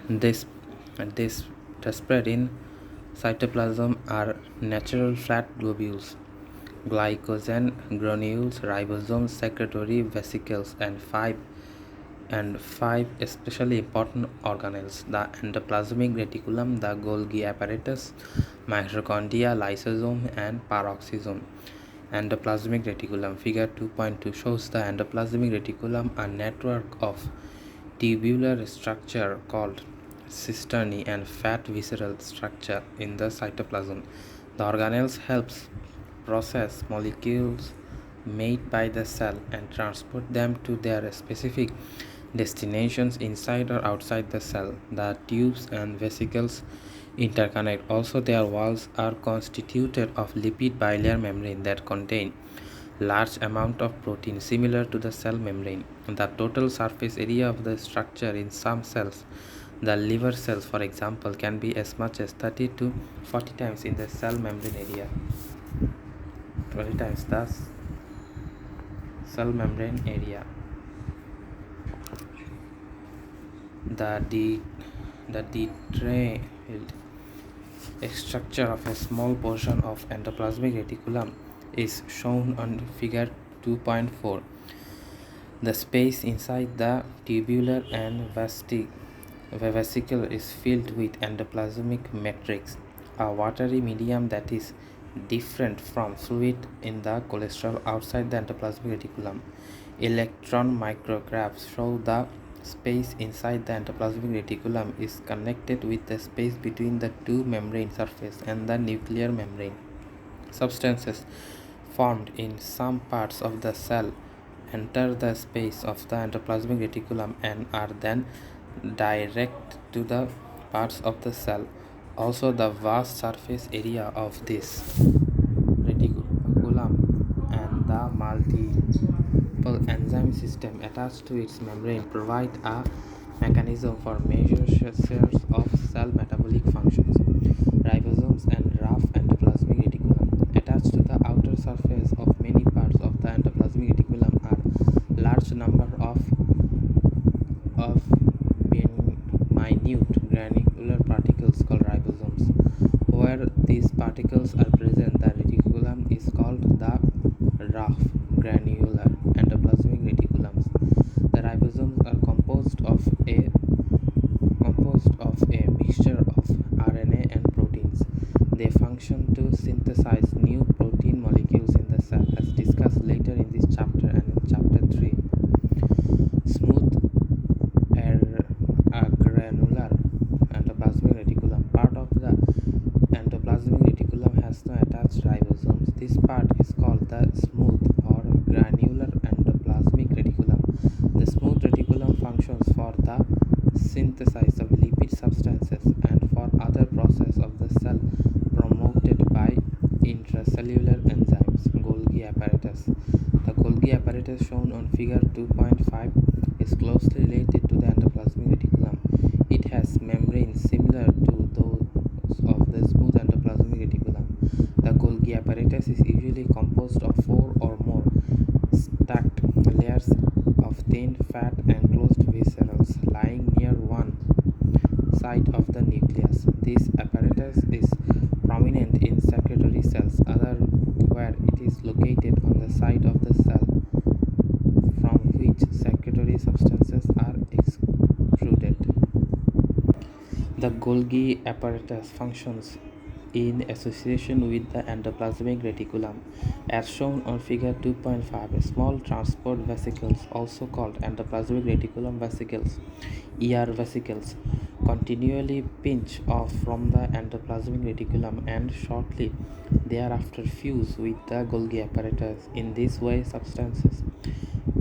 This, this spread in cytoplasm are natural fat globules, glycogen granules, ribosomes, secretory vesicles, and five especially important organelles: the endoplasmic reticulum, the Golgi apparatus, mitochondria, lysosome, and peroxisome. Endoplasmic reticulum. Figure 2.2 shows the endoplasmic reticulum, a network of tubular structure called cisternae and fat visceral structure in the cytoplasm. The organelles helps process molecules made by the cell and transport them to their specific destinations inside or outside the cell. The tubes and vesicles interconnect. Also, their walls are constituted of lipid bilayer membrane that contain large amount of protein similar to the cell membrane. The total surface area of the structure in some cells, the liver cells for example, can be as much as 30 to 40 times in the cell membrane area. 20 times the cell membrane area. The detailed structure of a small portion of endoplasmic reticulum is shown on figure 2.4. The space inside the tubular and vesicle is filled with endoplasmic matrix, a watery medium that is different from fluid in the cholesterol outside the endoplasmic reticulum. Electron micrographs show the space inside the endoplasmic reticulum is connected with the space between the two membrane surface and the nuclear membrane. Substances formed in some parts of the cell enter the space of the endoplasmic reticulum and are then direct to the parts of the cell. Also, the vast surface area of this reticulum and the multiple enzyme system attached to its membrane provide a mechanism for measures of cell metabolic functions. Ribosomes and rough endoplasmic reticulum attached to the outer surface of many parts of the endoplasmic reticulum are large number of minute granular particles called ribosomes. Where these particles are present, the reticulum is called the rough granular endoplasmic reticulums. The ribosomes are composed of a mixture of RNA and proteins. They function to synthesize new protein molecules in the cell, as discussed later in this chapter and in chapter 3. Smooth granular endoplasmic reticulum. Part of the endoplasmic reticulum has no attached ribosomes. This part is called the smooth or granular endoplasmic reticulum. The smooth reticulum functions for the synthesis of lipid substances and for other process of the cell promoted by intracellular enzymes. Golgi apparatus. The Golgi apparatus shown on figure 2.5 is closely related to the endoplasmic reticulum. It has membranes similar to those of the smooth endoplasmic reticulum. The Golgi apparatus is usually composed of 4 or more stacked layers of thin fat enclosed viscerals lying near one side of the nucleus. This apparatus is prominent in secretory cells, other where it is located on the side of the cell from which secretory substances are extruded. The Golgi apparatus functions in association with the endoplasmic reticulum. As shown on figure 2.5, small transport vesicles, also called endoplasmic reticulum vesicles, ER vesicles, continually pinch off from the endoplasmic reticulum and shortly thereafter fuse with the Golgi apparatus. In this way, substances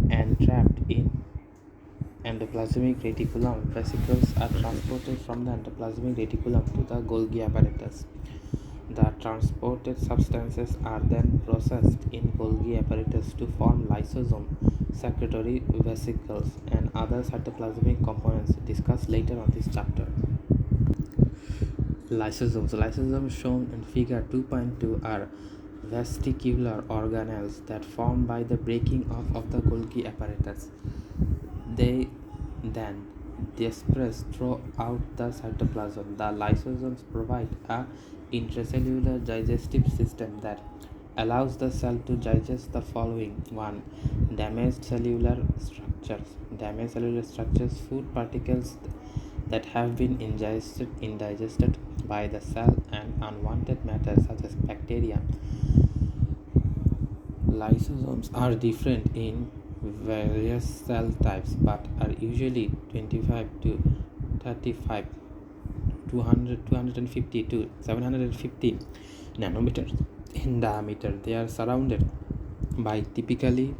entrapped in endoplasmic reticulum vesicles are transported from the endoplasmic reticulum to the Golgi apparatus. The transported substances are then processed in Golgi apparatus to form lysosome, secretory vesicles, and other cytoplasmic components discussed later on this chapter. Lysosomes shown in figure 2.2 are vesicular organelles that form by the breaking off of the Golgi apparatus. They then disperse throughout the cytoplasm. The lysosomes provide a intracellular digestive system that allows the cell to digest the following: 1. Damaged cellular structures. Damaged cellular structures, food particles that have been indigested by the cell, and unwanted matter such as bacteria. Lysosomes are different in various cell types but are usually 25 to 35, 250 to 750 nanometers in diameter. They are surrounded by typically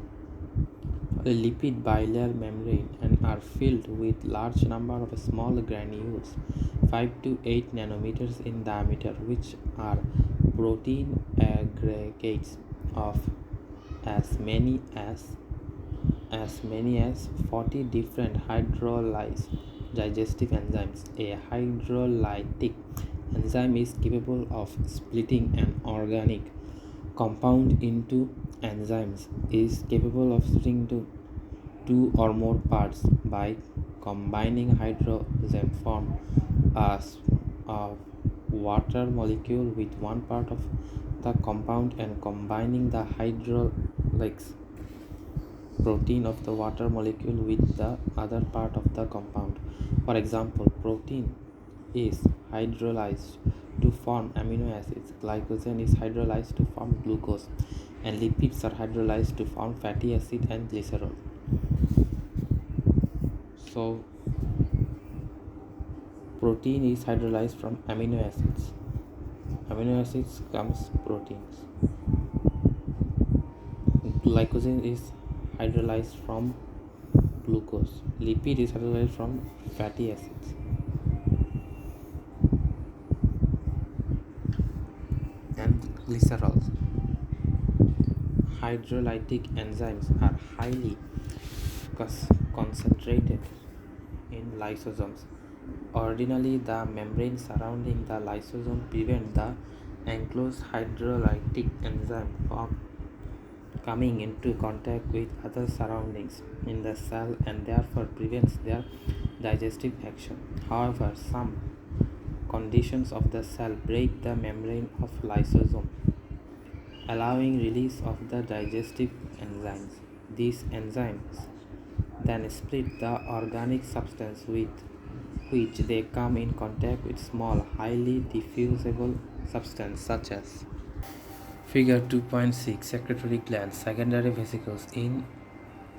a lipid bilayer membrane and are filled with large number of small granules 5 to 8 nanometers in diameter, which are protein aggregates of as many as 40 different hydrolyzed digestive enzymes. A hydrolytic enzyme is capable of splitting an organic compound into enzymes is capable of splitting to two or more parts by combining hydrogen form a water molecule with one part of the compound and combining the hydrolyzed protein of the water molecule with the other part of the compound. For example, protein is hydrolyzed to form amino acids, glycogen is hydrolyzed to form glucose, and lipids are hydrolyzed to form fatty acid and glycerol. So, protein is hydrolyzed from amino acids. Amino acids comes proteins. Glycogen is hydrolyzed from glucose. Lipid is hydrolyzed from fatty acids. And glycerols. Hydrolytic enzymes are highly concentrated in lysosomes. Ordinarily, the membrane surrounding the lysosome prevents the enclosed hydrolytic enzyme from coming into contact with other surroundings in the cell and therefore prevents their digestive action. However, some conditions of the cell break the membrane of lysosome, allowing release of the digestive enzymes. These enzymes then split the organic substance with which they come in contact with small, highly diffusible substance such as Figure 2.6 Secretory glands, secondary vesicles in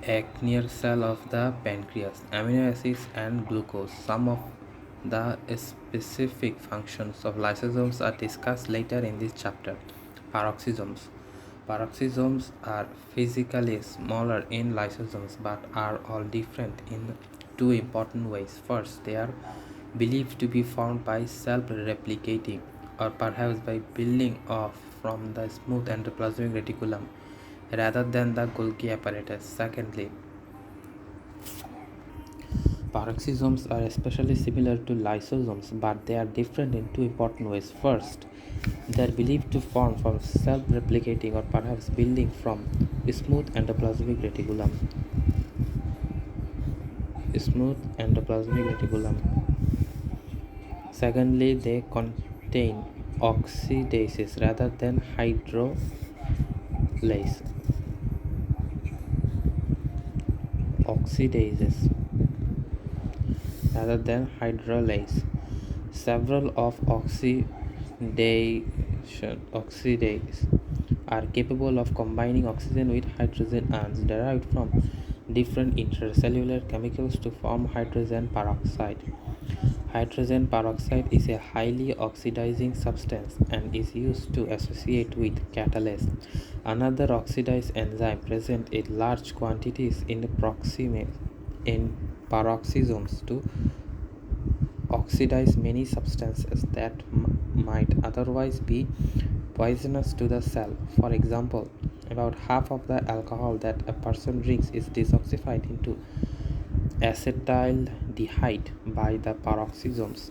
acinier cell of the pancreas, amino acids and glucose. Some of the specific functions of lysosomes are discussed later in this chapter. Peroxisomes. Peroxisomes are physically smaller in lysosomes but are all different in two important ways. First, they are believed to be formed by self-replicating or perhaps by building off from the smooth endoplasmic reticulum rather than the Golgi apparatus. Secondly, peroxisomes are especially similar to lysosomes, but they are different in two important ways. First, they are believed to form from self-replicating or perhaps building from smooth endoplasmic reticulum. Secondly, they contain oxidases rather than hydrolase. Several of oxidases are capable of combining oxygen with hydrogen ions derived from different intracellular chemicals to form hydrogen peroxide. Hydrogen peroxide is a highly oxidizing substance and is used to associate with catalase, another oxidized enzyme present in large quantities in peroxisomes to oxidize many substances that might otherwise be poisonous to the cell. For example, about half of the alcohol that a person drinks is deoxified into acetaldehyde by the peroxisomes.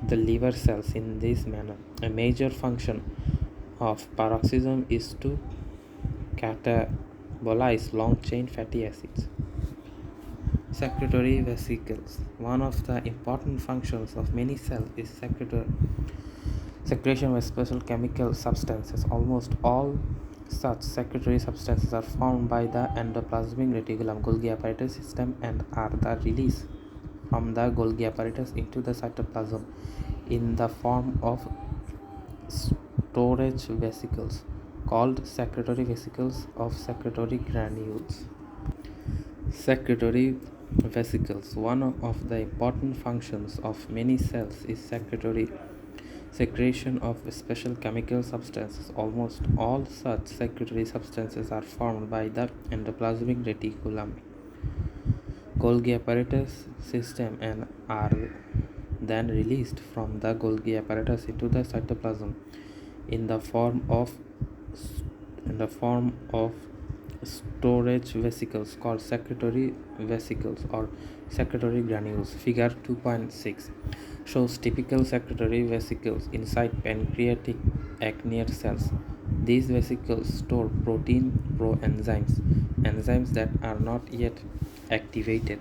the liver cells in this manner. A major function of peroxisome is to catabolize long-chain fatty acids. Secretory vesicles. One of the important functions of many cells is secretion of special chemical substances. Almost all such secretory substances are formed by the endoplasmic reticulum Golgi apparatus system and are the released from the Golgi apparatus into the cytoplasm in the form of storage vesicles called secretory vesicles of secretory granules. Secretory vesicles. One of the important functions of many cells is secretion of special chemical substances. Almost all such secretory substances are formed by the endoplasmic reticulum Golgi apparatus system and are then released from the Golgi apparatus into the cytoplasm in the form of storage vesicles called secretory vesicles or secretory granules. Figure 2.6 shows typical secretory vesicles inside pancreatic acneate cells. These vesicles store protein enzymes that are not yet activated.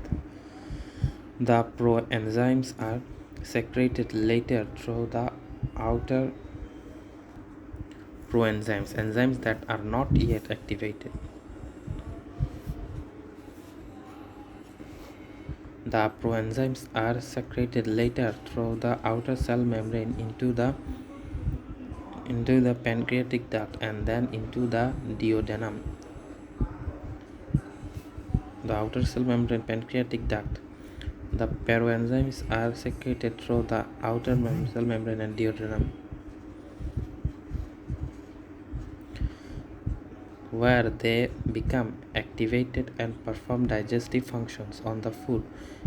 The proenzymes are secreted later through the outer enzymes that are not yet activated. The proenzymes are secreted later through the outer cell membrane into the pancreatic duct and then into the duodenum. The outer cell membrane pancreatic duct. The proenzymes are secreted through the outer cell membrane and duodenum, where they become activated and perform digestive functions on the food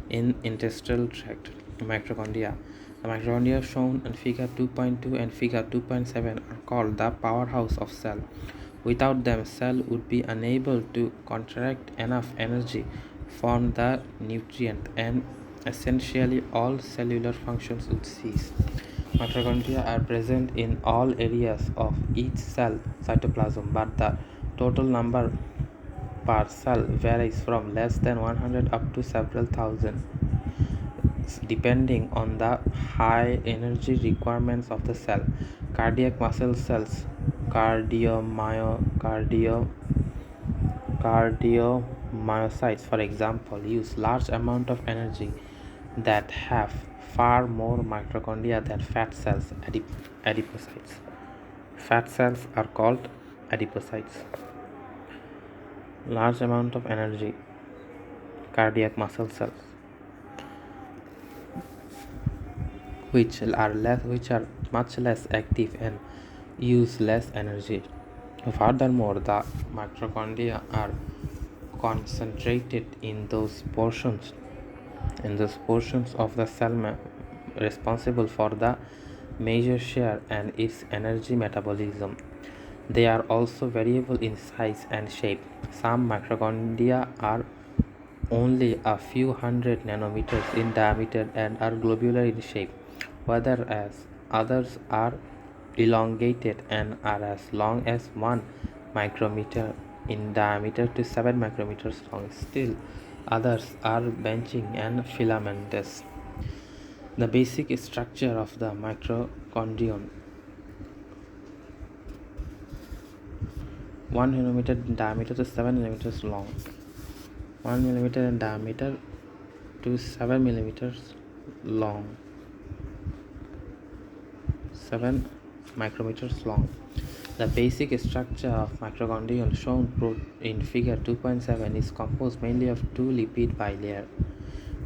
in intestinal tract. Mitochondria. The mitochondria shown in figure 2.2 and figure 2.7 are called the powerhouse of cell. Without them, cell would be unable to contract enough energy, form the nutrient, and essentially all cellular functions would cease. Mitochondria are present in all areas of each cell cytoplasm, but the total number per cell varies from less than 100 up to several thousand, depending on the high energy requirements of the cell. Cardiac muscle cells, cardiomyocytes, for example, use large amount of energy that have far more mitochondria than fat cells, adipocytes. Fat cells are called adipocytes. Large amount of energy, cardiac muscle cells, which are much less active and use less energy. Furthermore, the mitochondria are concentrated in those portions of the cell responsible for the major share and its energy metabolism. They are also variable in size and shape. Some mitochondria are only a few hundred nanometers in diameter and are globular in shape, whereas others are elongated and are as long as 1 micrometer in diameter to 7 micrometers long. Still, others are branching and filamentous. The basic structure of the mitochondrion: 1 millimeter in diameter to 7 millimeters long. 1 millimeter in diameter to 7 millimeters long. 7 micrometers long. The basic structure of mitochondrion shown in figure 2.7 is composed mainly of two lipid bilayer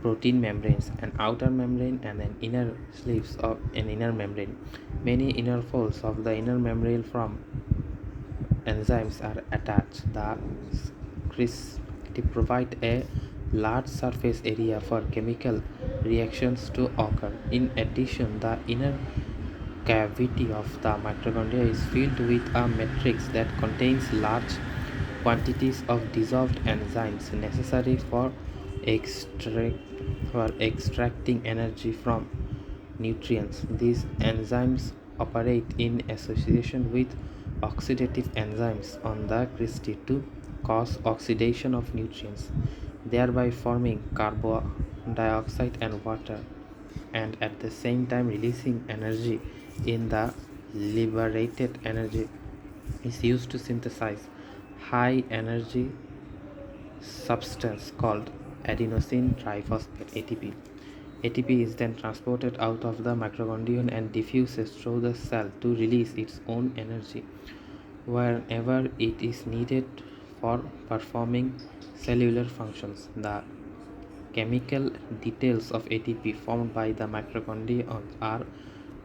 protein membranes, an outer membrane and an inner sleeves of an inner membrane. Many inner folds of the inner membrane from enzymes are attached. The to provide a large surface area for chemical reactions to occur. In addition, the inner cavity of the mitochondria is filled with a matrix that contains large quantities of dissolved enzymes necessary for extracting energy from nutrients. These enzymes operate in association with oxidative enzymes on the crystal to cause oxidation of nutrients, thereby forming carbon dioxide and water, and at the same time releasing energy. In the liberated energy is used to synthesize high energy substance called adenosine triphosphate ATP. ATP is then transported out of the mitochondrion and diffuses through the cell to release its own energy wherever it is needed for performing cellular functions. The chemical details of ATP formed by the mitochondria are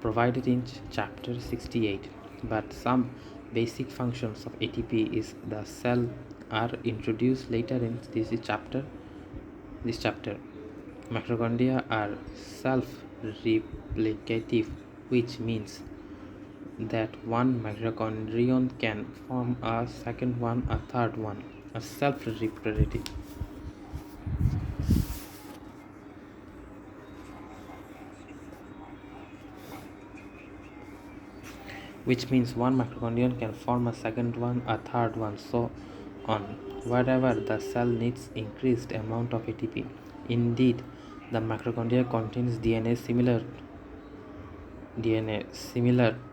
provided in chapter 68, but some basic functions of ATP is the cell are introduced later in this chapter. Mitochondria are self-replicative, which means that one mitochondrion can form a second one, a third one, a self-replicative. Which means one mitochondrion can form a second one, a third one, so on, wherever the cell needs increased amount of ATP. Indeed, the mitochondria contains DNA similar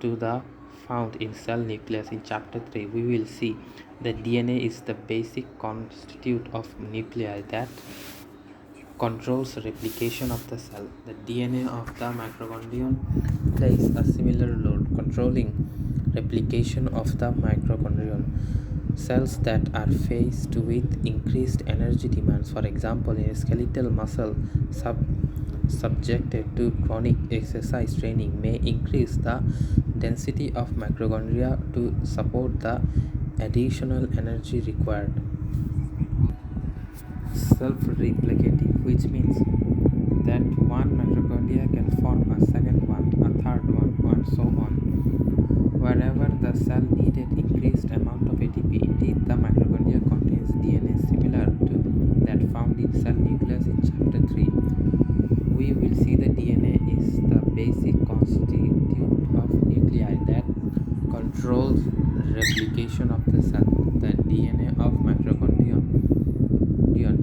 to the found in cell nucleus. In chapter 3, we will see that DNA is the basic constituent of nuclei that controls replication of the cell. The DNA of the mitochondrion plays a similar role controlling replication of the mitochondrion. Cells that are faced with increased energy demands, for example, in skeletal muscle subjected to chronic exercise training, may increase the density of mitochondria to support the additional energy required. Self-replicative, which means that one mitochondria can form a second one, a third one, and so on, wherever the cell needed increased amount of ATP. Indeed, the mitochondria contains DNA similar to that found in cell nucleus. In chapter 3, we will see the DNA is the basic constituent of nuclei that controls replication of the cell. The DNA of mitochondrion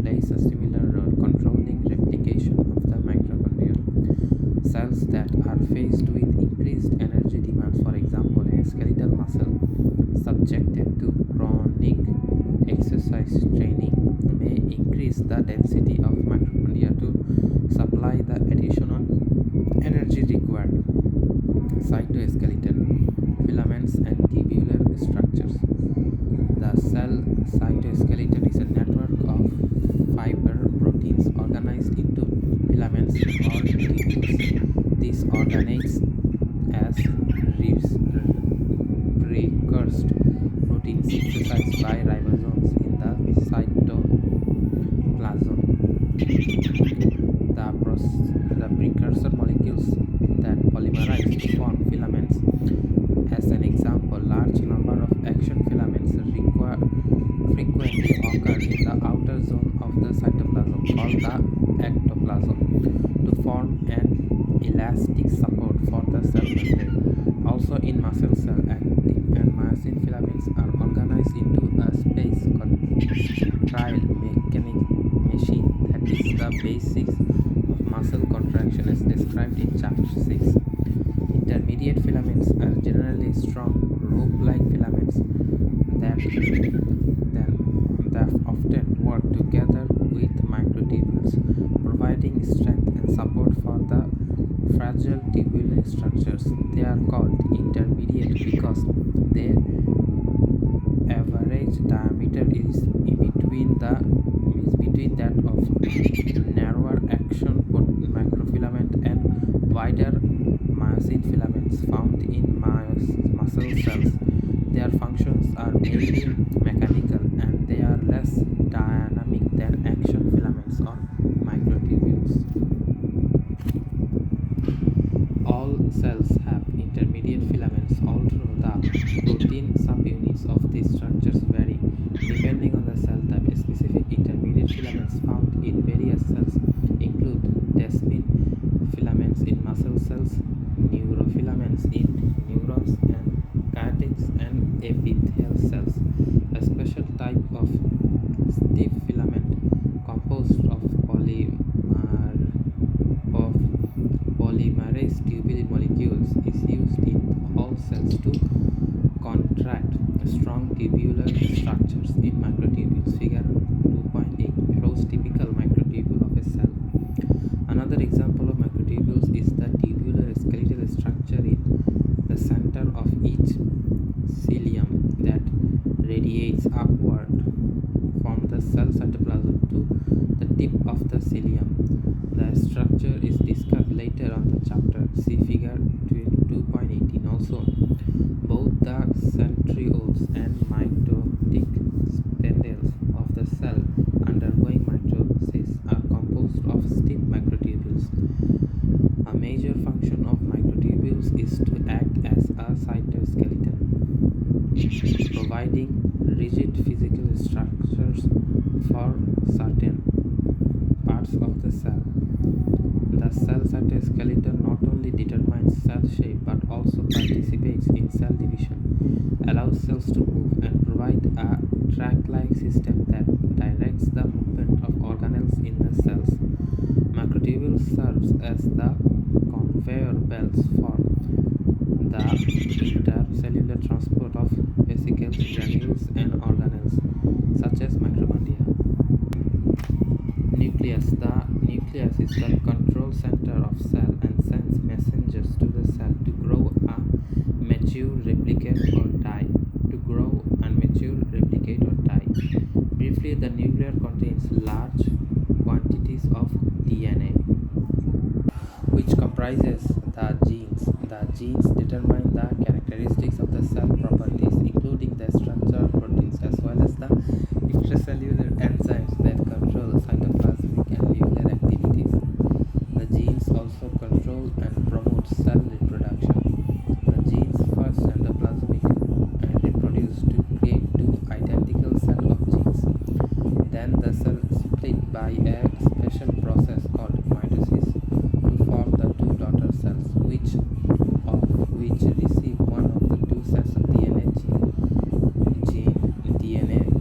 plays a similar role controlling replication of the mitochondrion. Cells that are faced with increased energy demands, for example, in skeletal muscle subjected to chronic exercise training, may increase the density of mitochondria to supply the additional energy required. Cytoskeleton, filaments and tubular structures. The cell cytoskeleton is a network of fiber proteins organized into filaments or tubules. These organates as precursed proteins synthesized by ribosomes in the cytoplasm. The precursor molecules that polymerize to form filaments. As an example, large number of action filaments frequently occur in the outer zone of the cytoplasm, called the ectoplasm, to form an elastic support for the cell membrane. Also, in muscle cell, actin and myosin filaments are organized into a space contrail machine that is the basis of muscle contraction as described in chapter 6. Intermediate filaments are generally strong, rope-like filaments that often work together with microtubules, providing strength and support for the fragile tubular structures. They are called intermediate because their average diameter is between that of narrower action microfilament and wider myosin filaments found in muscle cells. Their functions are mainly mechanical and they are less dynamic than action filaments or microtubules. All cells have intermediate filaments, although the protein subunits of these structures vary depending on the cell type. Specific intermediate filaments found in various cells include desmin, filaments in muscle cells, neurofilaments in neurons, and cartilages and epithelial cells. A special type of stiff filament composed of of polymerase tubule molecules is used in all cells to contract strong tubular structures in microtubules. Figure 2.8 shows typical microtubule of a cell. Another example of microtubules is the tubular skeletal structure in the center of each cilium that radiates upward from the cell cytoplasm to the tip of the cilium. The structure is discussed later on the chapter. See figure 2.18. Also, both the centrioles and mitotic spindles of the cell undergoing mitosis are composed of stiff microtubules. A major function of microtubules is to act as a cytoskeleton, providing rigid physical structures for certain parts of the cell. The cell cytoskeleton not only determines cell shape but also participates in cell division, allows cells to move, and provides a track-like system that directs the movement of organelles in the cells. Microtubule serves as the conveyor belts for the intercellular transport of vesicles, granules, and organelles, such as mitochondria. Nucleus. The nucleus is the control center of cell and sends messengers to the cell to grow a mature, replicate, or die. To grow and mature, replicate, or die. Briefly, the nucleus contains large quantities of DNA, which comprises the genes. The genes determine the characteristics of the cell properties, including the structure of proteins, as well as the extracellular enzymes that control cytoplasmic and nuclear activities. The genes also control and promote cell reproduction. The genes first endoplasmic and reproduce to create two identical cells of genes. Then the cell split by a special process called mitosis to form the two daughter cells, which receive one of the two sets of DNA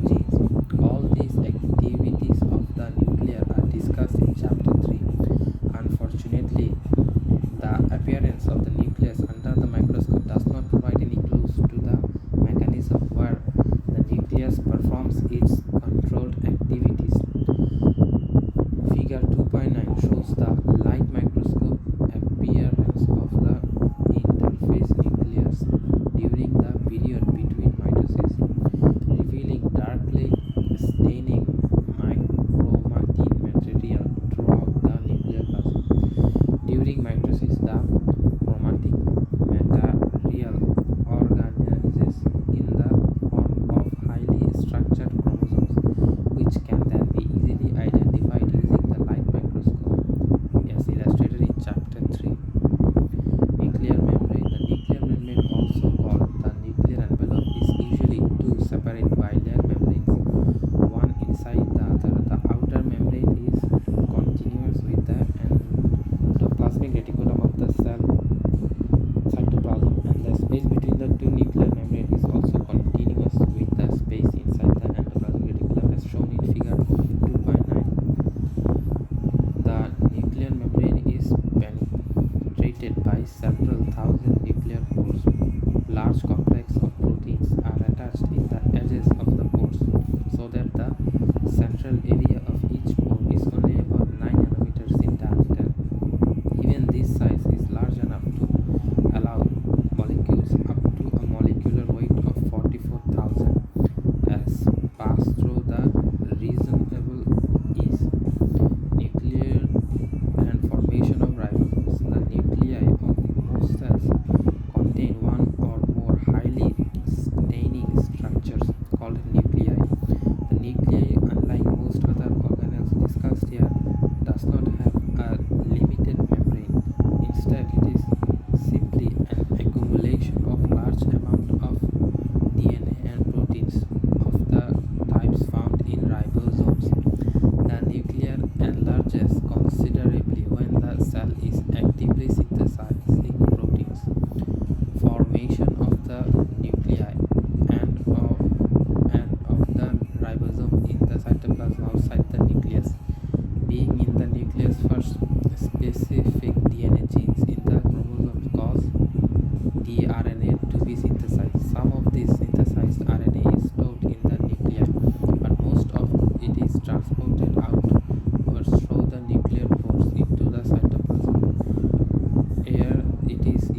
genes. All these activities of the nucleus are discussed in chapter 3. Unfortunately, the appearance of the nucleus under the microscope does not provide any clues to the mechanism where the nucleus performs its controlled activities. Figure 2.9 shows the light microscope appearance of the interface nucleus during the period between mitosis, revealing darkly staining chromatin material throughout the nuclear plasm. During mitosis, the chromatic material organizes in the form of highly structured chromosomes, which can then be easily identified using the light microscope, as illustrated in chapter 3. Nuclear membrane. The nuclear membrane, also called the nuclear envelope, is usually two separate bilayer membranes, one inside the other. The outer membrane is continuous with the endoplasmic reticulum of the cell cytoplasm, and the space between the two nuclear membranes is also continuous with the space inside the endoplasmic reticulum, as shown in figure 2.9. The nuclear membrane is penetrated by several thousand nuclear pores. Large complex of proteins are attached in the edges of the pores, so that the central area of each pore is only about 9 nanometers in diameter. Even this size is large enough to allow molecules up to a molecular weight of 44,000 as pass through the reasonable ease. Nuclear and formation of ribosomes. The nuclei of most cells contain one or more highly staining structures called nuclei. The nuclei, unlike most other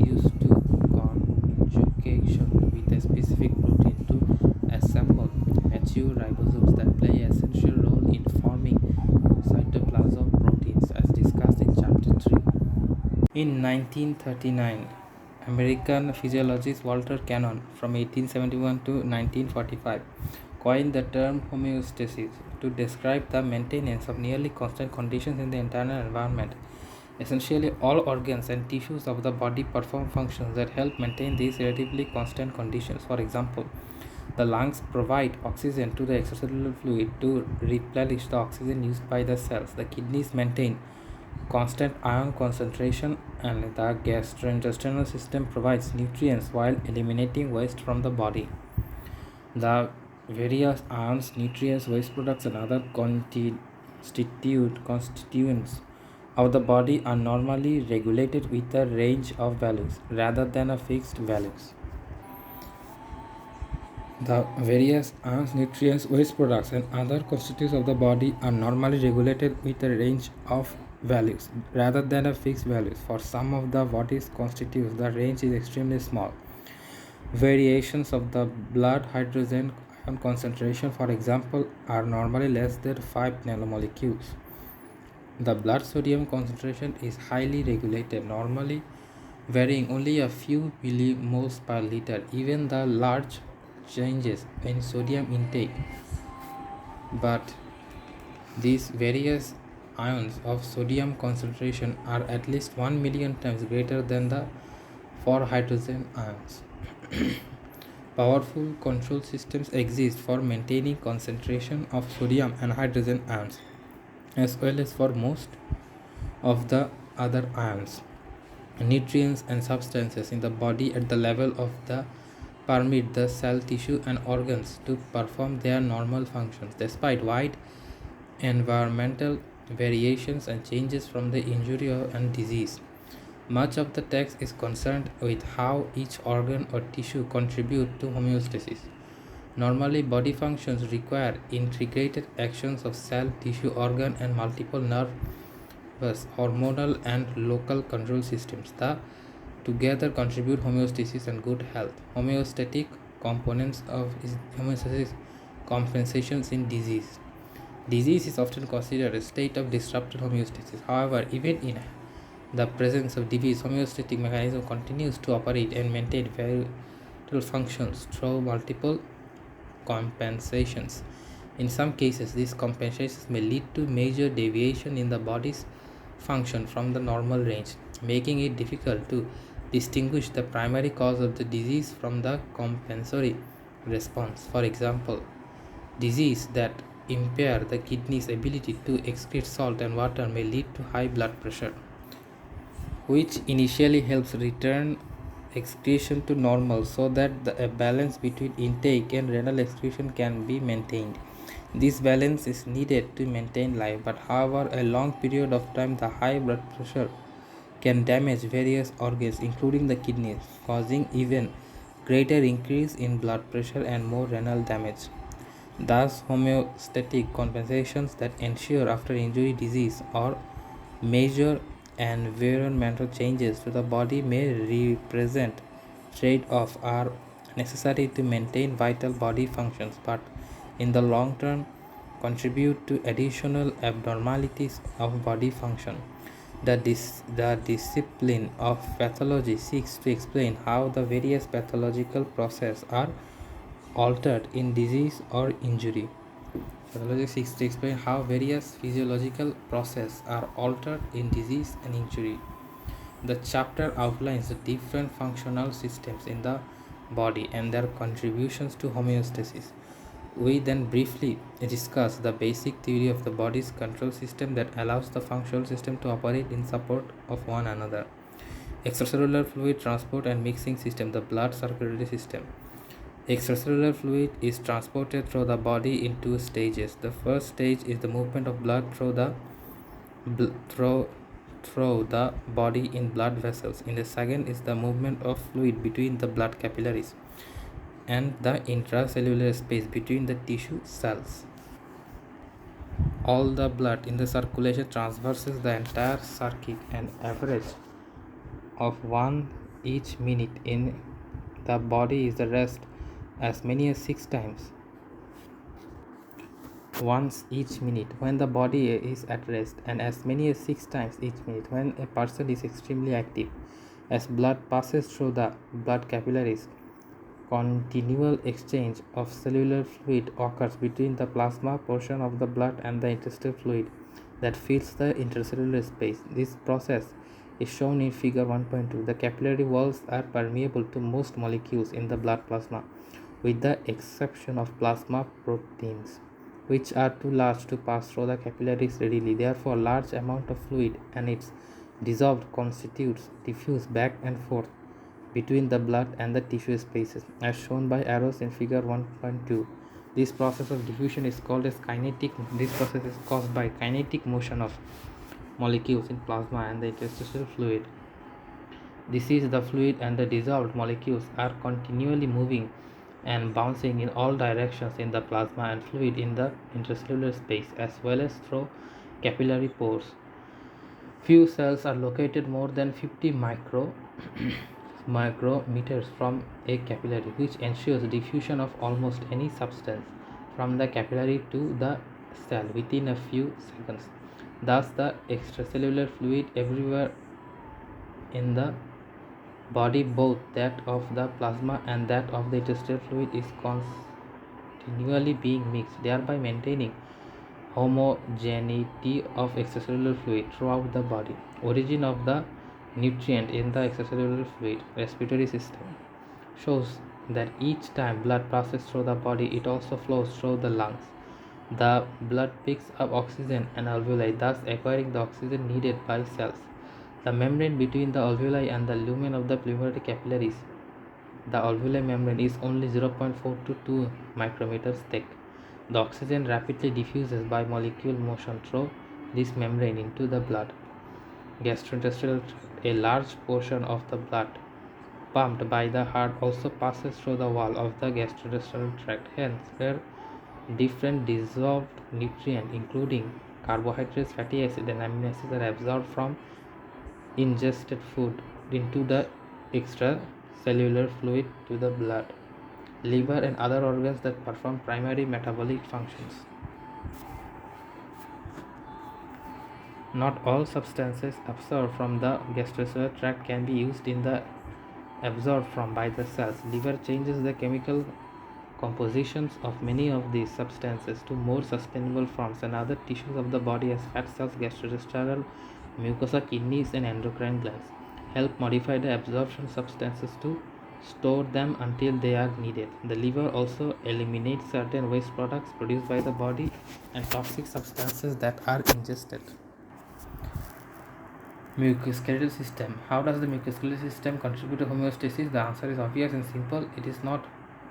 reduce to conjugation with a specific protein to assemble mature ribosomes that play an essential role in forming cytoplasm proteins, as discussed in Chapter 3. In 1939, American physiologist Walter Cannon, from 1871 to 1945, coined the term homeostasis to describe the maintenance of nearly constant conditions in the internal environment. Essentially, all organs and tissues of the body perform functions that help maintain these relatively constant conditions. For example, the lungs provide oxygen to the extracellular fluid to replenish the oxygen used by the cells. The kidneys maintain constant ion concentration, and the gastrointestinal system provides nutrients while eliminating waste from the body. The various ions, nutrients, waste products, and other constituents of the body are normally regulated with a range of values rather than a fixed values. The various ions, nutrients, waste products, and other constituents of the body are normally regulated with a range of values rather than a fixed values. For some of the body's constituents, the range is extremely small. Variations of the blood hydrogen ion concentration, for example, are normally less than 5 nanomolecules. The blood sodium concentration is highly regulated, normally varying only a few millimoles per liter. Even the large changes in sodium intake, but these various ions of sodium concentration are at least 1 million times greater than the for hydrogen ions. Powerful control systems exist for maintaining concentration of sodium and hydrogen ions, as well as for most of the other ions, nutrients, and substances in the body at the level of the permit the cell, tissue, and organs to perform their normal functions despite wide environmental variations and changes from the injury and disease. Much of the text is concerned with how each organ or tissue contribute to homeostasis. Normally, body functions require integrated actions of cell, tissue, organ, and multiple nervous, hormonal, and local control systems that together contribute homeostasis and good health. Homeostatic components of homeostasis compensations in disease. Disease is often considered a state of disrupted homeostasis. However, even in the presence of disease, homeostatic mechanism continues to operate and maintain vital functions through multiple compensations. In some cases, these compensations may lead to major deviation in the body's function from the normal range, making it difficult to distinguish the primary cause of the disease from the compensatory response. For example, disease that impair the kidney's ability to excrete salt and water may lead to high blood pressure, which initially helps return excretion to normal so that a balance between intake and renal excretion can be maintained. This balance is needed to maintain life, but however, a long period of time, the high blood pressure can damage various organs, including the kidneys, causing even greater increase in blood pressure and more renal damage. Thus, homeostatic compensations that ensure after injury, disease, or major environmental changes to the body may represent trade-offs are necessary to maintain vital body functions, but in the long term contribute to additional abnormalities of body function. The discipline of pathology seeks to explain how the various pathological processes are altered in disease or injury. Pathology seeks to explain how various physiological processes are altered in disease and injury. The chapter outlines the different functional systems in the body and their contributions to homeostasis. We then briefly discuss the basic theory of the body's control system that allows the functional system to operate in support of one another. Extracellular fluid transport and mixing system, the blood circulatory system. Extracellular fluid is transported through the body in two stages. The first stage is the movement of blood through the body in blood vessels. In the second is the movement of fluid between the blood capillaries and the intracellular space between the tissue cells. All the blood in the circulation traverses the entire circuit, an average of 1 each minute in the body is the rest as many as 6 times once each minute when the body is at rest, and as many as 6 times each minute when a person is extremely active. As blood passes through the blood capillaries, continual exchange of cellular fluid occurs between the plasma portion of the blood and the interstitial fluid that fills the intercellular space. This process is shown in figure 1.2. The capillary walls are permeable to most molecules in the blood plasma, with the exception of plasma proteins, which are too large to pass through the capillaries readily. Therefore, large amount of fluid and its dissolved constitutes diffuse back and forth between the blood and the tissue spaces, as shown by arrows in figure 1.2. This process of diffusion is called as kinetic. This process is caused by kinetic motion of molecules in plasma and the interstitial fluid. This is the fluid and the dissolved molecules are continually moving and bouncing in all directions in the plasma and fluid in the intercellular space, as well as through capillary pores. Few cells are located more than 50 micrometers from a capillary, which ensures diffusion of almost any substance from the capillary to the cell within a few seconds. Thus, the extracellular fluid everywhere in the body, both that of the plasma and that of the interstitial fluid, is continually being mixed, thereby maintaining homogeneity of extracellular fluid throughout the body. Origin of the nutrient in the extracellular fluid. Respiratory system shows that each time blood passes through the body, it also flows through the lungs. The blood picks up oxygen and alveoli, thus acquiring the oxygen needed by cells. The membrane between the alveoli and the lumen of the pulmonary capillaries. The alveolar membrane is only 0.4 to 2 micrometers thick. The oxygen rapidly diffuses by molecular motion through this membrane into the blood. Gastrointestinal tract. A large portion of the blood pumped by the heart also passes through the wall of the gastrointestinal tract. Hence, where different dissolved nutrients, including carbohydrates, fatty acids, and amino acids, are absorbed from ingested food into the extracellular fluid to the blood, liver, and other organs that perform primary metabolic functions. Not all substances absorbed from the gastrointestinal tract can be used in the absorbed from by the cells. Liver changes the chemical compositions of many of these substances to more sustainable forms, and other tissues of the body as fat cells, gastrointestinal mucosa, kidneys, and endocrine glands help modify the absorption substances to store them until they are needed. The liver also eliminates certain waste products produced by the body and toxic substances that are ingested. Mucoskeletal system. How does the mucoskeletal system contribute to homeostasis? The answer is obvious and simple. It is not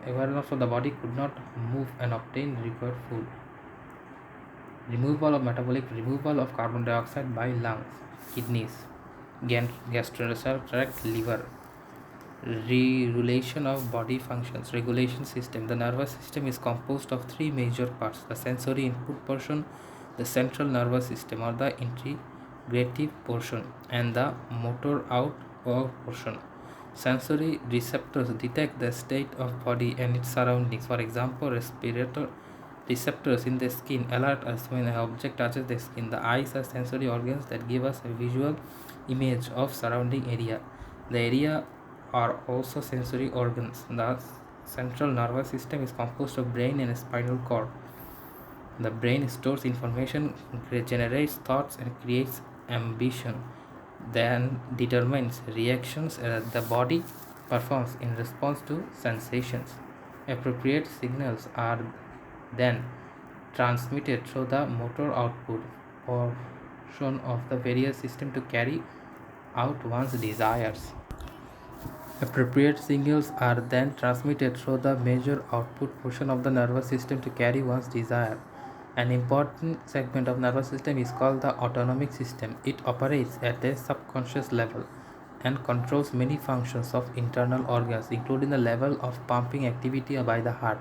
awareness of the body could not move and obtain required food. Removal of metabolic, removal of carbon dioxide by lungs, kidneys, gastrointestinal tract, liver. Regulation of body functions. Regulation system. The nervous system is composed of three major parts: the sensory input portion, the central nervous system or the integrative portion, and the motor out portion. Sensory receptors detect the state of body and its surroundings. For example, respirator receptors in the skin alert us when an object touches the skin. The eyes are sensory organs that give us a visual image of surrounding area. The area are also sensory organs. The central nervous system is composed of brain and spinal cord. The brain stores information, generates thoughts, and creates ambition, then determines reactions that the body performs in response to sensations. Appropriate signals are then transmitted through the motor output portion of the various system to carry out one's desires. Appropriate signals are then transmitted through the major output portion of the nervous system to carry one's desire. An important segment of nervous system is called the autonomic system. It operates at a subconscious level and controls many functions of internal organs, including the level of pumping activity by the heart,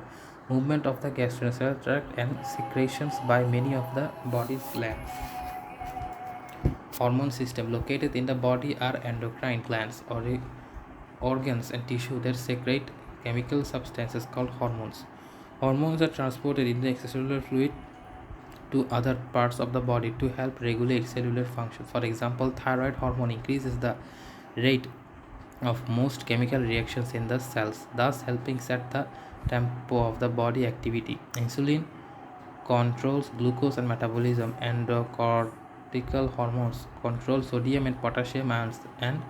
movement of the gastrointestinal tract, and secretions by many of the body's glands. Hormone system. Located in the body are endocrine glands, organs and tissue that secrete chemical substances called hormones. Hormones are transported in the extracellular fluid to other parts of the body to help regulate cellular function. For example, thyroid hormone increases the rate of most chemical reactions in the cells, thus helping set the tempo of the body activity. Insulin controls glucose and metabolism. Endocortical hormones control sodium and potassium ions and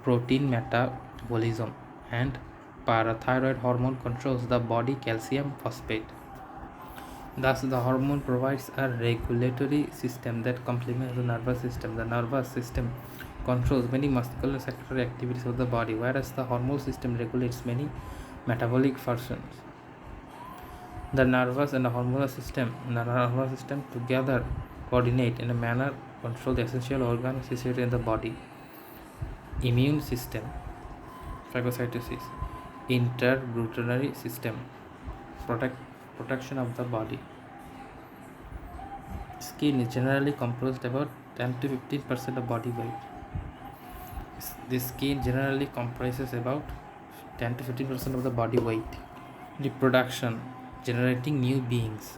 protein metabolism. And parathyroid hormone controls the body calcium phosphate. Thus, the hormone provides a regulatory system that complements the nervous system. The nervous system controls many muscular secretory activities of the body, whereas the hormonal system regulates many metabolic functions. The nervous and the nervous system together coordinate in a manner control the essential organs situated in the body. Immune system, phagocytosis, interglutinary system, protection of the body. Skin is generally composed about 10 to 15% of body weight. The skin generally comprises about 10 to 15% of the body weight. Reproduction, generating new beings.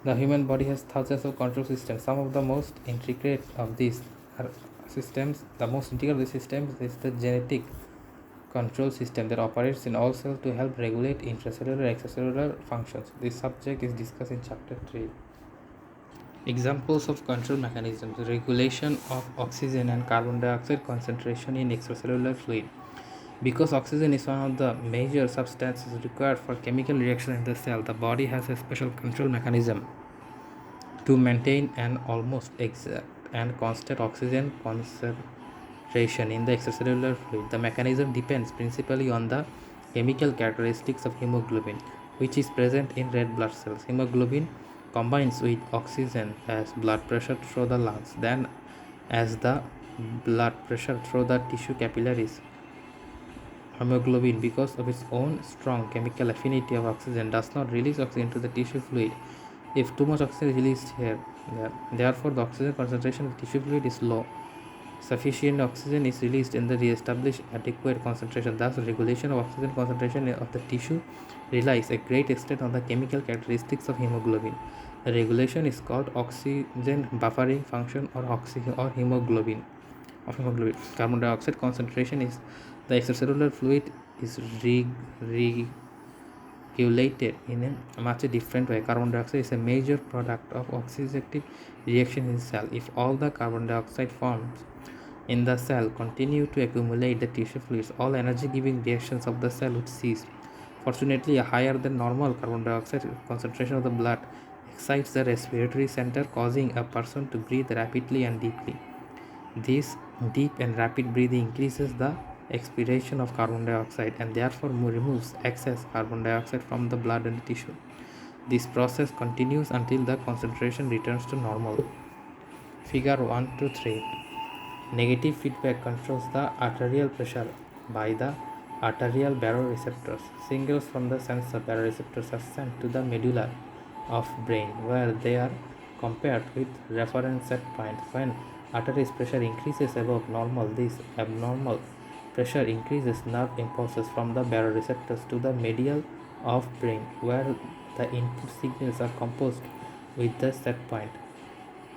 The human body has thousands of control systems. Some of the most intricate of these are systems. The most intricate of these systems is the genetic control system that operates in all cells to help regulate intracellular and extracellular functions. This subject is discussed in chapter 3. Examples of control mechanisms: regulation of oxygen and carbon dioxide concentration in extracellular fluid. Because oxygen is one of the major substances required for chemical reaction in the cell, the body has a special control mechanism to maintain an almost exact and constant oxygen concentration in the extracellular fluid. The mechanism depends principally on the chemical characteristics of hemoglobin, which is present in red blood cells. Hemoglobin combines with oxygen as blood pressure through the lungs, then as the blood pressure through the tissue capillaries. Hemoglobin, because of its own strong chemical affinity of oxygen, does not release oxygen to the tissue fluid if too much oxygen is released here. Therefore, the oxygen concentration of the tissue fluid is low. Sufficient oxygen is released in the re-established adequate concentration. Thus, regulation of oxygen concentration of the tissue relies a great extent on the chemical characteristics of hemoglobin. The regulation is called oxygen buffering function or hemoglobin. Carbon dioxide concentration is the extracellular fluid is regulated in a much different way. Carbon dioxide is a major product of oxidative reaction in cell. If all the carbon dioxide forms in the cell continue to accumulate the tissue fluids, all energy giving reactions of the cell would cease. Fortunately, a higher than normal carbon dioxide concentration of the blood excites the respiratory center, causing a person to breathe rapidly and deeply. This deep and rapid breathing increases the expiration of carbon dioxide and therefore removes excess carbon dioxide from the blood and the tissue. This process continues until the concentration returns to normal. Figure 1 to 3. Negative feedback controls the arterial pressure by the arterial baroreceptors. Signals from the sensor baroreceptors are sent to the medulla of brain, where they are compared with reference set point. When artery pressure increases above normal, this abnormal pressure increases nerve impulses from the baroreceptors to the medial of brain, where the input signals are composed with the set point,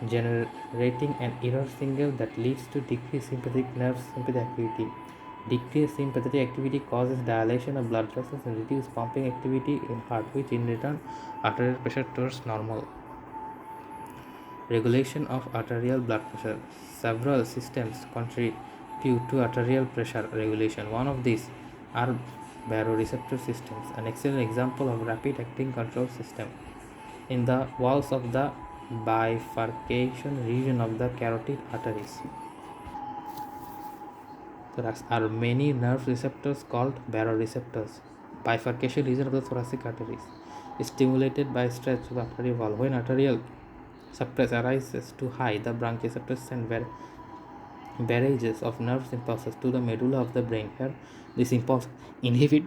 generating an error signal that leads to decreased sympathetic nerve sympathetic activity. Decreased sympathetic activity causes dilation of blood vessels and reduced pumping activity in heart, which in return arterial pressure towards normal. Regulation of arterial blood pressure. Several systems contribute to arterial pressure regulation. One of these are baroreceptor systems, an excellent example of rapid acting control system. In the walls of the bifurcation region of the carotid arteries, there are many nerve receptors called baroreceptors. Bifurcation region of the thoracic arteries is stimulated by stretch of the arterial wall. When arterial suppress arises too high, the brachioceptors send barrages of nerve impulses to the medulla of the brain. Here, this impulse inhibit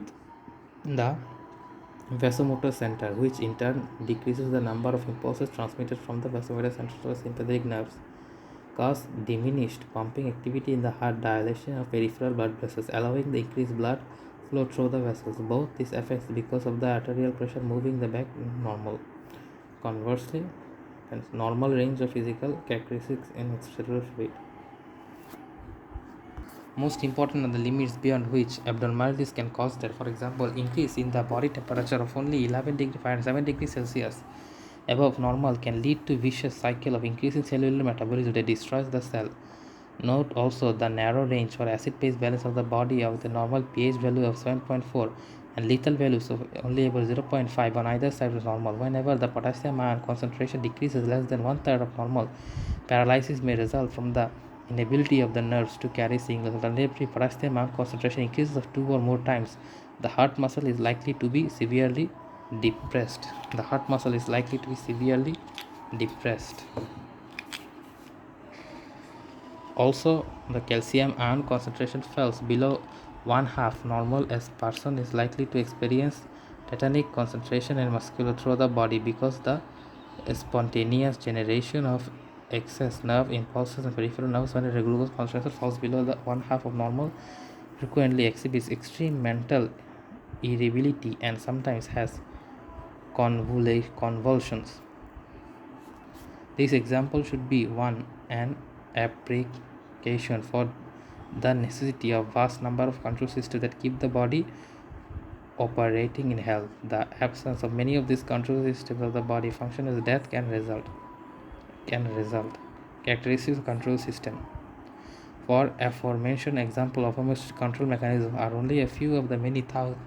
the vasomotor center, which in turn decreases the number of impulses transmitted from the vasomotor center to the sympathetic nerves. cause diminished pumping activity in the heart, dilation of peripheral blood vessels, allowing the increased blood flow through the vessels. Both these effects because of the arterial pressure moving the back normal. Conversely, normal range of physical characteristics in extracellular fluid. Most important are the limits beyond which abnormalities can cause death. For example, increase in the body temperature of only 11 degrees Fahrenheit, 7 degrees Celsius above normal can lead to vicious cycle of increasing cellular metabolism that destroys the cell. Note also the narrow range for acid-base balance of the body of the normal pH value of 7.4 and lethal values of only about 0.5 on either side of normal. Whenever the potassium ion concentration decreases less than one-third of normal, paralysis may result from the inability of the nerves to carry signals. Alternatively, potassium ion concentration increases of 2 or more times. The heart muscle is likely to be severely depressed. The heart muscle is likely to be severely depressed. Also, the calcium ion concentration falls below one half normal, as person is likely to experience tetanic concentration and muscular through the body because the spontaneous generation of excess nerve impulses and peripheral nerves when a glucose concentration falls below the one half of normal frequently exhibits extreme mental irritability and sometimes has convulsions. This example should be one an application for the necessity of vast number of control systems that keep the body operating in health. The absence of many of these control systems of the body function as death can result. Characteristics of control system. For aforementioned example of almost control mechanisms are only a few of the many thousands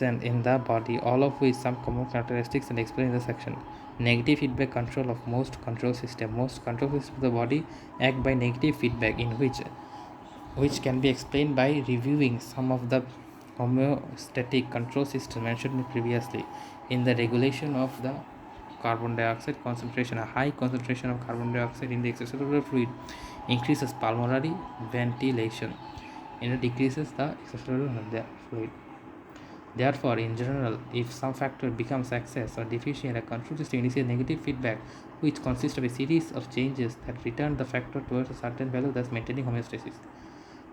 in the body, all of which some common characteristics and explained in the section. Negative feedback control of most control systems. Most control systems of the body act by negative feedback, in which can be explained by reviewing some of the homeostatic control systems mentioned previously. In the regulation of the carbon dioxide concentration, a high concentration of carbon dioxide in the extracellular fluid increases pulmonary ventilation and it decreases the extracellular fluid. Therefore, in general, if some factor becomes excess or deficient, a control system initiates negative feedback, which consists of a series of changes that return the factor towards a certain value, thus maintaining homeostasis.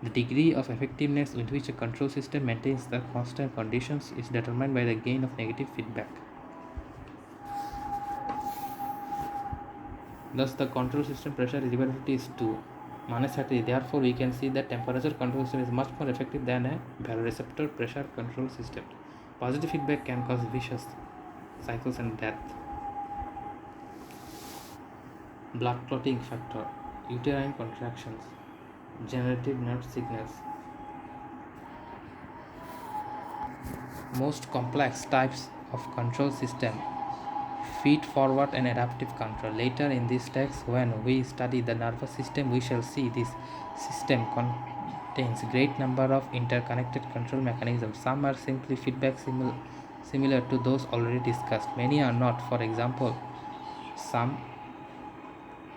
The degree of effectiveness with which a control system maintains the constant conditions is determined by the gain of negative feedback. Thus, the control system pressure reliability is 2 minus 30. Therefore, we can see that temperature control system is much more effective than a baroreceptor pressure control system. Positive feedback can cause vicious cycles and death. Blood clotting factor, uterine contractions, generative nerve signals. Most complex types of control system feed forward and adaptive control. Later in this text, when we study the nervous system, we shall see this system contains great number of interconnected control mechanisms. Some are simply feedback similar to those already discussed. Many are not. For example, some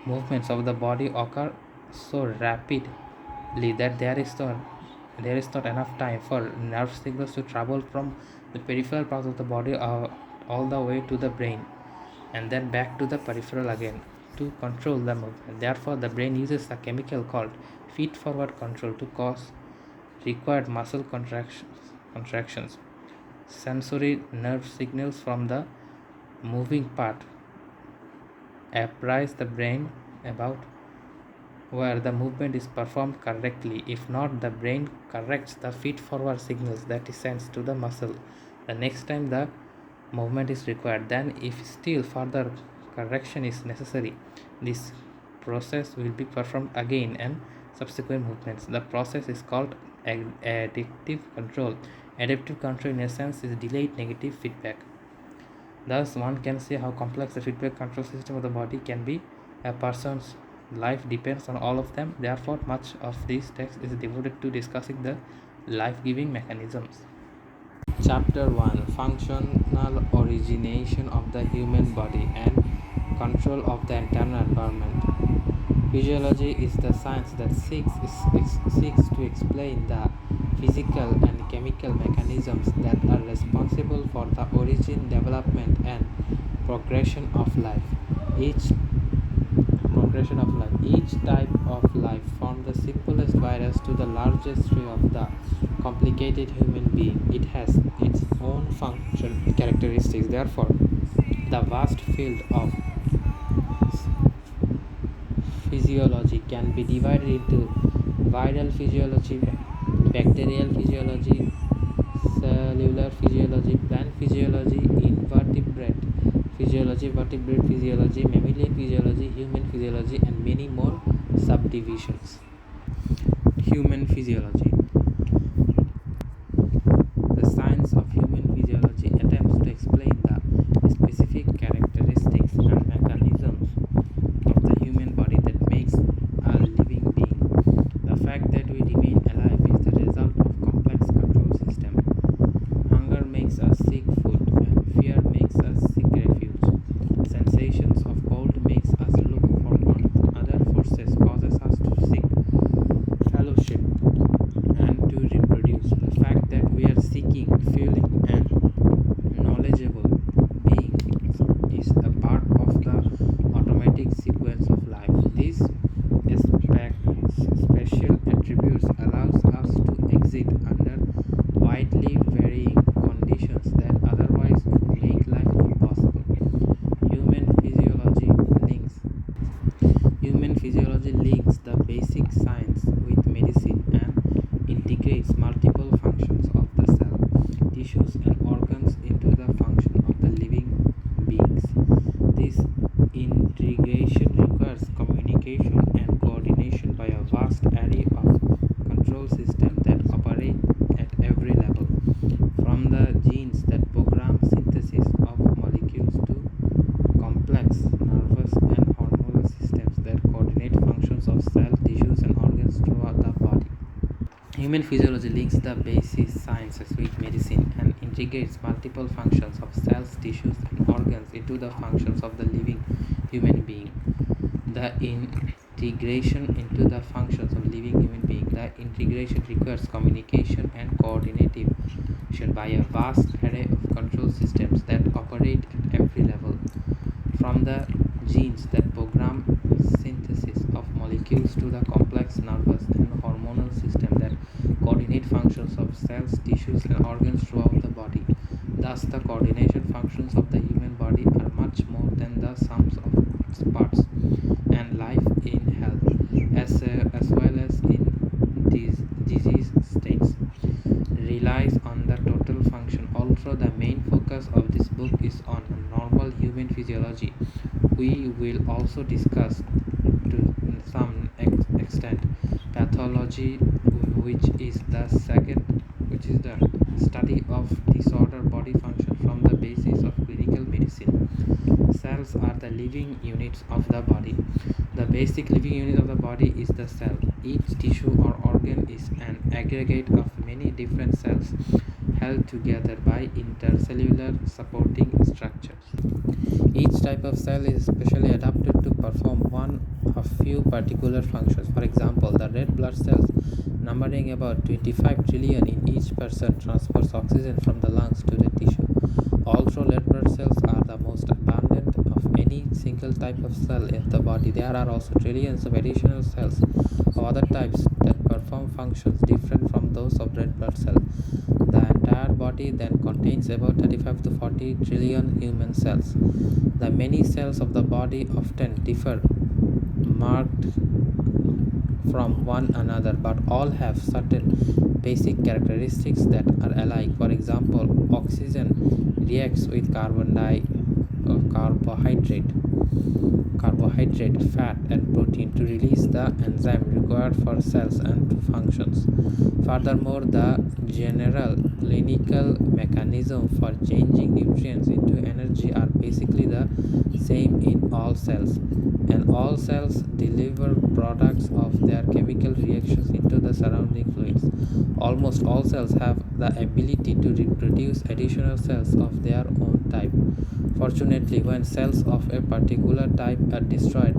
movements of the body occur so rapidly that there is not enough time for nerve signals to travel from the peripheral parts of the body all the way to the brain and then back to the peripheral again to control the movement. Therefore, the brain uses a chemical called feed-forward control to cause required muscle contractions. Sensory nerve signals from the moving part apprise the brain about where the movement is performed correctly. If not, the brain corrects the feed-forward signals that it sends to the muscle the next time the movement is required. Then, if still further correction is necessary, this process will be performed again and subsequent movements. The process is called adaptive control. Adaptive control in essence is delayed negative feedback. Thus, one can see how complex the feedback control system of the body can be. A person's life depends on all of them. Therefore, much of this text is devoted to discussing the life-giving mechanisms. Chapter 1, Functional Origination of the Human Body and Control of the Internal Environment. Physiology is the science that seeks to explain the physical and chemical mechanisms that are responsible for the origin, development, and progression of life. Each progression of life. Each type of life, from the simplest virus to the largest tree of the complicated human being, it has its own function characteristics. Therefore, the vast field of physiology can be divided into viral physiology, bacterial physiology, cellular physiology, plant physiology, invertebrate physiology, vertebrate physiology, mammalian physiology, human physiology, and many more subdivisions. Human physiology. The science of human physiology attempts to explain the specific characteristics and mechanisms of the human body that makes a living being. The fact that we remain alive is the result of complex control system. Hunger makes us seek food, and fear makes us seek refuge. Sensations of cold makes us look for warmth. Other forces causes us to seek fellowship and to reproduce. The fact that we are seeking, feeling, and knowledgeable beings is a part of the automatic sequence of life. These special attributes allows us to exist under widely varying conditions that otherwise would make life impossible. Human physiology links the basic science with medicine and integrates multiple functions of the cell, tissues, and organs into the function of the living beings. This integration requires communication and coordination by a vast array of control systems that operate at every level, from the genes that program synthesis of molecules to complex nervous and hormonal systems that coordinate functions of cell, tissues, and organs throughout the body. Human physiology links the basic sciences with medicine and integrates multiple functions of cells, tissues, and organs into the functions of the living human being. The integration into the functions of living human being. The integration requires communication and coordination by a vast array of control systems that operate at every level, from the genes that program synthesis of molecules to the complex nervous and hormonal system that coordinate functions of cells, tissues, and organs throughout the body. Thus, the coordination functions of the human body are much more than the sums of its parts, and life in health, as well as in disease states, relies on the total function. Although the main focus of this book is on normal human physiology, we will also discuss to some extent pathology, which is the study of disorder body function from the basis of clinical medicine. Cells are the living units of the body. The basic living unit of the body is the cell. Each tissue or organ is an aggregate of many different cells held together by intercellular supporting structures. Each type of cell is specially adapted to perform one of few particular functions. For example, the red blood cells, numbering about 25 trillion in each person, transfers oxygen from the lungs to the tissue. Although red blood cells are the most abundant of any single type of cell in the body, there are also trillions of additional cells of other types that perform functions different from those of red blood cells. The entire body then contains about 35 to 40 trillion human cells. The many cells of the body often differ marked from one another, but all have certain basic characteristics that are alike. For example, oxygen reacts with carbohydrate, fat, and protein to release the enzyme required for cells and to functions. Furthermore, the general clinical mechanism for changing nutrients into energy are basically the same in all cells, and all cells deliver products of their chemical reactions into the surrounding fluids. Almost all cells have the ability to reproduce additional cells of their own type. Fortunately, when cells of a particular type are destroyed,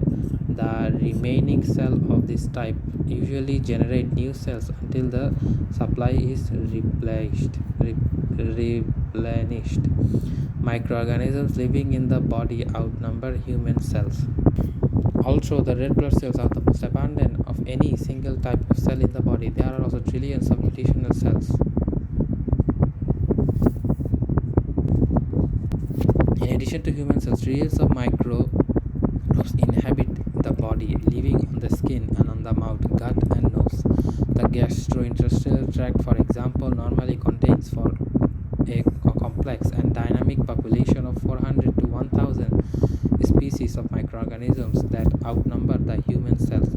the remaining cells of this type usually generate new cells until the supply is replenished. Microorganisms living in the body outnumber human cells. Although the red blood cells are the most abundant of any single type of cell in the body, there are also trillions of additional cells. In addition to human cells, trillions of microbes inhabit the body, living on the skin and on the mouth, gut, and nose. The gastrointestinal tract, for example, normally contains for a complex and dynamic population of 400 to 1000 species of microorganisms that outnumber the human cells.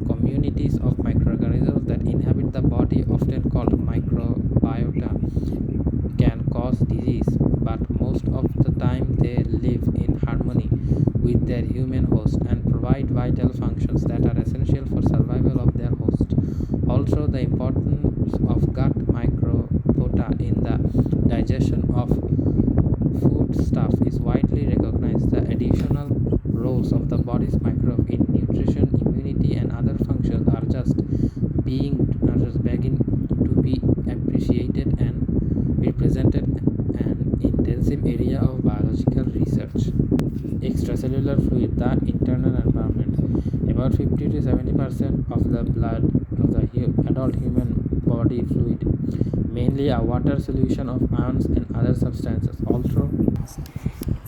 Communities of microorganisms that inhabit the body, often called microbiota, can cause disease, but most of the time they live in harmony with their human host and provide vital functions that are essential for survival of their host. Also, the importance of gut microbiota in the digestion of foodstuff is widely recognized. The additional roles of the body's microbe in nutrition, immunity, and other functions are just beginning to be appreciated and represented an intensive area of biological research. Extracellular fluid, the internal environment. About 50 to 70% of the blood of the adult human body fluid, mainly a water solution of ions and other substances. Also,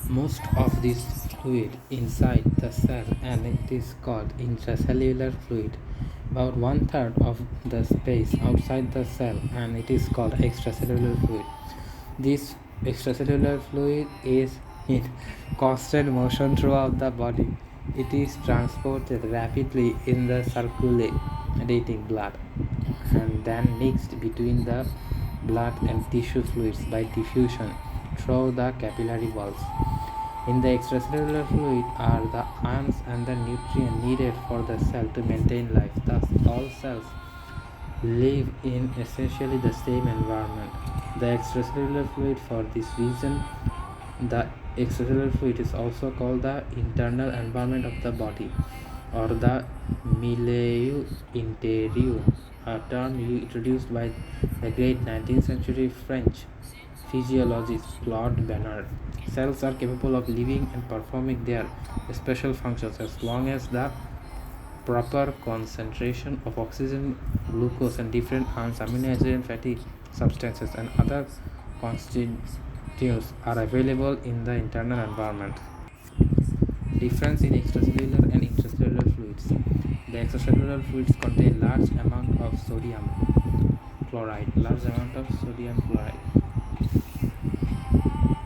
most of this fluid inside the cell, and it is called intracellular fluid. About 1/3 of the space outside the cell, and it is called extracellular fluid. This extracellular fluid is in constant motion throughout the body. It is transported rapidly in the circulating blood and then mixed between the blood and tissue fluids by diffusion through the capillary walls. In the extracellular fluid are the ions and the nutrients needed for the cell to maintain life. Thus, all cells live in essentially the same environment. The extracellular fluid, for this reason, the extracellular fluid is also called the internal environment of the body, or the milieu interieur, a term introduced by the great 19th century French physiologist Claude Bernard. Cells are capable of living and performing their special functions as long as the proper concentration of oxygen, glucose, and different ions, amino acids, and fatty substances, and other constituents are available in the internal environment. Difference in extracellular and intracellular fluids. The extracellular fluids contain large amount of sodium chloride,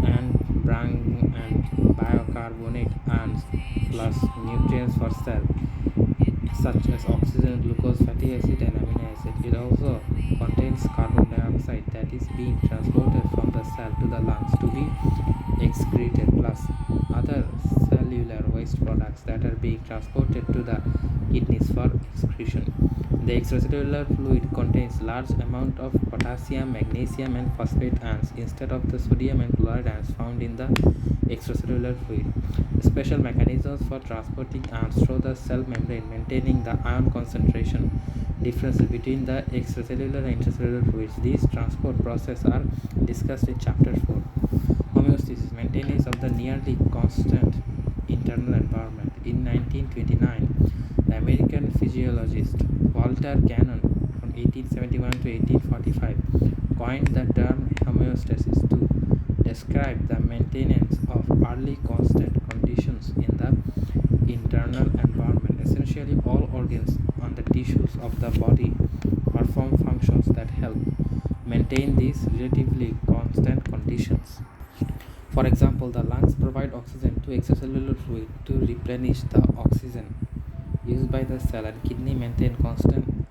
and bicarbonate ions plus nutrients for cell such as oxygen, glucose, fatty acid, and amino acid. It also contains carbon dioxide that is being transported from the cell to the lungs to be excreted, plus other cellular waste products that are being transported to the kidneys for excretion. The extracellular fluid contains large amount of potassium, magnesium, and phosphate ions instead of the sodium and chloride ions found in the extracellular fluid. Special mechanisms for transporting ions through the cell membrane, maintaining the ion concentration differences between the extracellular and intracellular fluids. These transport processes are discussed in chapter 4. Homeostasis, maintenance of the nearly constant internal environment. In 1929, the American physiologist Walter Cannon from 1871 to 1845 coined the term homeostasis to describe the maintenance of early constant conditions in the internal environment. Essentially, all organs and the tissues of the body perform functions that help maintain these relatively constant conditions. For example, the lungs provide oxygen to extracellular fluid to replenish the oxygen used by the cell, and kidney maintain constant,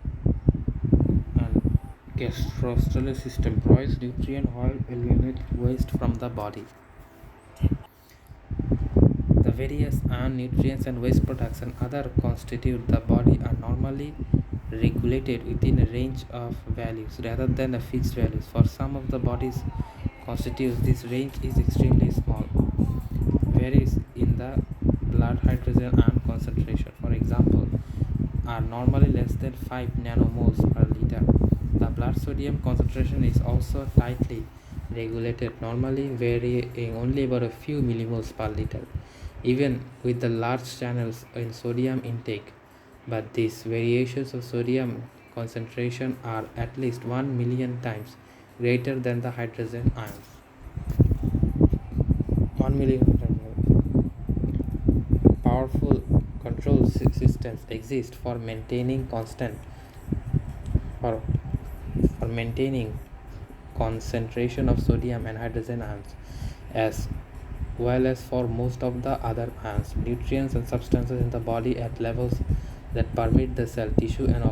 and gastrointestinal system provides nutrient while eliminate waste from the body. The various ion, nutrients, and waste products and other constitute the body are normally regulated within a range of values rather than a fixed values. For some of the body's constitutes, this range is extremely small, varies in the blood hydrogen ion concentration, for example, are normally less than 5 nanomoles per liter. The blood sodium concentration is also tightly regulated, normally varying only about a few millimoles per liter. even with the large channels in sodium intake. But these variations of sodium concentration are at least 1 million times greater than the hydrogen ions. 1 million times. Powerful control systems exist for maintaining constant for, for maintaining concentration of sodium and hydrogen ions, as well as for most of the other ions, nutrients, and substances in the body at levels that permit the cell, tissue, and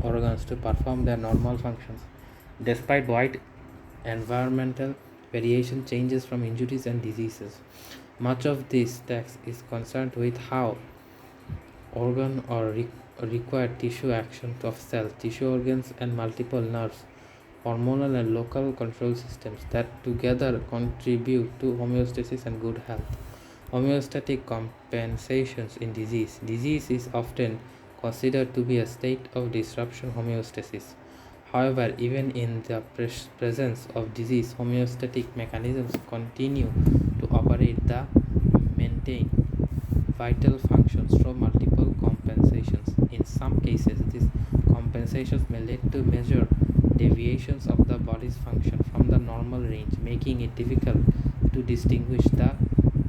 organs to perform their normal functions. Despite wide environmental variation changes from injuries and diseases, much of this text is concerned with how organ or required tissue action of cells, tissue organs, and multiple nerves, hormonal and local control systems that together contribute to homeostasis and good health. Homeostatic compensations in disease. Disease is often considered to be a state of disruption homeostasis. However, even in the presence of disease, homeostatic mechanisms continue to operate the maintain vital functions through multiple compensations. In some cases, these compensations may lead to major deviations of the body's function from the normal range, making it difficult to distinguish the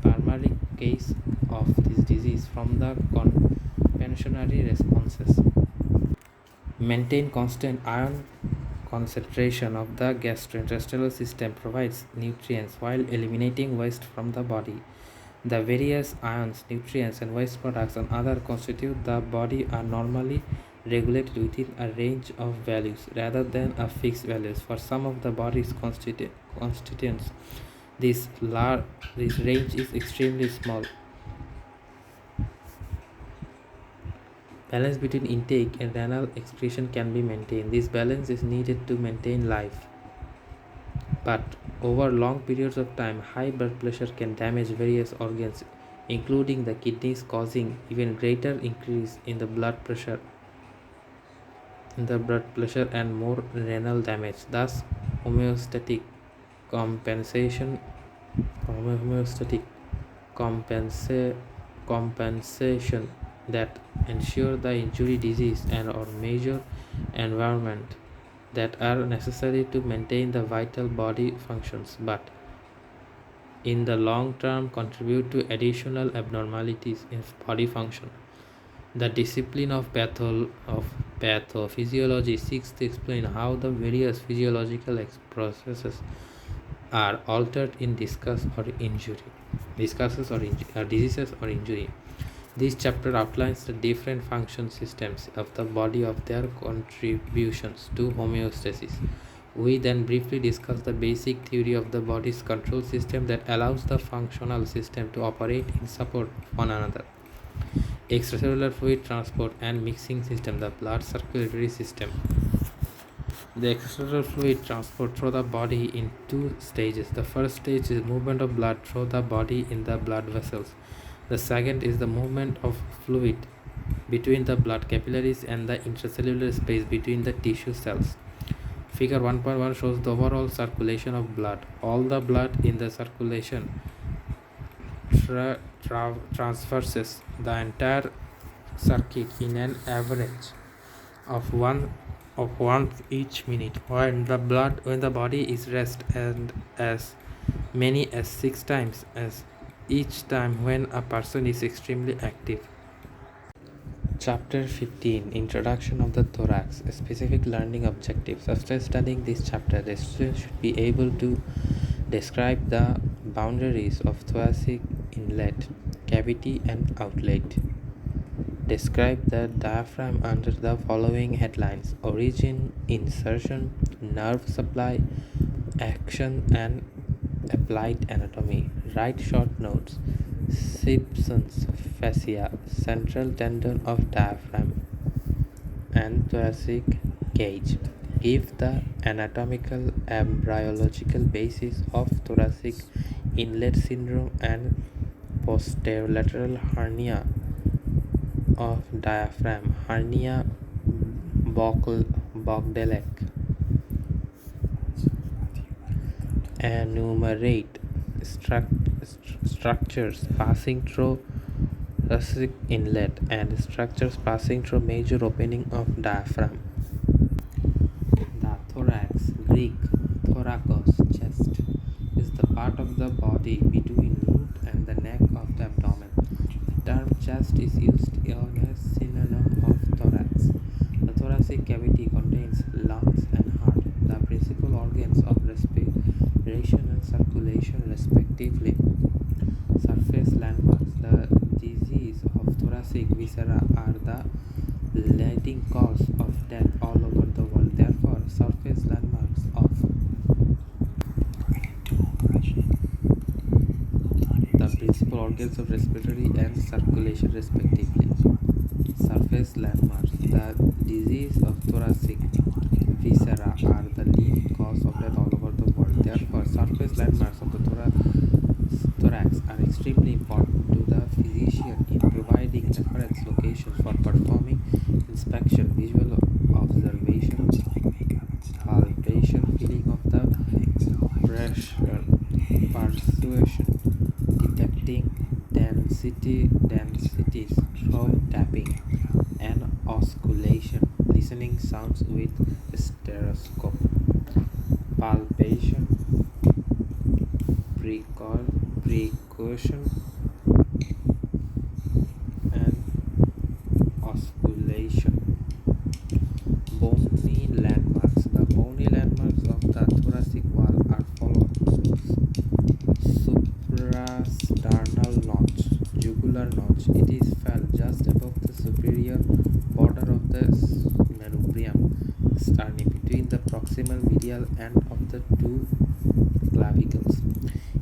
primary case of this disease from the compensatory responses. Maintain constant ion concentration of the gastrointestinal system provides nutrients while eliminating waste from the body. The various ions, nutrients, and waste products and other constitute the body are normally regulated within a range of values rather than a fixed values. For some of the body's constituents, this range is extremely small. Balance between intake and renal excretion can be maintained. This balance is needed to maintain life. But over long periods of time, high blood pressure can damage various organs, including the kidneys, causing even greater increase in the blood pressure and more renal damage. Thus, homeostatic compensation that ensure the injury, disease, and or major environment that are necessary to maintain the vital body functions, but in the long term contribute to additional abnormalities in body function. The discipline of pathophysiology seeks to explain how the various physiological processes are altered in diseases or injury. This chapter outlines the different function systems of the body of their contributions to homeostasis. We then briefly discuss the basic theory of the body's control system that allows the functional system to operate in support of one another. Extracellular fluid transport and mixing system, the blood circulatory system. The extracellular fluid transport through the body in two stages. The first stage is movement of blood through the body in the blood vessels. The second is the movement of fluid between the blood capillaries and the intracellular space between the tissue cells. Figure 1.1 shows the overall circulation of blood. All the blood in the circulation traverses the entire circuit in an average of once each minute, when the body is rest, and as many as 6 times as each time when a person is extremely active. Chapter 15, Introduction of the Thorax. Specific learning objectives. After studying this chapter, the student should be able to describe the boundaries of thoracic inlet, cavity, and outlet. Describe the diaphragm under the following headlines: origin, insertion, nerve supply, action, and applied anatomy. Write short notes. Simpson's fascia, central tendon of diaphragm, and thoracic cage. Give the anatomical embryological basis of thoracic inlet syndrome and posterolateral hernia of diaphragm, hernia Bogdelek. Enumerate structures passing through thoracic inlet and structures passing through major opening of diaphragm. The thorax, Greek thorakos, chest, is the part of the body between root and the neck of the abdomen. The term chest is used as a synonym of thorax. The thoracic cavity contains lungs and heart, the principal organs of respiration and circulation respectively. Surface landmarks. The disease of thoracic viscera are the leading cause of death all over the world. Therefore, surface landmarks of the principal organs of respiratory and circulation respectively. Surface landmarks. The disease of thoracic viscera are the leading cause of death all over the world. Therefore, surface landmarks of the thorax are extremely important to the physician in providing reference locations for performing inspection, visual observation, palpation, feeling of the pressure, persuasion, detecting densities through tapping, and osculation, listening sounds with stereoscope, palpation, precaution, and osculation. Bony landmarks. The bony landmarks of the thoracic wall are followed: suprasternal notch, jugular notch. It is felt just above the superior border of the manubrium sternum between the proximal medial end of the two clavicles.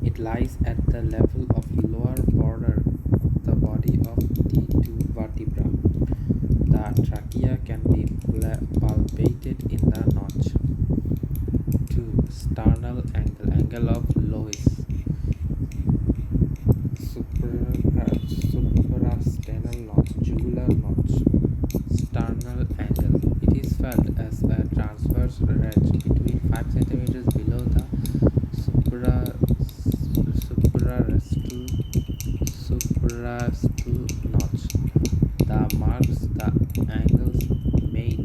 It lies at the level of lower border of the body of the two vertebrae. The trachea can be palpated in the notch. 2. Sternal angle, angle of Lois. Suprasternal notch, jugular notch, sternal angle. It is felt as a transverse ridge between 5 cm below the suprarostal notch. The marks the angles made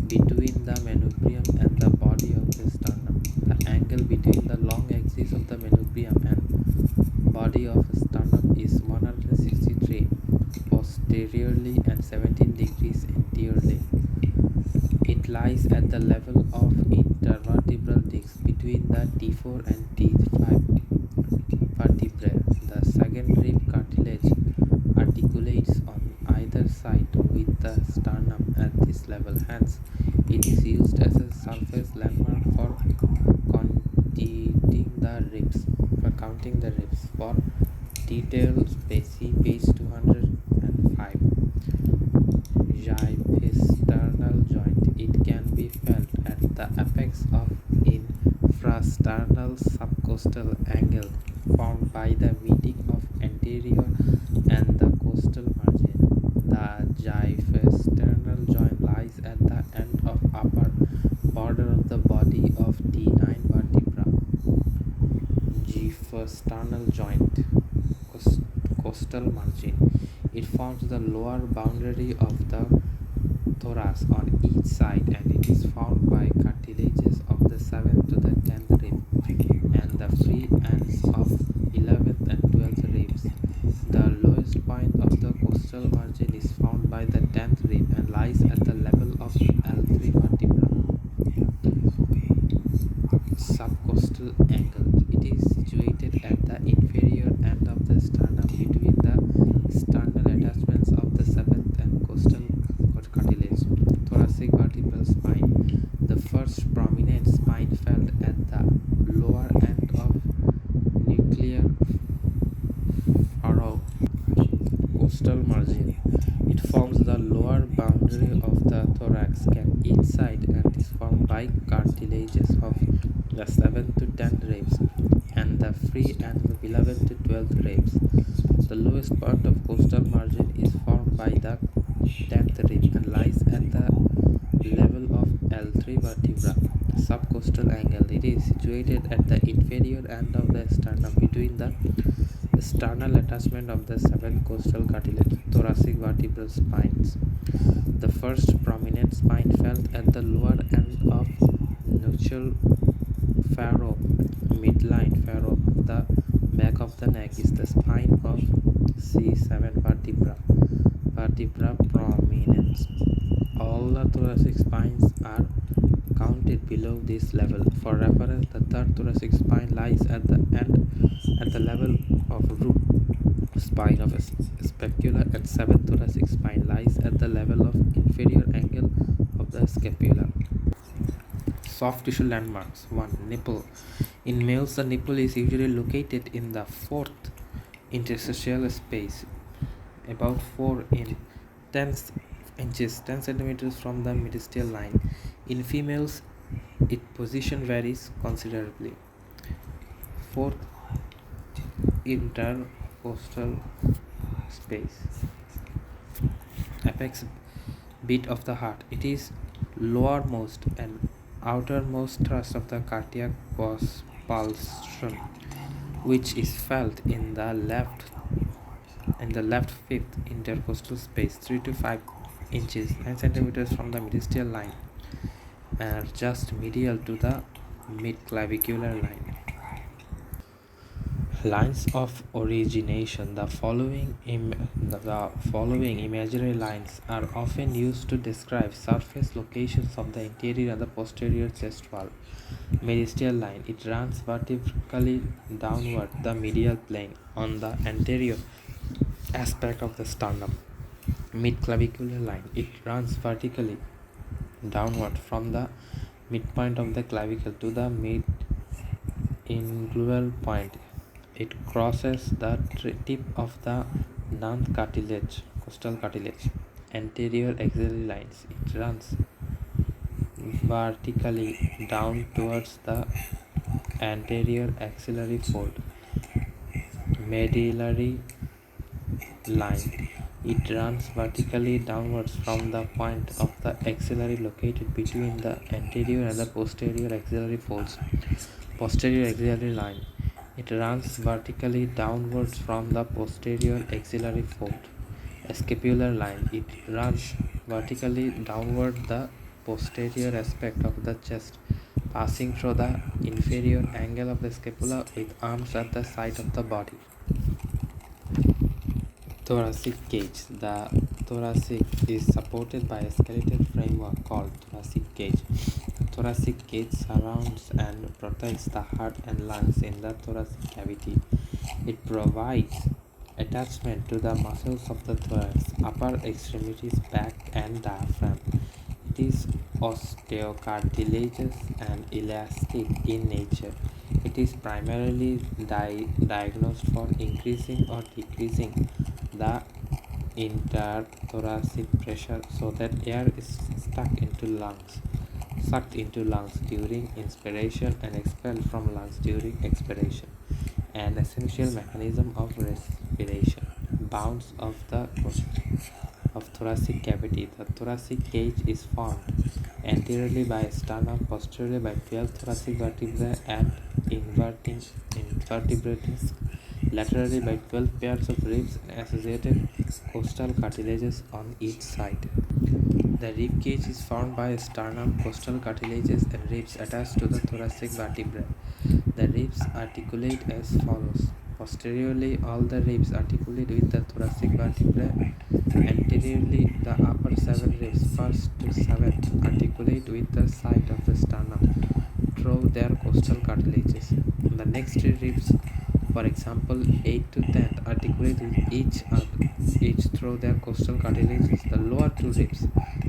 between the manubrium and the body of the sternum. The angle between the long axis of the manubrium and body of the sternum is 163 posteriorly and 17 degrees anteriorly. It lies at the level of intervertebral discs between the T4 and T5 vertebrae. The second rib cartilage articulates on either side with the sternum at this level. Hence, it is used as a surface landmark for counting the ribs. For details, see page 205. Xiphoesternal joint. It can be felt at the apex of infrasternal subcostal angle formed by the meeting of anterior and the costal margin. The xiphoesternal joint lies at the end of upper border of the body of T9 vertebra. Xiphoesternal joint, costal margin. It forms the lower boundary of the thorax on each side, and it is formed by cartilages of the 7th to the 10th rib and the free ends of 11th and 12th ribs. The lowest point of the costal margin is found by the 10th rib and lies at the level of L3 vertebra. Subcostal angle. It is situated at the inferior end of the sternum between the sternal attachments of the 7th and costal cartilage. Thoracic vertebral spine. The first prominent spine felt at the lower end of nuclear furrow. Costal margin. It forms the lower boundary of the thorax can each side and is formed by cartilages of the 7th to 10th ribs and the free ends of 11th to 12th ribs. The lowest point of costal margin is formed by the 10th rib and lies at the level of L3 vertebra. subcostal angle. It is situated at the inferior end of the sternum between the sternal attachment of the 7 costal cartilage, thoracic vertebral spines. The first prominent spine felt at the lower end of nuchal furrow, midline furrow of the back of the neck is the spine of C7 vertebra prominence. All the thoracic spines are counted below this level. For reference, the third thoracic spine lies at the level of root spine of a scapula, and seventh thoracic spine lies at the level of inferior angle of the scapula. Soft tissue landmarks. 1. Nipple. In males, the nipple is usually located in the fourth interstitial space, about 4 in 10 inches, 10 centimeters from the mediastinal line. In females, its position varies considerably. Fourth intercostal space. Apex beat of the heart. It is lowermost and outermost thrust of the cardiac pulsation, which is felt in the left fifth intercostal space, 3 to 5 inches, 9 centimeters from the mediastinal line, and just medial to the midclavicular line. Lines of origination. The following imaginary lines are often used to describe surface locations of the anterior and the posterior chest wall. Mediastinal line. It runs vertically downward the medial plane on the anterior aspect of the sternum. Midclavicular line. It runs vertically downward from the midpoint of the clavicle to the mid-inguinal point. It crosses the tip of the ninth costal cartilage. Anterior axillary lines. It runs vertically down towards the anterior axillary fold. Medullary line. It runs vertically downwards from the point of the axillary located between the anterior and the posterior axillary folds. Posterior axillary line. It runs vertically downwards from the posterior axillary fold. Scapular line. It runs vertically downward the posterior aspect of the chest, passing through the inferior angle of the scapula with arms at the side of the body. Thoracic cage. The thoracic is supported by a skeletal framework called thoracic cage. The thoracic cage surrounds and protects the heart and lungs in the thoracic cavity. It provides attachment to the muscles of the thorax, upper extremities, back, and diaphragm. It is osteocartilaginous and elastic in nature. It is primarily diagnosed for increasing or decreasing the interthoracic pressure so that air is sucked into lungs during inspiration and expelled from lungs during expiration. An essential mechanism of respiration. Bounds of thoracic cavity. The thoracic cage is formed anteriorly by sternum, posteriorly by 12 thoracic vertebrae, and invertebrates, laterally by 12 pairs of ribs and associated costal cartilages on each side. The rib cage is formed by sternum, costal cartilages, and ribs attached to the thoracic vertebrae. The ribs articulate as follows. Posteriorly, all the ribs articulate with the thoracic vertebrae. Anteriorly, the upper 7 ribs, 1st to 7th, articulate with the side of the sternum through their costal cartilages. The next 3 ribs, for example 8 to 10th, articulate with each through their costal cartilages. The lower 2 ribs,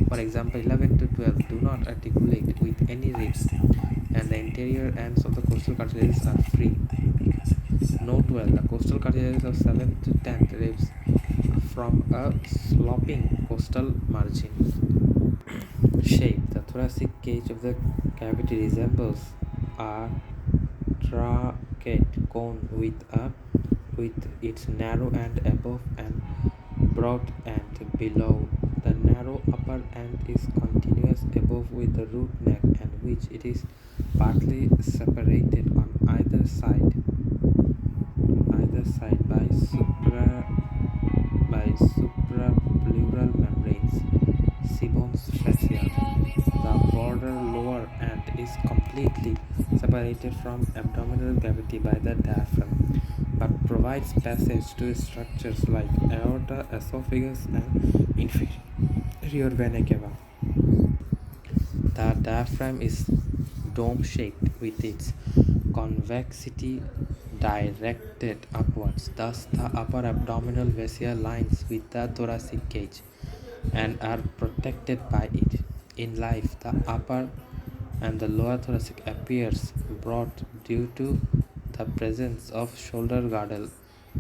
for example 11 to 12, do not articulate with any ribs, and the interior ends of the costal cartilages are free. Note well, the costal cartilages of 7th to 10th ribs from a sloping costal margin. Shape. The thoracic cage of the cavity resembles a truncated cone with its narrow end above and broad end below The narrow upper end is continuous above with the root neck, and which it is partly separated on either side by suprapleural membranes, Sibon's fascia. The border lower end is completely separated from abdominal cavity by the diaphragm, but provides passage to structures like aorta, esophagus, and inferior vena cava. The diaphragm is dome-shaped with its convexity directed upwards. Thus, the upper abdominal fascia lines with the thoracic cage and are protected by it. In life, the upper and the lower thoracic appears broad due to the presence of shoulder girdle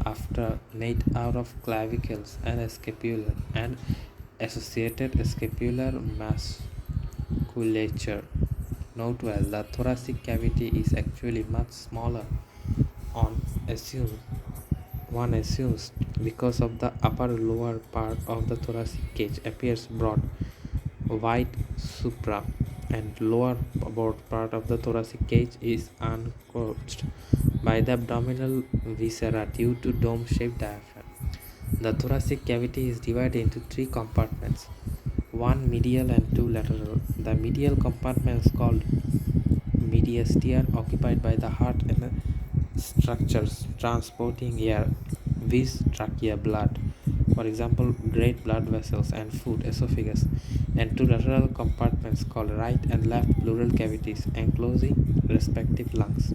after made out of clavicles and scapular and associated scapular musculature. Note well, the thoracic cavity is actually much smaller one assumes because of the upper lower part of the thoracic cage appears broad, wide supra, and lower part of the thoracic cage is uncroached by the abdominal viscera due to dome-shaped diaphragm. The thoracic cavity is divided into three compartments, one medial and two lateral. The medial compartment is called mediastinum, occupied by the heart and structures transporting air, viz. Trachea, blood, for example, great blood vessels, and food, esophagus, and two lateral compartments called right and left pleural cavities enclosing respective lungs.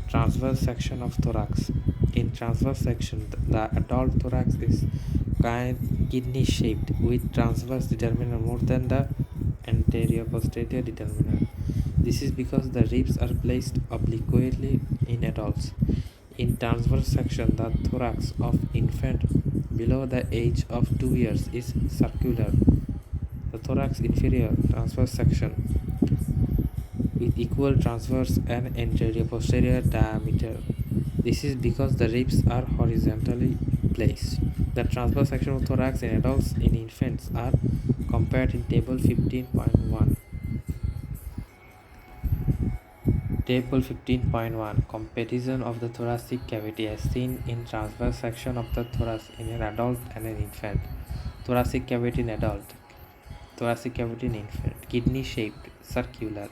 Transverse section of thorax. In transverse section, the adult thorax is kidney shaped with transverse determiner more than the anterior posterior determiner. This is because the ribs are placed obliquely in adults. In transverse section, the thorax of infant below the age of 2 years is circular. The thorax inferior transverse section with equal transverse and anterior posterior diameter. This is because the ribs are horizontally placed. The transverse section of thorax in adults and infants are compared in table 15.1. Table 15.1 Comparison of the thoracic cavity as seen in transverse section of the thorax in an adult and an infant. Thoracic cavity in adult. Thoracic cavity in infant. Kidney shaped, circular.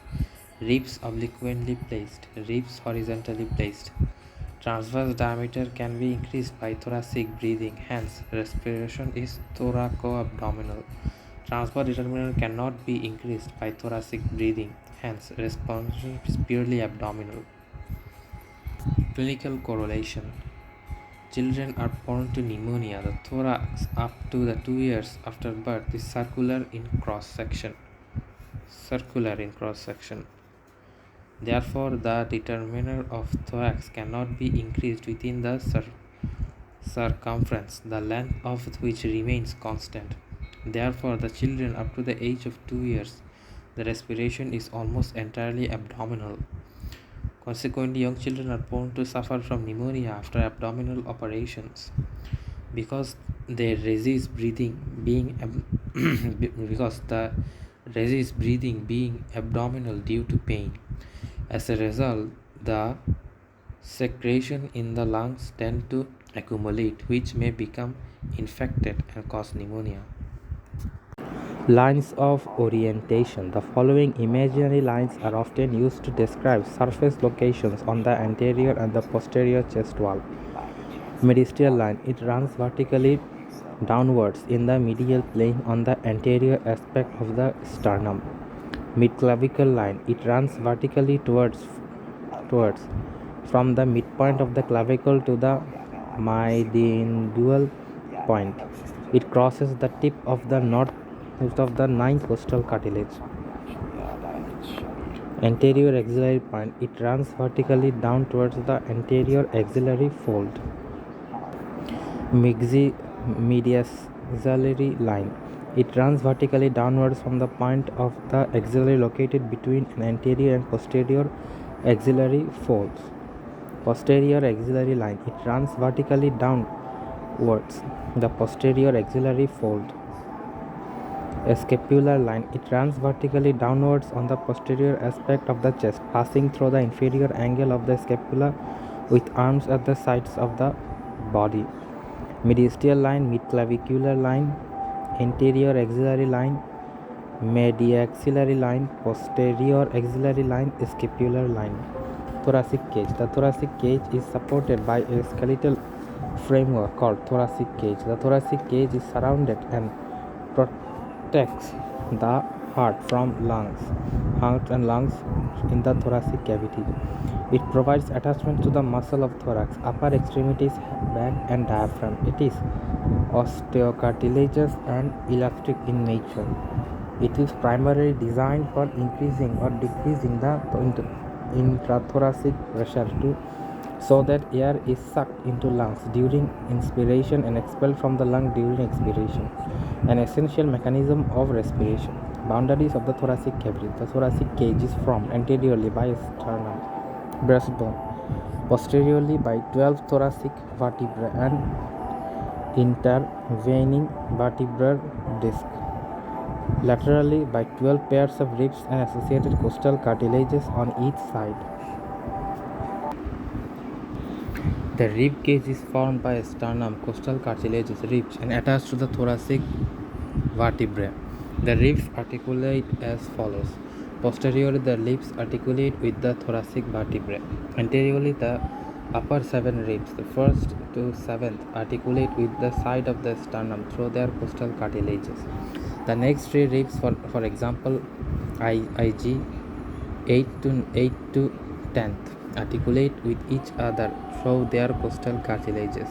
Ribs obliquely placed. Ribs horizontally placed. Transverse diameter can be increased by thoracic breathing, hence respiration is thoraco-abdominal. Transverse determiner cannot be increased by thoracic breathing, hence respiration is purely abdominal. Clinical correlation. Children are prone to pneumonia. The thorax up to the 2 years after birth is circular in cross section. Therefore, the determiner of thorax cannot be increased within the circumference, the length of which remains constant. Therefore, the children up to the age of 2 years, the respiration is almost entirely abdominal. Consequently, young children are prone to suffer from pneumonia after abdominal operations because they resist breathing being abdominal due to pain. As a result, the secretion in the lungs tend to accumulate, which may become infected and cause pneumonia. Lines of orientation. The following imaginary lines are often used to describe surface locations on the anterior and the posterior chest wall. Mediastinal line. It runs vertically downwards in the medial plane on the anterior aspect of the sternum. Mid-clavicle line. It runs vertically towards from the midpoint of the clavicle to the midingual point. It crosses the tip of the ninth costal cartilage. Anterior axillary point. It runs vertically down towards the anterior axillary fold. Mediaxillary line. It runs vertically downwards from the point of the axillary located between an anterior and posterior axillary folds. Posterior axillary line. It runs vertically downwards the posterior axillary fold. A scapular line. It runs vertically downwards on the posterior aspect of the chest, passing through the inferior angle of the scapula with arms at the sides of the body. Mediastinal line, midclavicular line, anterior axillary line, mediaxillary line, posterior axillary line, scapular line. Thoracic cage. The thoracic cage is supported by a skeletal framework called thoracic cage. The thoracic cage is surrounded and protects the heart and lungs in the thoracic cavity. It provides attachment to the muscle of thorax, upper extremities, back and diaphragm. It is osteocartilaginous and elastic in nature. It is primarily designed for increasing or decreasing the intrathoracic pressure so that air is sucked into lungs during inspiration and expelled from the lung during expiration, an essential mechanism of respiration. Boundaries of the thoracic cavity. The thoracic cage is formed anteriorly by sternum, breastbone, posteriorly by 12 thoracic vertebrae and intervening vertebral disc, laterally by 12 pairs of ribs and associated costal cartilages on each side. The rib cage is formed by sternum, costal cartilages, ribs, and attached to the thoracic vertebrae. The ribs articulate as follows. Posteriorly, the ribs articulate with the thoracic vertebrae. Anteriorly, the upper 7 ribs, the first to 7th, articulate with the side of the sternum through their costal cartilages. The next 3 ribs, for example, IG 8 to 10th, articulate with each other through their costal cartilages.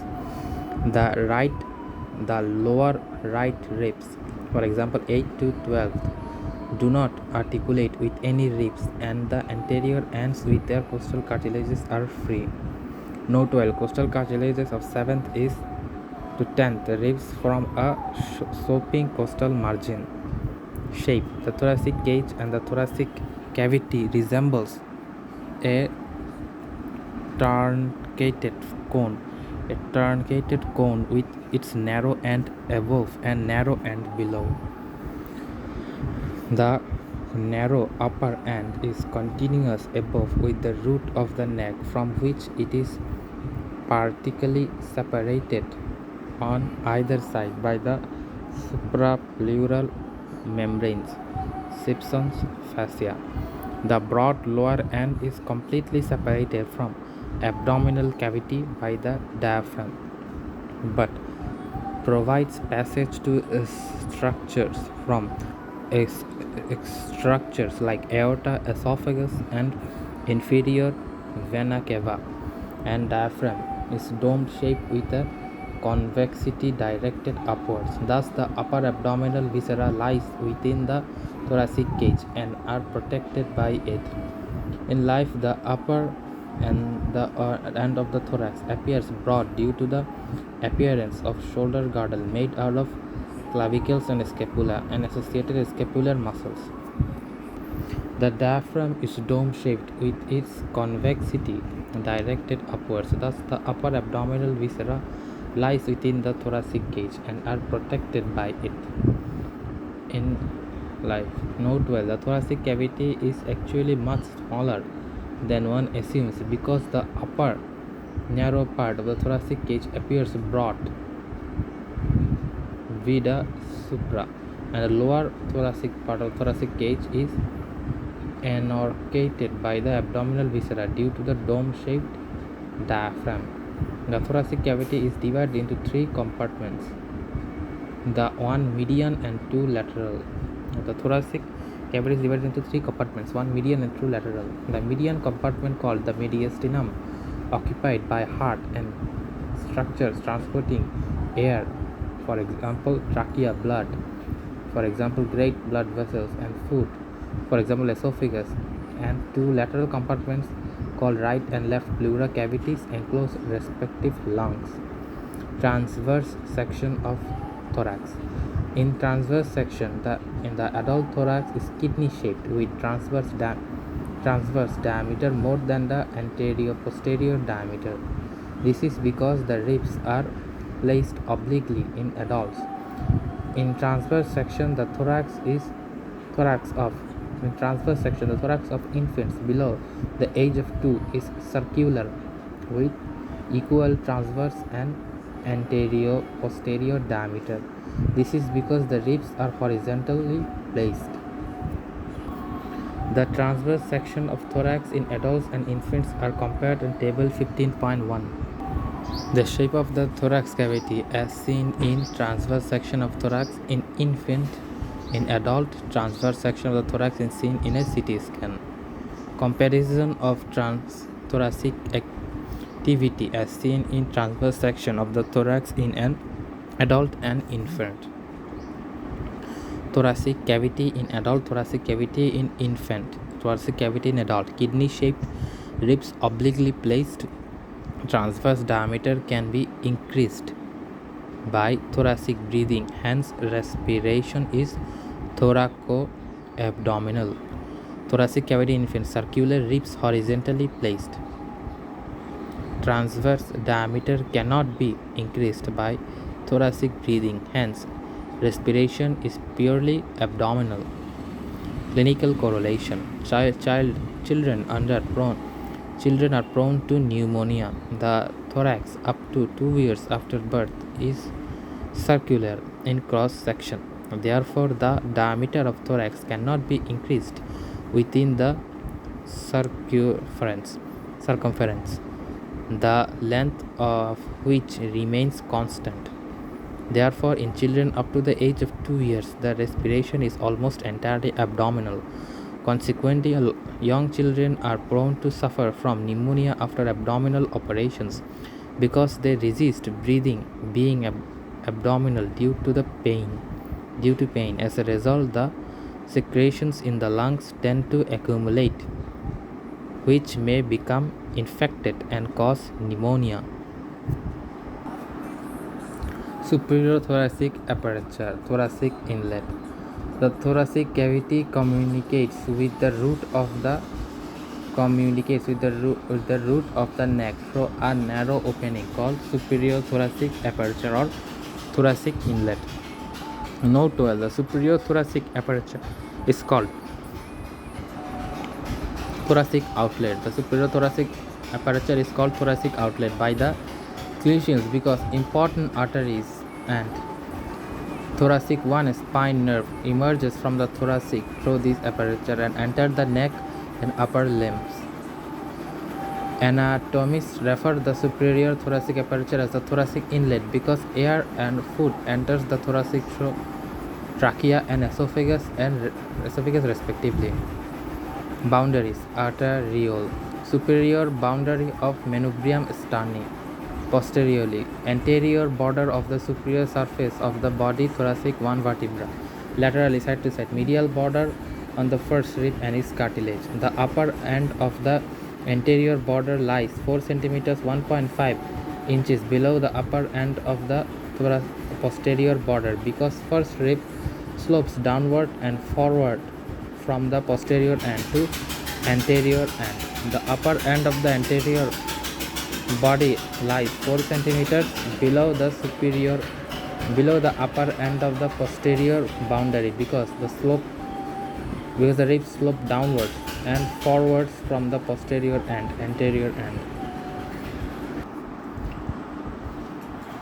The lower right ribs, for example 8 to 12th, do not articulate with any ribs, and the anterior ends with their costal cartilages are free. Note well, costal cartilages of 7th is to 10th ribs form a sloping costal margin shape. The thoracic cage and the thoracic cavity resembles a truncated cone with its narrow end above and narrow end below. The narrow upper end is continuous above with the root of the neck, from which it is partially separated on either side by the suprapleural membranes, Simpson's fascia. The broad lower end is completely separated from abdominal cavity by the diaphragm, but provides passage to structures like aorta, esophagus, and inferior vena cava, and diaphragm is dome shaped with a convexity directed upwards. Thus, the upper abdominal viscera lies within the thoracic cage and are protected by it. In life, the upper and the end of the thorax appears broad due to the appearance of shoulder girdle made out of clavicles and scapula and associated scapular muscles. The diaphragm is dome-shaped with its convexity directed upwards. Thus, the upper abdominal viscera lies within the thoracic cage and are protected by it. In life, note well, the thoracic cavity is actually much smaller than one assumes, because the upper narrow part of the thoracic cage appears broad via supra, and the lower thoracic part of the thoracic cage is enarcated by the abdominal viscera due to the dome-shaped diaphragm. The thoracic cavity is divided into 3 compartments, the one median and 2 lateral. The thoracic cavity is divided into 3 compartments, one median and 2 lateral. The median compartment, called the mediastinum, occupied by heart and structures transporting air, for example trachea, blood, for example great blood vessels, and food, for example esophagus, and 2 lateral compartments called right and left pleural cavities enclose respective lungs. Transverse section of thorax. In transverse section, in the adult thorax is kidney shaped with transverse diameter more than the anterior posterior diameter. This is because the ribs are placed obliquely in adults, In transverse section, the thorax of infants below the age of 2 is circular with equal transverse and anterior-posterior diameter. This is because the ribs are horizontally placed. The transverse section of thorax in adults and infants are compared in table 15.1. The shape of the thorax cavity as seen in transverse section of thorax in infant, in adult, transverse section of the thorax is seen in a CT scan. Comparison of thoracic activity as seen in transverse section of the thorax in an adult and infant. Thoracic cavity in adult, thoracic cavity in infant, thoracic cavity in adult. Kidney shaped ribs obliquely placed. Transverse diameter can be increased by thoracic breathing, hence respiration is thoraco-abdominal. Thoracic cavity in infant, circular ribs horizontally placed. Transverse diameter cannot be increased by thoracic breathing, hence respiration is purely abdominal. Clinical correlation. Children are prone to pneumonia. The thorax up to 2 years after birth is circular in cross section. Therefore, the diameter of thorax cannot be increased within the circumference, the length of which remains constant. Therefore, in children up to the age of 2 years, the respiration is almost entirely abdominal. Consequently, young children are prone to suffer from pneumonia after abdominal operations because they resist breathing being abdominal due to pain. As a result, the secretions in the lungs tend to accumulate, which may become infected and cause pneumonia. Superior thoracic aperture, thoracic inlet. The thoracic cavity communicates with the root of the neck through a narrow opening called superior thoracic aperture or thoracic inlet. Note 12. The superior thoracic aperture is called thoracic outlet. The superior thoracic aperture is called thoracic outlet by the clinicians because important arteries and thoracic 1 spine nerve emerges from the thoracic through this aperture and enter the neck and upper limbs. Anatomists refer the superior thoracic aperture as the thoracic inlet because air and food enters the thoracic through trachea and esophagus respectively. Boundaries. Arteriole. Superior boundary of manubrium sterni. Posteriorly, anterior border of the superior surface of the body, thoracic 1 vertebra. Laterally, side to side, medial border on the first rib and its cartilage. The upper end of the anterior border lies 4 cm 1.5 inches below the upper end of the posterior border because first rib slopes downward and forward from the posterior end to anterior end. The upper end of the anterior body lies 4 cm below the upper end of the posterior boundary because the ribs slope downwards and forwards from the posterior and anterior end.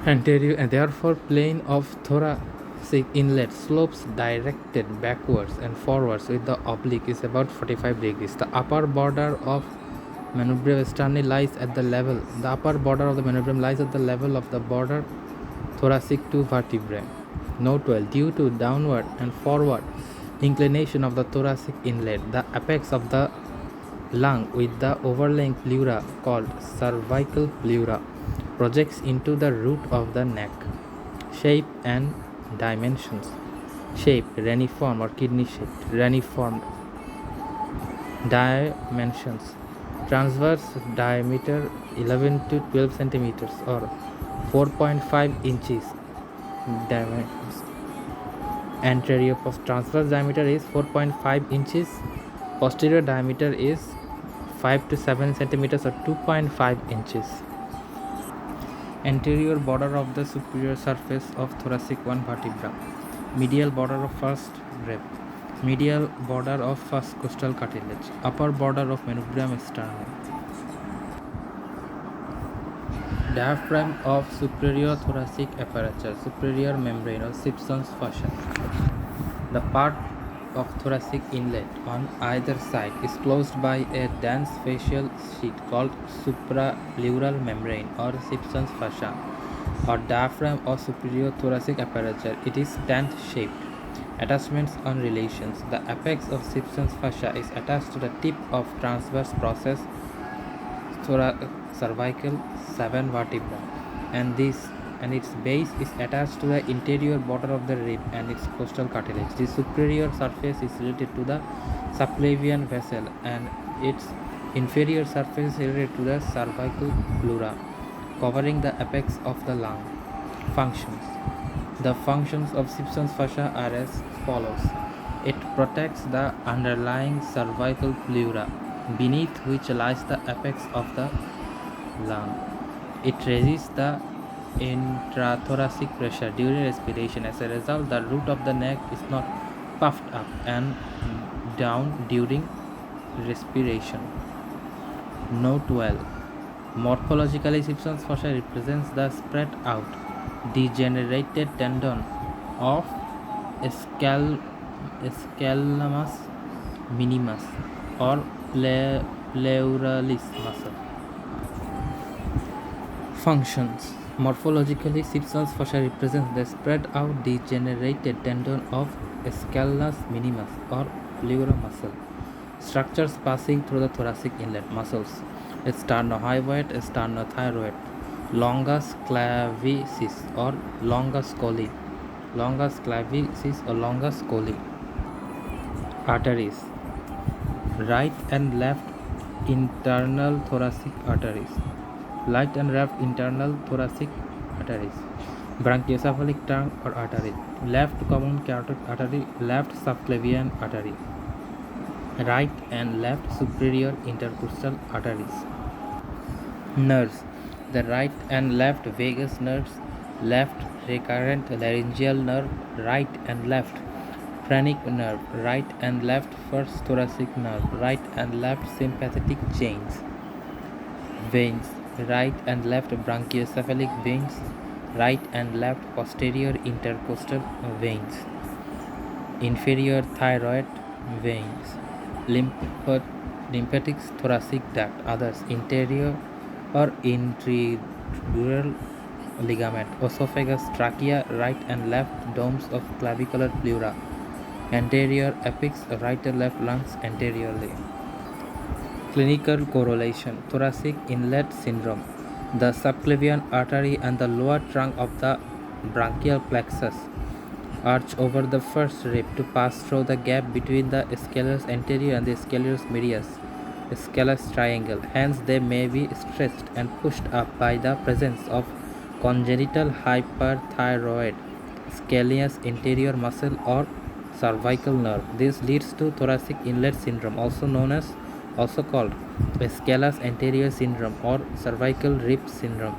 Anterior and therefore plane of thoracic inlet slopes directed backwards and forwards with the oblique is about 45 degrees. The upper border of manubrium sterni lies at the level. The upper border of the manubrium lies at the level of the border thoracic 2 vertebrae. Note 12. Due to downward and forward inclination of the thoracic inlet, the apex of the lung with the overlying pleura called cervical pleura projects into the root of the neck. Shape and dimensions. Shape reniform or kidney shaped. Reniform. Dimensions. Transverse diameter 11 to 12 centimeters or 4.5 inches. Anterior transverse diameter is 4.5 inches. Posterior diameter is 5 to 7 centimeters or 2.5 inches. Anterior border of the superior surface of thoracic 1 vertebra. Medial border of first rib. Medial border of first costal cartilage. Upper border of manubrium sternum. Diaphragm of superior thoracic aperture. Superior membrane or Simpson's fascia. The part of thoracic inlet on either side is closed by a dense facial sheet called suprapleural membrane or Simpson's fascia or diaphragm or superior thoracic aperture. It is tent-shaped. Attachments on relations. The apex of Simpson's fascia is attached to the tip of transverse process cervical 7 vertebra and its base is attached to the interior border of the rib and its costal cartilage. The superior surface is related to the subclavian vessel and its inferior surface is related to the cervical pleura, covering the apex of the lung. Functions. The functions of Simpson's fascia are as follows. It protects the underlying cervical pleura, beneath which lies the apex of the lung. It resists the intrathoracic pressure during respiration. As a result, the root of the neck is not puffed up and down during respiration. Note 12. Morphologically, Simpson's fascia represents the spread out, degenerated tendon of scalmus minimus or pleuralis muscle. Functions. Morphologically, Simpson's fascia represents the spread out degenerated tendon of scalmus minimus or pleura muscle. Structures passing through the thoracic inlet. Muscles. Sternohyoid, sternothyroid, longus clavicis or longus colli. Longus clavicis or longus colli. Arteries. Right and left internal thoracic arteries. Right and left internal thoracic arteries. Brachiocephalic trunk or artery. Left common carotid artery. Left subclavian artery. Right and left superior intercostal arteries. Nerves. The right and left vagus nerves, left recurrent laryngeal nerve, right and left phrenic nerve, right and left first thoracic nerve, right and left sympathetic chains. Veins. Right and left brachiocephalic veins, right and left posterior intercostal veins. Inferior thyroid veins. Lymphatic thoracic duct. Others. Interior or intradural ligament. Esophagus, trachea, right and left domes of clavicular pleura. Anterior apex, right and left lungs anteriorly. Clinical correlation. Thoracic inlet syndrome. The subclavian artery and the lower trunk of the brachial plexus arch over the first rib to pass through the gap between the scalus anterior and the scalus medius, scalus triangle. Hence, they may be stretched and pushed up by the presence of congenital hyperthyroid, scalous anterior muscle or cervical nerve. This leads to thoracic inlet syndrome, also called scalus anterior syndrome or cervical rib syndrome.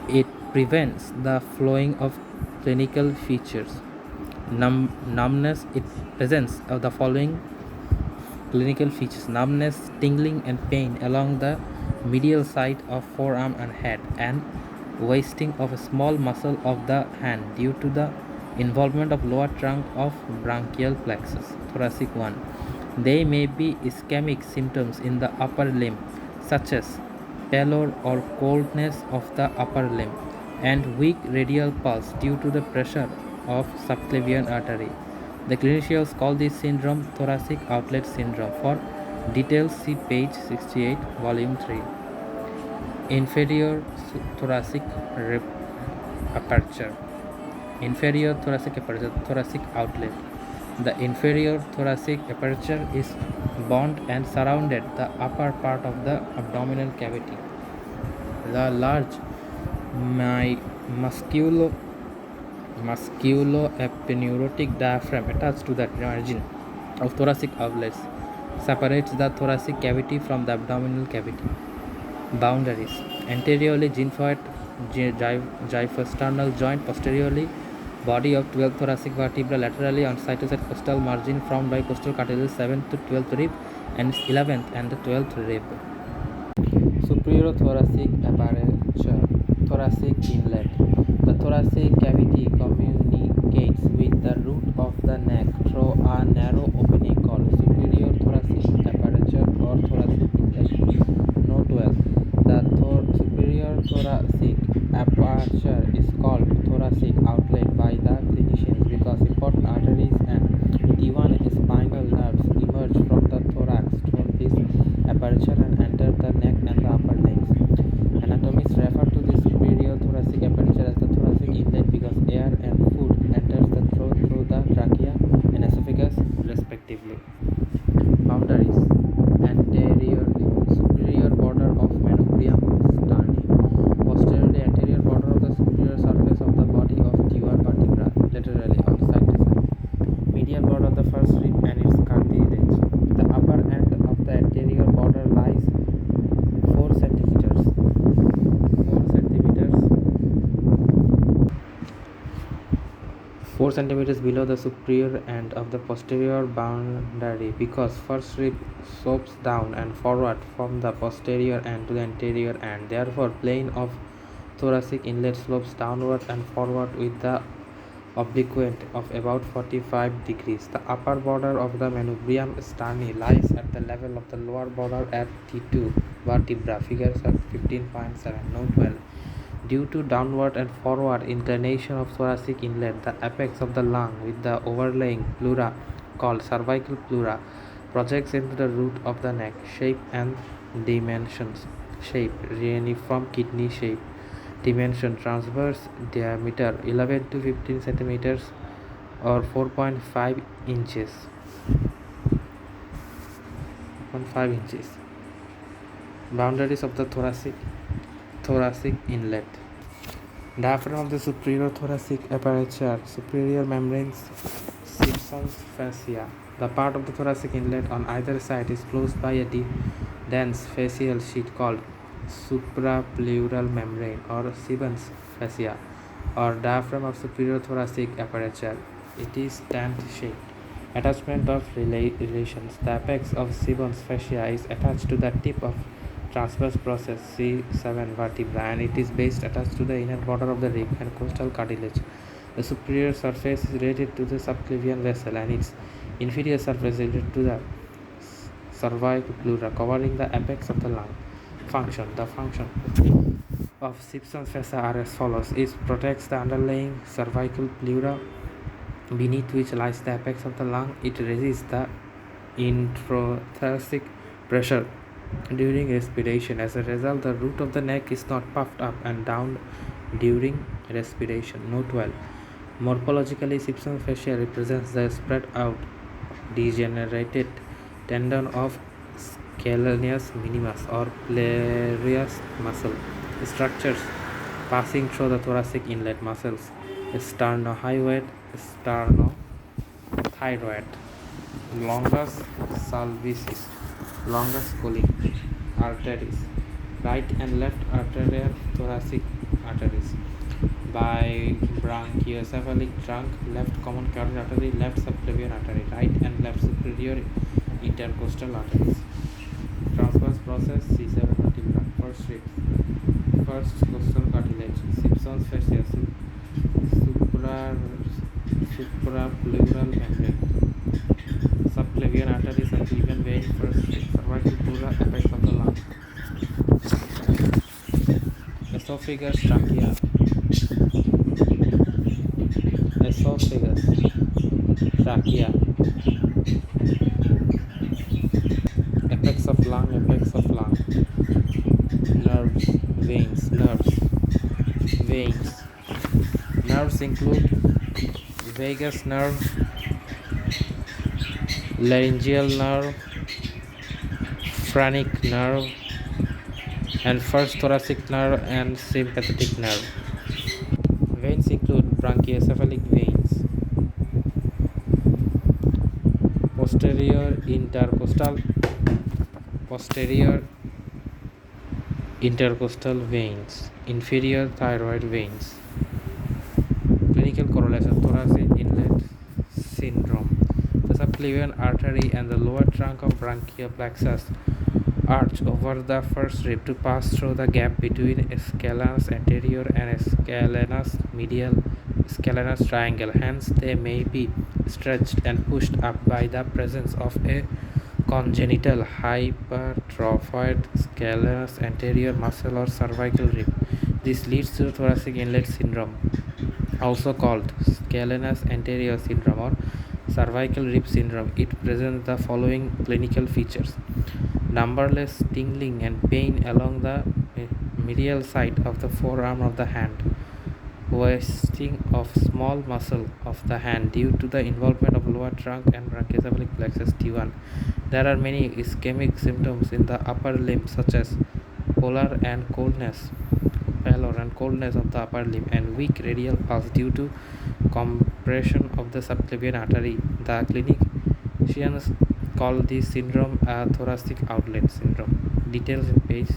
It prevents the flowing of clinical features. Numbness. It presents the following clinical features: numbness, tingling and pain along the medial side of forearm and head, and wasting of a small muscle of the hand due to the involvement of lower trunk of brachial plexus. Thoracic 1. They may be ischemic symptoms in the upper limb, such as pallor or coldness of the upper limb, and weak radial pulse due to the pressure of subclavian artery. The clinicians call this syndrome thoracic outlet syndrome. For details, see page 68, volume 3. Inferior thoracic rib aperture. Inferior thoracic aperture, thoracic outlet. The inferior thoracic aperture is bound and surrounded the upper part of the abdominal cavity. The large musculoepinuretic diaphragm attached to the margin of thoracic outlets separates the thoracic cavity from the abdominal cavity. Boundaries. Anteriorly, gymphoid gyphosternal joint, posteriorly Body of 12 thoracic vertebra laterally on side to side costal margin formed by costal cartilage 7th to 12th rib and 11th and the 12th rib. Superior thoracic aperture, thoracic inlet. The thoracic cavity communicates with the root of the neck through a narrow opening called superior thoracic aperture or thoracic inlet. Note well, the superior thoracic aperture is called thoracic outlet by the clinicians because important arteries and T1 spinal nerves emerge from the thorax through this aperture and enter the neck and the upper limbs. Anatomists refer to the superior thoracic aperture as the thoracic inlet because air and food enters the throat through the trachea and esophagus respectively. Boundaries: anteriorly superior border of manubrium sternum, posteriorly anterior border of the superior surface of the body of T1 vertebra, laterally on side to side, medial border of the first rib and its cartilage. The upper end of the anterior border lies 4 centimeters 4 centimeters below the superior end of the posterior boundary because first rib slopes down and forward from the posterior end to the anterior end. Therefore, plane of thoracic inlet slopes downward and forward with the obliquant of about 45 degrees. The upper border of the manubrium sternum lies at the level of the lower border at T2 vertebra, figure 15.7. Note well. Due to downward and forward inclination of thoracic inlet, the apex of the lung with the overlying pleura called cervical pleura projects into the root of the neck. Shape and dimensions. Shape: reniform kidney shape. Dimension: transverse diameter 11 to 15 centimeters or 4.5 inches. 0.5 inches. Boundaries of the thoracic inlet. Diaphragm of the superior thoracic aperture, superior membranes, Simpson's fascia. The part of the thoracic inlet on either side is closed by a dense fascial sheet called suprapleural membrane or Simpson's fascia or diaphragm of superior thoracic aperture. It is tent-shaped. Attachment of relations. The apex of Simpson's fascia is attached to the tip of transverse process C7 vertebra and it is based attached to the inner border of the rib and costal cartilage. The superior surface is related to the subclavian vessel and its inferior surface is related to the cervical pleura covering the apex of the lung. Function. The function of Simpson's fascia are as follows. It protects the underlying cervical pleura beneath which lies the apex of the lung. It resists the introthoracic pressure during respiration. As a result, the root of the neck is not puffed up and down during respiration. Note well. Morphologically, Simpson's fascia represents the spread out, degenerated tendon of scalenus minimus or pleuris muscle. Structures passing through the thoracic inlet muscles: sternohyoid, sternothyroid, longus cervicis, longus colli, arteries, right and left arterial thoracic arteries, bibranchiocephalic trunk, left common carotid artery, left subclavian artery, right and left superior intercostal arteries. Transverse process C7 vertebra, first rib, first costal cartilage, Simpson's fascia, suprapleural membrane, subclavian arteries and even vein, first rib, cervical pleura, apex of the lung, esophagus, trachea, esophagus, trachea, apex of lung, nerves, veins, nerves include vagus nerve, laryngeal nerve, phrenic nerve, and first thoracic nerve and sympathetic nerve. Veins include brachiocephalic veins, posterior intercostal veins, inferior thyroid veins. Clinical physical correlation. Thoracic inlet syndrome. The subclavian artery and the lower trunk of branchial plexus arch over the first rib to pass through the gap between scalenus anterior and scalenus medial scalenus triangle. Hence, they may be stretched and pushed up by the presence of a congenital hypertrophied scalenus anterior muscle or cervical rib. This leads to thoracic inlet syndrome, also called scalenus anterior syndrome or cervical rib syndrome. It presents the following clinical features: numberless tingling and pain along the medial side of the forearm of the hand, wasting of small muscle of the hand due to the involvement of lower trunk and brachiocephalic plexus T1. There are many ischemic symptoms in the upper limb such as pallor and coldness of the upper limb and weak radial pulse due to compression of the subclavian artery. The clinicians call this syndrome a thoracic outlet syndrome. Details in page.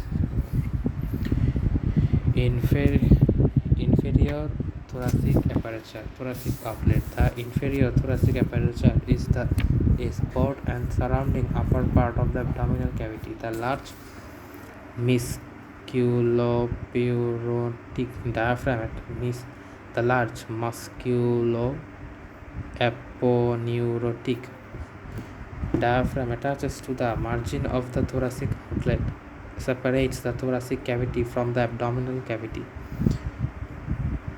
Inferior thoracic aperture, thoracic outlet. The inferior thoracic aperture is broad and surrounding upper part of the abdominal cavity. The large musculopurotic diaphragm the large musculoaponeurotic diaphragm attaches to the margin of the thoracic outlet, separates the thoracic cavity from the abdominal cavity.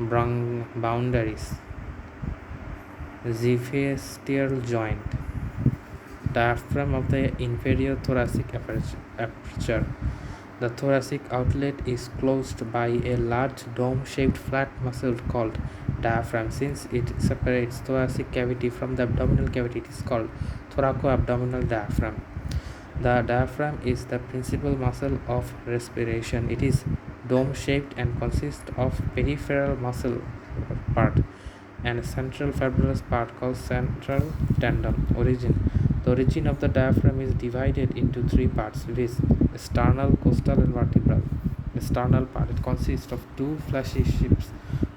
Boundaries: Ziphistial joint, diaphragm of the inferior thoracic aperture. The thoracic outlet is closed by a large dome-shaped flat muscle called diaphragm. Since it separates thoracic cavity from the abdominal cavity, it is called thoracoabdominal diaphragm. The diaphragm is the principal muscle of respiration. It is dome-shaped and consists of peripheral muscle part and a central fibrous part called central tendon. Origin: the origin of the diaphragm is divided into three parts, viz. Sternal, costal and vertebral. Sternal part: it consists of two fleshy ships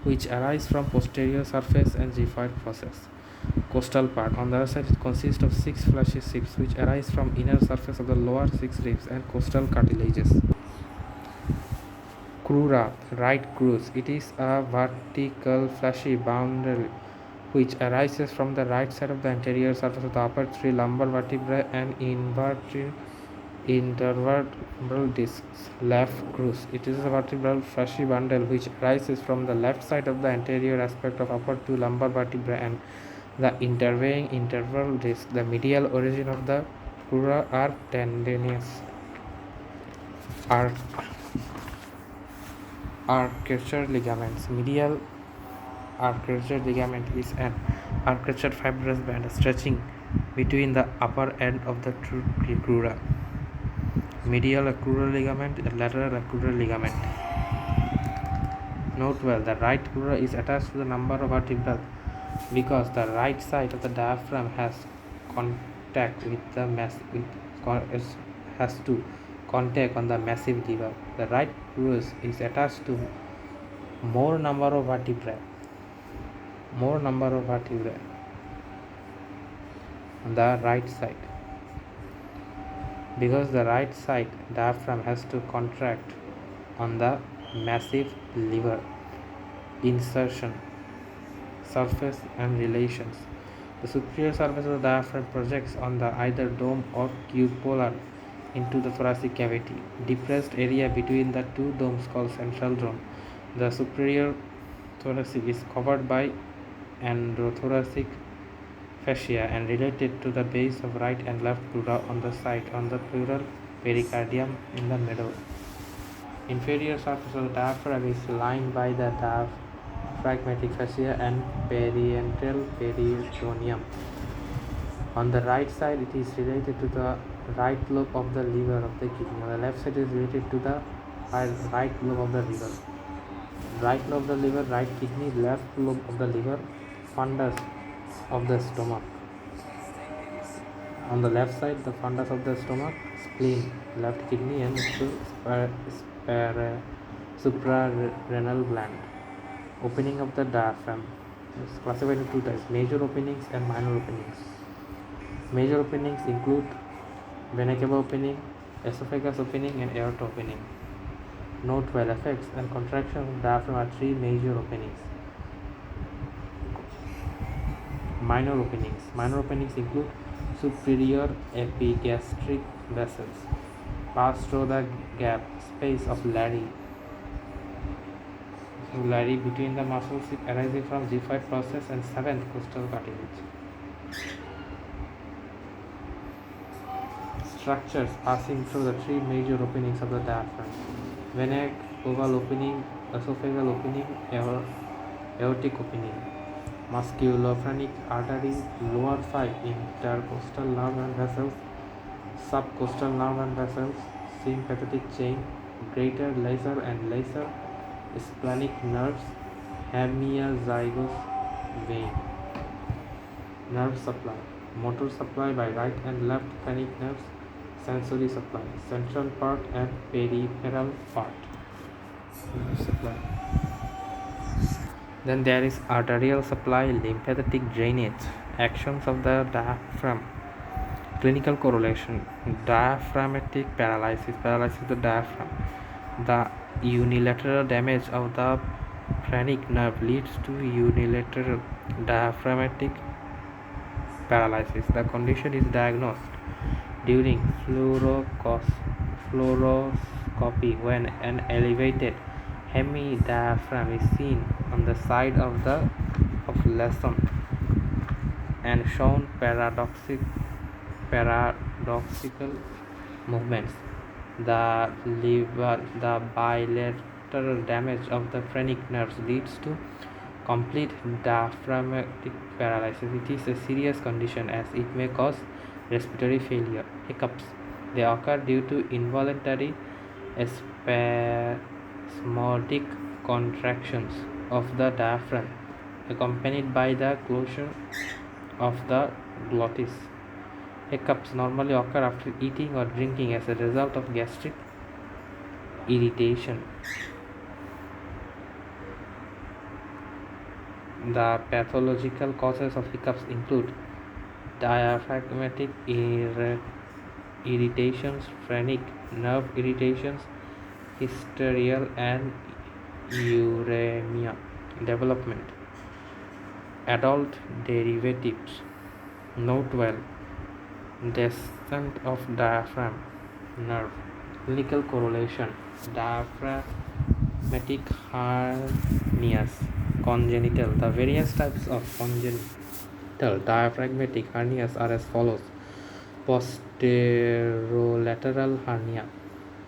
which arise from posterior surface and xiphoid process. Costal part, on the other side, it consists of six fleshy ships which arise from inner surface of the lower six ribs and costal cartilages. Crura, right crus. It is a vertical fleshy bundle which arises from the right side of the anterior surface of the upper three lumbar vertebrae and intervertebral discs. Left crus. It is a vertebral fleshy bundle which arises from the left side of the anterior aspect of upper two lumbar vertebrae and the intervening interval disc. The medial origin of the crura are tendinous. Armature ligaments. Medial armature ligament is an armature fibrous band stretching between the upper end of the crura. Medial acrural ligament and lateral acrural ligament. Note well, the right crura is attached to the lumbar vertebra because the right side of the diaphragm has contact with the contact on the massive liver. The right crus is attached to more number of vertebrae on the right side. Because the right side diaphragm has to contract on the massive liver. Insertion, surface and relations. The superior surface of the diaphragm projects on the either dome or cupola into the thoracic cavity. Depressed area between the two domes called central zone. The superior thoracic is covered by endothoracic fascia and related to the base of right and left crura on the side on the pleural pericardium in the middle. Inferior surface of the diaphragm is lined by the diaphragmatic fascia and perienteral peritoneum. On the right side, it is related to the right lobe of the liver of the kidney. On the left side, is related to the right lobe of the liver. Right lobe of the liver, right kidney, left lobe of the liver, fundus of the stomach. On the left side, the fundus of the stomach, spleen, left kidney, and suprarenal gland. Opening of the diaphragm. It's classified into two types: major openings and minor openings. Major openings include vena cava opening, esophagus opening, and aorta opening. Note well, effects and contraction of diaphragm are three major openings. Minor openings. Minor openings include superior epigastric vessels pass through the gap space of Larry between the muscles arising from G5 process and 7th costal cartilage. Structures passing through the three major openings of the diaphragm: vena cava opening, esophageal opening, aortic opening. Musculophrenic artery, lower 5 intercostal nerve and vessels, subcostal nerve and vessels, sympathetic chain, greater lesser and lesser splenic nerves, hemiazygous vein. Nerve supply: motor supply by right and left phrenic nerves, sensory supply, central part and peripheral part. Nerve supply. Then there is arterial supply, lymphatic drainage, actions of the diaphragm, clinical correlation, diaphragmatic paralysis the diaphragm. The unilateral damage of the phrenic nerve leads to unilateral diaphragmatic paralysis. The condition is diagnosed during fluoroscopy when an elevated hemidiaphragm is seen on the side of lesion and shown paradoxical movements. The bilateral damage of the phrenic nerves leads to complete diaphragmatic paralysis. It is a serious condition as it may cause respiratory failure. Hiccups: they occur due to involuntary spasmodic contractions of the diaphragm accompanied by the closure of the glottis. Hiccups normally occur after eating or drinking as a result of gastric irritation. The pathological causes of hiccups include diaphragmatic irritations, phrenic nerve irritations, hysterial and uremia. Development: adult derivatives. Note well, descent of diaphragm nerve. Clinical correlation: diaphragmatic hernias, congenital. The various types of congenital diaphragmatic hernias are as follows: posterolateral hernia,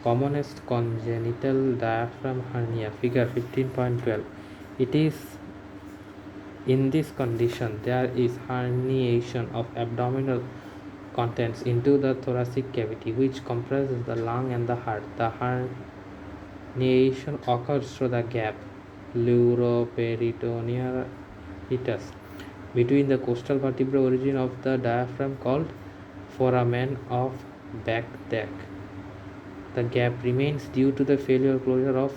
commonest congenital diaphragm hernia, figure 15.12. It is in this condition there is herniation of abdominal contents into the thoracic cavity, which compresses the lung and the heart. The herniation occurs through the gap pleuroperitoneal hiatus between the costal vertebral origin of the diaphragm called foramen of Bagdad. The gap remains due to the failure closure of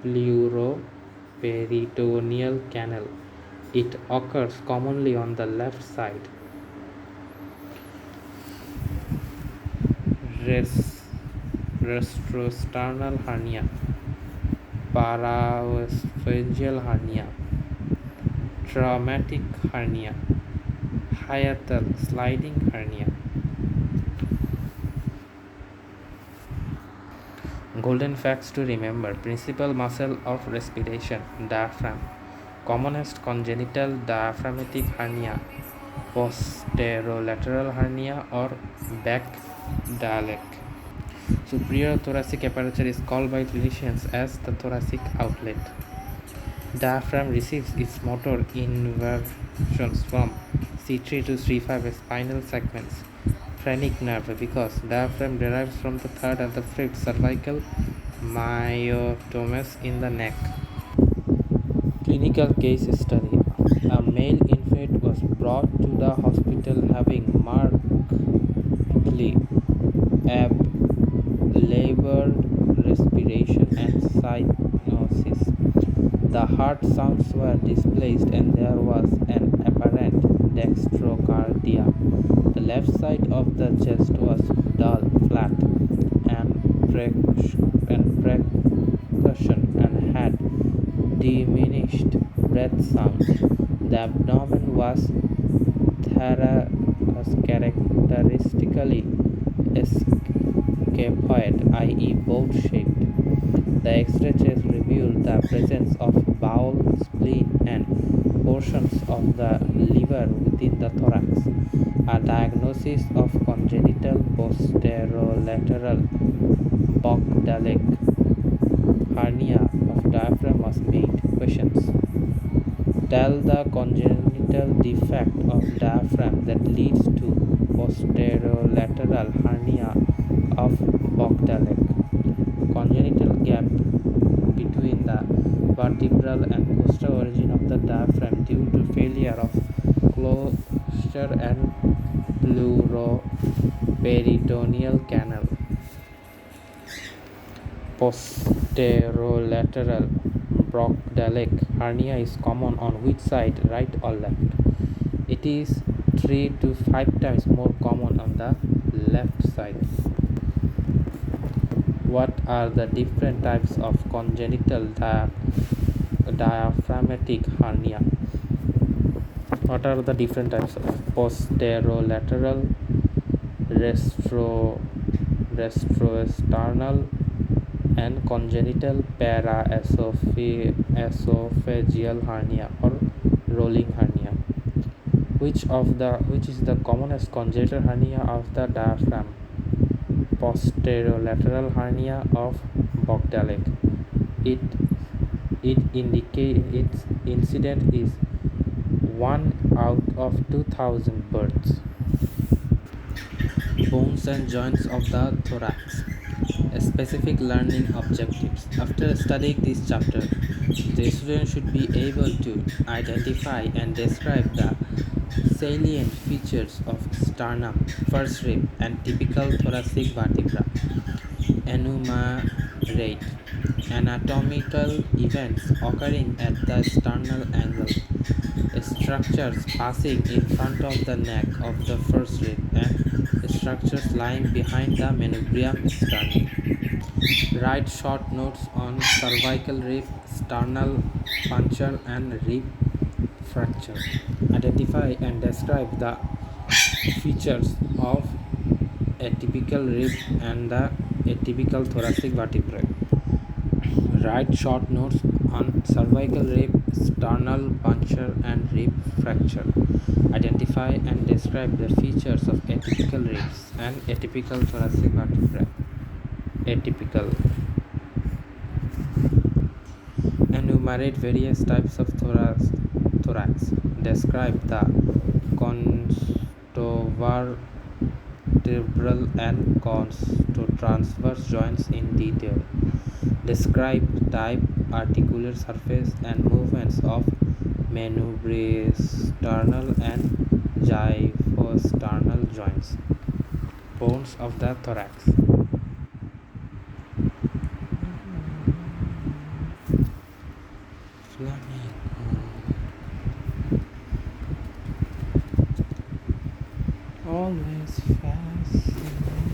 pleuroperitoneal canal. It occurs commonly on the left side. Retrosternal hernia, paraesophageal hernia, traumatic hernia, hiatal sliding hernia. Golden facts to remember: principal muscle of respiration, diaphragm. Commonest congenital diaphragmatic hernia, posterolateral hernia or Bagdad. Superior thoracic aperture is called by clinicians as the thoracic outlet. Diaphragm receives its motor innervations from C3 to C5 spinal segments. Phrenic nerve, because diaphragm derives from the third and the fifth cervical myotomes in the neck. Clinical case study: a male infant was brought to the hospital having markedly labored respiration and cyanosis. The heart sounds were displaced and there was an apparent dextrocardia. The left side of the chest was dull, flat, and percussion and had diminished breath sounds. The abdomen was characteristically scaphoid, i.e. boat-shaped. The X-ray chest revealed the presence of bowel, spleen, and portions of the liver within the thorax. A diagnosis of congenital posterolateral Bogdalic hernia of diaphragm was made. Questions. Tell the congenital defect of diaphragm that leads to posterolateral hernia of Bogdalic. Congenital gap between the vertebral and costal origin of the diaphragm due to failure of closure and pleuroperitoneal canal. Posterolateral Bogdalic hernia is common on which side, right or left? It is 3 to 5 times more common on the left side. What are the different types of congenital diaphragmatic hernia? What are the different types of posterolateral, retroesternal, and congenital paraesophageal hernia or rolling hernia? Which is the commonest congenital hernia of the diaphragm? Posterolateral hernia of Bogdalic. Its incidence is 1 out of 2,000 births. Bones and joints of the thorax. Specific learning objectives. After studying this chapter, the student should be able to identify and describe the salient features of sternum, first rib, and typical thoracic vertebra. Enumerate anatomical events occurring at the sternal angle, structures passing in front of the neck of the first rib, and structures lying behind the manubrium sternum. Write short notes on cervical rib, sternal puncture, and rib fracture. Identify and describe the features of atypical rib and the atypical thoracic vertebrae. Write short notes on cervical rib, sternal puncture, and rib fracture. Identify and describe the features of atypical ribs and atypical thoracic vertebrae. Atypical. Enumerate various types of thorax. Describe the constovertebral and constotransverse joints in detail. Describe type, articular surface, and movements of manubriosternal and xyphosternal joints. Bones of the thorax. Always fascinated me.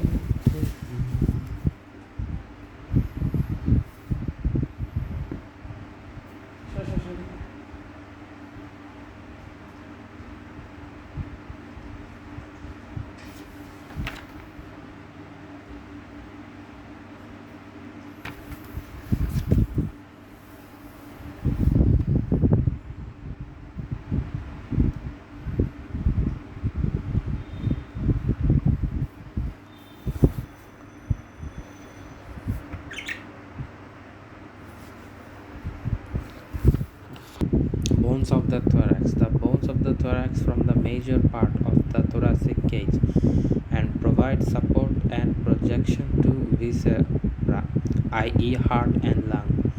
Bones of the thorax. The bones of the thorax form the major part of the thoracic cage and provide support and projection to viscera, i.e. heart and lung,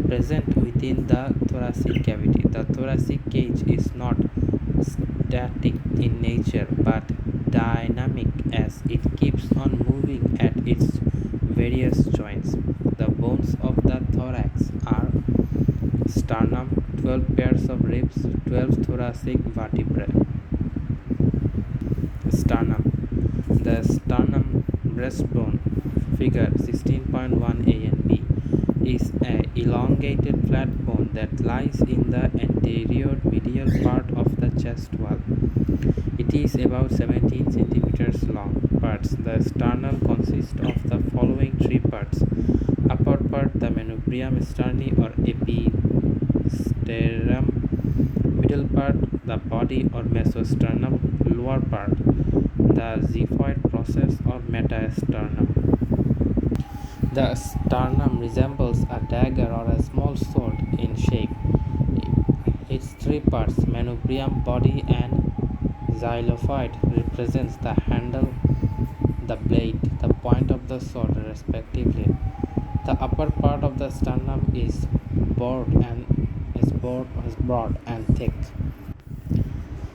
present within the thoracic cavity. The thoracic cage is not static in nature but dynamic as it keeps on moving at its various joints. The bones of the thorax are sternum, 12 pairs of ribs, 12 thoracic vertebrae. Sternum. The sternum breastbone, figure 16.1a and b, is an elongated flat bone that lies in the anterior medial part of the chest wall. It is about 17 centimeters long. Parts. The sternum consists of the following three parts. Upper part, the manubrium sterni or episternum. Middle part, the body or mesosternum. Lower part, the xiphoid process or metasternum. The sternum resembles a dagger or a small sword in shape. Its three parts, manubrium, body, and xylophoid, represents the handle, the blade, the point of the sword, respectively. The upper part of the sternum is broad and thick,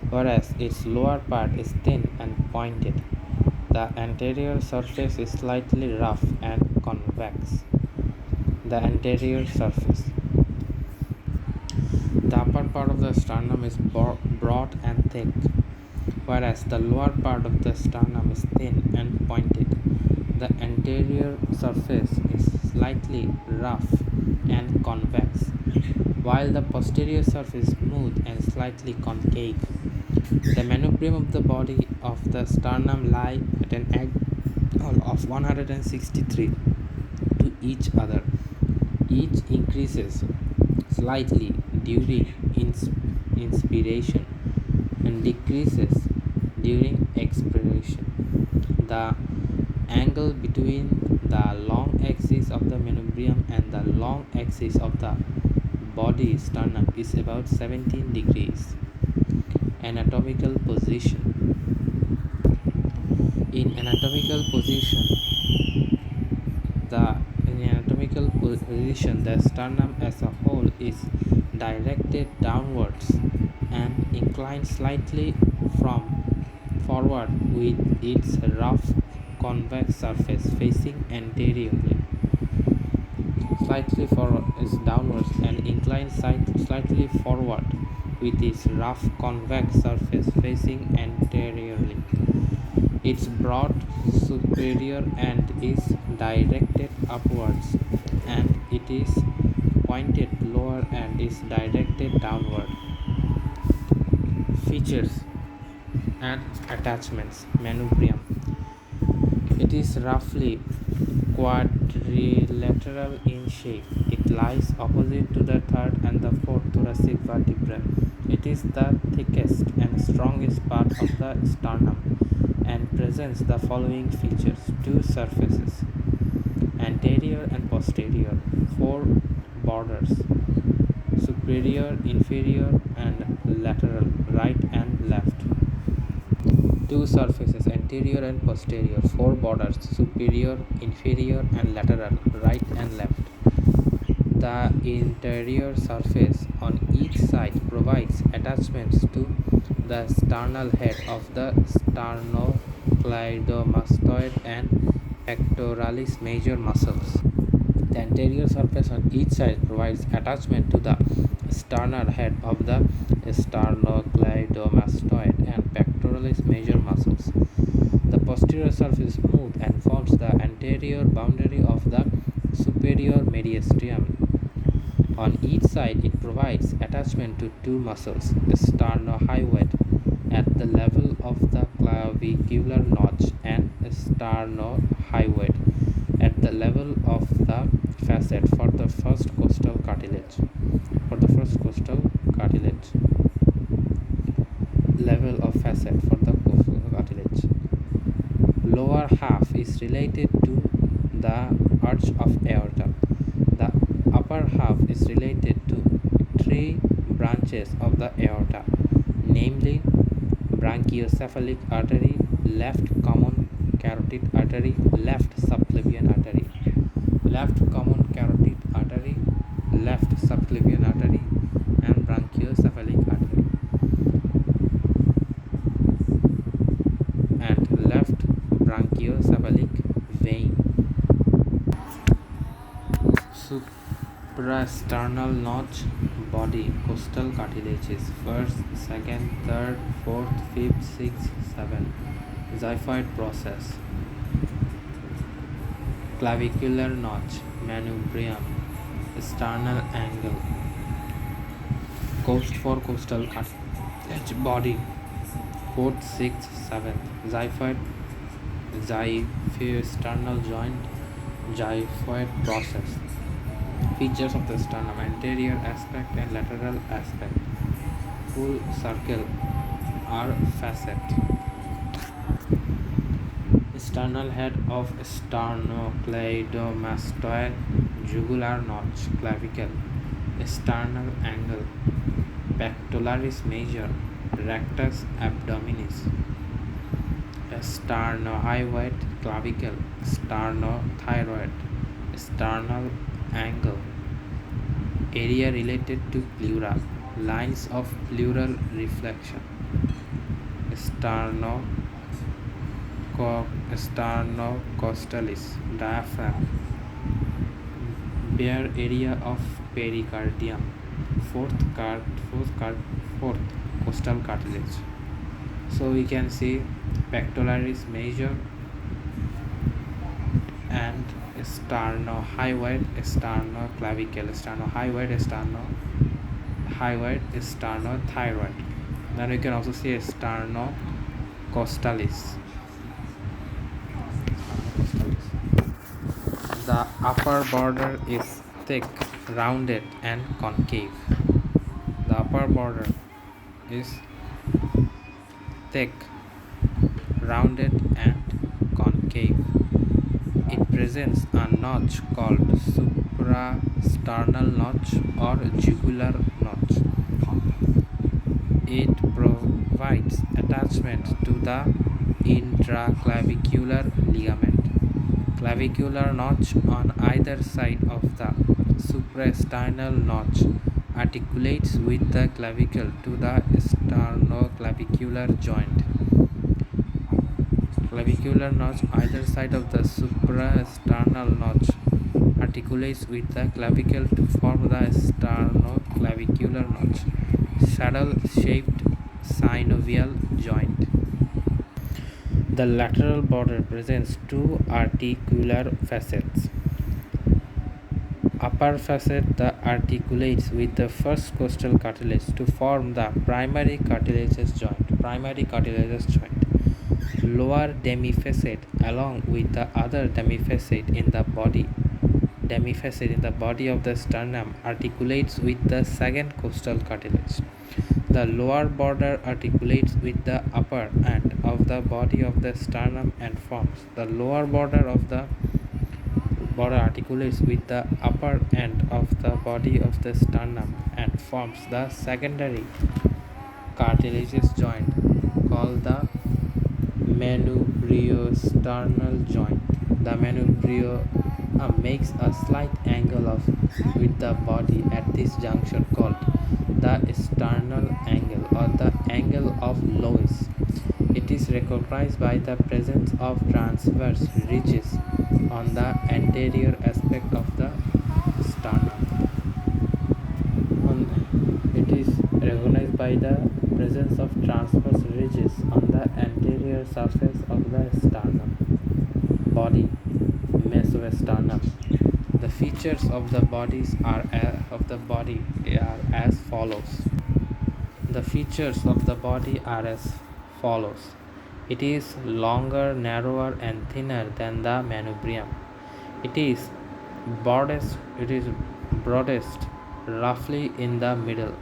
whereas its lower part is thin and pointed. The anterior surface is slightly rough and convex. The anterior surface. The upper part of the sternum is broad and thick, whereas the lower part of the sternum is thin and pointed. The anterior surface is slightly rough and convex, while the posterior surface is smooth and slightly concave. The manubrium of the body of the sternum lie at an angle of 163 to each other. Each increases slightly during inspiration and decreases during expiration. The angle between the long axis of the manubrium and the long axis of the body sternum is about 17 degrees. Anatomical position. In anatomical position, the sternum as a whole is directed downwards and inclined slightly from forward, with its rough convex surface facing anteriorly. Slightly forward is downwards and inclined slightly forward, with its rough convex surface facing anteriorly. Its broad superior end is directed upwards, and it is pointed lower end is directed downward. Features and attachments. Manubrium. It is roughly quadrilateral in shape. It lies opposite to the third and the fourth thoracic vertebrae. It is the thickest and strongest part of the sternum and presents the following features. Two surfaces, anterior and posterior. Four borders, superior, inferior, and lateral, right and left. Two surfaces, anterior and posterior. Four borders, superior, inferior, and lateral, right and left. The interior surface on each side provides attachments to the sternal head of the sternocleidomastoid and pectoralis major muscles. The anterior surface on each side provides attachment to the sternal head of the sternocleidomastoid and pectoralis major muscles. The posterior surface is smooth and forms the anterior boundary of the superior mediastinum. On each side, it provides attachment to two muscles, sternohyoid at the level of the clavicular notch and sternohyoid at the level of the facet for the first costal cartilage. Level of facet for the costal cartilage. Lower half is related to the arch of aorta. The upper half is related to three branches of the aorta, namely brachiocephalic artery, left common carotid artery, left subclavian artery. Left common carotid artery, left subclavian artery, and brachiocephalic artery, and left brachiocephalic vein. Suprasternal notch body costal cartilages first, second, third, fourth, fifth, sixth, seventh. Xiphoid process. Clavicular notch manubrium. Sternal angle. Coast for costal cartilage body fourth, sixth, seventh. Xiphoid sternal joint. Xiphoid process. Features of the sternum: anterior aspect and lateral aspect. Full circle or facet. Sternal head of sternocleidomastoid. Jugular notch. Clavicle. Sternal angle. Pectoralis major. Rectus abdominis. Sternohyoid clavicle. Sternothyroid. Sternal angle. Area related to pleura. Lines of pleural reflection. Sternocostalis. Diaphragm. Bare area of pericardium. Fourth costal cartilage. So we can see pectoralis major and sternohyoid, sternoclavicle, sternohyoid, sternothyroid. Then we can also see sternocostalis. The upper border is thick, rounded, and concave. The upper border is thick, rounded, and concave. It presents a notch called suprasternal notch or jugular notch. It provides attachment to the intraclavicular ligament. Clavicular notch on either side of the suprasternal notch articulates with the clavicle to the sternoclavicular joint. Clavicular notch either side of the suprasternal notch articulates with the clavicle to form the sternoclavicular notch. Saddle-shaped synovial joint. The lateral border presents two articular facets. Upper facet that articulates with the first costal cartilage to form the primary cartilaginous joint. Lower demifacet along with the other demifacet in the body of the sternum articulates with the second costal cartilage. The lower border articulates with the upper end of the body of the sternum and forms. The lower border articulates with the upper end of the body of the sternum and forms the secondary cartilaginous joint called the manubriosternal joint. The manubrio makes a slight angle with the body at this junction called the sternal angle or the angle of Lois. It is recognized by the presence of transverse ridges on the anterior aspect of the sternum. It is recognized by the presence of transverse ridges on the anterior surface of the sternum. Body, mesosternum. The features of the body are as follows. The features of the body are as follows. It is longer, narrower, and thinner than the manubrium. It is broadest roughly in the middle,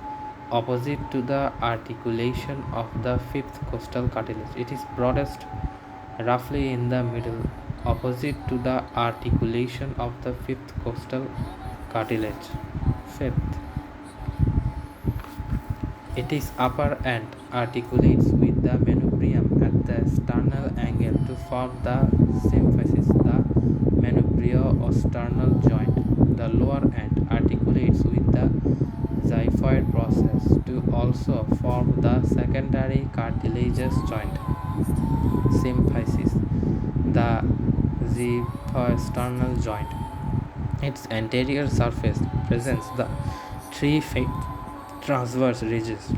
opposite to the articulation of the fifth costal cartilage. It is broadest roughly in the middle, opposite to the articulation of the fifth costal cartilage. Fifth. Its upper end articulates with the manubrium at the sternal angle to form the symphysis, the manubrio-osternal joint. The lower end articulates with the xiphoid process to also form the secondary cartilaginous joint, symphysis, the xiphoesternal joint. Its anterior surface presents the three transverse ridges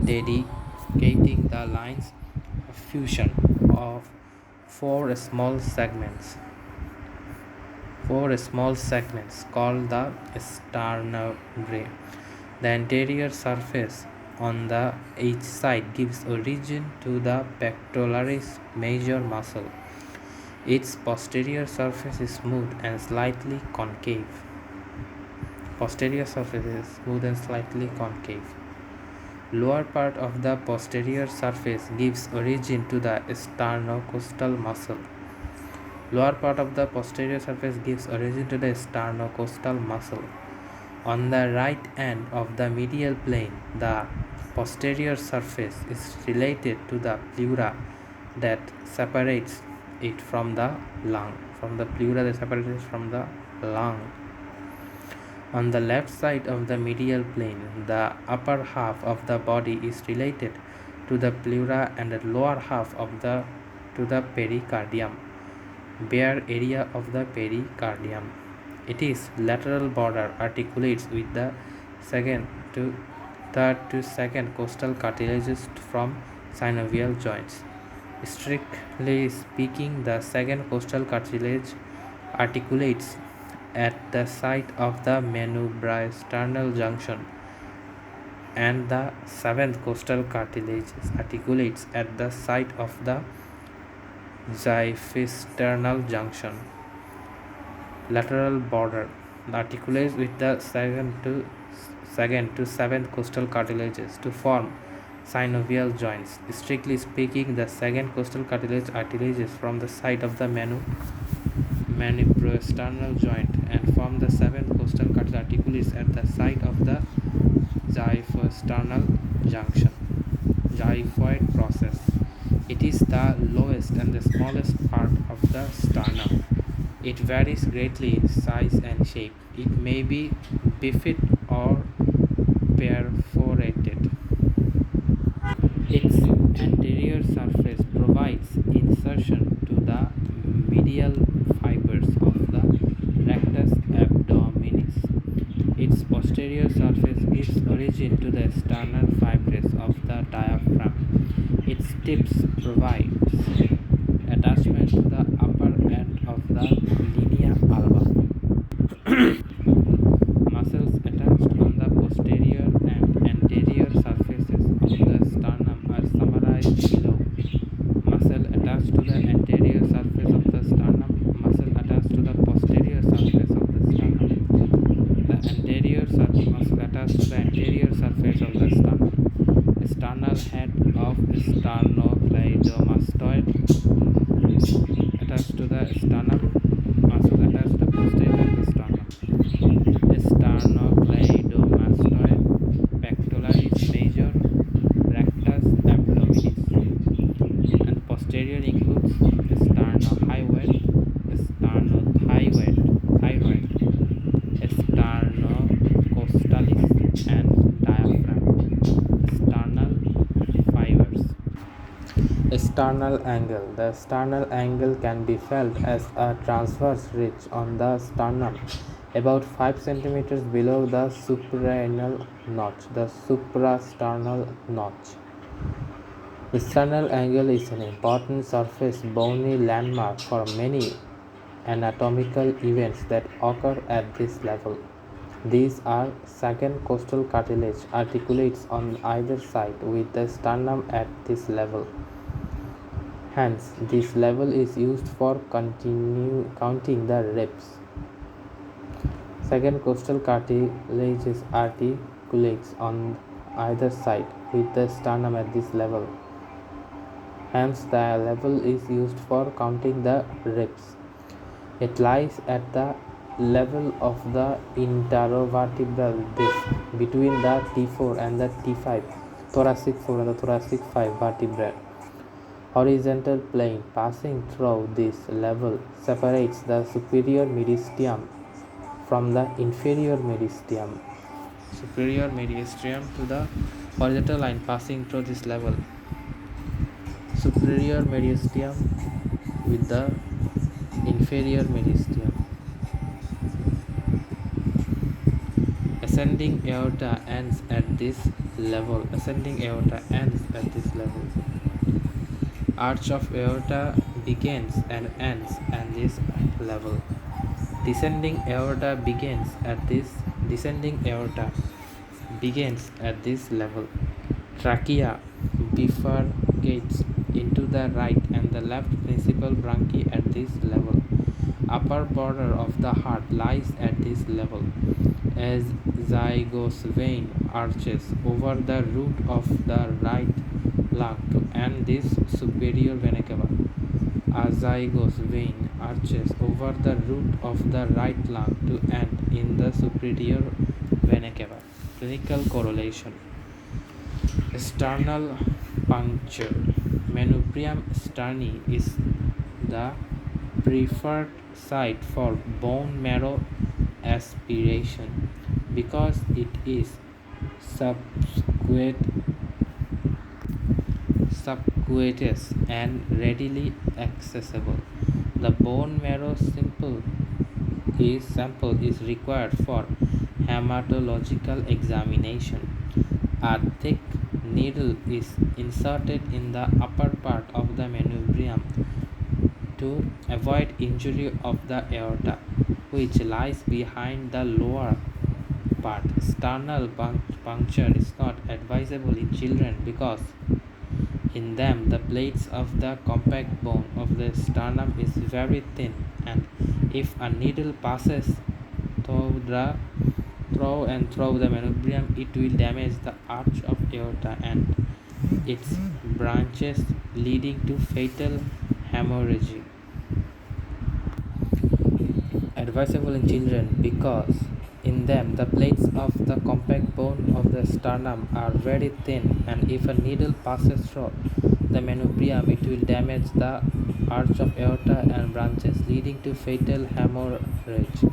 dedicating the lines of fusion of four small segments called the sternobrae. The anterior surface on the each side gives origin to the pectoralis major muscle. Its posterior surface is smooth and slightly concave. Lower part of the posterior surface gives origin to the sternocostal muscle. On the right end of the medial plane, the posterior surface is related to the pleura that separates it from the lung. On the left side of the medial plane, the upper half of the body is related to the pleura and the lower half to the pericardium, bare area of the pericardium. Its lateral border articulates with the third to second costal cartilages from synovial joints. Strictly speaking, the second costal cartilage articulates at the site of the manubrosternal junction, and the seventh costal cartilage articulates at the site of the xiphisternal junction. Lateral border articulates with the second to seventh costal cartilages to form synovial joints. Strictly speaking, the second costal cartilage articulates from the site of the manubrosternal joint and from the seventh costal cartilage articulates at the site of the xiphisternal junction. Xiphoid process. It is the lowest and the smallest part of the sternum. It varies greatly in size and shape. It may be bifid or perforated. Its anterior surface provides insertion to the medial fibers of the rectus abdominis. Its posterior surface gives origin to the sternal fibres of the diaphragm. Its tips provides attachment to the upper end of the linea alba. Muscles attached on the posterior and anterior surfaces of the sternum are summarized below. Muscle attached to the anterior surface of the sternum. Muscle attached to the posterior surface of the sternum. The anterior muscle attached to the anterior surface of the sternum. Sternal head of sternocleidomastoid attached to the sternum. Muscle attached to the posterior of the sternum. Sternocleidomastoid, pectoralis major, rectus abdominis. And posterior includes sternohyoid, sternothyroid, sternocostalis, and diaphragm. Sternal fibers. Sternal angle. The sternal angle can be felt as a transverse ridge on the sternum about 5 cm below the supraanal notch, the suprasternal notch. The sternal angle is an important surface bony landmark for many anatomical events that occur at this level. These are second costal cartilage articulates on either side with the sternum at this level. Hence, this level is used for counting the ribs. Second costal cartilage articulates on either side with the sternum at this level. Hence, the level is used for counting the ribs. It lies at the level of the intervertebral disc between the T4 and the T5, thoracic 4 and the thoracic 5 vertebrae. Horizontal plane passing through this level separates the superior mediastinum from the inferior mediastinum. Superior mediastinum to the horizontal line passing through this level. Superior mediastinum with the inferior mediastinum. Ascending aorta ends at this level. Ascending aorta ends at this level. Arch of aorta begins and ends at this level. Descending aorta begins at this level. Trachea bifurcates into the right and the left principal bronchi at this level. Upper border of the heart lies at this level. As zygous vein arches over the root of the right lung to end this superior vena cava. A zygous vein arches over the root of the right lung to end in the superior vena cava. Clinical correlation. Sternal puncture. Manubrium sterni is the preferred site for bone marrow aspiration because it is subcutaneous and readily accessible. The bone marrow sample is required for hematological examination. A thick needle is inserted in the upper part of the manubrium to avoid injury of the aorta, which lies behind the lower part. Sternal puncture is not advisable in children because in them the plates of the compact bone of the sternum is very thin, and if a needle passes through the manubrium, it will damage the arch of aorta and its branches, leading to fatal hemorrhage. Advisable in children because in them the plates of the compact bone of the sternum are very thin, and if a needle passes through the manubrium, it will damage the arch of aorta and branches, leading to fatal hemorrhage.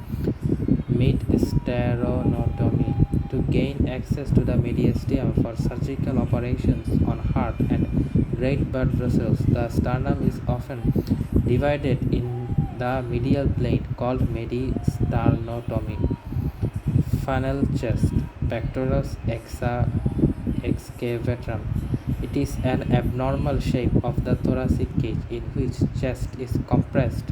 Mid-sternotomy. To gain access to the mediastinum for surgical operations on heart and great blood vessels, the sternum is often divided in the medial plane called midi-sternotomy. Funnel chest. Pectoris excavatum. It is an abnormal shape of the thoracic cage in which chest is compressed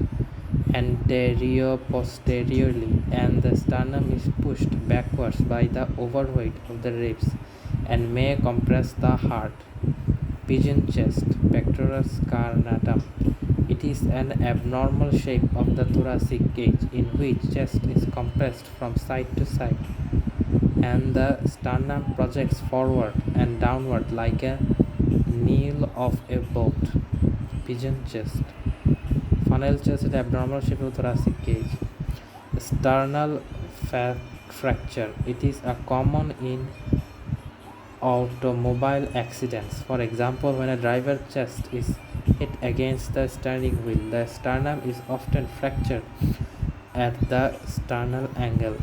anterior-posteriorly and the sternum is pushed backwards by the overweight of the ribs and may compress the heart. Pigeon chest. Pectoris carnatum. It is an abnormal shape of the thoracic cage in which chest is compressed from side to side and the sternum projects forward and downward like a keel of a boat. Pigeon chest. Funnel chest is an abnormal shape of thoracic cage. Sternal fracture. It is a common in automobile accidents. For example, when a driver's chest is hit against the steering wheel, the sternum is often fractured at the sternal angle.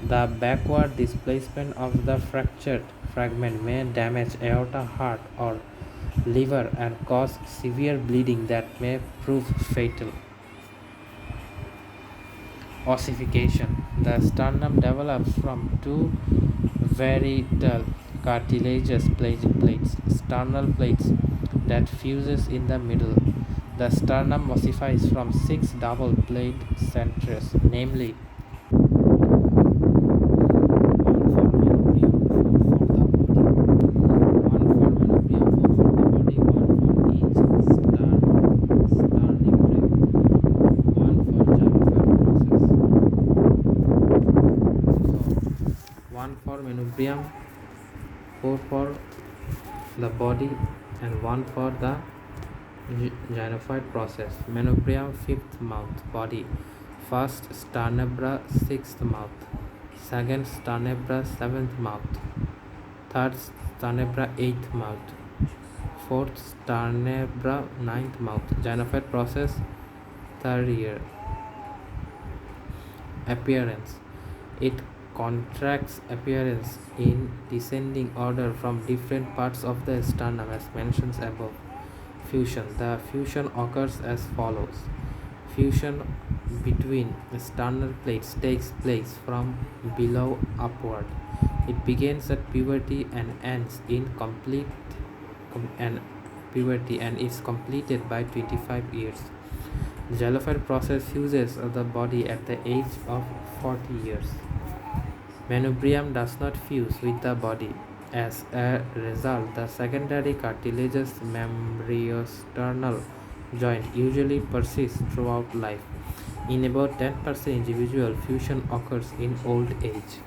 The backward displacement of the fractured fragment may damage aorta, heart, or liver and cause severe bleeding that may prove fatal. Ossification. The sternum develops from two varietal cartilaginous plates, sternal plates, that fuses in the middle. The sternum ossifies from 6 double plate centers, namely one for manubrium, 4 for the body, and 1 for the gynoid process. Manubrium 5th mouth, body. First sternebra 6th mouth. Second sternebra 7th mouth. Third sternebra 8th mouth. Fourth sternebra 9th mouth. Gynoid process 3rd year. Appearance. It contracts appearance in descending order from different parts of the sternum as mentioned above. Fusion. The fusion occurs as follows. Fusion between sternal plates takes place from below upward. It begins at puberty and ends in and puberty and is completed by 25 years. The xylophile process fuses the body at the age of 40 years. Manubrium does not fuse with the body. As a result, the secondary cartilaginous membrosternal joint usually persists throughout life. In about 10% individual, fusion occurs in old age.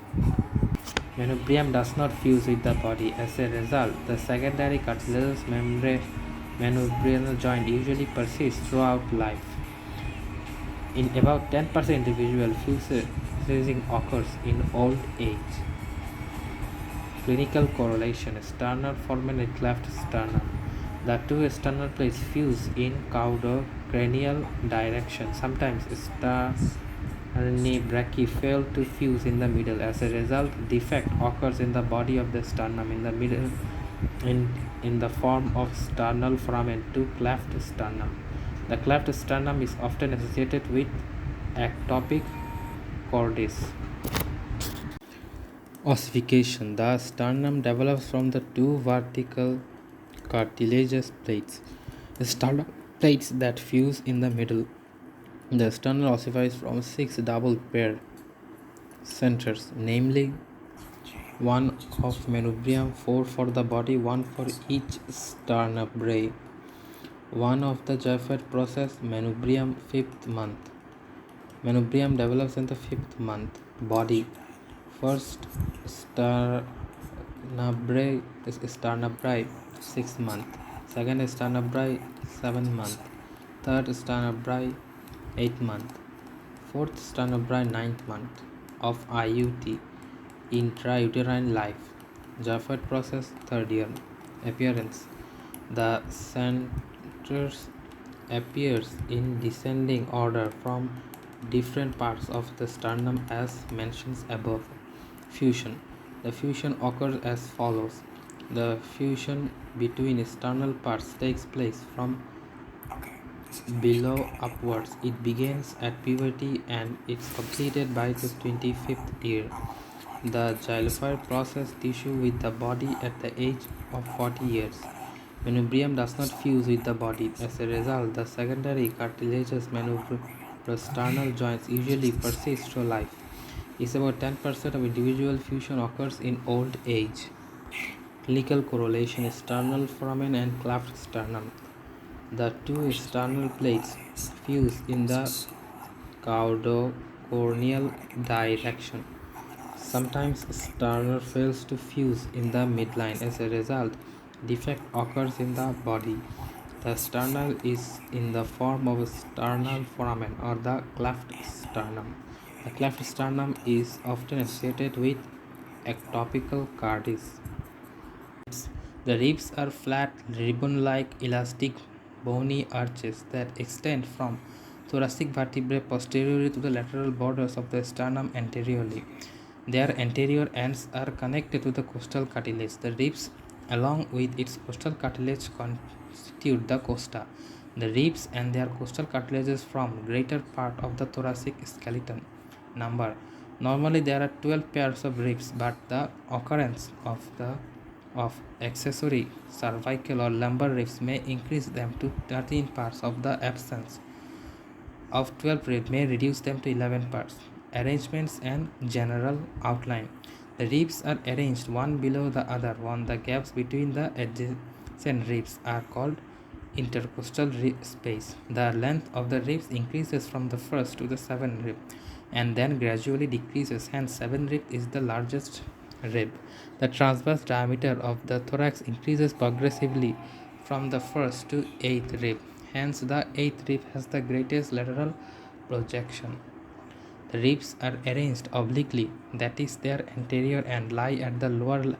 Manubrium does not fuse with the body. As a result, the secondary cartilaginous membrosternal joint usually persists throughout life. In about 10% individual, fusing occurs in old age. Clinical correlation: sternal foramen and cleft sternum. The two sternal plates fuse in caudocranial direction. Sometimes sternibranchi fail to fuse in the middle. As a result, defect occurs in the body of the sternum in the middle in the form of sternal foramen to cleft sternum. The cleft sternum is often associated with ectopic cordis. Ossification: the sternum develops from the two vertical cartilaginous plates, sternal plates that fuse in the middle. The sternum ossifies from 6 double paired centers, namely one of manubrium, 4 for the body, 1 for each sternabrae. One of the xylophite process, manubrium, 5th month. Manubrium develops in the 5th month. Body: first sternabrae 6th month, second sternabrae 7th month, third sternabrae 8th month, fourth sternabrae 9th month of IUT, intrauterine life. Xylophite process, 3rd year. Appearance: the centers appears in descending order from different parts of the sternum as mentioned above. Fusion: the fusion occurs as follows. The fusion between sternal parts takes place from below upwards. It begins at puberty and is completed by the 25th year. The xylophile process tissue with the body at the age of 40 years. Manubrium does not fuse with the body. As a result, the secondary cartilaginous membrosternal joints usually persist through life. Is about 10% of individual fusion occurs in old age. Clinical correlation: sternal foramen and cleft sternum. The two sternal plates fuse in the caudocranial direction. Sometimes sternum fails to fuse in the midline. As a result, defect occurs in the body. The sternum is in the form of a sternal foramen or the cleft sternum. The cleft sternum is often associated with ectopical cordis. The ribs are flat, ribbon-like, elastic, bony arches that extend from thoracic vertebrae posteriorly to the lateral borders of the sternum anteriorly. Their anterior ends are connected to the costal cartilage. The ribs, along with its costal cartilage, constitute the costa. The ribs and their costal cartilages form greater part of the thoracic skeleton. Number: normally there are 12 pairs of ribs, but the occurrence of accessory cervical or lumbar ribs may increase them to 13 parts. Of the absence of 12 ribs may reduce them to 11 parts. Arrangements and general outline: the ribs are arranged one below the other. The gaps between the adjacent ribs are called intercostal rib space. The length of the ribs increases from the first to the seventh rib and then gradually decreases. Hence, seventh rib is the largest rib. The transverse diameter of the thorax increases progressively from the first to eighth rib. Hence, the eighth rib has the greatest lateral projection. The ribs are arranged obliquely, that is, their anterior end lie at the lower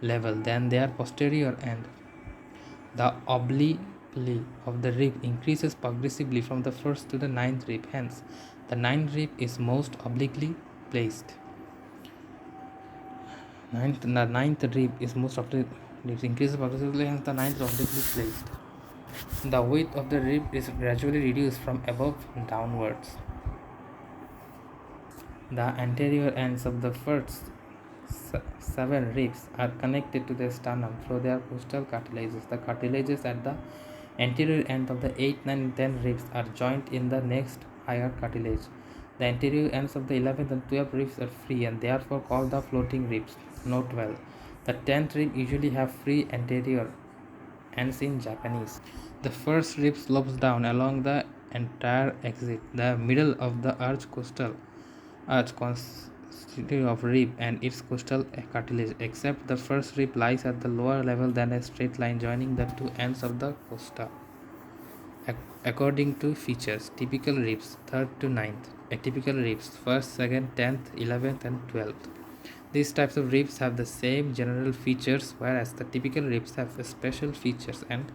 level than their posterior end. The oblique of the rib increases progressively from the first to the ninth rib. Hence, the ninth rib is most obliquely placed. The ninth rib is most obliquely increases progressively, hence the ninth is obliquely placed. The width of the rib is gradually reduced from above downwards. The anterior ends of the first seven ribs are connected to the sternum through their costal cartilages. The cartilages at the anterior end of the 8, 9, and 10 ribs are joined in the next higher cartilage. The anterior ends of the 11th and 12th ribs are free and therefore called the floating ribs. Note well, the 10th rib usually have free anterior ends in Japanese. The first rib slopes down along the entire exit. The middle of the arch constituted of rib and its costal cartilage, except the first rib lies at the lower level than a straight line joining the two ends of the costa. According to features, typical ribs 3rd to 9th, atypical ribs 1st, 2nd, 10th, 11th, and 12th. These types of ribs have the same general features, whereas the typical ribs have special features and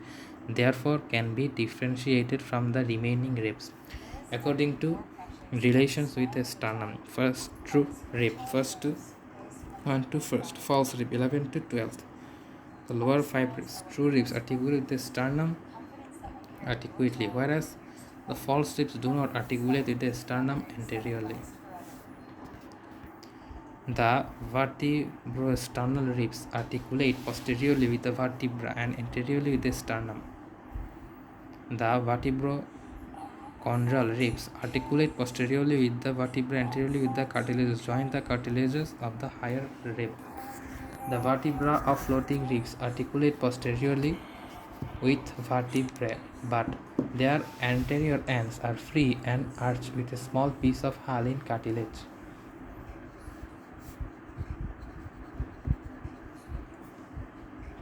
therefore can be differentiated from the remaining ribs. According to relations with the sternum, first true rib, first to 1 to first, false rib 11 to 12th. The lower 5 ribs, true ribs articulate with the sternum adequately, whereas the false ribs do not articulate with the sternum anteriorly. The vertebrosternal ribs articulate posteriorly with the vertebra and anteriorly with the sternum. The vertebrochondral ribs articulate posteriorly with the vertebra, anteriorly with the cartilages, join the cartilages of the higher rib. The vertebra of floating ribs articulate posteriorly with vertebrae, but their anterior ends are free and arch with a small piece of hyaline cartilage.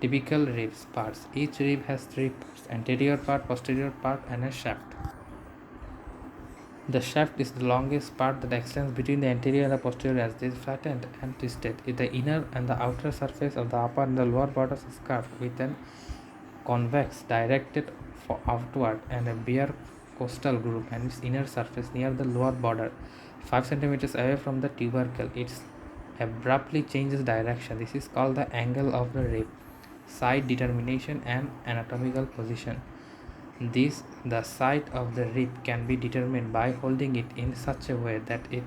Typical ribs parts. Each rib has three parts: anterior part, posterior part, and a shaft. The shaft is the longest part that extends between the anterior and the posterior as it is flattened and twisted. The inner and the outer surface of the upper and the lower borders is curved with an convex directed outward and a bare costal groove and its inner surface near the lower border 5 cm away from the tubercle. It abruptly changes direction. This is called the angle of the rib. Site determination and anatomical position. The site of the rib can be determined by holding it in such a way that it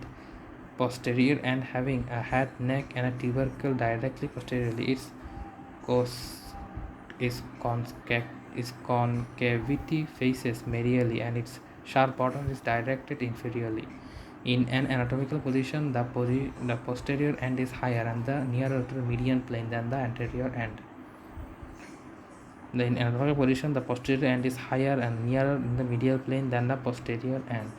posterior and having a head, neck, and a tubercle directly posteriorly. Its concavity faces medially and its sharp bottom is directed inferiorly. In an anatomical position, the posterior end is higher and nearer to the median plane than the anterior end. In anatomical position, the posterior end is higher and nearer in the medial plane than the posterior end.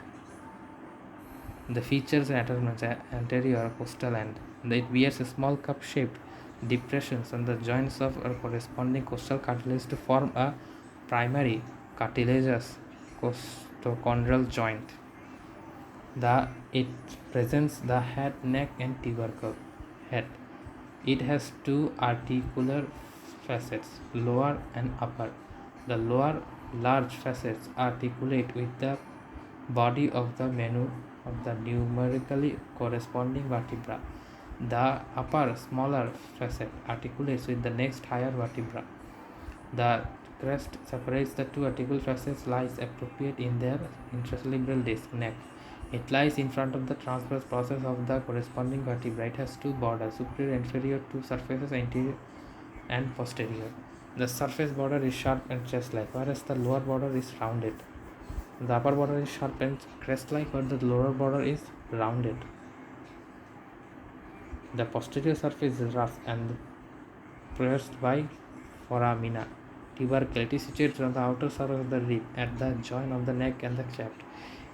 The features and attachments: anterior costal end. It bears a small cup-shaped depressions on the joints of a corresponding costal cartilage to form a primary cartilaginous costochondral joint. It presents the head, neck, and tubercle. Head. It has two articular facets, lower and upper. The lower large facets articulate with the body of the numerically corresponding vertebra. The upper smaller facet articulates with the next higher vertebra. The crest separates the two articular facets lies appropriate in their intracerebral disc, neck. It lies in front of the transverse process of the corresponding vertebra. It has two borders, superior and inferior, two surfaces, anterior and posterior. The surface border is sharp and chest-like, whereas the lower border is rounded. The upper border is sharp and crest-like, while the lower border is rounded. The posterior surface is rough and pierced by foramina. Tubercle. It is situated on the outer surface of the rib at the joint of the neck and the chap.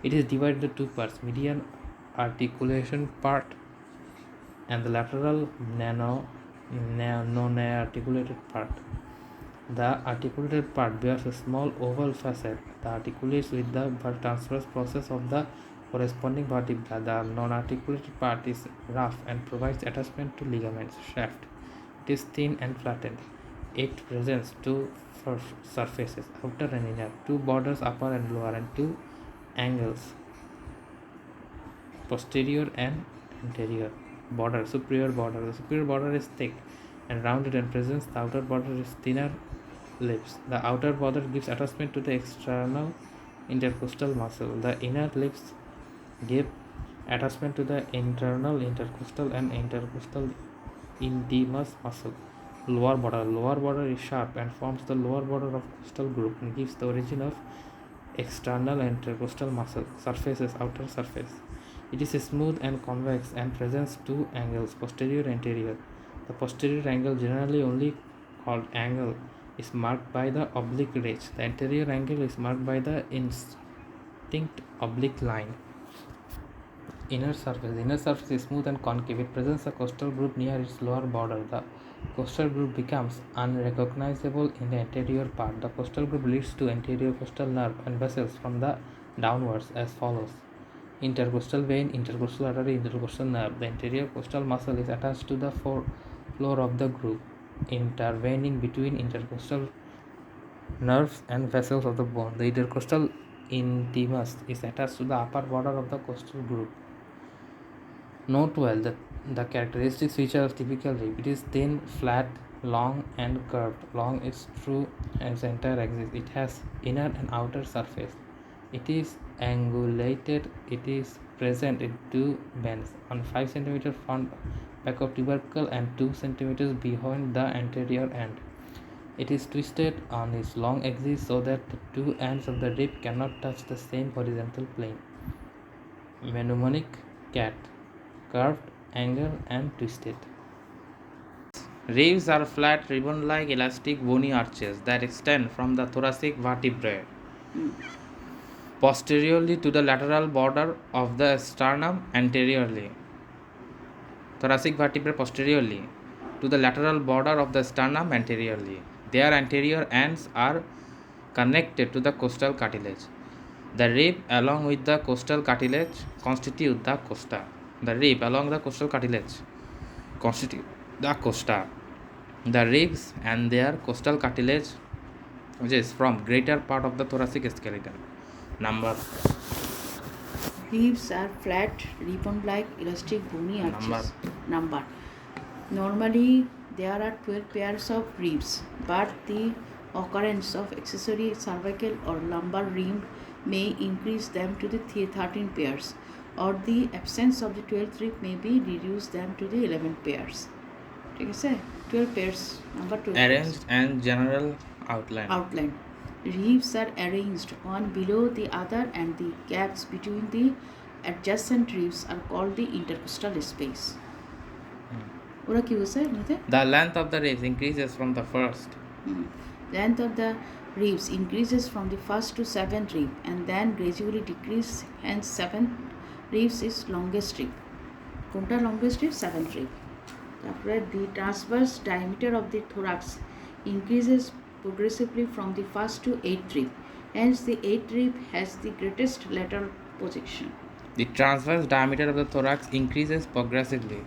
It is divided into two parts: median articulation part and the lateral non-articulated part. The articulated part bears a small oval facet that articulates with the transverse process of the corresponding vertebra. The non-articulated part is rough and provides attachment to ligaments. Shaft. It is thin and flattened. It presents two surfaces, outer and inner, two borders, upper and lower, and two angles, posterior and anterior. Border, superior border. The superior border is thick and rounded and presents. The outer border is thinner lips. The outer border gives attachment to the external intercostal muscle. The inner lips give Attachment to the internal intercostal and intercostal intimus muscle. Lower border. Lower border is sharp and forms the lower border of costal group and gives the origin of external intercostal muscle. Surfaces. Outer surface. It is smooth and convex and presents two angles, posterior and anterior. The posterior angle, generally only called angle, is marked by the oblique ridge. The anterior angle is marked by the instinct oblique line. Inner surface. The inner surface is smooth and concave. It presents a costal group near its lower border. The costal group becomes unrecognizable in the anterior part. The costal group leads to anterior costal nerve and vessels from the downwards as follows. Intercostal vein, intercostal artery, intercostal nerve. The anterior costal muscle is attached to the floor of the group, intervening between intercostal nerves and vessels of the bone. The intercostal intimus is attached to the upper border of the costal group. Note well the characteristic feature of typical rib. It is thin, flat, long, and curved. Long is true its entire axis. It has inner and outer surface. It is angulated. It is present in two bends on 5 cm front back of tubercle and 2 cm behind the anterior end. It is twisted on its long axis so that the two ends of the rib cannot touch the same horizontal plane. Mnemonic cat. Curved, angle, and twisted. Ribs are flat, ribbon-like, elastic, bony arches that extend from the thoracic vertebrae posteriorly to the lateral border of the sternum anteriorly. Thoracic vertebrae posteriorly to the lateral border of the sternum anteriorly. Their anterior ends are connected to the costal cartilage. The rib along with the costal cartilage constitute the costa. The rib along the costal cartilage constitute the costa. The ribs and their costal cartilage, which is from greater part of the thoracic skeleton. Number. Ribs are flat, ribbon-like, elastic, bony arches. Number. Normally, there are 12 pairs of ribs, but the occurrence of accessory cervical or lumbar rib may increase them to the 13 pairs, or the absence of the 12th rib may be reduce them to the 11 pairs. ठीक है 12 pairs. Number 12. Arranged and general outline. Ribs are arranged one below the other, and the gaps between the adjacent ribs are called the intercostal space. ওরা কি বলছে এমনিতে? The length of the ribs increases from the first. Length of the ribs increases from the first to 7th rib and then gradually decrease, hence 7th ribs is longest rib. কোনটা longest rib? 7th rib. তারপরে the transverse diameter of the thorax increases progressively from the first to 8th rib. Hence the 8th rib has the greatest lateral projection. The transverse diameter of the thorax increases progressively.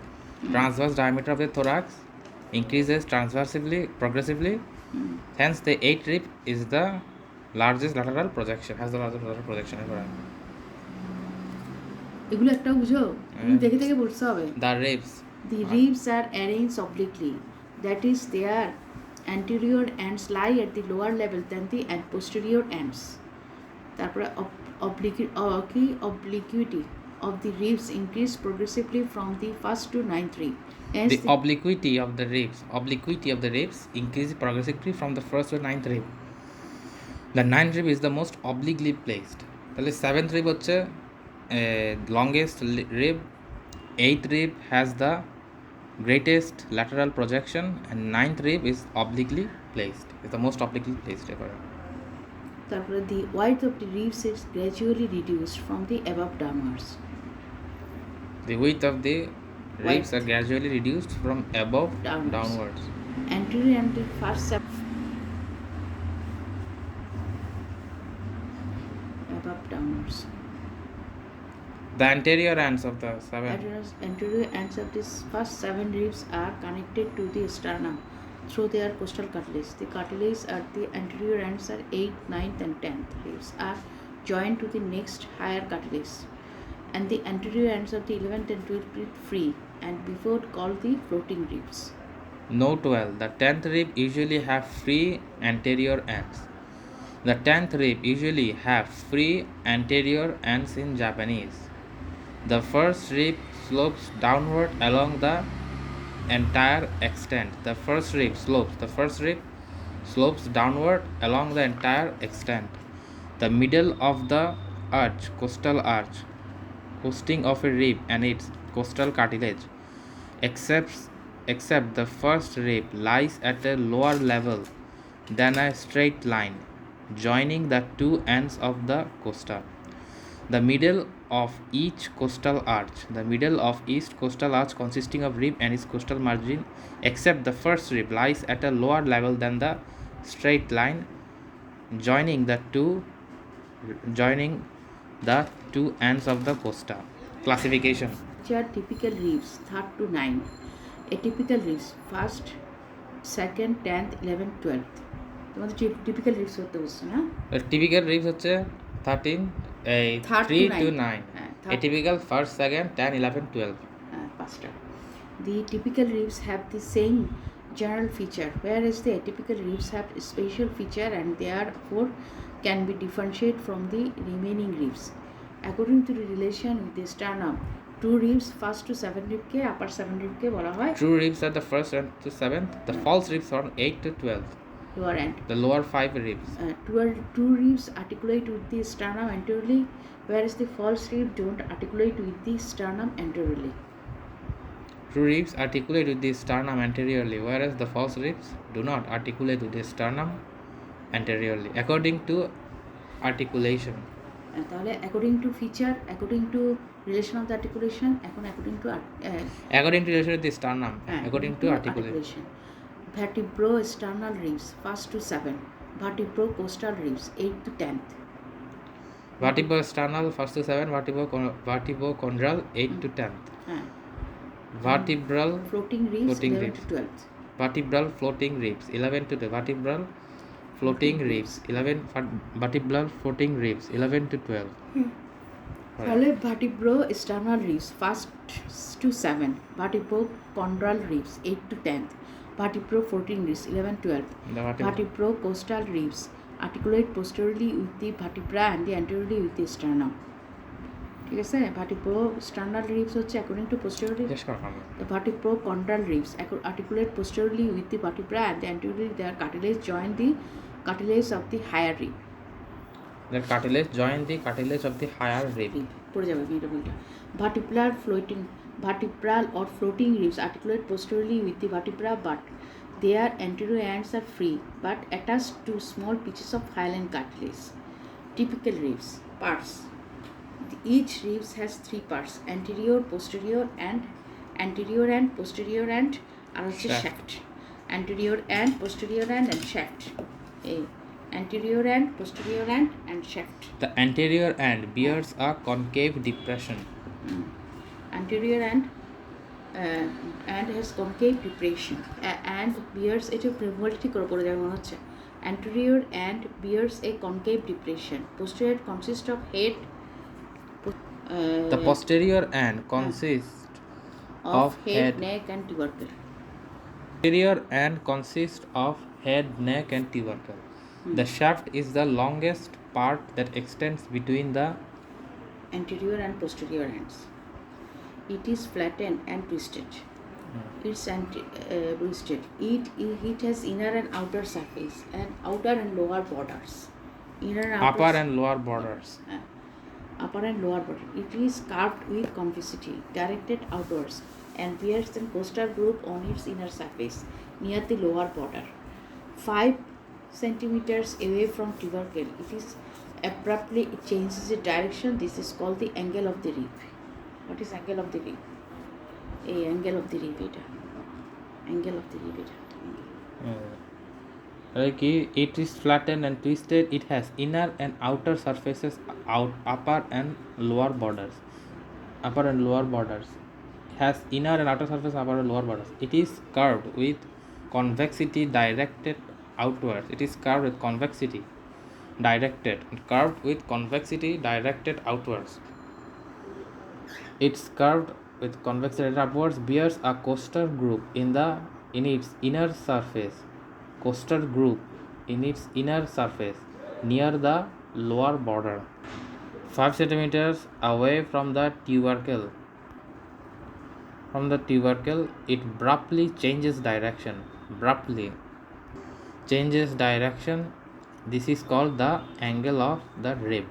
Transverse diameter of the thorax increases progressively. Hence the 8th rib is the largest lateral projection, has the largest lateral projection. এগুলো একটা বুঝো দেখে দেখে পড়তে হবে. The ribs. The ribs are arranged obliquely, that is, their anterior ends lie at the lower level than the posterior ends. তারপরে obliquity of the ribs increase progressively from the first to 9th rib. The obliquity of the ribs increases progressively from the first to 9th rib. The 9th rib is the most obliquely placed. তাহলে 7th rib হচ্ছে longest rib, 8th rib has the greatest lateral projection, and 9th rib is obliquely placed. It's the most obliquely placed ever. তারপরে the width of the ribs is gradually reduced from the above downwards. The width of the ribs are gradually reduced from above downwards. Anterior and the first above downwards. The anterior ends of the Anterior ends of the first 7 ribs are connected to the sternum through their costal cartilage. The cartilage at the anterior ends are 8th, 9th, and 10th ribs are joined to the next higher cartilage, and the anterior ends of the 11th and 12th rib free and before called the floating ribs. Note well, the 10th rib usually have free anterior ends. The 10th rib usually have free anterior ends in Japanese. The first rib slopes downward along the entire extent. The first rib slopes downward along the entire extent. The middle of the arch, costal arch, hosting of a rib and its costal cartilage, except the first rib lies at a lower level than a straight line, joining the two ends of the costa. The middle of each costal arch consisting of rib and its costal margin, except the first rib, lies at a lower level than the straight line, joining the two ends of the costa. Classification. Which are typical ribs 3rd to 9th. Atypical ribs 1st, 2nd, 10th, 11th, 12th. তোমাদের typical ribs হতে হচ্ছে না? Typical ribs হচ্ছে 13 3 to 9. Atypical 1st, 2nd, 10, 11, 12. Faster. The typical ribs have the same general feature, whereas the atypical ribs have a special feature and therefore can be differentiated from the remaining ribs. According to the relation with the sternum, two ribs 1st to 7th rib ke upper 7th rib ke bola hoy True ribs are the 1st and to 7th. The false ribs are 8 to 12. lower end. The lower 5 ribs. Two ribs articulate with the sternum anteriorly, whereas the false rib don't articulate with the sternum anteriorly. True ribs articulate with the sternum anteriorly, whereas the false ribs do not articulate with the sternum anteriorly. According to articulation. তাহলে according to feature, according to relation of the articulation, according to relation with the sternum, according to articulation. Vertebrosternal ribs 1st to 7th. Vertebrocostal ribs 8th to 10th. Vertebrosternal 1st to 7th. Vertebrochondral 8th to 10th. Vertebral floating ribs 11th to 12th. Vertebral floating ribs 11 to 12. Vertebral floating ribs 11. Vertebral floating ribs 11 to 12. তাহলে vertebrosternal ribs 1st to 7th. Vertebrochondral ribs 8th to 10th. Vertebrofloating ribs 11 12th. Vertebrocostal ribs articulate posteriorly with the vertebra and the anteriorly with the sternum. ঠিক আছে? Vertebrosternal ribs হচ্ছে according to posteriorly. The vertebrochondral ribs articulate posteriorly with the vertebra and the anteriorly their cartilage join the cartilage of the higher rib. The cartilage join the cartilage of the higher rib. পড়ে যাবে মিডলটা. Vertebral or floating ribs articulate posteriorly with the vertebra, but their anterior ends are free but attached to small pieces of hyaline cartilage. Typical ribs parts. Each ribs has 3 parts: anterior, posterior, and posterior and also shaft. Anterior and posterior and shaft. Anterior and posterior and shaft. The anterior end bears a concave depression. Anterior and has concave depression and bears এটা প্রিমোলিটি করে পড়ে যাবে মনে হচ্ছে. Anterior and bears a concave depression. Posterior consists of head. The posterior end consists of head, neck, and tubercle. Posterior end consists of head, neck, and tubercle. The shaft is the longest part that extends between the anterior and posterior ends. It is flattened and twisted. It's twisted. It has inner and outer surface and outer and lower borders. Upper and lower borders. Upper and lower border. It is carved with concavity, directed outwards, and bears the costal group on its inner surface near the lower border. 5 centimeters away from tubercle, it is abruptly it changes its direction. This is called the angle of the rib. What is angle of the rib? Angle of the rib এটা. Angle of the rib এটা. It is flattened and twisted. It has inner and outer surfaces, upper and lower borders. Has inner and outer surface, upper and lower borders. It is curved with convexity directed outwards. It's curved with convexity upwards, bears a costal group in its inner surface. Near the lower border. 5 centimeters away from the tubercle. From the tubercle, it abruptly changes direction. This is called the angle of the rib.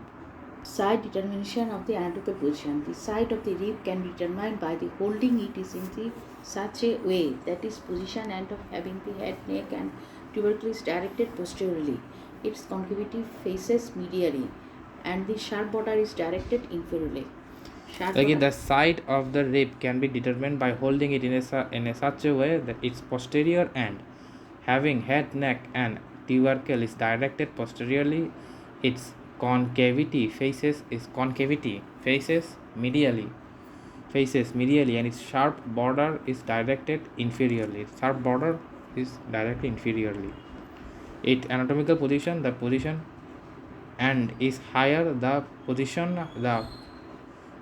Side determination of the anatomical position. The side of the rib can be determined by the holding it is in the such a way that its position and of having the head, neck and tubercle is directed posteriorly. Its concavity faces medially and the sharp border is directed inferiorly. Again, the side of the rib can be determined by holding it in a such a way that its posterior end, having head, neck, and tubercle is directed posteriorly. Its concavity faces medially, and its sharp border is directed inferiorly. Its anatomical position, the position end is higher. The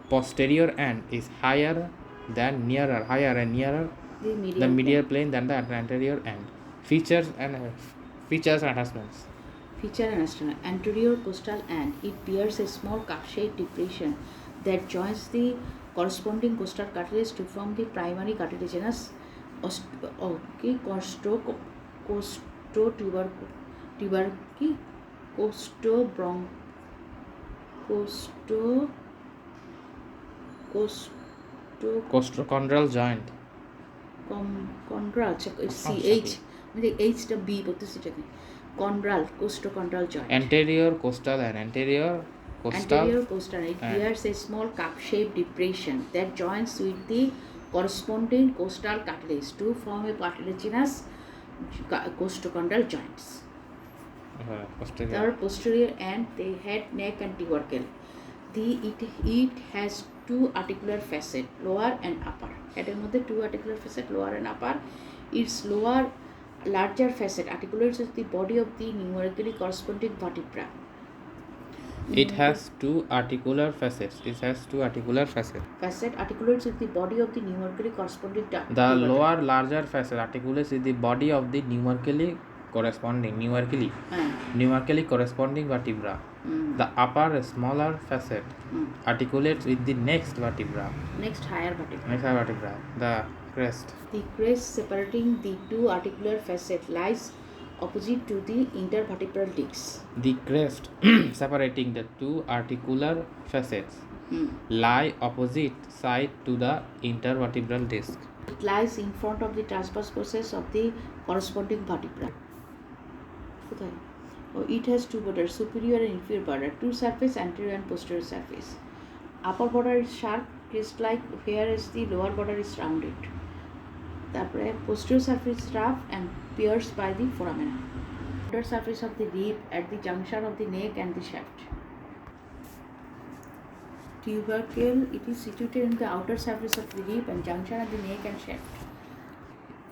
posterior end is higher and nearer the medial plane than the anterior end. Features and attachments. Feature and external. Anterior costal end. It bears a small cup-shaped depression that joins the corresponding costal cartilage to form the primary cartilaginous Costochondral joint. Chondral, CH, H টা B বলতেছি এটাকে chondral, costochondral joint. Anterior costal and anterior costal. It bears a small cup-shaped depression that joins with the corresponding costal cartilage to form a cartilaginous costochondral joints. Posterior and the head, neck and tubercle. It has two articular facets, lower and upper. Header মধ্যে two articular facets, lower and upper. Its lower larger facet articulates with the body of the numerically corresponding vertebra. It has two articular facets. Facet articulates with the body of the numerically corresponding The lower larger facet articulates with the body of the numerically corresponding vertebra. The upper smaller facet articulates with the next higher vertebra. The crest. The crest separating the two articular facets lies opposite to the intervertebral discs. The crest separating the two articular facets lie opposite side to the intervertebral disc. It lies in front of the transverse process of the corresponding vertebra. It has two borders, superior and inferior border, two surface, anterior and posterior surface. Upper border is sharp, crest-like, whereas the lower border is rounded. তারপরে posterior surface is rough and pierced by the foramina. Outer surface of the rib at the junction of the neck and the shaft. Tubercle, it is situated in the outer surface of the rib and junction of the neck and shaft.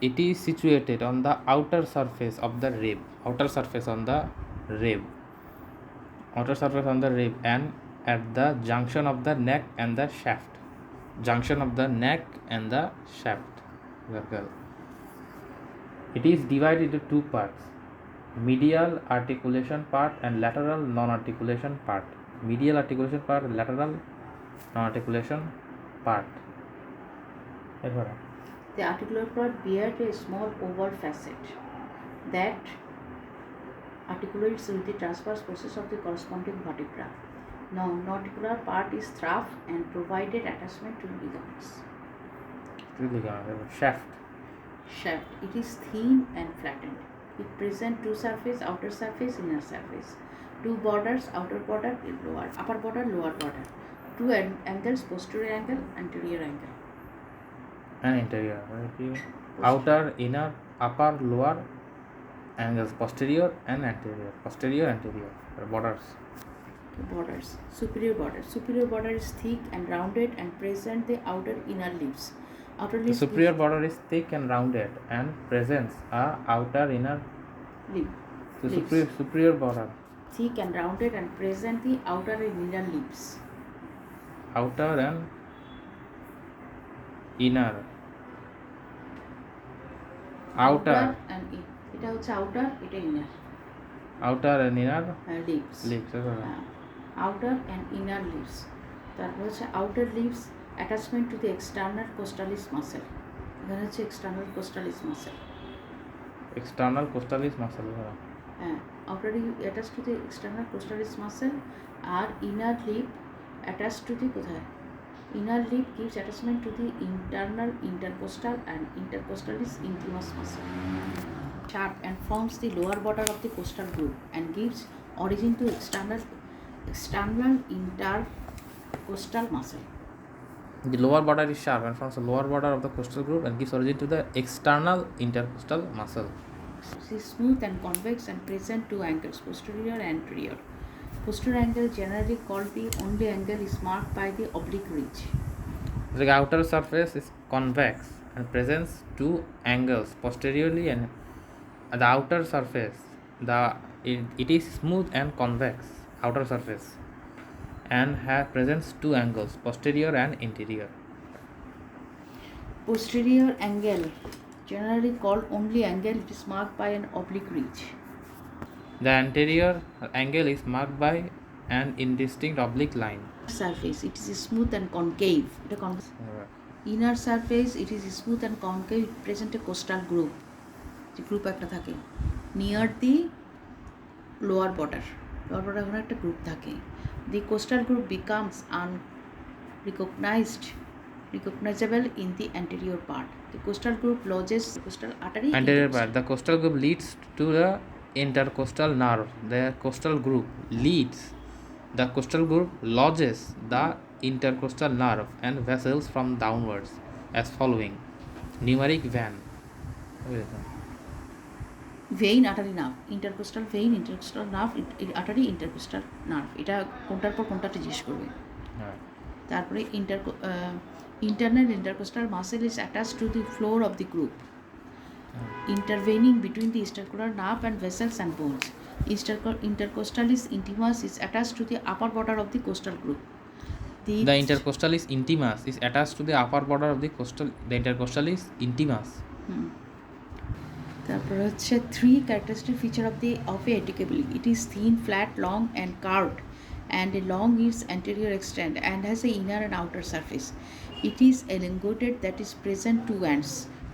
It is situated on the outer surface of the rib. Outer surface on the rib and at the junction of the neck and the shaft. It is divided into two parts: medial articulation part and lateral non-articulation part. Medial articulation part, lateral non-articulation part. The articular part bears a small oval facet that articulates with the transverse process of the corresponding vertebra. Non-articular part is rough and provided attachment to ligaments. Shaft. It is thin and flattened. It presents two surface, outer surface, inner surface. Two borders, outer border, upper border, lower border. Two angles, posterior angle, anterior angle. And interior. Outer, inner, upper, lower angles, posterior and anterior. Borders. Superior border is thick and rounded and present the outer inner leaves. The superior border is thick and rounded and presents outer inner leaf. The superior border thick and rounded and present the outer and inner leaves. Outer and inner. এটা হচ্ছে outer, এটা inner. Outer and inner leaves. outer and inner leaves. তারপর হচ্ছে outer leaves attachment to the external costalis muscle. এখানে হচ্ছে external costalis muscle. External costalis muscle. হ্যাঁ, outer leaf attached to the external costalis muscle R inner leaf attached to the কোথায়? Inner leaf gives attachment to the internal intercostal and intercostalis intimus muscle. Chap and forms the lower border of the costal group and gives origin to external intercostal muscle. The lower border is sharp and forms the lower border of the costal group and gives origin to the external intercostal muscle. It is smooth and convex and present two angles, posterior and anterior. Posterior angle, generally called the only angle, is marked by the oblique ridge. The outer surface is convex and presents two angles posteriorly, and the outer surface it is smooth and convex outer surface and presents two angles, posterior and interior. Posterior angle, generally called only angle, it is marked by an oblique ridge. The anterior angle is marked by an indistinct oblique line. Surface, it is smooth and concave. Inner surface, it is smooth and concave, it present a costal group. The group একটা থাকে near the lower border ওখানে একটা group থাকে. The costal group becomes recognizable in the anterior part. The costal group lodges the costal artery. Anterior part. The costal group leads to the intercostal nerve. The costal group lodges the intercostal nerve and vessels from downwards as following. Numeric vein. Vein, artery, nerve. Intercostal vein, intercostal nerve, artery, intercostal nerve. এটা কোনটার পর কোনটাতে জিজ্ঞেস করবে। তারপরে internal intercostal muscle is attached to the floor of the group, intervening between the intercostal nerve and vessels and bones. Intercostalis intimus is attached to the upper border of the costal group. The intercostalis intimus is attached to the upper border of the costal. The intercostalis intimus. তারপর হচ্ছে three characteristic feature of a articulate. It is thin, flat, long and curved, and along its anterior extent and has an inner and outer surface. It is elongated, that is present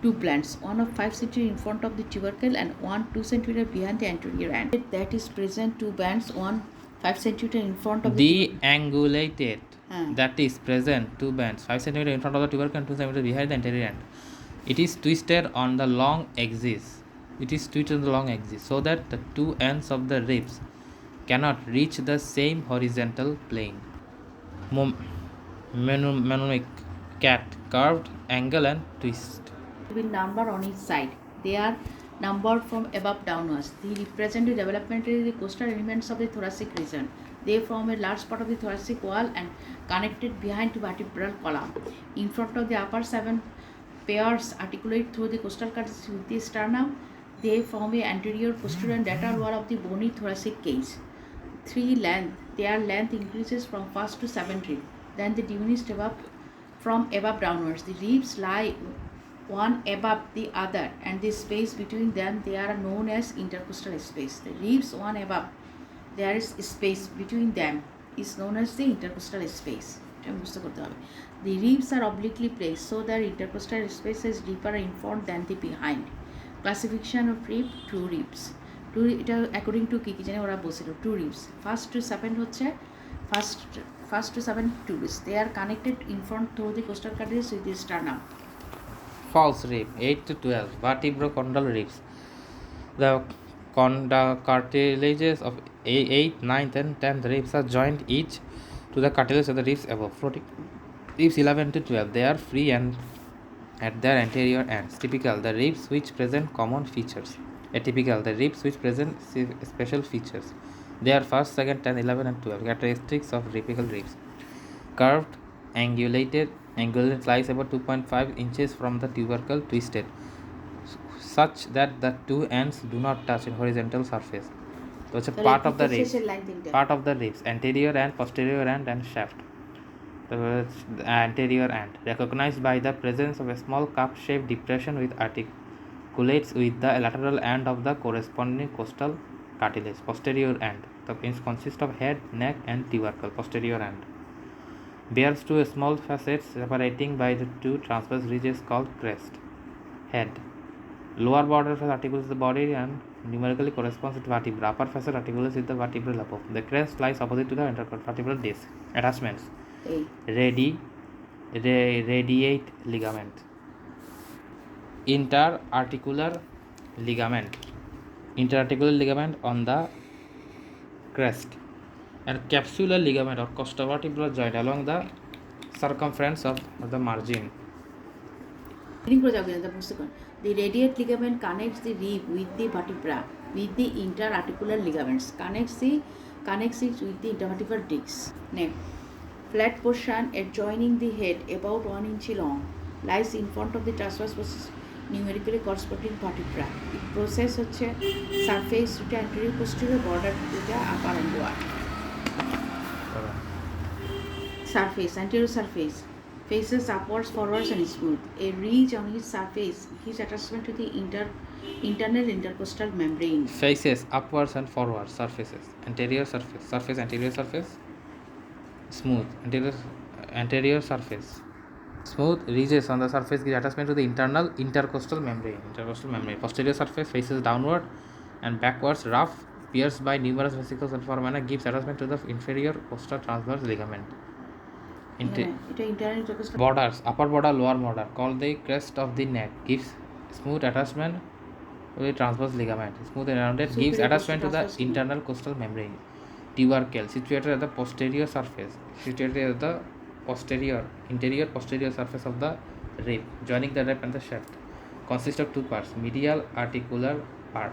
two blends, one of 5 cm in front of the tubercle and one 2 cm behind the anterior end. That is present two bands, one 5 cm in front of the angulated. That is present two bands, 5 cm in front of the tubercle and 2 cm behind the anterior end. It is twisted on the long axis. So that the two ends of the ribs cannot reach the same horizontal plane. Mnemonic cat, curved, angle and twist. Will number on each side. They are numbered from above downwards. They represent the developmentally the costal elements of the thoracic region. They form a large part of the thoracic wall and connected behind to vertebral column. In front of the upper 7 pairs articulate through the costal cartilage with the sternum. They form a anterior, posterior and lateral wall of the bony thoracic cage. Their length increases from 1st to 7th rib. Then they diminish from above downwards. The ribs lie one above the other, and the space between them they are known as intercostal space. The ribs one above, there is space between them is known as the intercostal space. The ribs are obliquely placed so that intercostal space is deeper in front than the behind. Classification of rib, two ribs. এটা according to কি জানি ওরা বলছিল two ribs. First to 7 হচ্ছে first to 7 two ribs. They are connected in front through the costal cartilage with the sternum. False rib, 8 to 12, vertebrocondyle ribs. The cartilages of 8th, 9th and 10th ribs are joined each to the cartilage of the ribs above. Floating ribs 11 to 12, they are free and at their anterior ends. Typical, the ribs which present common features. Atypical, the ribs which present special features. They are 1st, 2nd, 10, 11 and 12. Characteristics of typical ribs. Curved, angulated lies about 2.5 inches from the tubercle, twisted such that the two ends do not touch in horizontal surface. So it's a part of the ribs, anterior and posterior end and shaft. The anterior end, recognized by the presence of a small cup-shaped depression which articulates with the lateral end of the corresponding costal cartilage. Posterior end, The penis consists of head, neck, and tubercle, posterior end. Bears two small facets separating by the two transverse ridges called crest. Head. Lower border face articulates the body and numerically corresponds to vertebra. Upper facet articulates with the vertebral above. The crest lies opposite to the intervertebral disc. Attachments. Radiate ligament. Interarticular ligament. Interarticular ligament on the crest. And capsular ligament or costovertebral joint along the circumference of the margin. The radiate ligament connects the rib with the vertebra with the interarticular ligaments. Connects it with the intervertebral discs. Next, flat portion adjoining the head about 1 inch long lies in front of the transverse process numerically corresponding vertebra. It process surface to anterior posterior border to the upper and lower. Surface, anterior surface faces upwards, forwards, and smooth. A ridge on its surface gives attachment to the internal intercostal membrane. Faces upwards and forwards, surfaces. Anterior surface, anterior surface. Smooth, anterior surface. Smooth ridges on the surface give attachment to the internal intercostal membrane. Posterior surface faces downward and backwards, rough, pierced by numerous vesicles and foramina, gives attachment to the inferior costal transverse ligament. Borders, upper border, lower border, called the crest of the neck, gives smooth attachment to the transverse ligament. Smooth and rounded, gives attachment to the internal costal membrane. Tubercle, situated at the posterior surface, interior posterior surface of the rib, joining the rib and the shaft. Consists of two parts: medial articular part,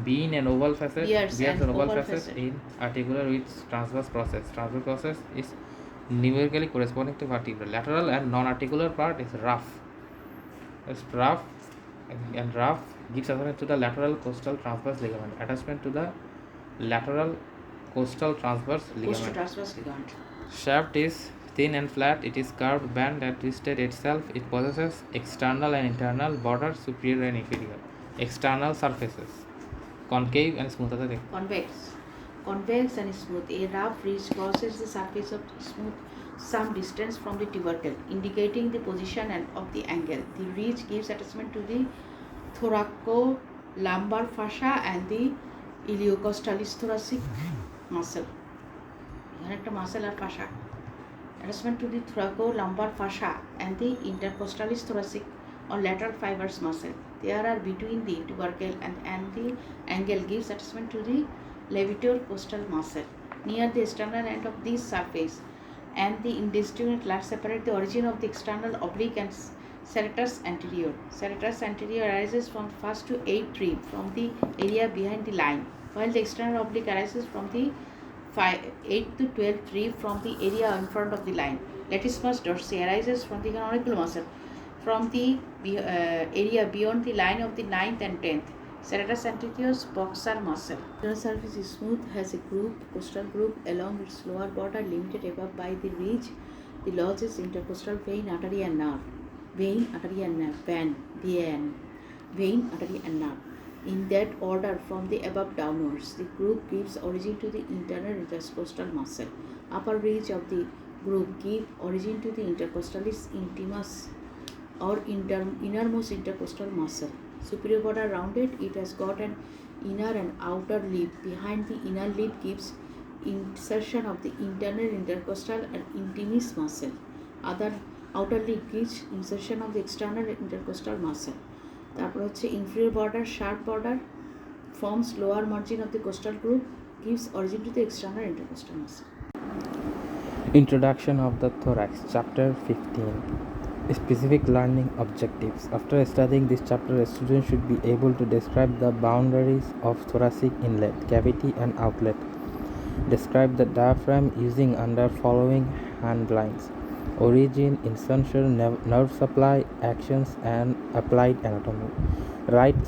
being an oval facet, bears an oval facet in articular with transverse process. Transverse process is numerically corresponding to vertebra. Lateral and non-articular part is rough. Rough gives attachment to the lateral costal transverse ligament. Attachment to the lateral costal transverse ligament. Shaft is thin and flat. It is curved, bent, and twisted itself. It possesses external and internal borders, superior and inferior. External surfaces, concave and smooth. Convex and smooth. A rough ridge crosses the surface of smooth some distance from the tubercle, indicating the position and of the angle. The ridge gives attachment to the thoracolumbar fascia and the iliocostalis thoracic muscle. Muscle or fascia. Attachment to the thoracolumbar fascia and the intercostalis thoracic or lateral fibers muscle. There are between the tubercle and the angle gives attachment to the levator costal muscle. Near the external end of this surface and the indistinct lat separate the origin of the external oblique and serratus anterior. Serratus anterior arises from 1st to 8th rib from the area behind the line, while the external oblique arises from the 8th to 12th rib from the area in front of the line. Latissimus dorsi arises from the canonical muscle from the area beyond the line of the 9th and 10th. Serratus anterior's boxer muscle. The surface is smooth, has a groove, costal groove along its lower border limited above by the ridge. The lodges intercostal vein, artery and nerve. Vein, artery and nerve. Vein, artery and nerve. In that order from the above downwards, the groove gives origin to the internal intercostal muscle. Upper ridge of the groove gives origin to the intercostalis intimus or innermost intercostal muscle. Superior border rounded, it has got an inner and outer lip. Behind the inner lip gives insertion of the internal intercostal and intimus muscle. Outer lip gives insertion of the external intercostal muscle. তারপর হচ্ছে inferior border, sharp border forms lower margin of the costal groove, gives origin to the external intercostal muscle. Introduction of the thorax, chapter 15. Specific learning objectives. After studying this chapter, a student should be able to describe the boundaries of thoracic inlet, cavity and outlet. Describe the diaphragm using under following handlines: origin, insertion, nerve supply, actions and applied anatomy. Write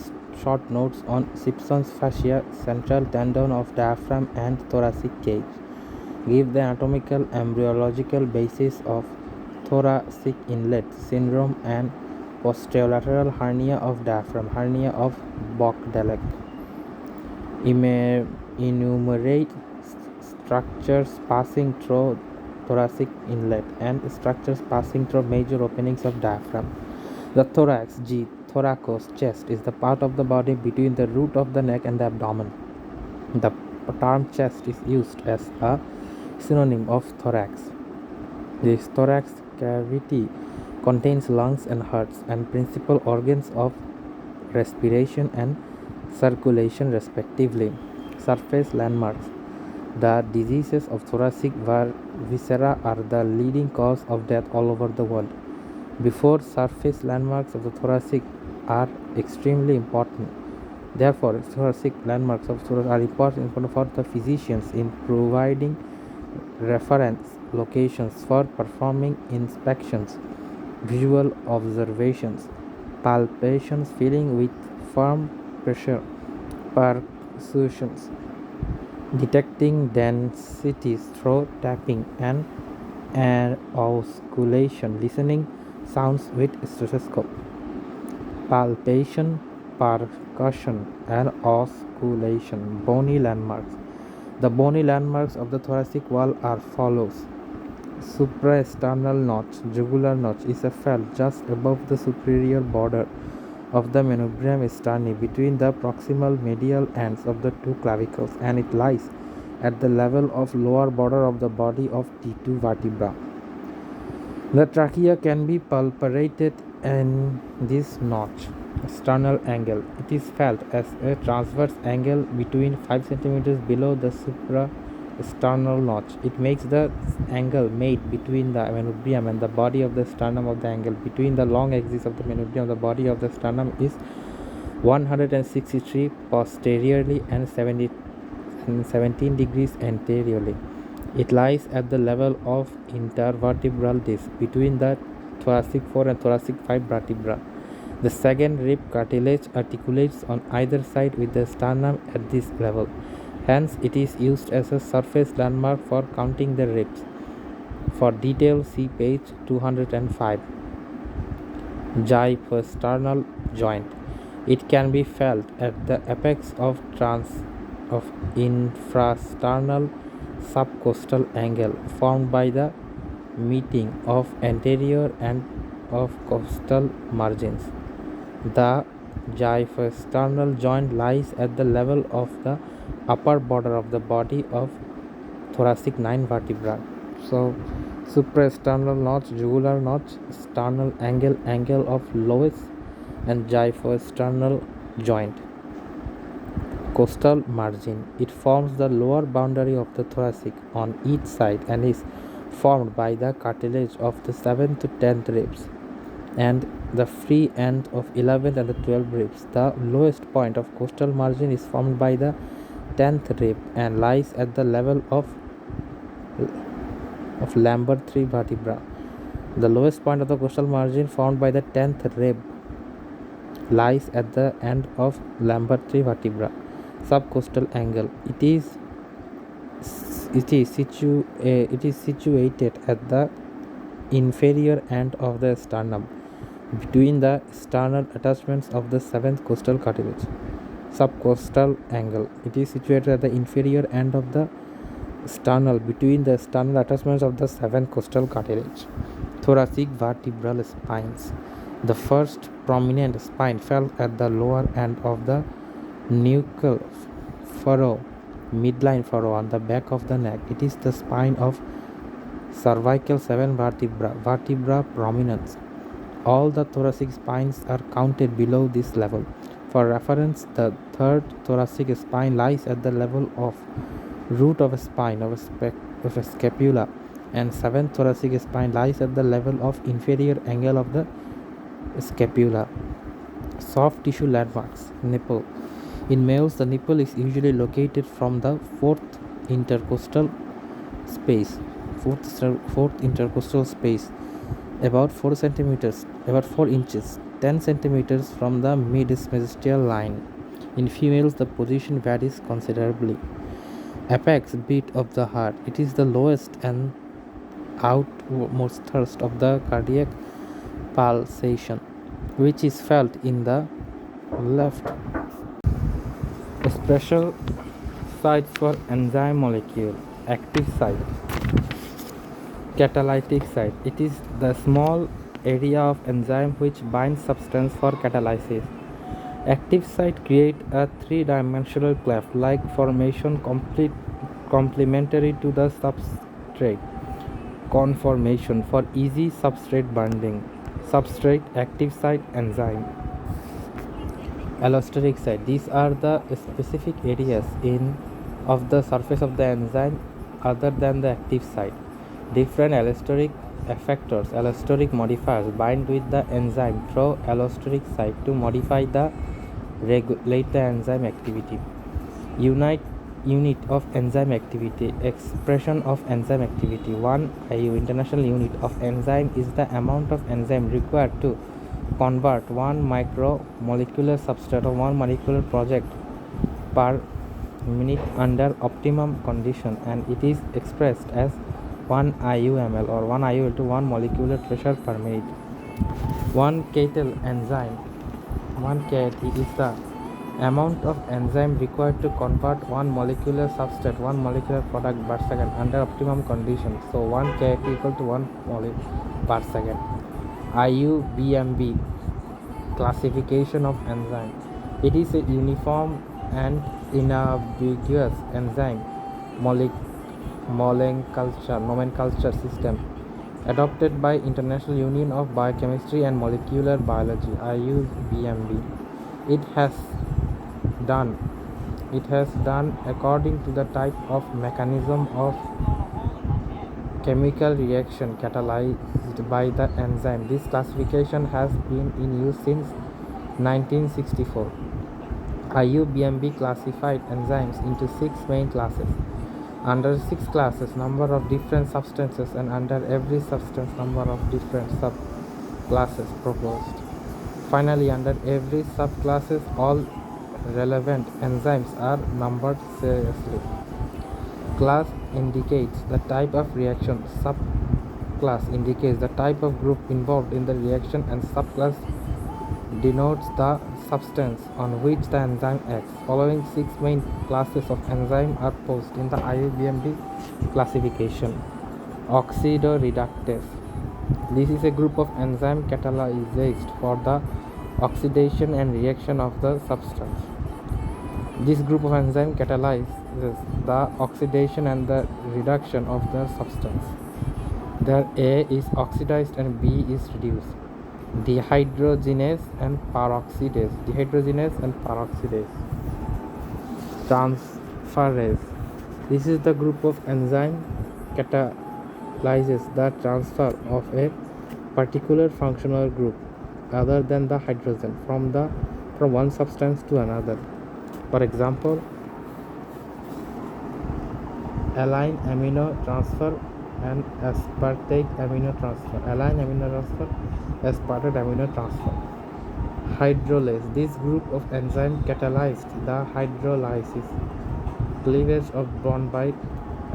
short notes on Simpson's fascia, central tendon of diaphragm and thoracic cage. Give the anatomical embryological basis of thoracic inlet syndrome and posterolateral hernia of diaphragm, hernia of Bok-Delic. enumerate structures passing through thoracic inlet and structures passing through major openings of diaphragm. The thorax, thoracos, chest, is the part of the body between the root of the neck and the abdomen. The term chest is used as a synonym of thorax. This thorax cavity contains lungs and hearts and principal organs of respiration and circulation respectively. Surface landmarks. The diseases of thoracic viscera are the leading cause of death all over the world. Before, surface landmarks of the thoracic are extremely important. Therefore, thoracic landmarks of thorax are important for the physicians in providing reference locations for performing inspections, visual observations, palpations, feeling with firm pressure, percussions, detecting densities through tapping and auscultation, listening sounds with stethoscope, palpation, percussion, and auscultation. Bony landmarks. The bony landmarks of the thoracic wall are follows. Supraesternal notch, jugular notch, is felt just above the superior border of the manubrium sterni between the proximal medial ends of the two clavicles, and it lies at the level of lower border of the body of T2 vertebra. The trachea can be palpated in this notch. Sternal angle. It is felt as a transverse angle between 5 cm below the suprasternal notch. It makes the angle made between the manubrium and the body of the sternum of the angle between the long axis of the manubrium and the body of the sternum is 163 posteriorly and 17 degrees anteriorly. It lies at the level of intervertebral disc between the thoracic 4 and thoracic 5 vertebra. The second rib cartilage articulates on either side with the sternum at this level. Hence, it is used as a surface landmark for counting the ribs. For details, see page 205. Guyton joint. It can be felt at the apex of infrasternal subcostal angle formed by the meeting of anterior and of costal margins. The guyton joint lies at the level of the upper border of the body of thoracic 9 vertebra. So, supraesternal notch, jugular notch, sternal angle, angle of lowest, and guyton joint. Costal margin. It forms the lower boundary of the thoracic on each side and is formed by the cartilage of the 7th to 10th ribs and the free end of 11th and the 12th ribs. The lowest point of costal margin is formed by the 10th rib and lies at the level of Lambert 3 vertebra. The lowest point of the costal margin formed by the 10th rib lies at the end of Lambert 3 vertebra. Subcostal angle. It is situated at the inferior end of the sternum between the sternal attachments of the 7th costal cartilage. Subcostal angle. It is situated at the inferior end of the sternal between the sternal attachments of the 7th costal cartilage. Thoracic vertebral spines. The first prominent spine fell at the lower end of the nuchal furrow, midline furrow on the back of the neck. It is the spine of cervical 7 vertebra prominence. All the thoracic spines are counted below this level. For reference, the third thoracic spine lies at the level of root of a spine of a scapula, and 7th thoracic spine lies at the level of inferior angle of the scapula. Soft tissue landmarks. Nipple. In males, the nipple is usually located from the fourth intercostal space, about 4 centimeters, about 4 inches, 10 centimeters from the mid-mesosteal line. In females, the position varies considerably. Apex beat of the heart. It is the lowest and outmost thrust of the cardiac pulsation, which is felt in the left. A special sites for enzyme molecule. Active site, catalytic site. It is the small area of enzyme which binds substance for catalysis. Active site create a three-dimensional cleft-like formation complementary to the substrate conformation for easy substrate binding. Substrate, active site, enzyme. Allosteric site. These are the specific areas of the surface of the enzyme other than the active site. Different allosteric effectors, allosteric modifiers bind with the enzyme through allosteric site to modify the regulate the enzyme activity. Unit of enzyme activity, expression of enzyme activity. 1 IU, international unit of enzyme, is the amount of enzyme required to convert 1 micromolecular substrate or 1 molecular project per minute under optimum condition, and it is expressed as 1 IU/ml or 1 IU into 1 molecular pressure per minute. 1 kettle enzyme, 1 KT is the amount of enzyme required to convert 1 molecular substrate 1 molecular product per second under optimum conditions. So 1 KT equal to 1 mole per second. IUBMB, classification of enzyme. It is a uniform and unambiguous enzyme nomenclature system adopted by International Union of Biochemistry and Molecular Biology, IUBMB. It has done according to the type of mechanism of chemical reaction catalyzed by the enzyme. This classification has been in use since 1964. IUBMB classified enzymes into 6 main classes. Under 6 classes, number of different substances, and under every substance, number of different subclasses proposed. Finally, under every subclasses, all relevant enzymes are numbered seriously. Class indicates the type of reaction, subclass indicates the type of group involved in the reaction, and subclass denotes the substance on which the enzyme acts. Following 6 main classes of enzyme are posed in the IUBMB classification. Oxidoreductase. This is a group of enzyme catalyzed for the oxidation and reaction of the substance. This group of enzyme catalyzes the oxidation and the reduction of the substance. There A is oxidized and B is reduced. Dehydrogenase and peroxidase. Transferase. This is the group of enzyme catalyzes the transfer of a particular functional group other than the hydrogen from one substance to another. For example, align amino transfer and aspartate amino transfer. Aspartate amino transfer. Hydrolase. This group of enzyme catalyzed the hydrolysis, cleavage of bond by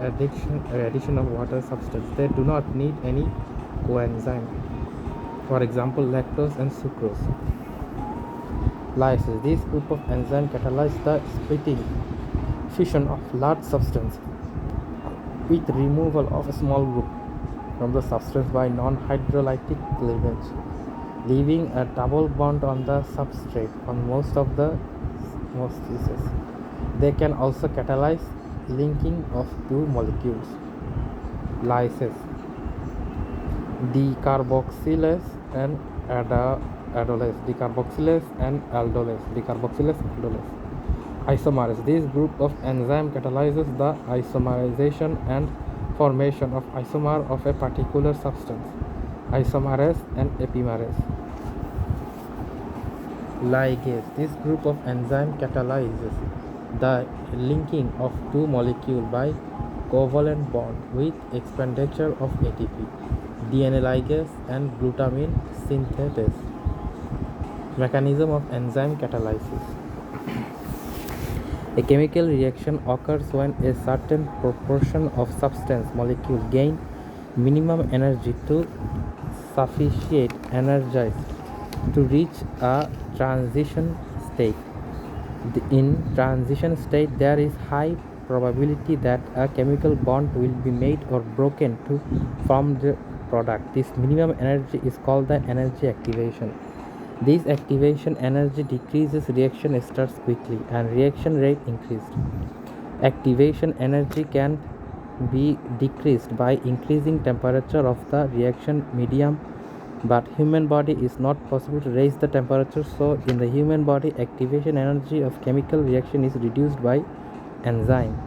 addition of water substance. They do not need any coenzyme. For example, lactose and sucrose. Lysis. This group of enzyme catalyzed the fission of large substance with removal of a small group from the substance by non-hydrolytic cleavage, leaving a double bond on the substrate on most cases. They can also catalyze linking of 2 molecules. Lysis. Decarboxylase and aldolase. Isomerase. This group of enzyme catalyzes the isomerization and formation of isomer of a particular substance. Isomerase and epimerase. Ligase. This group of enzyme catalyzes the linking of 2 molecules by covalent bond with expenditure of ATP. DNA ligase and glutamine synthetase. Mechanism of enzyme catalysis. A chemical reaction occurs when a certain proportion of substance molecule gain minimum energy to sufficient energized to reach a transition state. In transition state, there is high probability that a chemical bond will be made or broken to form the product. This minimum energy is called the energy activation. This activation energy decreases, reaction starts quickly and reaction rate increased. Activation energy can be decreased by increasing temperature of the reaction medium, but human body is not possible to raise the temperature, so in the human body activation energy of chemical reaction is reduced by enzyme.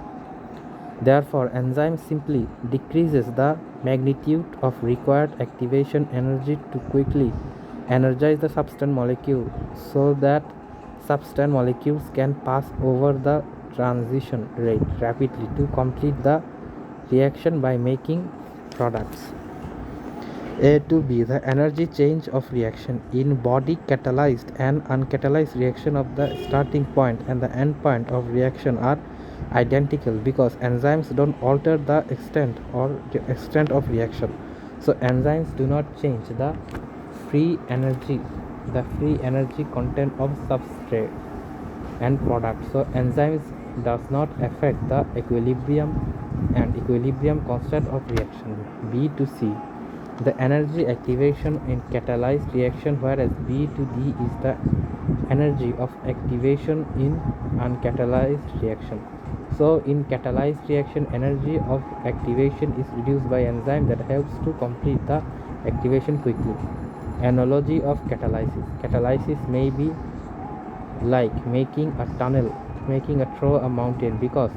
Therefore, enzyme simply decreases the magnitude of required activation energy to quickly energize the substance molecule so that substance molecules can pass over the transition rate rapidly to complete the reaction by making products. A to B, the energy change of reaction in body catalyzed and uncatalyzed reaction of the starting point and the end point of reaction are identical because enzymes don't alter the extent of reaction. So enzymes do not change the free energy content of substrate and product. So enzymes does not affect the equilibrium constant of reaction. B to C, the energy activation in catalyzed reaction, whereas B to D is the energy of activation in uncatalyzed reaction. So in catalyzed reaction, energy of activation is reduced by enzyme that helps to complete the activation quickly. Analogy of catalysis. Catalysis may be like making a tunnel, through a mountain, because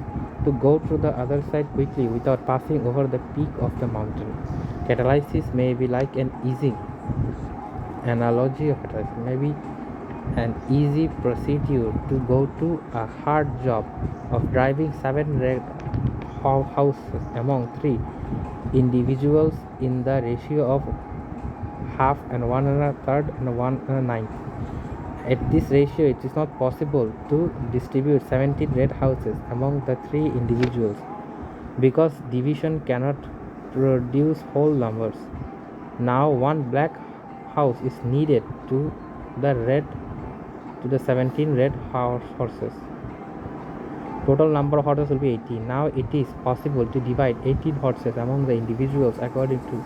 to go through the other side quickly without passing over the peak of the mountain. Catalysis may be like an easy analogy of catalysis may be an easy procedure to go to a hard job of driving 7 red houses among 3 individuals in the ratio of half and 1 1/3 and 1 1/9. At this ratio, it is not possible to distribute 17 red houses among the 3 individuals because division cannot produce whole numbers. Now one black house is needed to the 17 red horses. Total number of horses will be 18. Now it is possible to divide 18 horses among the individuals according to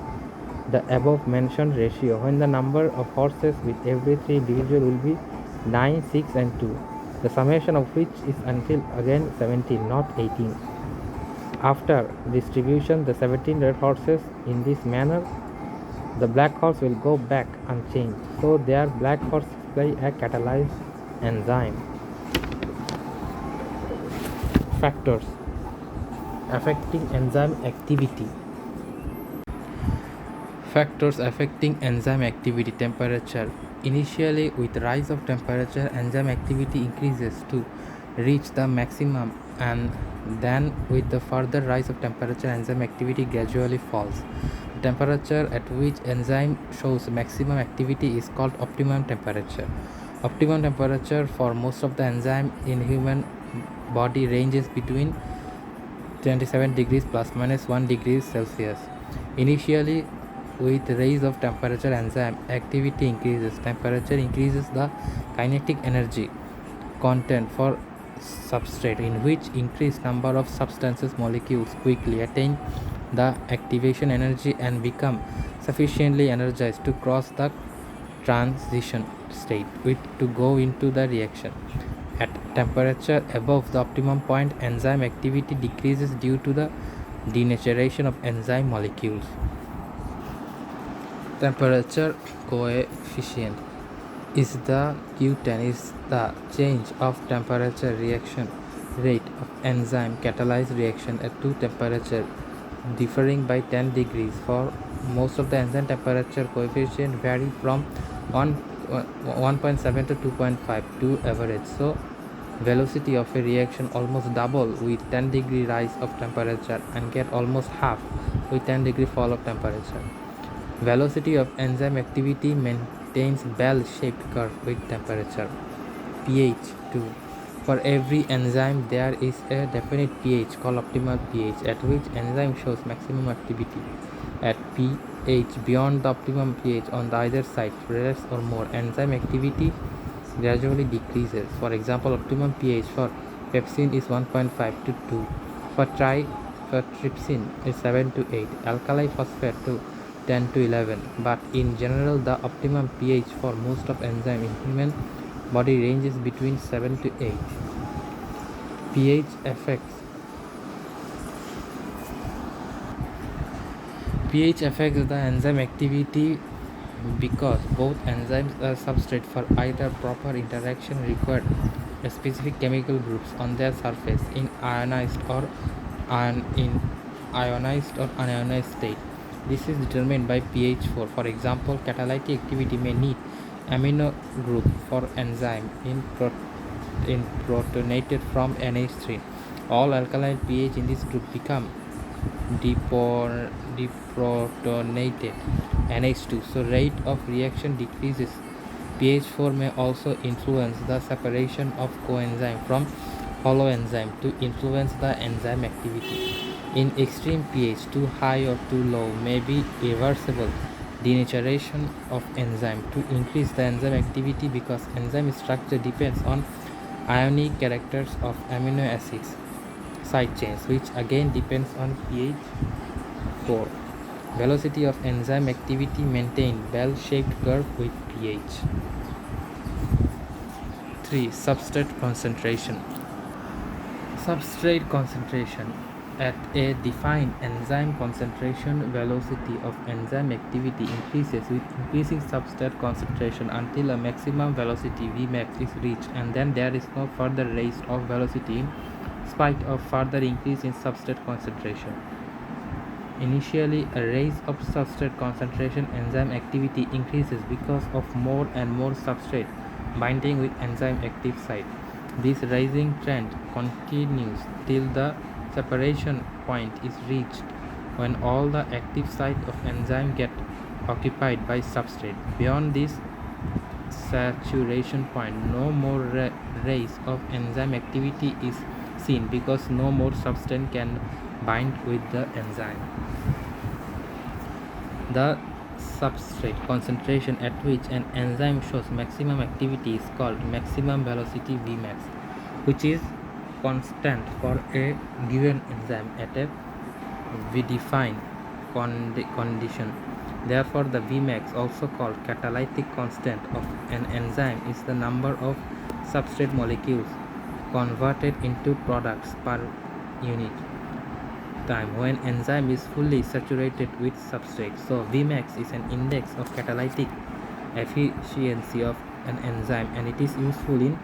the above mentioned ratio, when the number of horses with every 3 individual will be 9, 6 and 2, the summation of which is until again 17, not 18. After distribution the 17 red horses in this manner, the black horse will go back unchanged, so their black horse play a catalyzed enzyme. Factors affecting enzyme activity. Factors affecting enzyme activity. Temperature. Initially, with rise of temperature, enzyme activity increases to reach the maximum, and then with the further rise of temperature, enzyme activity gradually falls. Temperature at which enzyme shows maximum activity is called optimum temperature. Optimum temperature for most of the enzyme in human body ranges between 27 degrees plus minus 1 degrees Celsius. Initially, with rise of temperature, enzyme activity increases. Temperature increases the kinetic energy content for substrate, in which increased number of substances molecules quickly attain the activation energy and become sufficiently energized to cross the transition state to go into the reaction. At temperature above the optimum point, enzyme activity decreases due to the denaturation of enzyme molecules. Temperature coefficient is the Guyton is the change of temperature reaction rate of enzyme catalyzed reaction at 2 temperature differing by 10 degrees. For most of the enzyme, temperature coefficient vary from 1.7 to 2.5 to average. So velocity of a reaction almost double with 10 degree rise of temperature and get almost half with 10 degree fall of temperature. Velocity of enzyme activity maintains bell-shaped curve with temperature. pH 2. For every enzyme there is a definite pH called optimal pH at which enzyme shows maximum activity. At pH beyond the optimum pH on the either side, less or more, enzyme activity gradually decreases. For example, optimum pH for pepsin is 1.5 to 2. For trypsin is 7 to 8, alkali phosphate to 10 to 11, but in general the optimum pH for most of enzyme in human body ranges between 7 to 8. pH affects the enzyme activity because both enzymes are substrate for either proper interaction required specific chemical groups on their surface in ionized or unionized state. This is determined by pH 4. For example, catalytic activity may need amino group for enzyme in protonated from NH3. All alkaline pH in this group become deprotonated NH2, so rate of reaction decreases. pH 4 may also influence the separation of coenzyme from holoenzyme to influence the enzyme activity. In extreme pH, too high or too low may be irreversible denaturation of enzyme to increase the enzyme activity because enzyme structure depends on ionic characters of amino acids side chains, which again depends on pH 4. Velocity of enzyme activity maintained bell-shaped curve with pH. 3. Substrate concentration. Substrate concentration. At a defined enzyme concentration, velocity of enzyme activity increases with increasing substrate concentration until a maximum velocity Vmax is reached, and then there is no further raise of velocity in spite of further increase in substrate concentration. Initially, a raise of substrate concentration enzyme activity increases because of more and more substrate binding with enzyme active site. This rising trend continues till the separation point is reached when all the active site of enzyme get occupied by substrate. Beyond this saturation point, no more rise of enzyme activity is seen because no more substance can bind with the enzyme. The substrate concentration at which an enzyme shows maximum activity is called maximum velocity Vmax, which is constant for a given enzyme at a defined condition. Therefore, the Vmax, also called catalytic constant of an enzyme, is the number of substrate molecules converted into products per unit time when enzyme is fully saturated with substrate. So Vmax is an index of catalytic efficiency of an enzyme, and it is useful in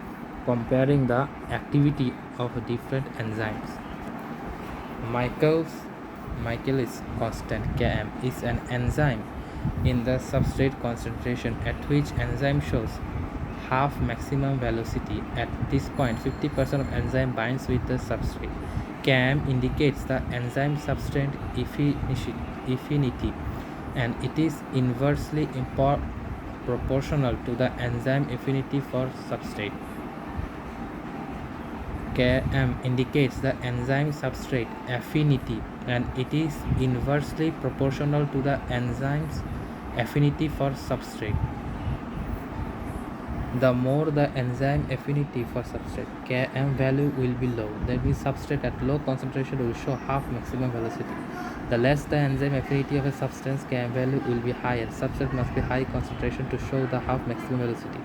comparing the activity of different enzymes. Michaelis constant Km is an enzyme in the substrate concentration at which enzyme shows half maximum velocity. At this point, 50% of enzyme binds with the substrate. Km indicates the enzyme substrate affinity, and it is inversely proportional to the enzyme affinity for substrate. Km indicates the enzyme substrate affinity, and it is inversely proportional to the enzyme's affinity for substrate. The more the enzyme affinity for substrate, Km value will be low. That means substrate at low concentration will show half maximum velocity. The less the enzyme affinity of a substance, Km value will be higher. Substrate must be high concentration to show the half maximum velocity.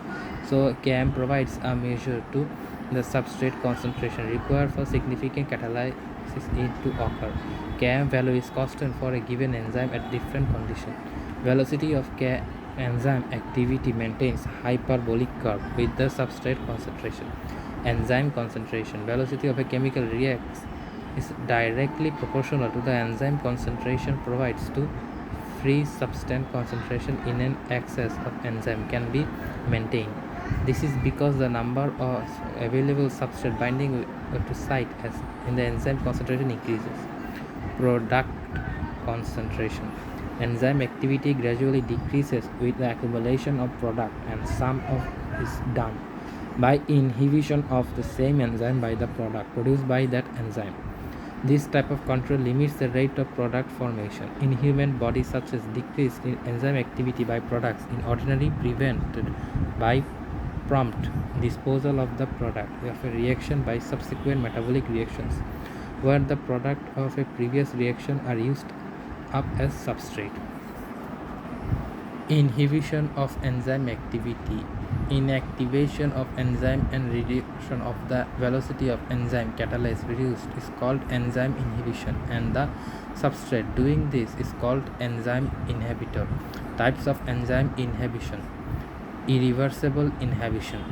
So Km provides a measure to the substrate concentration required for significant catalysis to occur. Km value is constant for a given enzyme at different conditions. Velocity of enzyme activity maintains hyperbolic curve with the substrate concentration. Enzyme concentration. Velocity of a chemical reacts is directly proportional to the enzyme concentration provides to free substance concentration in an excess of enzyme can be maintained. This is because the number of available substrate binding to site as in the enzyme concentration increases. Product concentration. Enzyme activity gradually decreases with the accumulation of product, and some of is done by inhibition of the same enzyme by the product produced by that enzyme. This type of control limits the rate of product formation. In human body, such as decrease in enzyme activity by products in ordinary prevented by prompt disposal of the product of a reaction by subsequent metabolic reactions. where the product of a previous reaction are used up as substrate. Inhibition of enzyme activity. Inactivation of enzyme and reduction of the velocity of enzyme catalyze reduced is called enzyme inhibition, and the substrate doing this is called enzyme inhibitor. Types of enzyme inhibition. Irreversible inhibition.